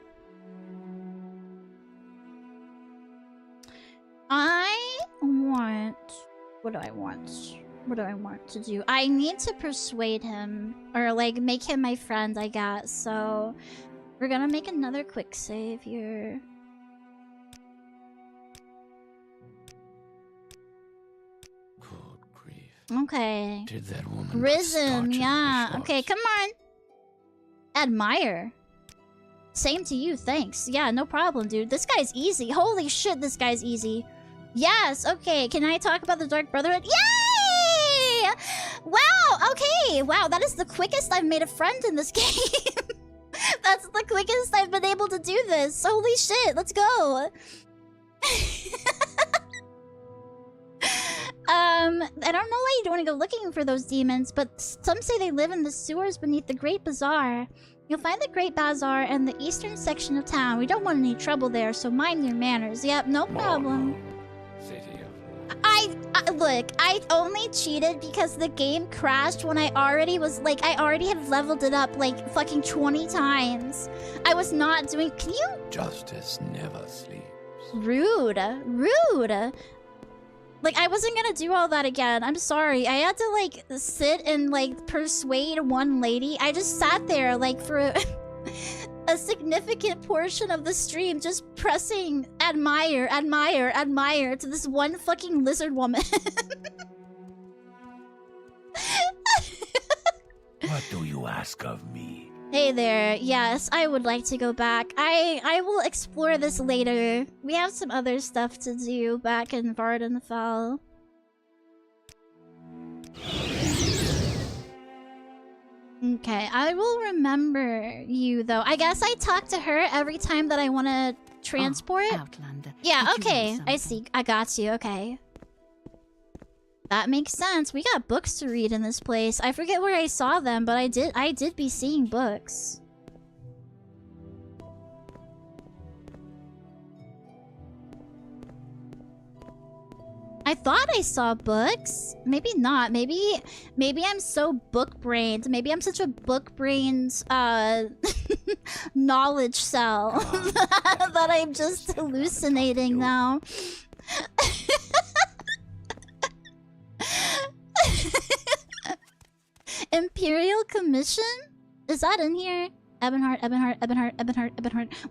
What do I want to do? I need to persuade him. Or, like, make him my friend, I guess. So... we're gonna make another quick save here. Good grief. Okay. Did that woman Risen, yeah. Okay, come on. Admire. Same to you, thanks. Yeah, no problem, dude. This guy's easy. Holy shit, this guy's easy. Yes, okay. Can I talk about the Dark Brotherhood? Yay! Wow, okay. Wow, that is the quickest I've made a friend in this game. That's the quickest I've been able to do this. Holy shit, let's go. I don't know why you don't want to go looking for those demons, but some say they live in the sewers beneath the Great Bazaar. You'll find the Great Bazaar in the eastern section of town. We don't want any trouble there, so mind your manners. Yep, no problem. Look, I only cheated because the game crashed when I already had leveled it up like fucking 20 times. I was not doing— can you— Justice never sleeps. Rude. Like, I wasn't gonna do all that again. I'm sorry. I had to, like, sit and, like, persuade one lady. I just sat there, like, for a significant portion of the stream just pressing admire to this one fucking lizard woman. What do you ask of me? Hey there. Yes, I would like to go back. I will explore this later. We have some other stuff to do back in Vardenfell. Okay, I will remember you, though. I guess I talk to her every time that I want to transport. Outlander. Yeah, okay. I see. I got you. Okay. That makes sense. We got books to read in this place. I forget where I saw them, but I did be seeing books. I thought I saw books. Maybe not. Maybe I'm so book-brained. Maybe I'm such a book-brained knowledge cell that I'm just hallucinating now. Imperial Commission? Is that in here? Ebonheart.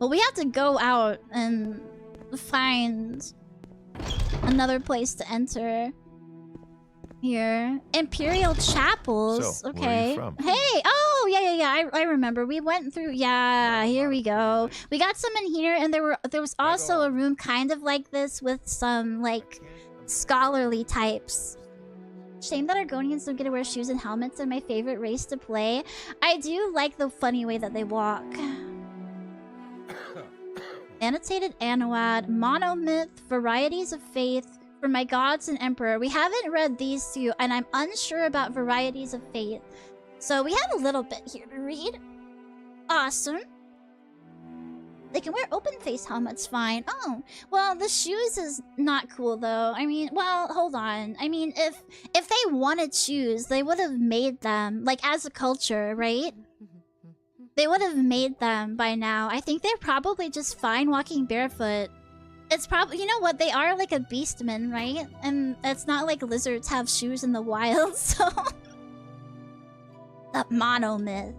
Well, we have to go out and find another place to enter. Here. Imperial Chapels. So, okay. where are you from? Hey! Oh, yeah. I remember. We went through... Yeah, here we go. We got some in here, and there was also a room kind of like this with some, like, scholarly types. Shame that Argonians don't get to wear shoes and helmets. They're my favorite race to play. I do like the funny way that they walk. Annotated Anowad, Monomyth, Varieties of Faith, For My Gods and Emperor. We haven't read these two, and I'm unsure about Varieties of Faith. So we have a little bit here to read. Awesome. They can wear open-face helmets fine. Oh, well, the shoes is not cool, though. I mean, well, hold on. I mean, if they wanted shoes, they would have made them, like, as a culture, right? They would have made them by now. I think they're probably just fine walking barefoot. It's probably... You know what? They are, like, a beastman, right? And it's not like lizards have shoes in the wild, so... That monomyth.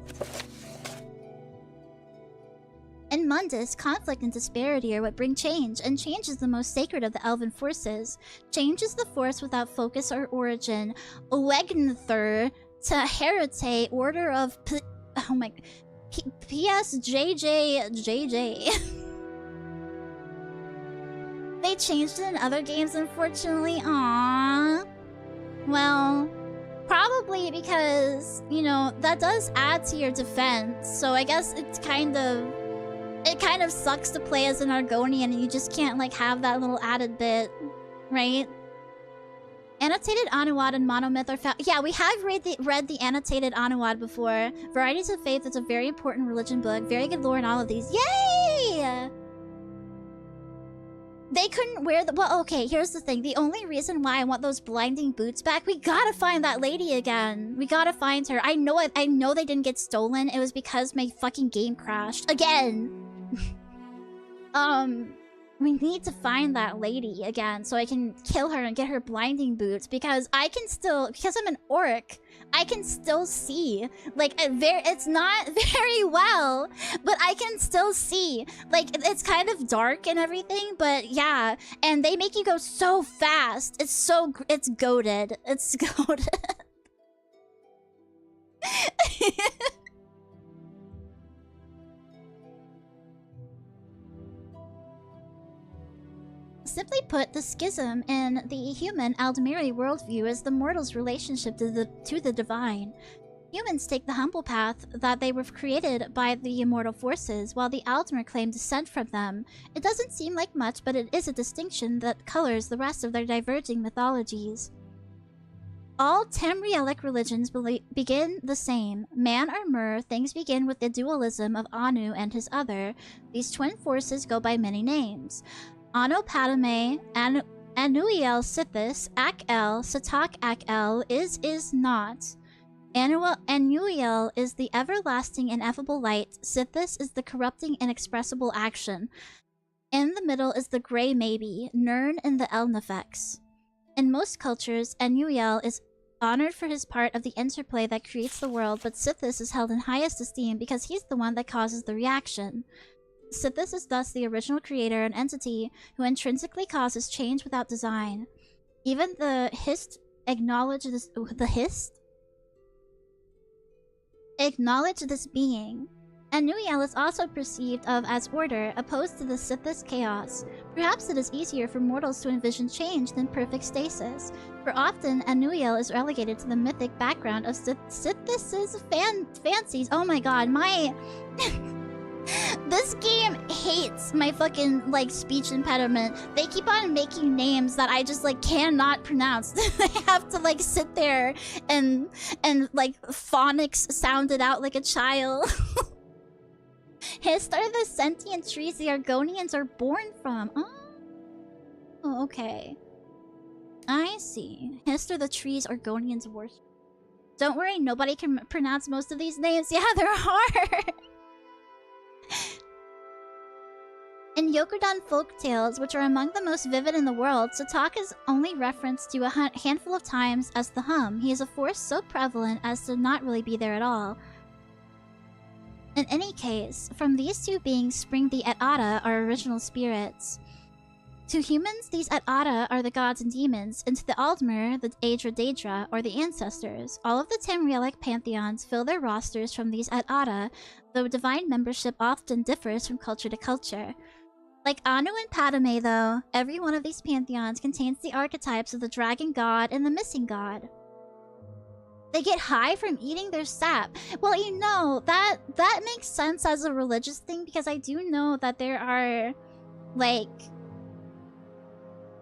In Mundus, conflict and disparity are what bring change, and change is the most sacred of the elven forces. Change is the force without focus or origin. Wegnthur to Herite, Order of oh my... PSJJ. They changed it in other games, unfortunately. Aww. Well, probably because, you know, that does add to your defense. So I guess it's kind of... It kind of sucks to play as an Argonian and you just can't, like, have that little added bit, right? Annotated Anowad and Monomyth are found... Yeah, we have read the Annotated Anowad before. Varieties of Faith is a very important religion book. Very good lore in all of these. Yay! They couldn't wear the... Well, okay, here's the thing. The only reason why I want those blinding boots back, we gotta find that lady again. We gotta find her. I know they didn't get stolen. It was because my fucking game crashed. Again! We need to find that lady again so I can kill her and get her blinding boots because I can still... Because I'm an orc, I can still see. Like, it's not very well, but I can still see. Like, it's kind of dark and everything, but yeah. And they make you go so fast. It's goated. It's goated. Simply put, the schism in the human Aldmeri worldview is the mortal's relationship to the divine. Humans take the humble path that they were created by the immortal forces, while the Aldmer claim descent from them. It doesn't seem like much, but it is a distinction that colors the rest of their diverging mythologies. All Tamrielic religions begin the same. Man or Mer, things begin with the dualism of Anu and his other. These twin forces go by many names. Ano Padme, Anuiel Sithis, Ak-El, Satak Ak-El, is not. Anuiel is the everlasting ineffable light. Sithis is the corrupting inexpressible action. In the middle is the gray maybe, Nirn in the Elnafex. In most cultures, Anuiel is honored for his part of the interplay that creates the world, but Sithis is held in highest esteem because he's the one that causes the reaction. Sithis is thus the original creator and entity who intrinsically causes change without design. Even the Hist acknowledge this. Acknowledge this being. Anuiel is also perceived of as order, opposed to the Sithis chaos. Perhaps it is easier for mortals to envision change than perfect stasis, for often Anuiel is relegated to the mythic background of Sithis' fancies. Oh my god, my... This game hates my fucking, like, speech impediment. They keep on making names that I just, like, cannot pronounce. I have to, like, sit there and like, phonics sound it out like a child. Hist are the sentient trees the Argonians are born from. Oh, okay. I see. Hist are the trees Argonians worship. Don't worry, nobody can pronounce most of these names. Yeah, they're hard. In Yokudan folktales, which are among the most vivid in the world, Satak is only referenced to a handful of times as the hum. He is a force so prevalent as to not really be there at all. In any case, from these two beings spring the Et'ata, our original spirits. To humans, these Et'ata are the gods and demons, and to the Aldmer, the Aedra Daedra, or the ancestors. All of the Tamrielic pantheons fill their rosters from these Et'ata, though divine membership often differs from culture to culture. Like Anu and Padme, though, every one of these pantheons contains the archetypes of the dragon god and the missing god. They get high from eating their sap. Well, you know, that makes sense as a religious thing, because I do know that there are, like...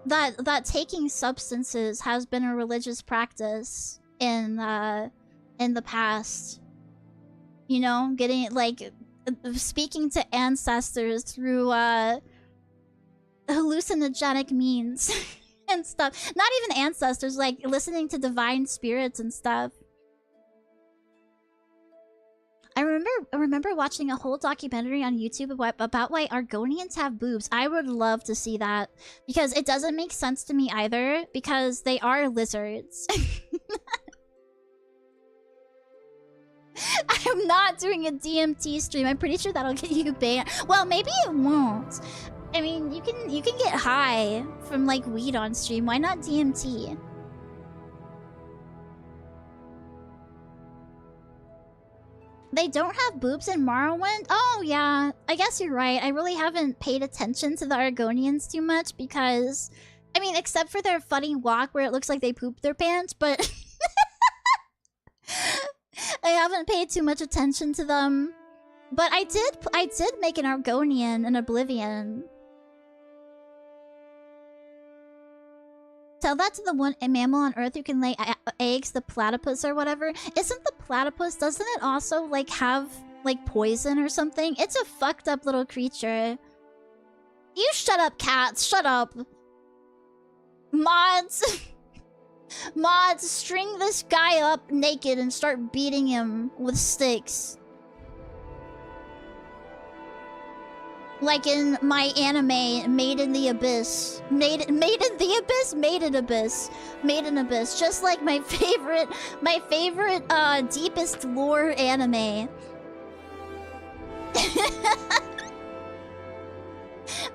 That taking substances has been a religious practice in the past. You know, getting, like, speaking to ancestors through, hallucinogenic means and stuff. Not even ancestors, like, listening to divine spirits and stuff. I remember watching a whole documentary on YouTube about why Argonians have boobs. I would love to see that, because it doesn't make sense to me either, because they are lizards. I'm not doing a DMT stream. I'm pretty sure that'll get you banned. Well, maybe it won't. I mean, you can get high from, like, weed on stream. Why not DMT? They don't have boobs in Morrowind? Oh, yeah. I guess you're right. I really haven't paid attention to the Argonians too much because... I mean, except for their funny walk where it looks like they pooped their pants, but... I haven't paid too much attention to them. But I did make an Argonian in Oblivion. Tell that to the one mammal on Earth who can lay eggs, the platypus or whatever. Isn't the platypus, doesn't it also, like, have, like, poison or something? It's a fucked up little creature. You shut up, cats. Shut up. Mods. Mods, string this guy up naked and start beating him with sticks. Like in my anime, Made in the Abyss. Made in the Abyss? Made in Abyss. Made in Abyss. Just like my favorite, deepest lore anime.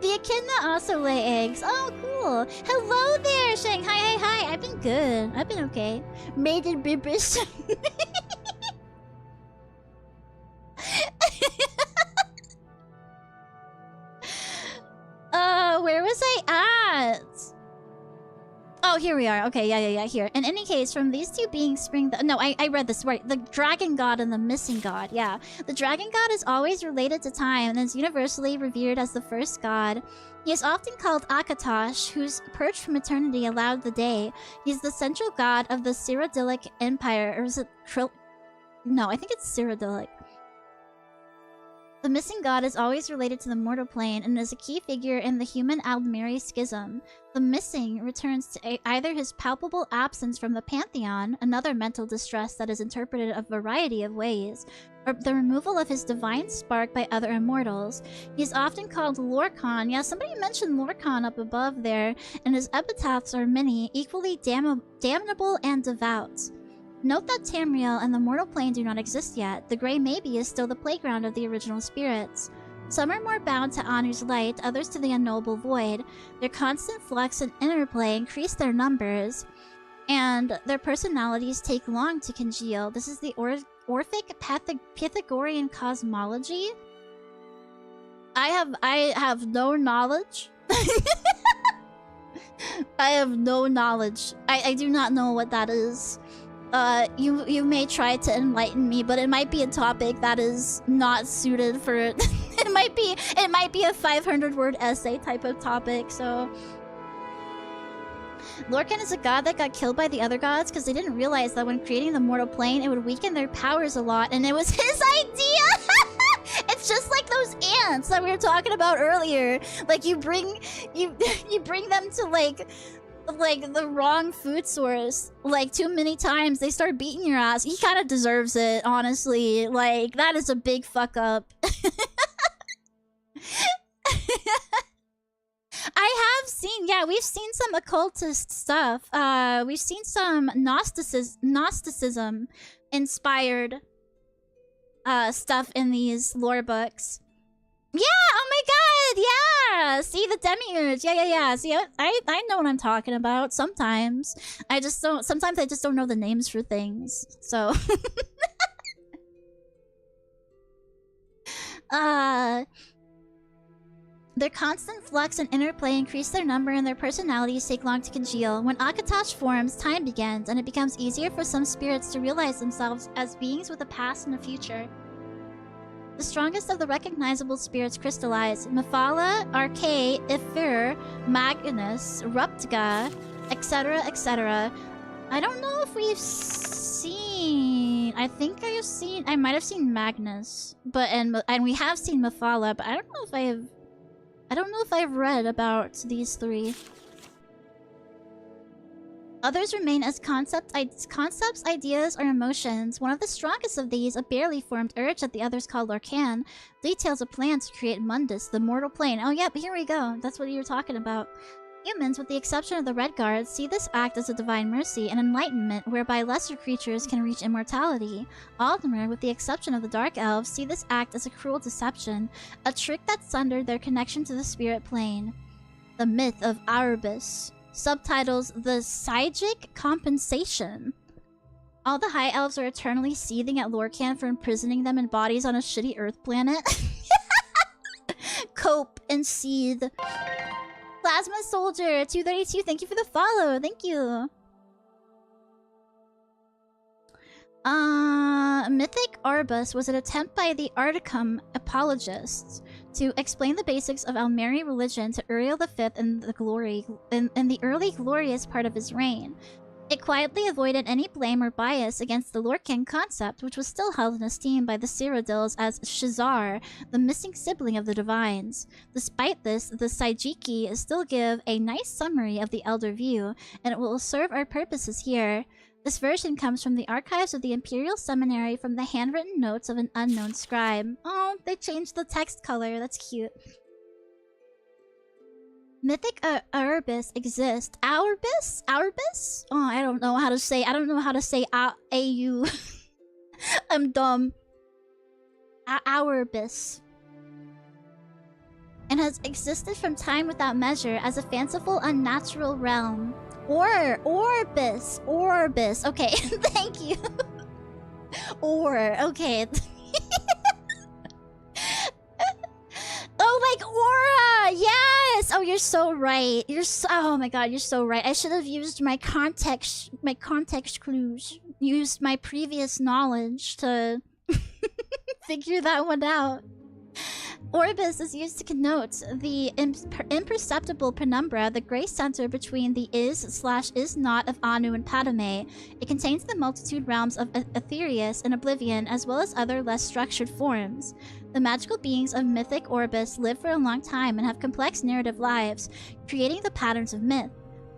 The echidna also lay eggs. Oh, cool. Hello there, Shang. Hi. I've been good. I've been okay. Made in Abyss. Where was I at? Oh, here we are. Okay, yeah, here. In any case, from these two beings spring the... No, I read this right. The dragon god and the missing god. Yeah. The dragon god is always related to time and is universally revered as the first god. He is often called Akatosh, whose perch from eternity allowed the day. He is the central god of the Cyrodiilic Empire. Or is it... No, I think it's Cyrodiilic. The missing god is always related to the mortal plane and is a key figure in the human Aldmeri schism. The missing returns to either his palpable absence from the pantheon, another mental distress that is interpreted a variety of ways, or the removal of his divine spark by other immortals. He is often called Lorcan. Yeah, somebody mentioned Lorcan up above there, and his epitaphs are many, equally damnable and devout. Note that Tamriel and the mortal plane do not exist yet. The Grey Maybe is still the playground of the original spirits. Some are more bound to Anu's light, others to the unknowable void. Their constant flux and interplay increase their numbers, and their personalities take long to congeal. This is the Orphic Pythagorean cosmology. I have no knowledge. I have no knowledge. I do not know what that is. You may try to enlighten me, but it might be a topic that is not suited for it might be a 500-word essay type of topic, so... Lorcan is a god that got killed by the other gods because they didn't realize that when creating the mortal plane, it would weaken their powers a lot, and it was his idea! It's just like those ants that we were talking about earlier. Like, you bring them to, like the wrong food source, like, too many times, they start beating your ass. He kind of deserves it, honestly. Like, that is a big fuck up. I have seen, yeah, we've seen some occultist stuff. We've seen some Gnosticism inspired stuff in these lore books. Yeah, oh my god, yeah! See, the demiurge, yeah. See, I know what I'm talking about, sometimes. Sometimes I just don't know the names for things, so... Their constant flux and interplay increase their number and their personalities take long to congeal. When Akatosh forms, time begins, and it becomes easier for some spirits to realize themselves as beings with a past and a future. The strongest of the recognizable spirits crystallize. Mephala, Arche, Ifir, Magnus, Ruptga, etc., etc. I don't know if we've seen... I think I might have seen Magnus. And we have seen Mephala, but I don't know if I've read about these three. Others remain as concepts, ideas, or emotions. One of the strongest of these, a barely formed urge that the others call Lorcan, details a plan to create Mundus, the mortal plane. Oh yeah, but here we go. That's what you were talking about. Humans, with the exception of the Red Guards, see this act as a divine mercy and enlightenment whereby lesser creatures can reach immortality. Aldmer, with the exception of the Dark Elves, see this act as a cruel deception, a trick that sundered their connection to the spirit plane. The Myth of Aurbis. Subtitles, The Psychic Compensation. All the High Elves are eternally seething at Lorcan for imprisoning them in bodies on a shitty Earth planet. Cope and seethe. Plasma Soldier 232, thank you for the follow. Thank you. Mythic Arbus was an attempt by the Articum apologists to explain the basics of Almeri religion to Uriel V in the early glorious part of his reign. It quietly avoided any blame or bias against the Lorcan concept, which was still held in esteem by the Cyrodiils as Shazar, the missing sibling of the Divines. Despite this, the Saijiki still give a nice summary of the Elder View, and it will serve our purposes here. This version comes from the archives of the Imperial Seminary from the handwritten notes of an unknown scribe. Oh, they changed the text color. That's cute. Mythic Aurbis exist. Aurbis? Aurbis? Oh, I don't know how to say. I don't know how to say AU. I'm dumb. Aurbis. And has existed from time without measure as a fanciful, unnatural realm. Orbis. Orbis. Okay, thank you. Okay. Oh, like aura! Yes! Oh, you're so right. Oh my god, you're so right. I should have used my context clues. Used my previous knowledge to figure that one out. Orbis is used to connote the imperceptible penumbra, the gray center between the is/is not of Anu and Padme. It contains the multitude realms of Aetherius and Oblivion, as well as other less structured forms. The magical beings of mythic Orbis live for a long time and have complex narrative lives, creating the patterns of myth.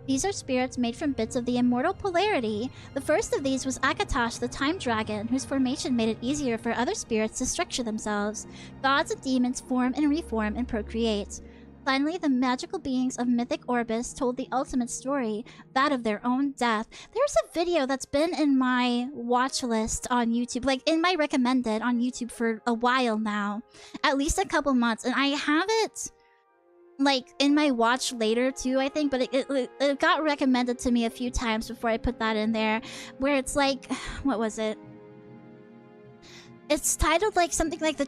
These are spirits made from bits of the immortal polarity. The first of these was Akatosh, the Time Dragon, whose formation made it easier for other spirits to structure themselves. Gods and demons form and reform and procreate. Finally, the magical beings of mythic Orbis told the ultimate story, that of their own death. There's a video that's been in my watch list on YouTube, like in my recommended on YouTube for a while now. At least a couple months, and I have it like in my watch later too, I think, but it got recommended to me a few times before I put that in there, where it's like, what was it? It's titled like something like the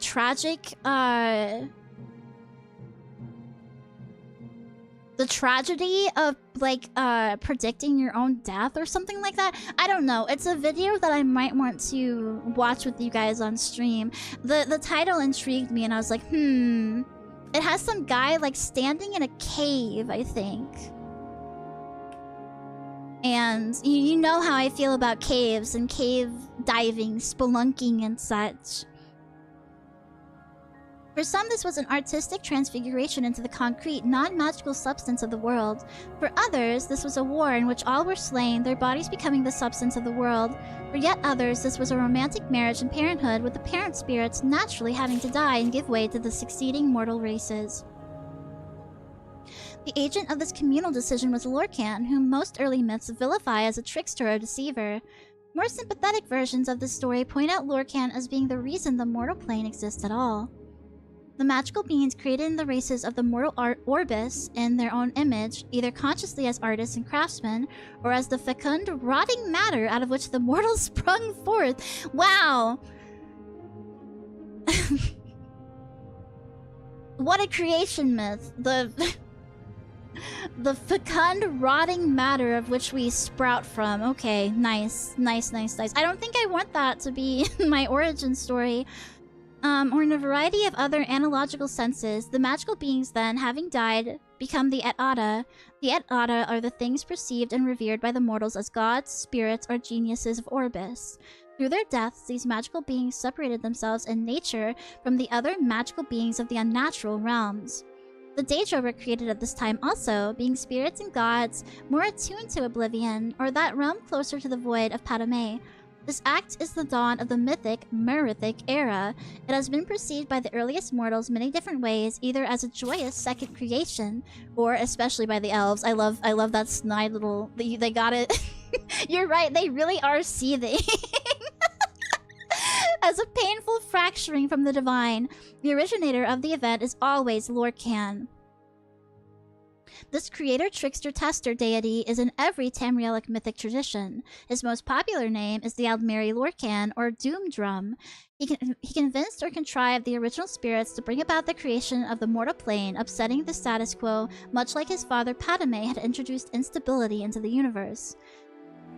the tragedy of like predicting your own death or something like that. I don't know. It's a video that I might want to watch with you guys on stream. The title intrigued me and I was like, It has some guy like standing in a cave, I think. And you know how I feel about caves and cave diving, spelunking and such. For some, this was an artistic transfiguration into the concrete, non-magical substance of the world. For others, this was a war in which all were slain, their bodies becoming the substance of the world. For yet others, this was a romantic marriage and parenthood, with the parent spirits naturally having to die and give way to the succeeding mortal races. The agent of this communal decision was Lorcan, whom most early myths vilify as a trickster or deceiver. More sympathetic versions of this story point out Lorcan as being the reason the mortal plane exists at all. The magical beings created in the races of the mortal orbis in their own image, either consciously as artists and craftsmen, or as the fecund, rotting matter out of which the mortals sprung forth. Wow! What a creation myth. The fecund, rotting matter of which we sprout from. Okay, nice. Nice. I don't think I want that to be my origin story. Or in a variety of other analogical senses, the magical beings then, having died, become the Et Ada. The Et Ada are the things perceived and revered by the mortals as gods, spirits, or geniuses of Orbis. Through their deaths, these magical beings separated themselves in nature from the other magical beings of the unnatural realms. The Daedra were created at this time also, being spirits and gods more attuned to oblivion, or that realm closer to the void of Padme. This act is the dawn of the mythic, merithic era. It has been perceived by the earliest mortals many different ways, either as a joyous second creation, or especially by the elves. I love that snide little... They got it. You're right, they really are seething. As a painful fracturing from the divine. The originator of the event is always Lorcan. This creator, trickster, tester deity is in every Tamrielic mythic tradition. His most popular name is the Aldmeri Lorcan, or Doom Drum. He convinced or contrived the original spirits to bring about the creation of the mortal plane, upsetting the status quo, much like his father Padme had introduced instability into the universe.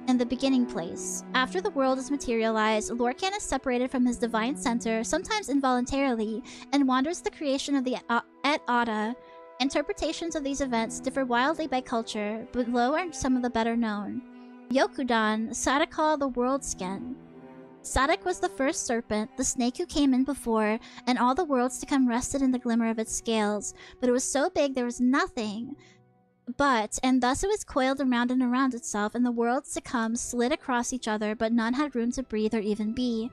In the beginning place. After the world is materialized, Lorcan is separated from his divine center, sometimes involuntarily, and wanders the creation of the Et Ada. Interpretations of these events differ wildly by culture, but below are some of the better known. Yokudan, Sadakal the World Skin. Sadak was the first serpent, the snake who came in before, and all the worlds to come rested in the glimmer of its scales. But it was so big there was nothing but, and thus it was coiled around and around itself, and the worlds to come slid across each other, but none had room to breathe or even be.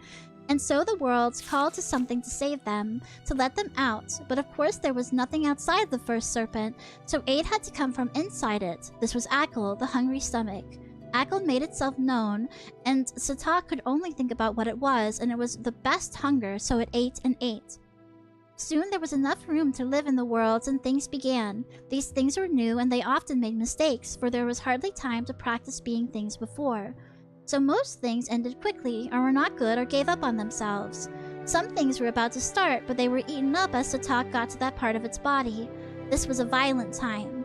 And so the worlds called to something to save them, to let them out. But of course there was nothing outside the first serpent, so aid had to come from inside it. This was Akil, the hungry stomach. Akil made itself known, and Sata could only think about what it was, and it was the best hunger, so it ate and ate. Soon there was enough room to live in the worlds, and things began. These things were new, and they often made mistakes, for there was hardly time to practice being things before. So most things ended quickly, or were not good, or gave up on themselves. Some things were about to start, but they were eaten up as Satak got to that part of its body. This was a violent time.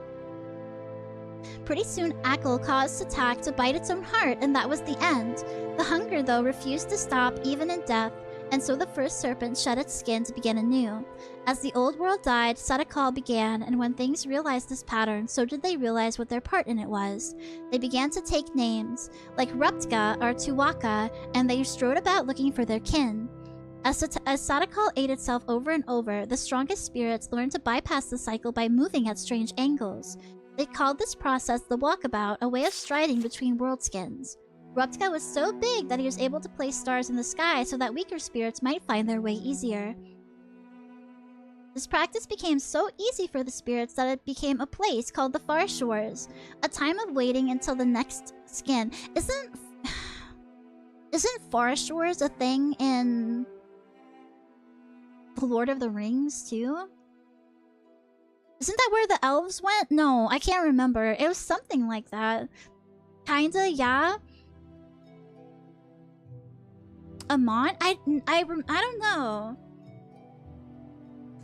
Pretty soon Akil caused Satak to bite its own heart, and that was the end. The hunger, though, refused to stop even in death, and so the first serpent shed its skin to begin anew. As the old world died, Sadakal began, and when things realized this pattern, so did they realize what their part in it was. They began to take names, like Ruptka or Tuwaka, and they strode about looking for their kin. As Sadakal ate itself over and over, the strongest spirits learned to bypass the cycle by moving at strange angles. They called this process the walkabout, a way of striding between world skins. Ruptka was so big that he was able to place stars in the sky so that weaker spirits might find their way easier. This practice became so easy for the spirits that it became a place called the Far Shores, a time of waiting until the next skin. Isn't Far Shores a thing in The Lord of the Rings too? Isn't that where the elves went? No, I can't remember. It was something like that. Kinda, yeah. Amon? I don't know.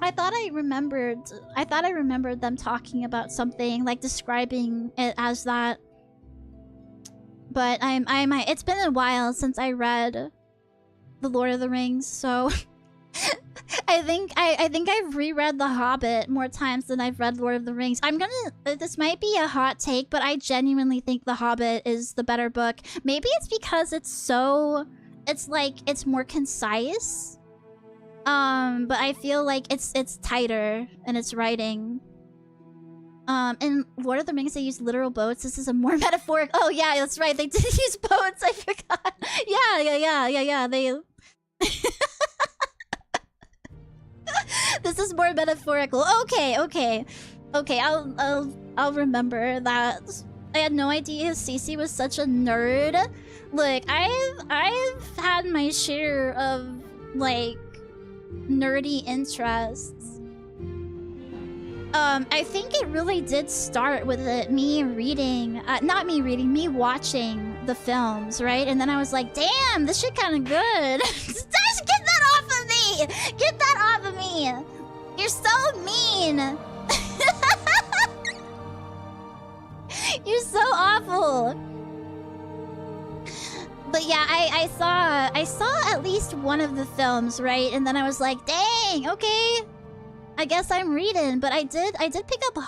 I thought I remembered them talking about something, like describing it as that. But it's been a while since I read The Lord of the Rings, so I think I've reread The Hobbit more times than I've read Lord of the Rings. This might be a hot take, but I genuinely think The Hobbit is the better book. Maybe it's because it's more concise. But I feel like it's tighter in its writing. In Lord of the Rings, they use literal boats. This is a more metaphoric. Oh yeah, that's right. They did use boats. I forgot. Yeah. They. This is more metaphorical. Okay. I'll remember that. I had no idea Cece was such a nerd. Look, I've had my share of like nerdy interests. I think it really did start with me watching the films, right? And then I was like, damn, this shit kind of good. Get that off of me! Get that off of me! You're so mean! You're so awful! But yeah, I saw at least one of the films, right? And then I was like, dang, okay. I guess I'm reading, but I did pick up The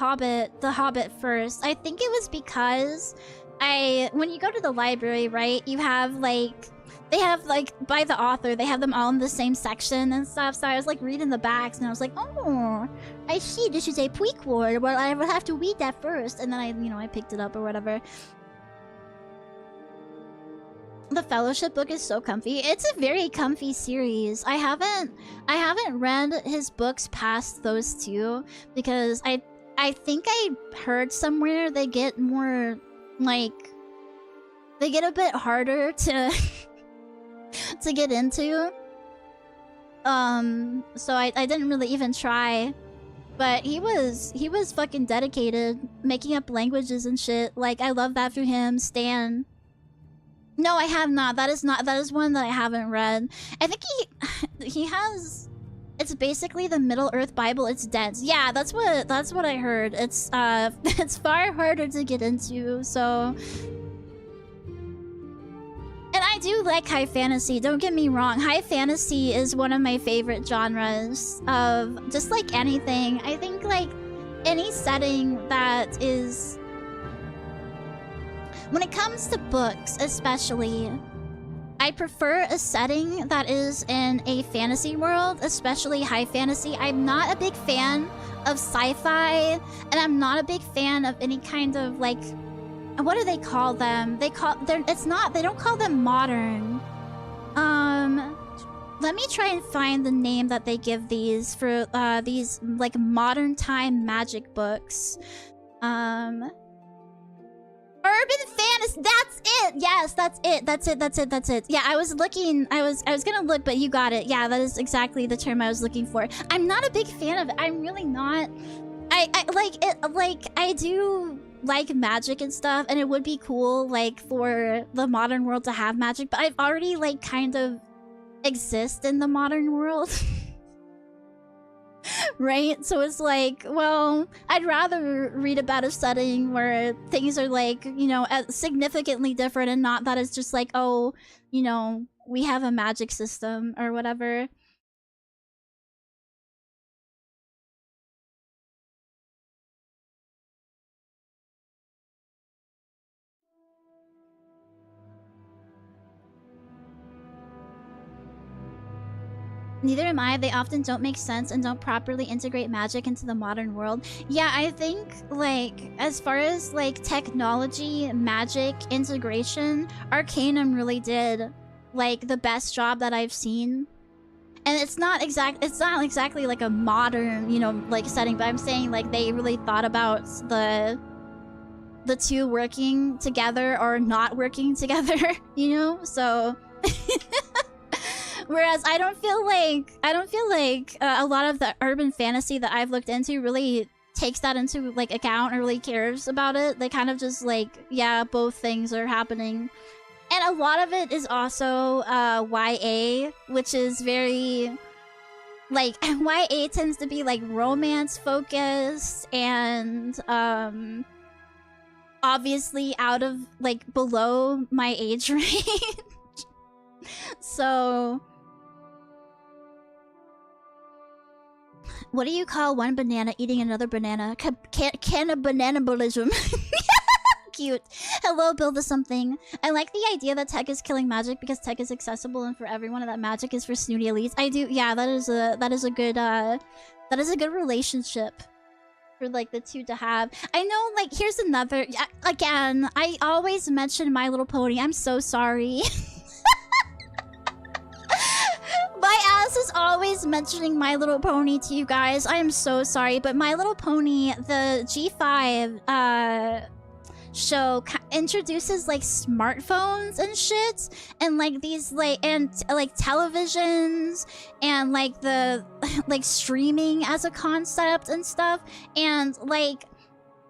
Hobbit first. I think it was because when you go to the library, right, you have like they have like by the author, they have them all in the same section and stuff. So I was like reading the backs and I was like, oh, I see this is a prequel. Well, I will have to read that first, and then I picked it up or whatever. The Fellowship book is so comfy. It's a very comfy series. I haven't read his books past those two because I think I heard somewhere they get more like they get a bit harder to to get into. So I didn't really even try. But he was fucking dedicated, making up languages and shit. Like I love that for him. Stan. No, I have not. That is one that I haven't read. I think he has. It's basically the Middle Earth Bible. It's dense. Yeah, that's what I heard. It's it's far harder to get into. So, and I do like high fantasy. Don't get me wrong. High fantasy is one of my favorite genres of just like anything. I think like any setting that is. When it comes to books, especially, I prefer a setting that is in a fantasy world, especially high fantasy. I'm not a big fan of sci-fi, and I'm not a big fan of any kind of like, what do they call them? They don't call them modern. Let me try and find the name that they give these for these like modern time magic books. Urban fantasy. That's it. Yes, that's it. Yeah, I was gonna look, but you got it. Yeah, that is exactly the term I was looking for. I'm not a big fan of it. I'm really not. I like it. Like I do like magic and stuff, and it would be cool like for the modern world to have magic. But I've already like kind of exist in the modern world. Right? So it's like, well, I'd rather read about a setting where things are like, significantly different and not that it's just like, oh, we have a magic system or whatever. Neither am I. They often don't make sense and don't properly integrate magic into the modern world. Yeah, I think, like, as far as, like, technology, magic, integration, Arcanum really did, like, the best job that I've seen. And it's not exactly, like, a modern, like, setting, but I'm saying, like, they really thought about the two working together or not working together, So... Whereas I don't feel like a lot of the urban fantasy that I've looked into really takes that into like account or really cares about it. They kind of just like, yeah, both things are happening. And a lot of it is also YA, which is very like YA tends to be like romance focused and obviously out of like below my age range. So what do you call one banana eating another banana? Cannibalism. Cute. Hello, build us something. I like the idea that tech is killing magic because tech is accessible and for everyone, and that magic is for snooty elites. I do. Yeah, that is a good relationship for like the two to have. I know. Like, here's another. Again, I always mention My Little Pony. I'm so sorry. My ass is always mentioning My Little Pony to you guys. I am so sorry, but My Little Pony, the G5 show introduces like smartphones and shit, and like these like televisions and like the like streaming as a concept and stuff, and like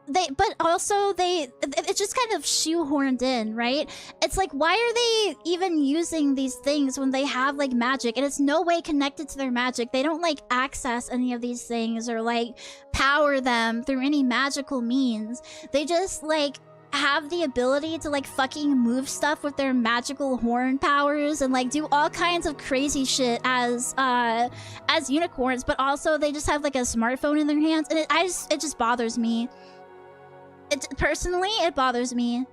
it's just kind of shoehorned in, right? It's like, why are they even using these things when they have like magic and it's no way connected to their magic? They don't like access any of these things or like power them through any magical means. They just like have the ability to like fucking move stuff with their magical horn powers and like do all kinds of crazy shit as unicorns, but also they just have like a smartphone in their hands, and it just bothers me. Personally, it bothers me.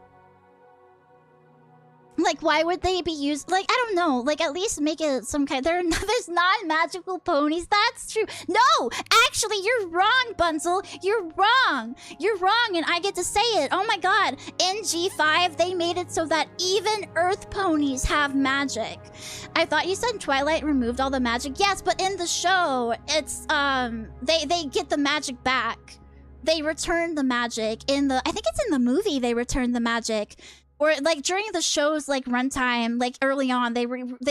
Like, why would they be used? Like, I don't know. Like, at least make it some kind. There's non-magical ponies. That's true. No, actually, you're wrong, Bunzel. You're wrong. You're wrong, and I get to say it. Oh my god. In G5, they made it so that even Earth ponies have magic. I thought you said Twilight removed all the magic. Yes, but in the show, it's they get the magic back. They return the magic in the. I think it's in the movie. They return the magic. Or like during the show's like runtime, like early on, they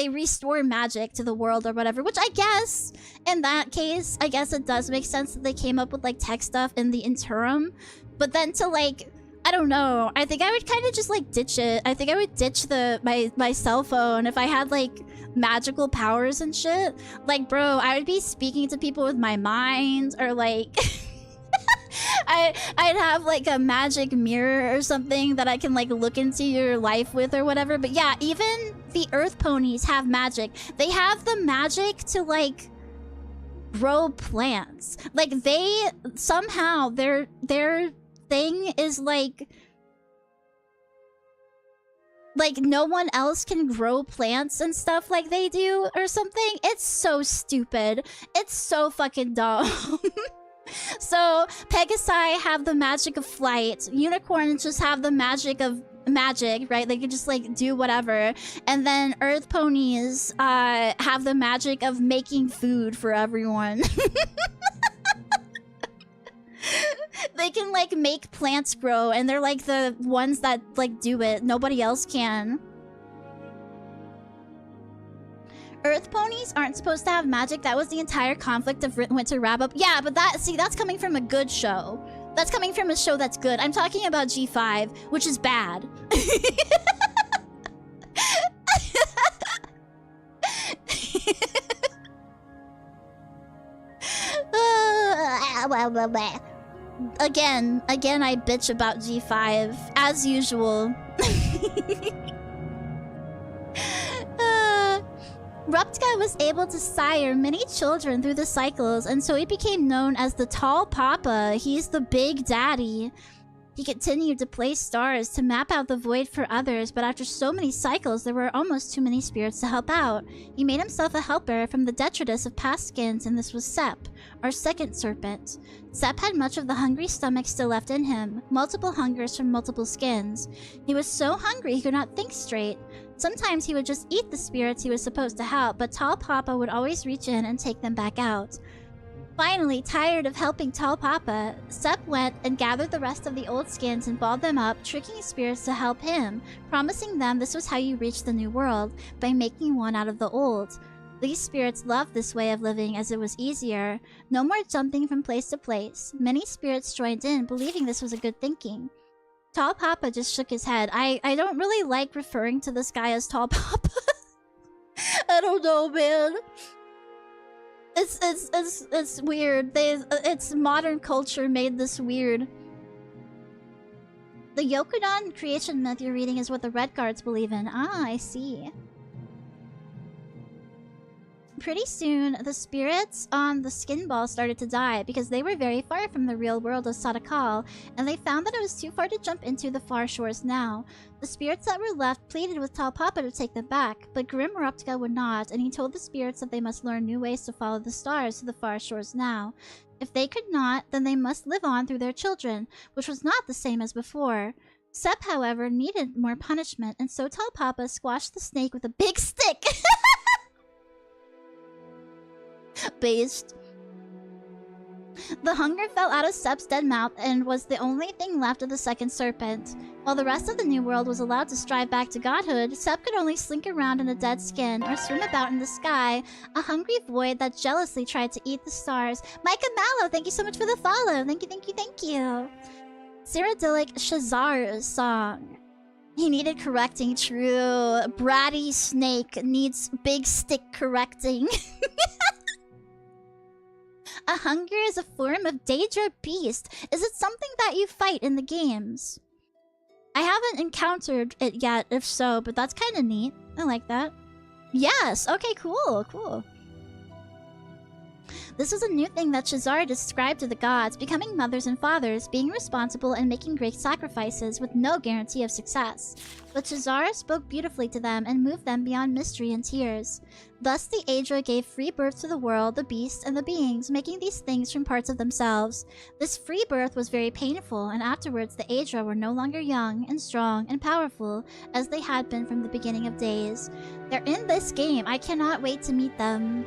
restore magic to the world or whatever. Which I guess in that case, I guess it does make sense that they came up with like tech stuff in the interim. But then to like, I don't know. I think I would kind of just like ditch it. I think I would ditch my cell phone if I had like magical powers and shit. Like, bro, I would be speaking to people with my mind, or like. I'd have like a magic mirror or something that I can like look into your life with or whatever. But yeah, even the Earth ponies have magic. They have the magic to like grow plants. Like they somehow their thing is like no one else can grow plants and stuff like they do or something. It's so stupid. It's so fucking dumb. So, Pegasi have the magic of flight. Unicorns just have the magic of magic, right? They can just, like, do whatever. And then Earth ponies have the magic of making food for everyone. They can, like, make plants grow, and they're, like, the ones that, like, do it. Nobody else can. Earth ponies aren't supposed to have magic. That was the entire conflict of Winter Wrap-Up. Yeah, but that's coming from a good show. That's coming from a show that's good. I'm talking about G5, which is bad. Again, I bitch about G5 as usual. Ruptka was able to sire many children through the cycles, and so he became known as the Tall Papa. He's the Big Daddy. He continued to place stars to map out the void for others, but after so many cycles, there were almost too many spirits to help out. He made himself a helper from the detritus of past skins, and this was Sep, our second serpent. Sep had much of the hungry stomach still left in him, multiple hungers from multiple skins. He was so hungry he could not think straight. Sometimes he would just eat the spirits he was supposed to help, but Tall Papa would always reach in and take them back out. Finally, tired of helping Tall Papa, Sep went and gathered the rest of the old skins and balled them up, tricking spirits to help him, promising them this was how you reached the new world, by making one out of the old. These spirits loved this way of living as it was easier. No more jumping from place to place. Many spirits joined in, believing this was a good thinking. Tall Papa just shook his head. I don't really like referring to this guy as Tall Papa. I don't know, man. It's weird. It's modern culture made this weird. The Yokudan creation myth you're reading is what the Red Guards believe in. Ah, I see. Pretty soon, the spirits on the skin ball started to die because they were very far from the real world of Sadakal, and they found that it was too far to jump into the far shores now. The spirits that were left pleaded with Tal Papa to take them back, but Grim Raptka would not, and he told the spirits that they must learn new ways to follow the stars to the far shores now. If they could not, then they must live on through their children, which was not the same as before. Sep, however, needed more punishment, and so Tal Papa squashed the snake with a big stick. Based. The hunger fell out of Sep's dead mouth and was the only thing left of the second serpent. While the rest of the new world was allowed to strive back to godhood, Sep could only slink around in a dead skin or swim about in the sky, a hungry void that jealously tried to eat the stars. Micah Mallow, thank you so much for the follow. Thank you, thank you, thank you. Cyrodiilic Shazar's song. He needed correcting, true. Bratty snake needs big stick correcting. A hunger is a form of Daedra beast. Is it something that you fight in the games? I haven't encountered it yet, if so, but that's kind of neat. I like that. Yes! Okay, cool, cool. This was a new thing that Shazar described to the gods, becoming mothers and fathers, being responsible and making great sacrifices with no guarantee of success. But Shazar spoke beautifully to them and moved them beyond mystery and tears. Thus the Aedra gave free birth to the world, the beasts, and the beings, making these things from parts of themselves. This free birth was very painful, and afterwards the Aedra were no longer young and strong and powerful as they had been from the beginning of days. They're in this game. I cannot wait to meet them.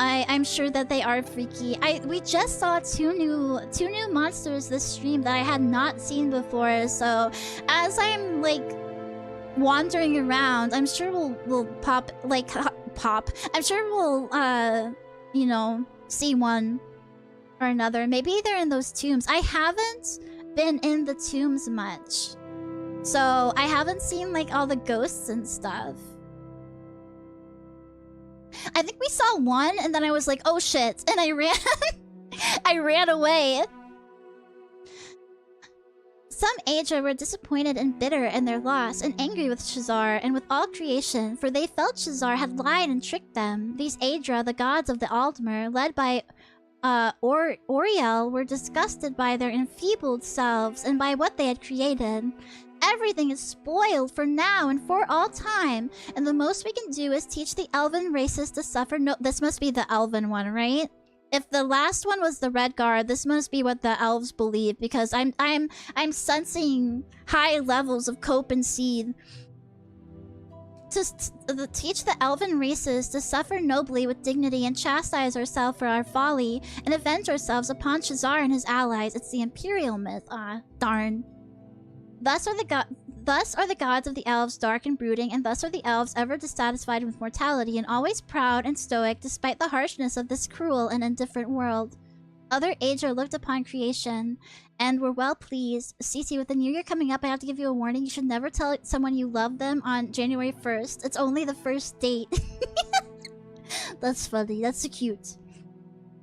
I'm sure that they are freaky. We just saw two new monsters this stream that I had not seen before, so as I'm like wandering around, I'm sure we'll pop. I'm sure we'll you know, see one or another. Maybe they're in those tombs. I haven't been in the tombs much, so I haven't seen like all the ghosts and stuff. I think we saw one, and then I was like, oh shit, and I ran. I ran away. Some Aedra were disappointed and bitter in their loss, and angry with Shazar and with all creation, for they felt Shazar had lied and tricked them. These Aedra, the gods of the Aldmer, led by Oriel, were disgusted by their enfeebled selves and by what they had created. Everything is spoiled for now and for all time, and the most we can do is teach the elven races to suffer no— this must be the elven one, right? If the last one was the Red Guard, this must be what the elves believe, because I'm sensing high levels of cope and seed. To teach the elven races to suffer nobly with dignity and chastise ourselves for our folly, and avenge ourselves upon Shazar and his allies. It's the Imperial myth. Ah, darn. Thus are the gods of the elves dark and brooding, and thus are the elves ever dissatisfied with mortality and always proud and stoic despite the harshness of this cruel and indifferent world. Other Aedra looked upon creation and were well pleased. Cece, with the new year coming up, I have to give you a warning. You should never tell someone you love them on January 1st. It's only the first date. That's funny. That's so cute.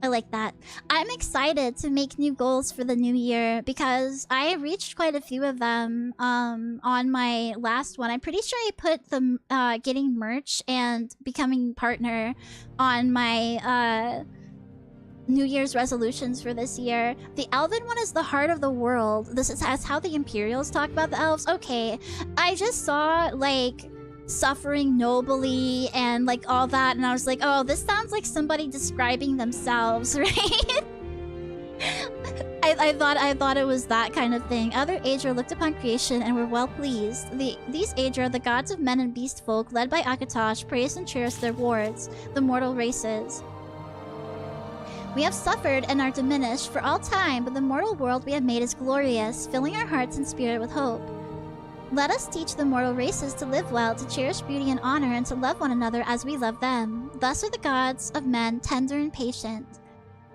I like that. I'm excited to make new goals for the new year because I reached quite a few of them on my last one. I'm pretty sure I put the getting merch and becoming partner on my New Year's resolutions for this year. The Elven one is the heart of the world. This is how the Imperials talk about the elves. Okay, I just saw like suffering nobly and like all that, and I was like, oh, this sounds like somebody describing themselves, right? I thought it was that kind of thing. Other Aedra looked upon creation and were well pleased. These Aedra, the gods of men and beast folk, led by Akatosh, praised and cherished their wards, the mortal races. We have suffered and are diminished for all time, but the mortal world we have made is glorious, filling our hearts and spirit with hope. Let us teach the mortal races to live well, to cherish beauty and honor, and to love one another as we love them. Thus are the gods of men tender and patient.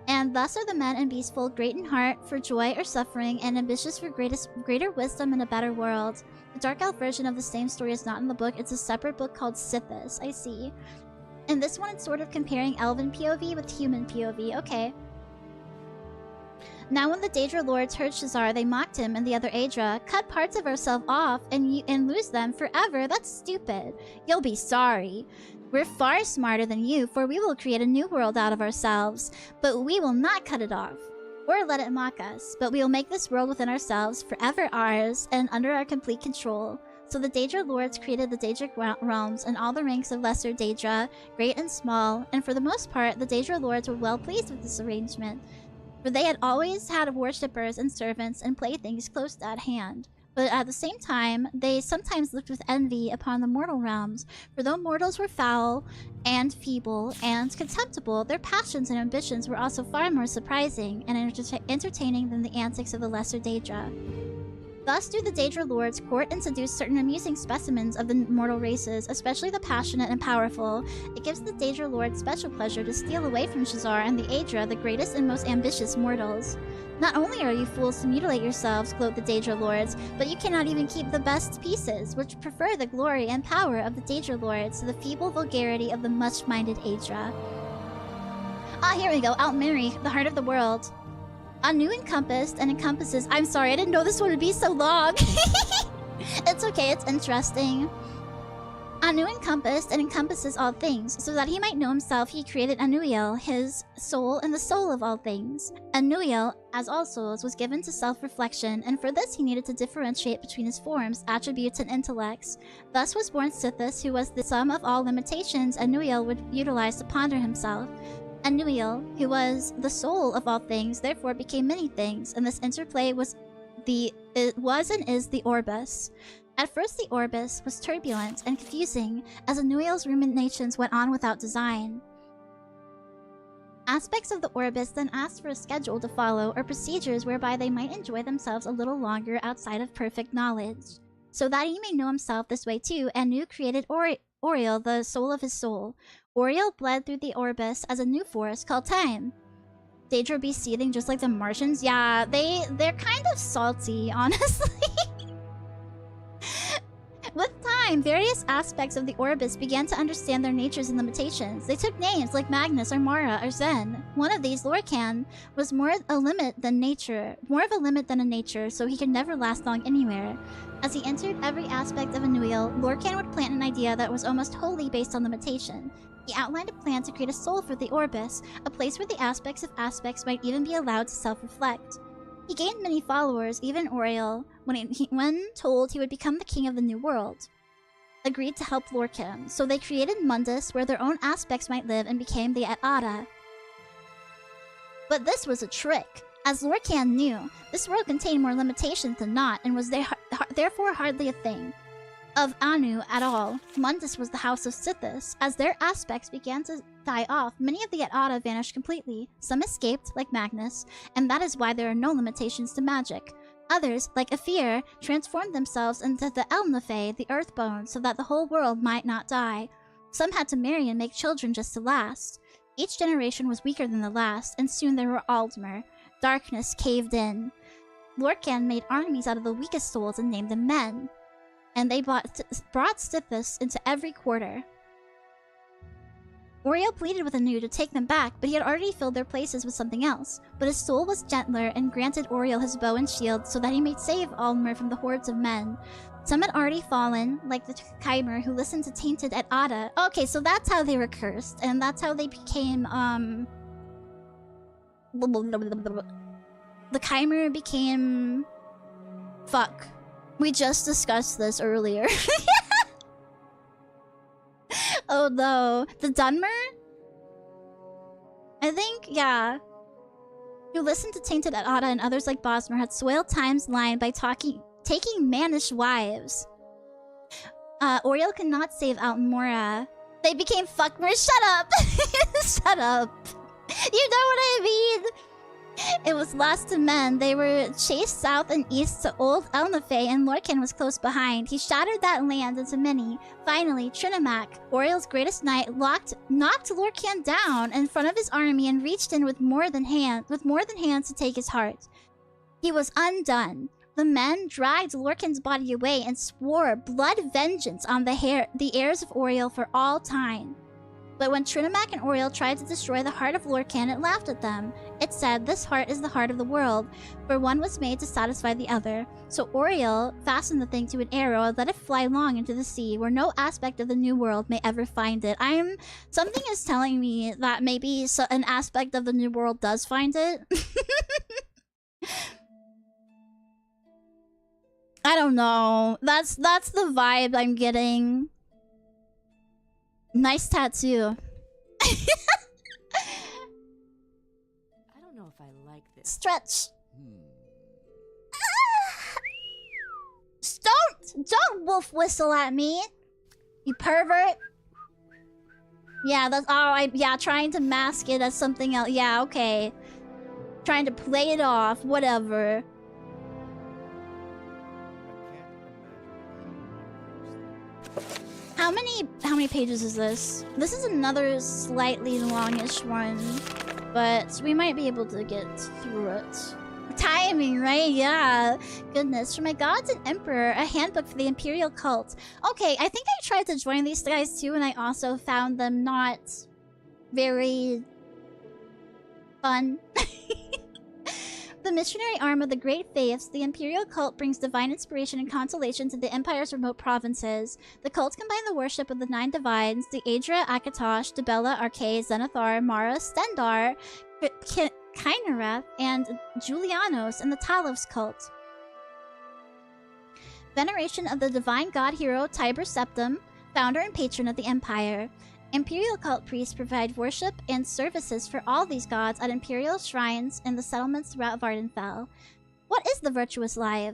And thus are the men and beast folk great in heart for joy or suffering, and ambitious for greater wisdom and a better world. The Dark Elf version of the same story is not in the book. It's a separate book called Sithis. I see. And this one, it's sort of comparing elven POV with human POV. Okay. Now when the Daedra lords heard Shazar, they mocked him and the other Aedra, cut parts of ourselves off and lose them forever. That's stupid. You'll be sorry. We're far smarter than you, for we will create a new world out of ourselves. But we will not cut it off, or let it mock us. But we will make this world within ourselves forever ours, and under our complete control. So the Daedra lords created the Daedric realms and all the ranks of lesser Daedra, great and small, and for the most part, the Daedra lords were well pleased with this arrangement. For they had always had worshippers and servants and playthings close at hand. But at the same time, they sometimes looked with envy upon the mortal realms, for though mortals were foul and feeble and contemptible, their passions and ambitions were also far more surprising and entertaining than the antics of the lesser Daedra. Thus do the Daedra lords court and seduce certain amusing specimens of the mortal races, especially the passionate and powerful. It gives the Daedra lords special pleasure to steal away from Shazar and the Aedra, the greatest and most ambitious mortals. Not only are you fools to mutilate yourselves, gloat the Daedra lords, but you cannot even keep the best pieces, which prefer the glory and power of the Daedra lords to the feeble vulgarity of the much-minded Aedra. Ah, here we go. Outmarry, the heart of the world. Anu encompassed and encompasses. I'm sorry, I didn't know this one would be so long. It's okay, it's interesting. Anu encompassed and encompasses all things, so that he might know himself he created Anuiel, his soul and the soul of all things. Anuiel, as all souls, was given to self-reflection, and for this he needed to differentiate between his forms, attributes, and intellects. Thus was born Sithis, who was the sum of all limitations Anuiel would utilize to ponder himself. Anuiel, who was the soul of all things, therefore became many things, and this interplay was and is the Orbis. At first the Orbis was turbulent and confusing, as Anuiel's ruminations went on without design. Aspects of the Orbis then asked for a schedule to follow, or procedures whereby they might enjoy themselves a little longer outside of perfect knowledge. So that he may know himself this way too, Anu created Auriel, the soul of his soul. Auriel bled through the Orbis as a new force called time. Daedra be seething just like the Martians? Yeah, they're kind of salty, honestly. With time, various aspects of the Orbis began to understand their natures and limitations. They took names like Magnus or Mara or Zen. One of these, Lorcan, was more of a limit than a nature, so he could never last long anywhere. As he entered every aspect of Anuiel, Lorcan would plant an idea that was almost wholly based on limitation. He outlined a plan to create a soul for the Orbis, a place where the aspects of aspects might even be allowed to self-reflect. He gained many followers, even Auriel, when told he would become the king of the new world, agreed to help Lorcan, so they created Mundus where their own aspects might live and became the Et Ada. But this was a trick. As Lorcan knew, this world contained more limitations than not, and was therefore hardly a thing of Anu at all. Mundus was the house of Sithis. As their aspects began to die off, many of the Et Ada vanished completely. Some escaped, like Magnus, and that is why there are no limitations to magic. Others, like Aphir, transformed themselves into the Elnafe, the Earthbone, so that the whole world might not die. Some had to marry and make children just to last. Each generation was weaker than the last, and soon there were Aldmer. Darkness caved in. Lorcan made armies out of the weakest souls and named them men. And they brought Sithis into every quarter. Auriel pleaded with Anu to take them back, but he had already filled their places with something else. But his soul was gentler and granted Auriel his bow and shield so that he might save Aldmer from the hordes of men. Some had already fallen, like the Chimer who listened to tainted Et Ada. Okay, so that's how they were cursed, and that's how they became, the Chimer became... Fuck. We just discussed this earlier. Oh no. The Dunmer? I think, yeah. Who listened to tainted Et Ada and others like Bosmer had soiled Time's line by taking mannish wives. Auriel could not save Altmora. They became fuckmer. Shut up! Shut up. You know what I mean? It was lost to men. They were chased south and east to old Elnafe, and Lorcan was close behind. He shattered that land into many. Finally, Trinimac, Auriel's greatest knight, knocked Lorcan down in front of his army and reached in with more than hands to take his heart. He was undone. The men dragged Lorcan's body away and swore blood vengeance on the heirs of Auriel for all time. But when Trinimac and Oriel tried to destroy the heart of Lorcan, it laughed at them. It said, "This heart is the heart of the world, for one was made to satisfy the other." So Oriel fastened the thing to an arrow and let it fly long into the sea, where no aspect of the new world may ever find it. Something is telling me that maybe an aspect of the new world does find it. I don't know. That's the vibe I'm getting. Nice tattoo. I don't know if I like this. Stretch. Don't wolf whistle at me, you pervert. Yeah, that's yeah, trying to mask it as something else. Yeah, okay. Trying to play it off, whatever. How many pages is this? This is another slightly longish one, but we might be able to get through it. Timing, right? Yeah. Goodness. For my gods and emperor, a handbook for the imperial cult. Okay, I think I tried to join these guys too, and I also found them not very fun. The missionary arm of the Great Faiths, the imperial cult brings divine inspiration and consolation to the Empire's remote provinces. The cult combine the worship of the 9 divines, the Aedra, Akatosh, Dibella, Arkay, Zenithar, Mara, Stendar, Kynareth, and Julianos, and the Talos cult. Veneration of the divine god hero Tiber Septim, founder and patron of the Empire. Imperial cult priests provide worship and services for all these gods at imperial shrines in the settlements throughout Vardenfell. What is the virtuous life?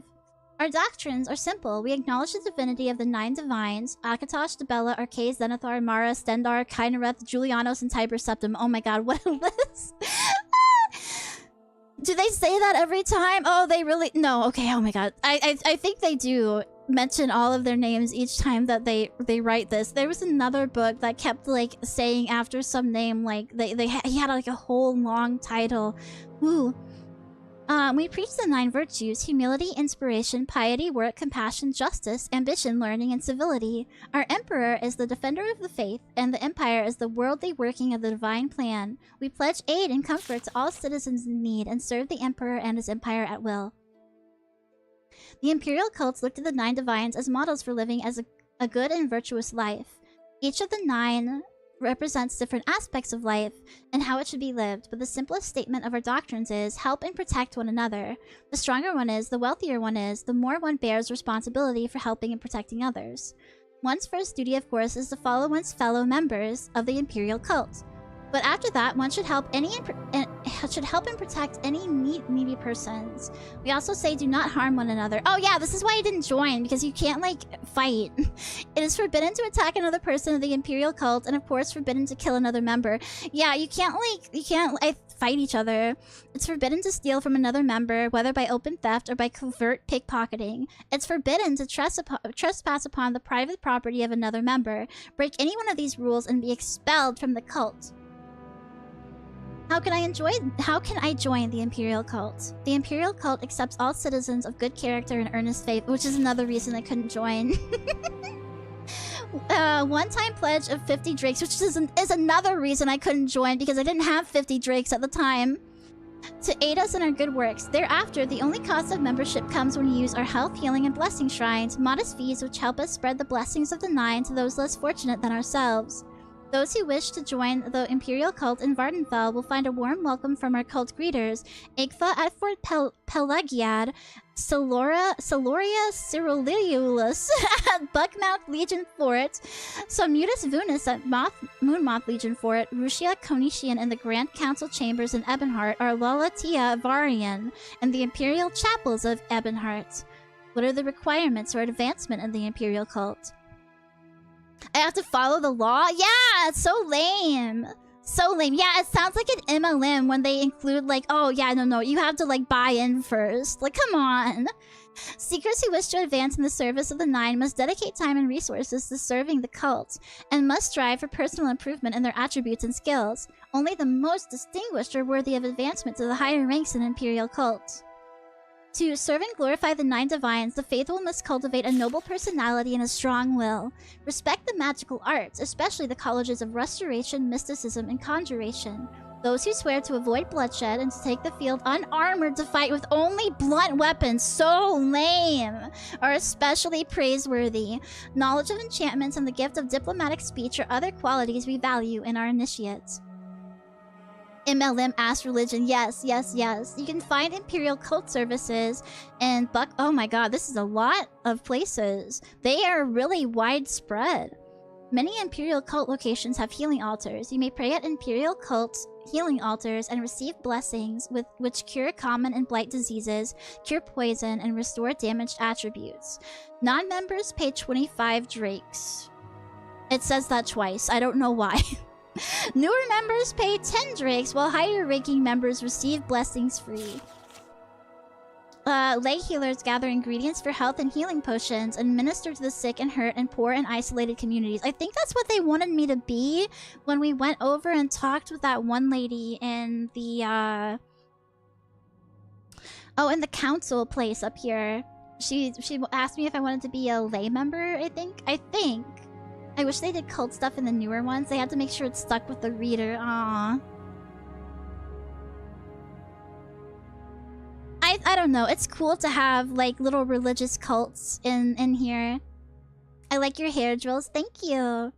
Our doctrines are simple. We acknowledge the divinity of the 9 divines, Akatosh, Dibella, Arkay, Zenithar, Mara, Stendar, Kynareth, Julianos, and Tiber Septim. Oh my god, what a list! Do they say that every time? Oh, they really... No, okay, oh my god. I think they do mention all of their names each time that they write this. There was another book that kept, like, saying after some name, like, he had, like, a whole long title. Ooh. We preach the 9 virtues: humility, inspiration, piety, work, compassion, justice, ambition, learning, and civility. Our emperor is the defender of the faith, and the empire is the worldly working of the divine plan. We pledge aid and comfort to all citizens in need and serve the emperor and his empire at will. The imperial cults look to the 9 divines as models for living as a good and virtuous life. Each of the 9 represents different aspects of life and how it should be lived, but the simplest statement of our doctrines is help and protect one another. The stronger one is, the wealthier one is, the more one bears responsibility for helping and protecting others. One's first duty, of course, is to follow one's fellow members of the imperial cult. But after that, one should help and protect any needy persons. We also say do not harm one another. Oh yeah, this is why I didn't join, because you can't, like, fight. It is forbidden to attack another person of the imperial cult, and of course forbidden to kill another member. Yeah, you can't fight each other. It's forbidden to steal from another member, whether by open theft or by covert pickpocketing. It's forbidden to trespass upon the private property of another member. Break any one of these rules and be expelled from the cult. How can I join the Imperial Cult? The Imperial Cult accepts all citizens of good character and earnest faith, which is another reason I couldn't join. One-time pledge of 50 drakes, which is another reason I couldn't join, because I didn't have 50 drakes at the time. To aid us in our good works. Thereafter, the only cost of membership comes when we use our health, healing, and blessing shrines, modest fees which help us spread the blessings of the 9 to those less fortunate than ourselves. Those who wish to join the Imperial Cult in Vardenfell will find a warm welcome from our cult greeters: Igfa at Fort Pelagiad, Celoria Cerulliulus at Buckmouth Legion Fort, Sommutus Vunis at Moonmoth Legion Fort, Rushia Conitian in the Grand Council Chambers in Ebonheart, or Lalatia Varian in the Imperial Chapels of Ebonheart. What are the requirements for advancement in the Imperial Cult? I have to follow the law? Yeah, it's so lame. So lame. Yeah, it sounds like an MLM when they include, like, oh, yeah, no, you have to, like, buy in first. Like, come on. Seekers who wish to advance in the service of the 9 must dedicate time and resources to serving the cult, and must strive for personal improvement in their attributes and skills. Only the most distinguished are worthy of advancement to the higher ranks in Imperial Cult. To serve and glorify the 9 divines, the faithful must cultivate a noble personality and a strong will. Respect the magical arts, especially the colleges of restoration, mysticism, and conjuration. Those who swear to avoid bloodshed and to take the field unarmored to fight with only blunt weapons, so lame, are especially praiseworthy. Knowledge of enchantments and the gift of diplomatic speech are other qualities we value in our initiates. MLM ass religion, yes, yes, yes. You can find Imperial cult services and oh my god, this is a lot of places. They are really widespread. Many Imperial cult locations have healing altars. You may pray at Imperial cult healing altars and receive blessings which cure common and blight diseases, cure poison, and restore damaged attributes. Non-members pay 25 drakes. It says that twice. I don't know why. Newer members pay 10 drakes, while higher-ranking members receive blessings free. Lay healers gather ingredients for health and healing potions and minister to the sick and hurt in poor and isolated communities. I think that's what they wanted me to be when we went over and talked with that one lady in the, oh, in the council place up here. She asked me if I wanted to be a lay member, I think. I wish they did cult stuff in the newer ones. They had to make sure it stuck with the reader. Aww. I don't know. It's cool to have, like, little religious cults in here. I like your hair drills. Thank you.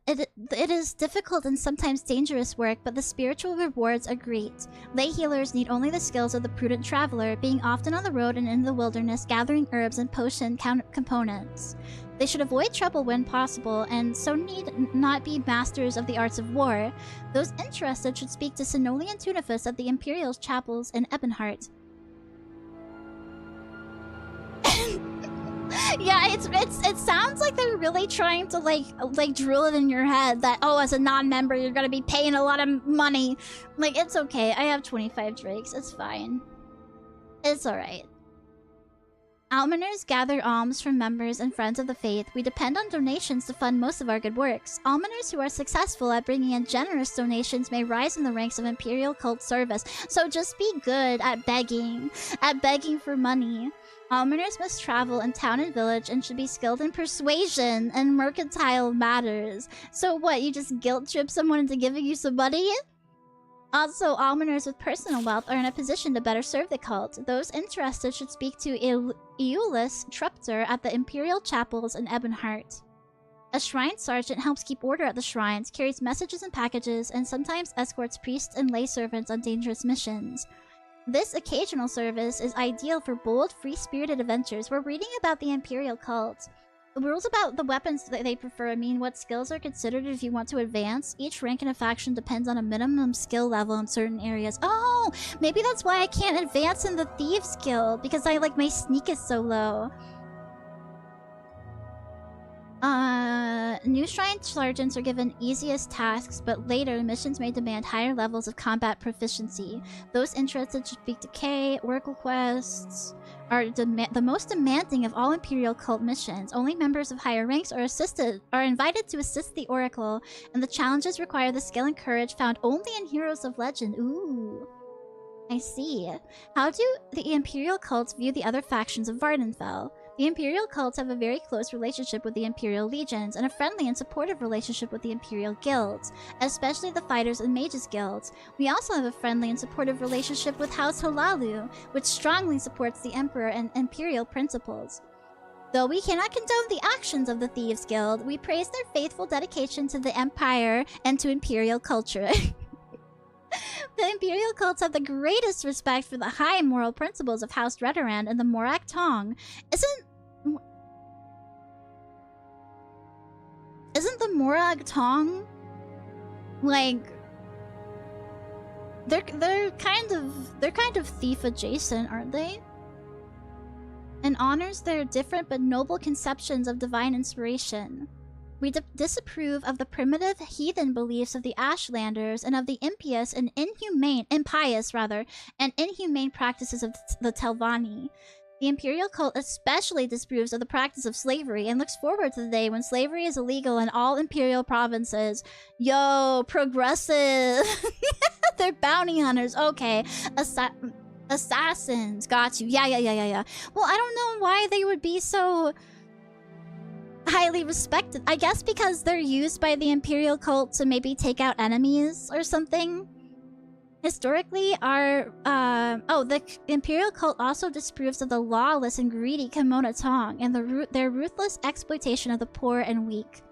It is difficult and sometimes dangerous work, but the spiritual rewards are great. Lay healers need only the skills of the prudent traveler, being often on the road and in the wilderness, gathering herbs and potion components. They should avoid trouble when possible, and so need not be masters of the arts of war. Those interested should speak to Sinoli and Tunifus at the Imperial Chapels in Ebonheart. Yeah, it sounds like they're really trying to like drill it in your head that, oh, as a non-member you're gonna be paying a lot of money. Like, it's okay. I have 25 drakes. It's fine. It's alright. Almoners gather alms from members and friends of the faith. We depend on donations to fund most of our good works. Almoners who are successful at bringing in generous donations may rise in the ranks of Imperial cult service. So just be good at begging for money. Almoners must travel in town and village and should be skilled in persuasion and mercantile matters. So what, you just guilt trip someone into giving you some money? Also, almoners with personal wealth are in a position to better serve the cult. Those interested should speak to Eulus Trupter at the Imperial Chapels in Ebonheart. A shrine sergeant helps keep order at the shrines, carries messages and packages, and sometimes escorts priests and lay servants on dangerous missions. This occasional service is ideal for bold, free-spirited adventures. We're reading about the Imperial cult. The rules about the weapons that they prefer mean what skills are considered if you want to advance. Each rank in a faction depends on a minimum skill level in certain areas. Oh, maybe that's why I can't advance in the Thieves Guild, because my sneak is so low. New shrine sergeants are given easiest tasks, but later missions may demand higher levels of combat proficiency. Those interested should speak to Kay. Work requests are the most demanding of all Imperial cult missions. Only members of higher ranks are invited to assist the Oracle, and the challenges require the skill and courage found only in Heroes of Legend. Ooh, I see. How do the Imperial cults view the other factions of Vardenfell? The Imperial cults have a very close relationship with the Imperial Legions, and a friendly and supportive relationship with the Imperial Guilds, especially the Fighters and Mages Guilds. We also have a friendly and supportive relationship with House Holalu, which strongly supports the Emperor and Imperial principles. Though we cannot condone the actions of the Thieves Guild, we praise their faithful dedication to the Empire and to Imperial culture. The Imperial cults have the greatest respect for the high moral principles of House Redoran and the Morak Tong. Isn't the Morag Tong like they're kind of thief adjacent, aren't they? And honors their different but noble conceptions of divine inspiration. We disapprove of the primitive heathen beliefs of the Ashlanders and of the impious and inhumane practices of the Telvanni. The Imperial cult especially disapproves of the practice of slavery and looks forward to the day when slavery is illegal in all Imperial provinces. Yo, progressive! They're bounty hunters. Okay. Assassins. Got you. Yeah. Well, I don't know why they would be so highly respected. I guess because they're used by the Imperial cult to maybe take out enemies or something. Historically, the Imperial cult also disapproves of the lawless and greedy Kimono Tong and their ruthless exploitation of the poor and weak.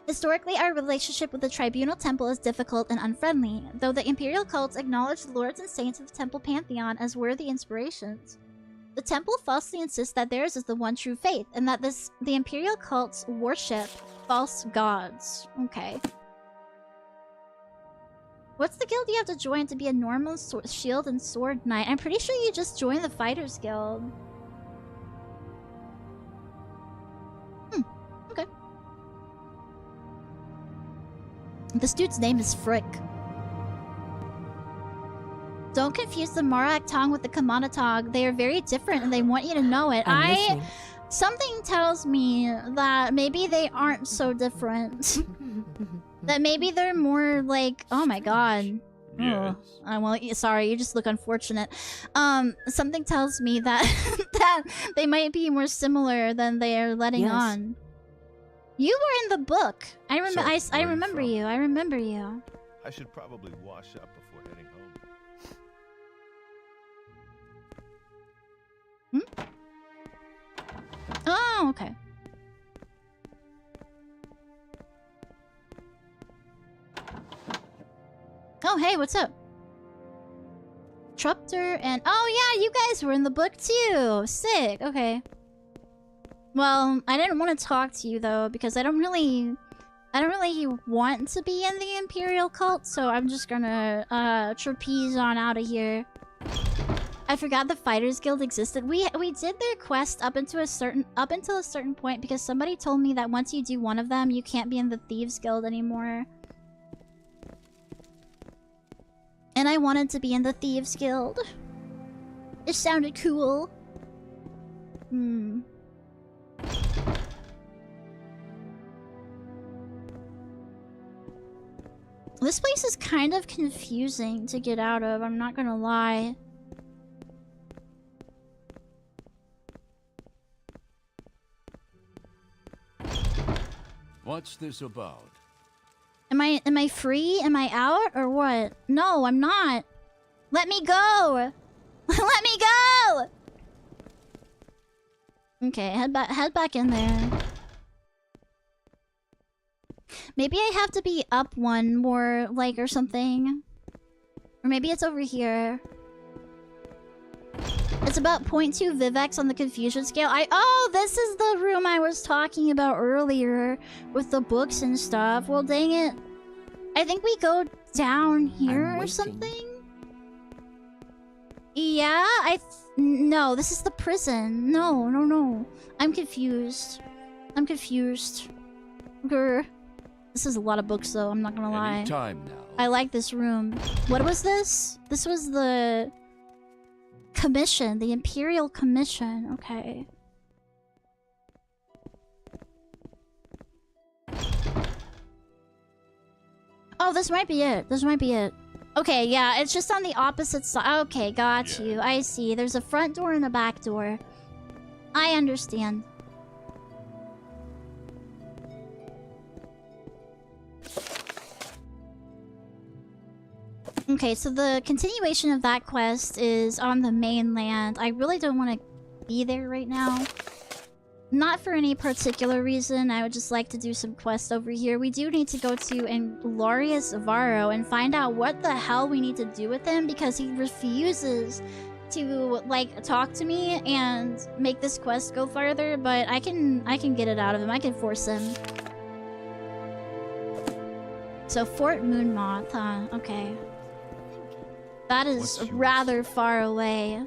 Historically, our relationship with the Tribunal Temple is difficult and unfriendly, though the Imperial cults acknowledge the lords and saints of the Temple Pantheon as worthy inspirations. The Temple falsely insists that theirs is the one true faith, and that the Imperial cults worship false gods. Okay. What's the guild you have to join to be a normal shield and sword knight? I'm pretty sure you just join the Fighters Guild. Okay. This dude's name is Frick. Don't confuse the Morak Tong with the Kamana Tong. They are very different and they want you to know it. Something tells me that maybe they aren't so different. That maybe they're more like, oh my god. Yes. Oh, well, sorry, you just look unfortunate. Something tells me that that they might be more similar than they are letting on. You were in the book. I remember you. I remember you. I should probably wash up before heading home. Oh, okay. Oh, hey, what's up? Trupter and... Oh, yeah, you guys were in the book, too! Sick, okay. Well, I didn't want to talk to you, though, because I don't really want to be in the Imperial cult, so I'm just gonna, trapeze on out of here. I forgot the Fighters Guild existed. We did their quest up until a certain point, because somebody told me that once you do one of them, you can't be in the Thieves Guild anymore. And I wanted to be in the Thieves Guild. It sounded cool. This place is kind of confusing to get out of, I'm not gonna lie. What's this about? Am I free? Am I out or what? No, I'm not. Let me go. Let me go. Okay, head back in there. Maybe I have to be up one more, like, or something. Or maybe it's over here. It's about 0.2 Vivex on the confusion scale. Oh, this is the room I was talking about earlier with the books and stuff. Well, dang it. I think we go down here or something. Yeah, no, this is the prison. No. I'm confused. Grr. This is a lot of books, though. I'm not gonna lie. Any time now. I like this room. What was this? This was the commission, the Imperial Commission. Okay. Oh, this might be it. Okay, yeah, it's just on the opposite side. Okay, got you. I see. There's a front door and a back door. I understand. Okay, so the continuation of that quest is on the mainland. I really don't want to be there right now. Not for any particular reason. I would just like to do some quests over here. We do need to go to Inglorious Varro and find out what the hell we need to do with him, because he refuses to, like, talk to me and make this quest go farther, but I can get it out of him. I can force him. So, Fort Moonmoth, huh? Okay. That is rather far away.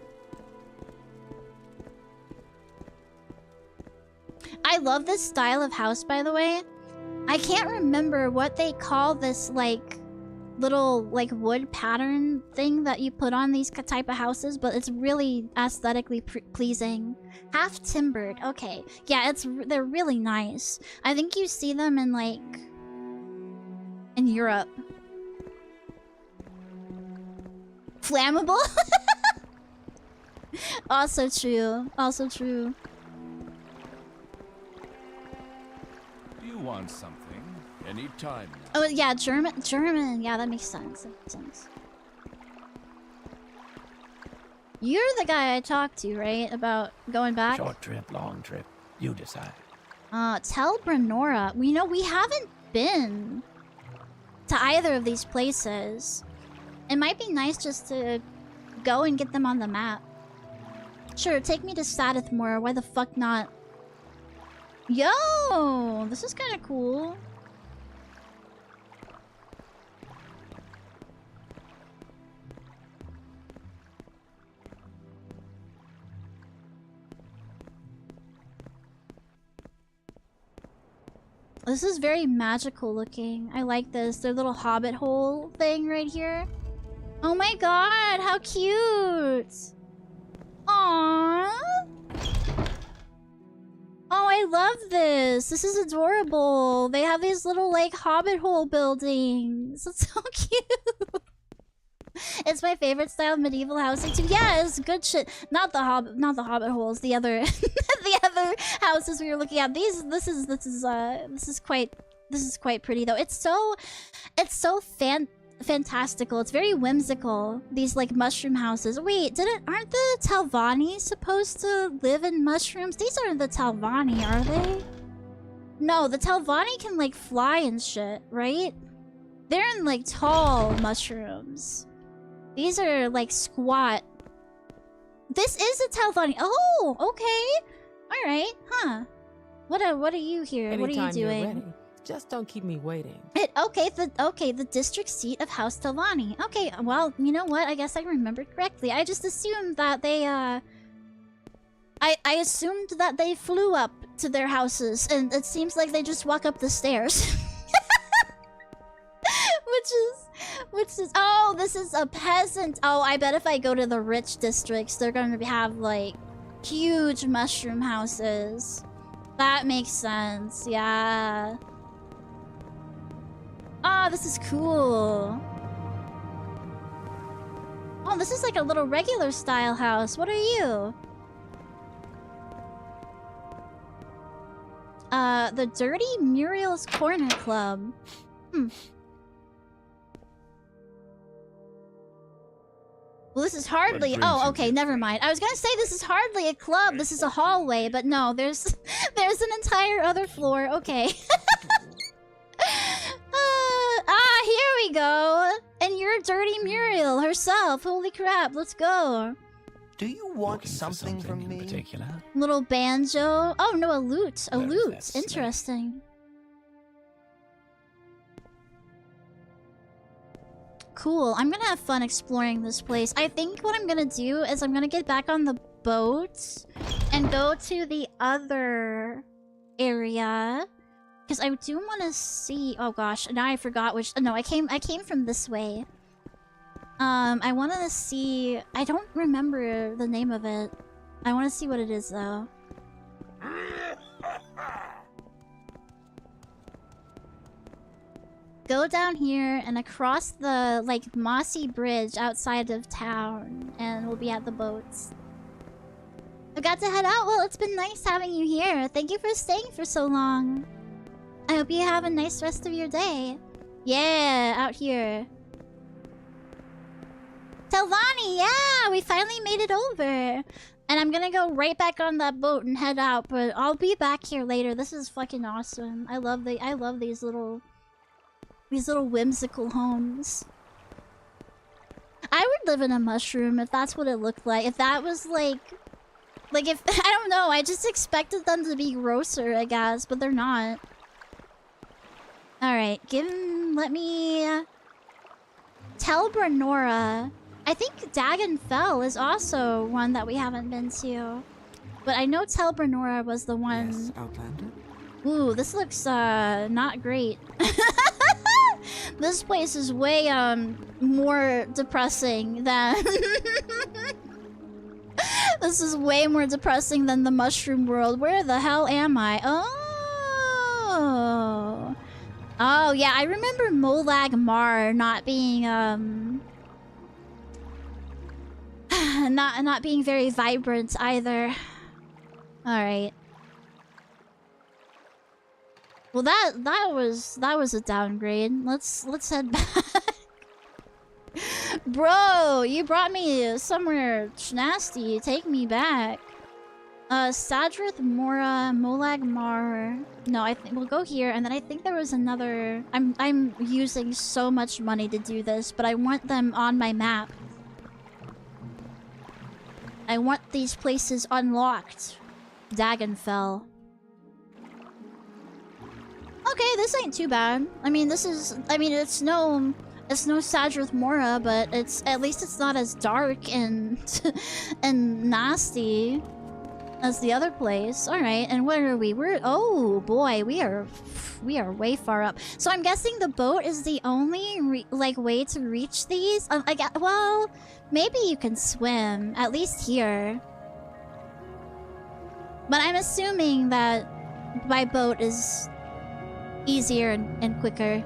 I love this style of house, by the way. I can't remember what they call this, like, little, like, wood pattern thing that you put on these type of houses, but it's really aesthetically pleasing. Half timbered. Okay. Yeah, they're really nice. I think you see them in, like, in Europe. Flammable? Also true. Also true. Do you want something? Anytime. Oh yeah, German. Yeah, that makes sense. That makes sense. You're the guy I talked to, right? About going back? Short trip, long trip. You decide. Tell Brenora. We know we haven't been to either of these places. It might be nice just to go and get them on the map. Sure, take me to Sadithmore. Why the fuck not? Yo! This is kind of cool. This is very magical looking. I like this. Their little hobbit hole thing right here. Oh my god, how cute! Aww! Oh, I love this. This is adorable. They have these little, like, hobbit hole buildings. It's so cute. It's my favorite style of medieval housing too. Yeah, it's good shit. Not the hobbit holes. The other, the other houses we were looking at. This is quite pretty though. It's so fantastical. It's very whimsical. These like mushroom houses. Wait, aren't the Talvani supposed to live in mushrooms? These aren't the Talvani, are they? No, the Talvani can like fly and shit, right? They're in like tall mushrooms. These are like squat. This is a Talvani. Oh, okay. All right, huh? What are you here? Anytime what are you you're doing? ready. Just don't keep me waiting. The district seat of House Talvani. Okay, well, you know what? I guess I remembered correctly. I just assumed that they I assumed that they flew up to their houses, and it seems like they just walk up the stairs. Which is oh, this is a peasant. Oh, I bet if I go to the rich districts, they're gonna have like huge mushroom houses. That makes sense. Yeah. Ah, this is cool. Oh, this is like a little regular style house. What are you? The Dirty Muriel's Corner Club. Well, this is hardly... Oh, okay, never mind. I was gonna say this is hardly a club. This is a hallway, but no, there's an entire other floor. Okay. Here we go. And you're Dirty Muriel herself. Holy crap, let's go. Do you want something from me? Particular? Little banjo. Oh, no, a lute. A lute. Interesting. Cool. I'm gonna have fun exploring this place. I think what I'm gonna do is I'm gonna get back on the boat and go to the other area. Because I do want to see... Oh gosh, now I forgot which... No, I came from this way. I wanted to see... I don't remember the name of it. I want to see what it is, though. Go down here and across the, like, mossy bridge outside of town. And we'll be at the boats. I got to head out. Well, it's been nice having you here. Thank you for staying for so long. I hope you have a nice rest of your day. Yeah, out here. Talvani, yeah! We finally made it over. And I'm gonna go right back on that boat and head out, but I'll be back here later. This is fucking awesome. I love these little whimsical homes. I would live in a mushroom if that's what it looked like. If that was like if I don't know, I just expected them to be grosser, I guess, but they're not. Alright, let me... Tell Brenora. I think Dagon Fell is also one that we haven't been to. But I know Tell Brenora was the one... Yes, Outlander? Ooh, this looks, not great. This place is way, more depressing than... This is way more depressing than the mushroom world. Where the hell am I? Oh... Oh, yeah, I remember Molag Mar not being, not being very vibrant either. All right. Well, that was a downgrade. Let's head back. Bro, you brought me somewhere nasty. Take me back. Sadrith, Mora, Molag Mar. No, I think we'll go here, and then I think there was another. I'm using so much money to do this, but I want them on my map. I want these places unlocked. Dagonfell. Okay, this ain't too bad. I mean, it's no Sadrith Mora, but at least it's not as dark and and nasty as the other place. All right, and where are we? Oh boy, we are way far up. So I'm guessing the boat is the only way to reach these. Well, maybe you can swim at least here, but I'm assuming that by boat is easier and quicker.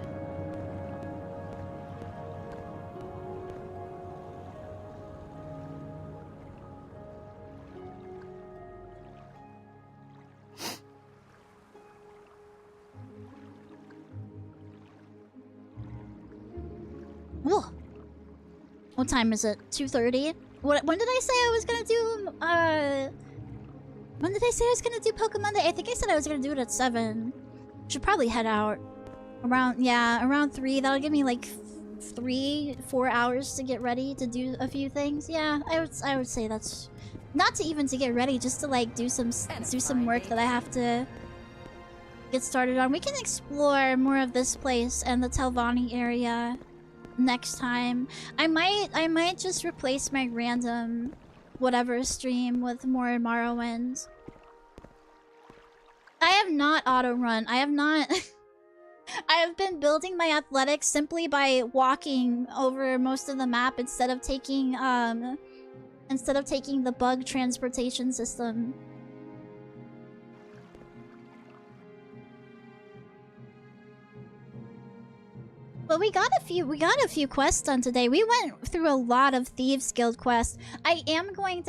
Whoa. What time is it? 2:30? When did I say I was gonna do when did I say I was gonna do Pokemon Day? I think I said I was gonna do it at 7. Should probably head out around 3. That'll give me like 3-4 hours to get ready to do a few things. Yeah, I would say that's not to even to get ready, just to like do some work that I have to get started on. We can explore more of this place and the Telvanni area next time. I might just replace my random whatever stream with more Morrowind. I have not auto-run. I have not... I have been building my athletics simply by walking over most of the map instead of taking the bug transportation system. But we got a few quests done today. We went through a lot of Thieves Guild quests. I'm going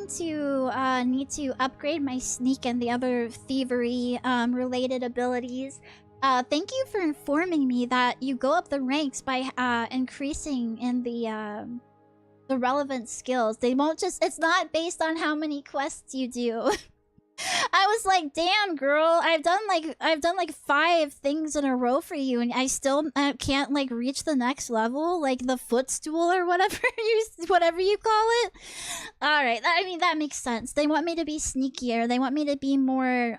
to need to upgrade my sneak and the other thievery related abilities. Thank you for informing me that you go up the ranks by increasing in the relevant skills. They won't just, it's not based on how many quests you do. I was like, damn girl, I've done like 5 things in a row for you and I still can't like reach the next level, like the footstool or whatever you call it. All right, I mean that makes sense. They want me to be sneakier. They want me to be more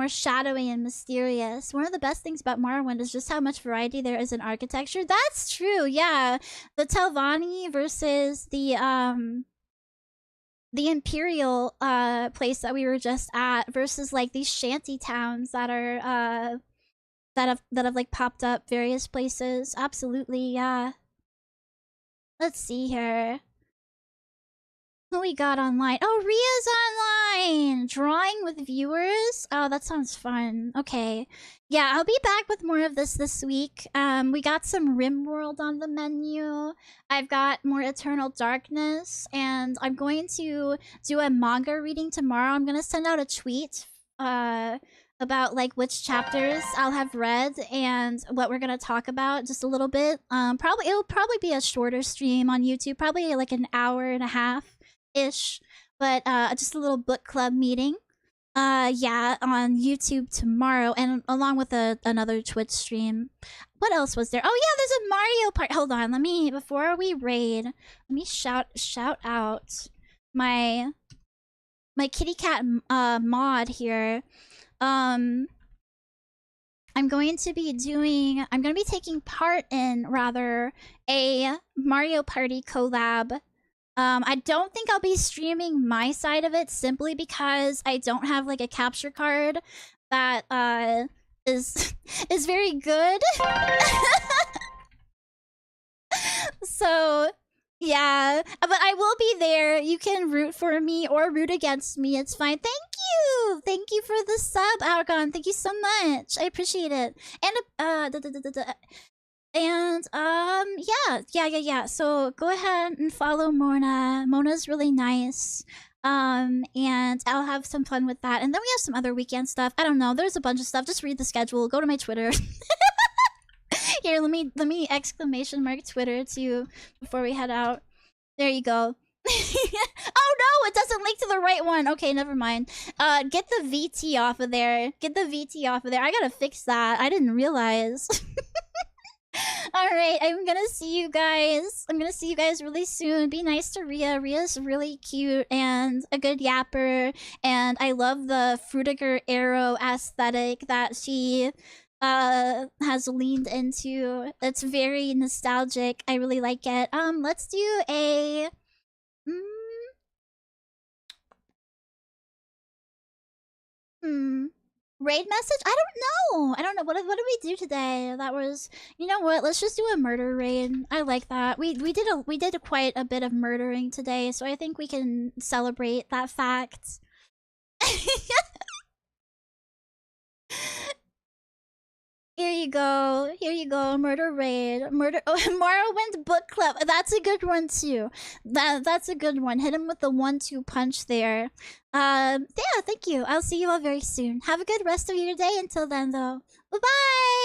shadowy and mysterious. One of the best things about Morrowind is just how much variety there is in architecture. That's true. Yeah, the Telvanni versus the Imperial place that we were just at versus like these shanty towns that are that have like popped up various places. Absolutely, yeah. Let's see here. Who we got online? Oh, Ria's online! Drawing with viewers? Oh, that sounds fun. Okay. Yeah, I'll be back with more of this week. We got some RimWorld on the menu. I've got more Eternal Darkness. And I'm going to do a manga reading tomorrow. I'm gonna send out a tweet about like which chapters I'll have read and what we're gonna talk about just a little bit. It'll probably be a shorter stream on YouTube. Probably like an hour and a half. Ish, but just a little book club meeting yeah, on YouTube tomorrow, and along with another Twitch stream. What else was there? Oh yeah, there's a Mario part. Hold on, before we raid, let me shout out my kitty cat mod here. I'm going to be taking part in a Mario Party collab. I don't think I'll be streaming my side of it simply because I don't have like a capture card that is very good. So yeah, but I will be there. You can root for me or root against me. It's fine. Thank you for the sub, Argon. Thank you so much. I appreciate it. And And yeah. So go ahead and follow Mona. Mona's really nice. And I'll have some fun with that. And then we have some other weekend stuff. I don't know. There's a bunch of stuff. Just read the schedule. Go to my Twitter. Here, let me exclamation mark Twitter too before we head out. There you go. Oh no, it doesn't link to the right one. Okay, never mind. Get the VT off of there. Get the VT off of there. I gotta fix that. I didn't realize. Alright, I'm gonna see you guys. I'm gonna see you guys really soon. Be nice to Rhea. Rhea's really cute and a good yapper. And I love the Frutiger arrow aesthetic that she has leaned into. It's very nostalgic. I really like it. Let's do a raid message? I don't know. What did we do today? That was, you know what? Let's just do a murder raid. I like that. We did quite a bit of murdering today, so I think we can celebrate that fact. Here you go. Murder raid. Morrowind book club. That's a good one too. That's a good one. Hit him with the 1-2 punch there. Yeah, thank you. I'll see you all very soon. Have a good rest of your day until then though. Bye-bye!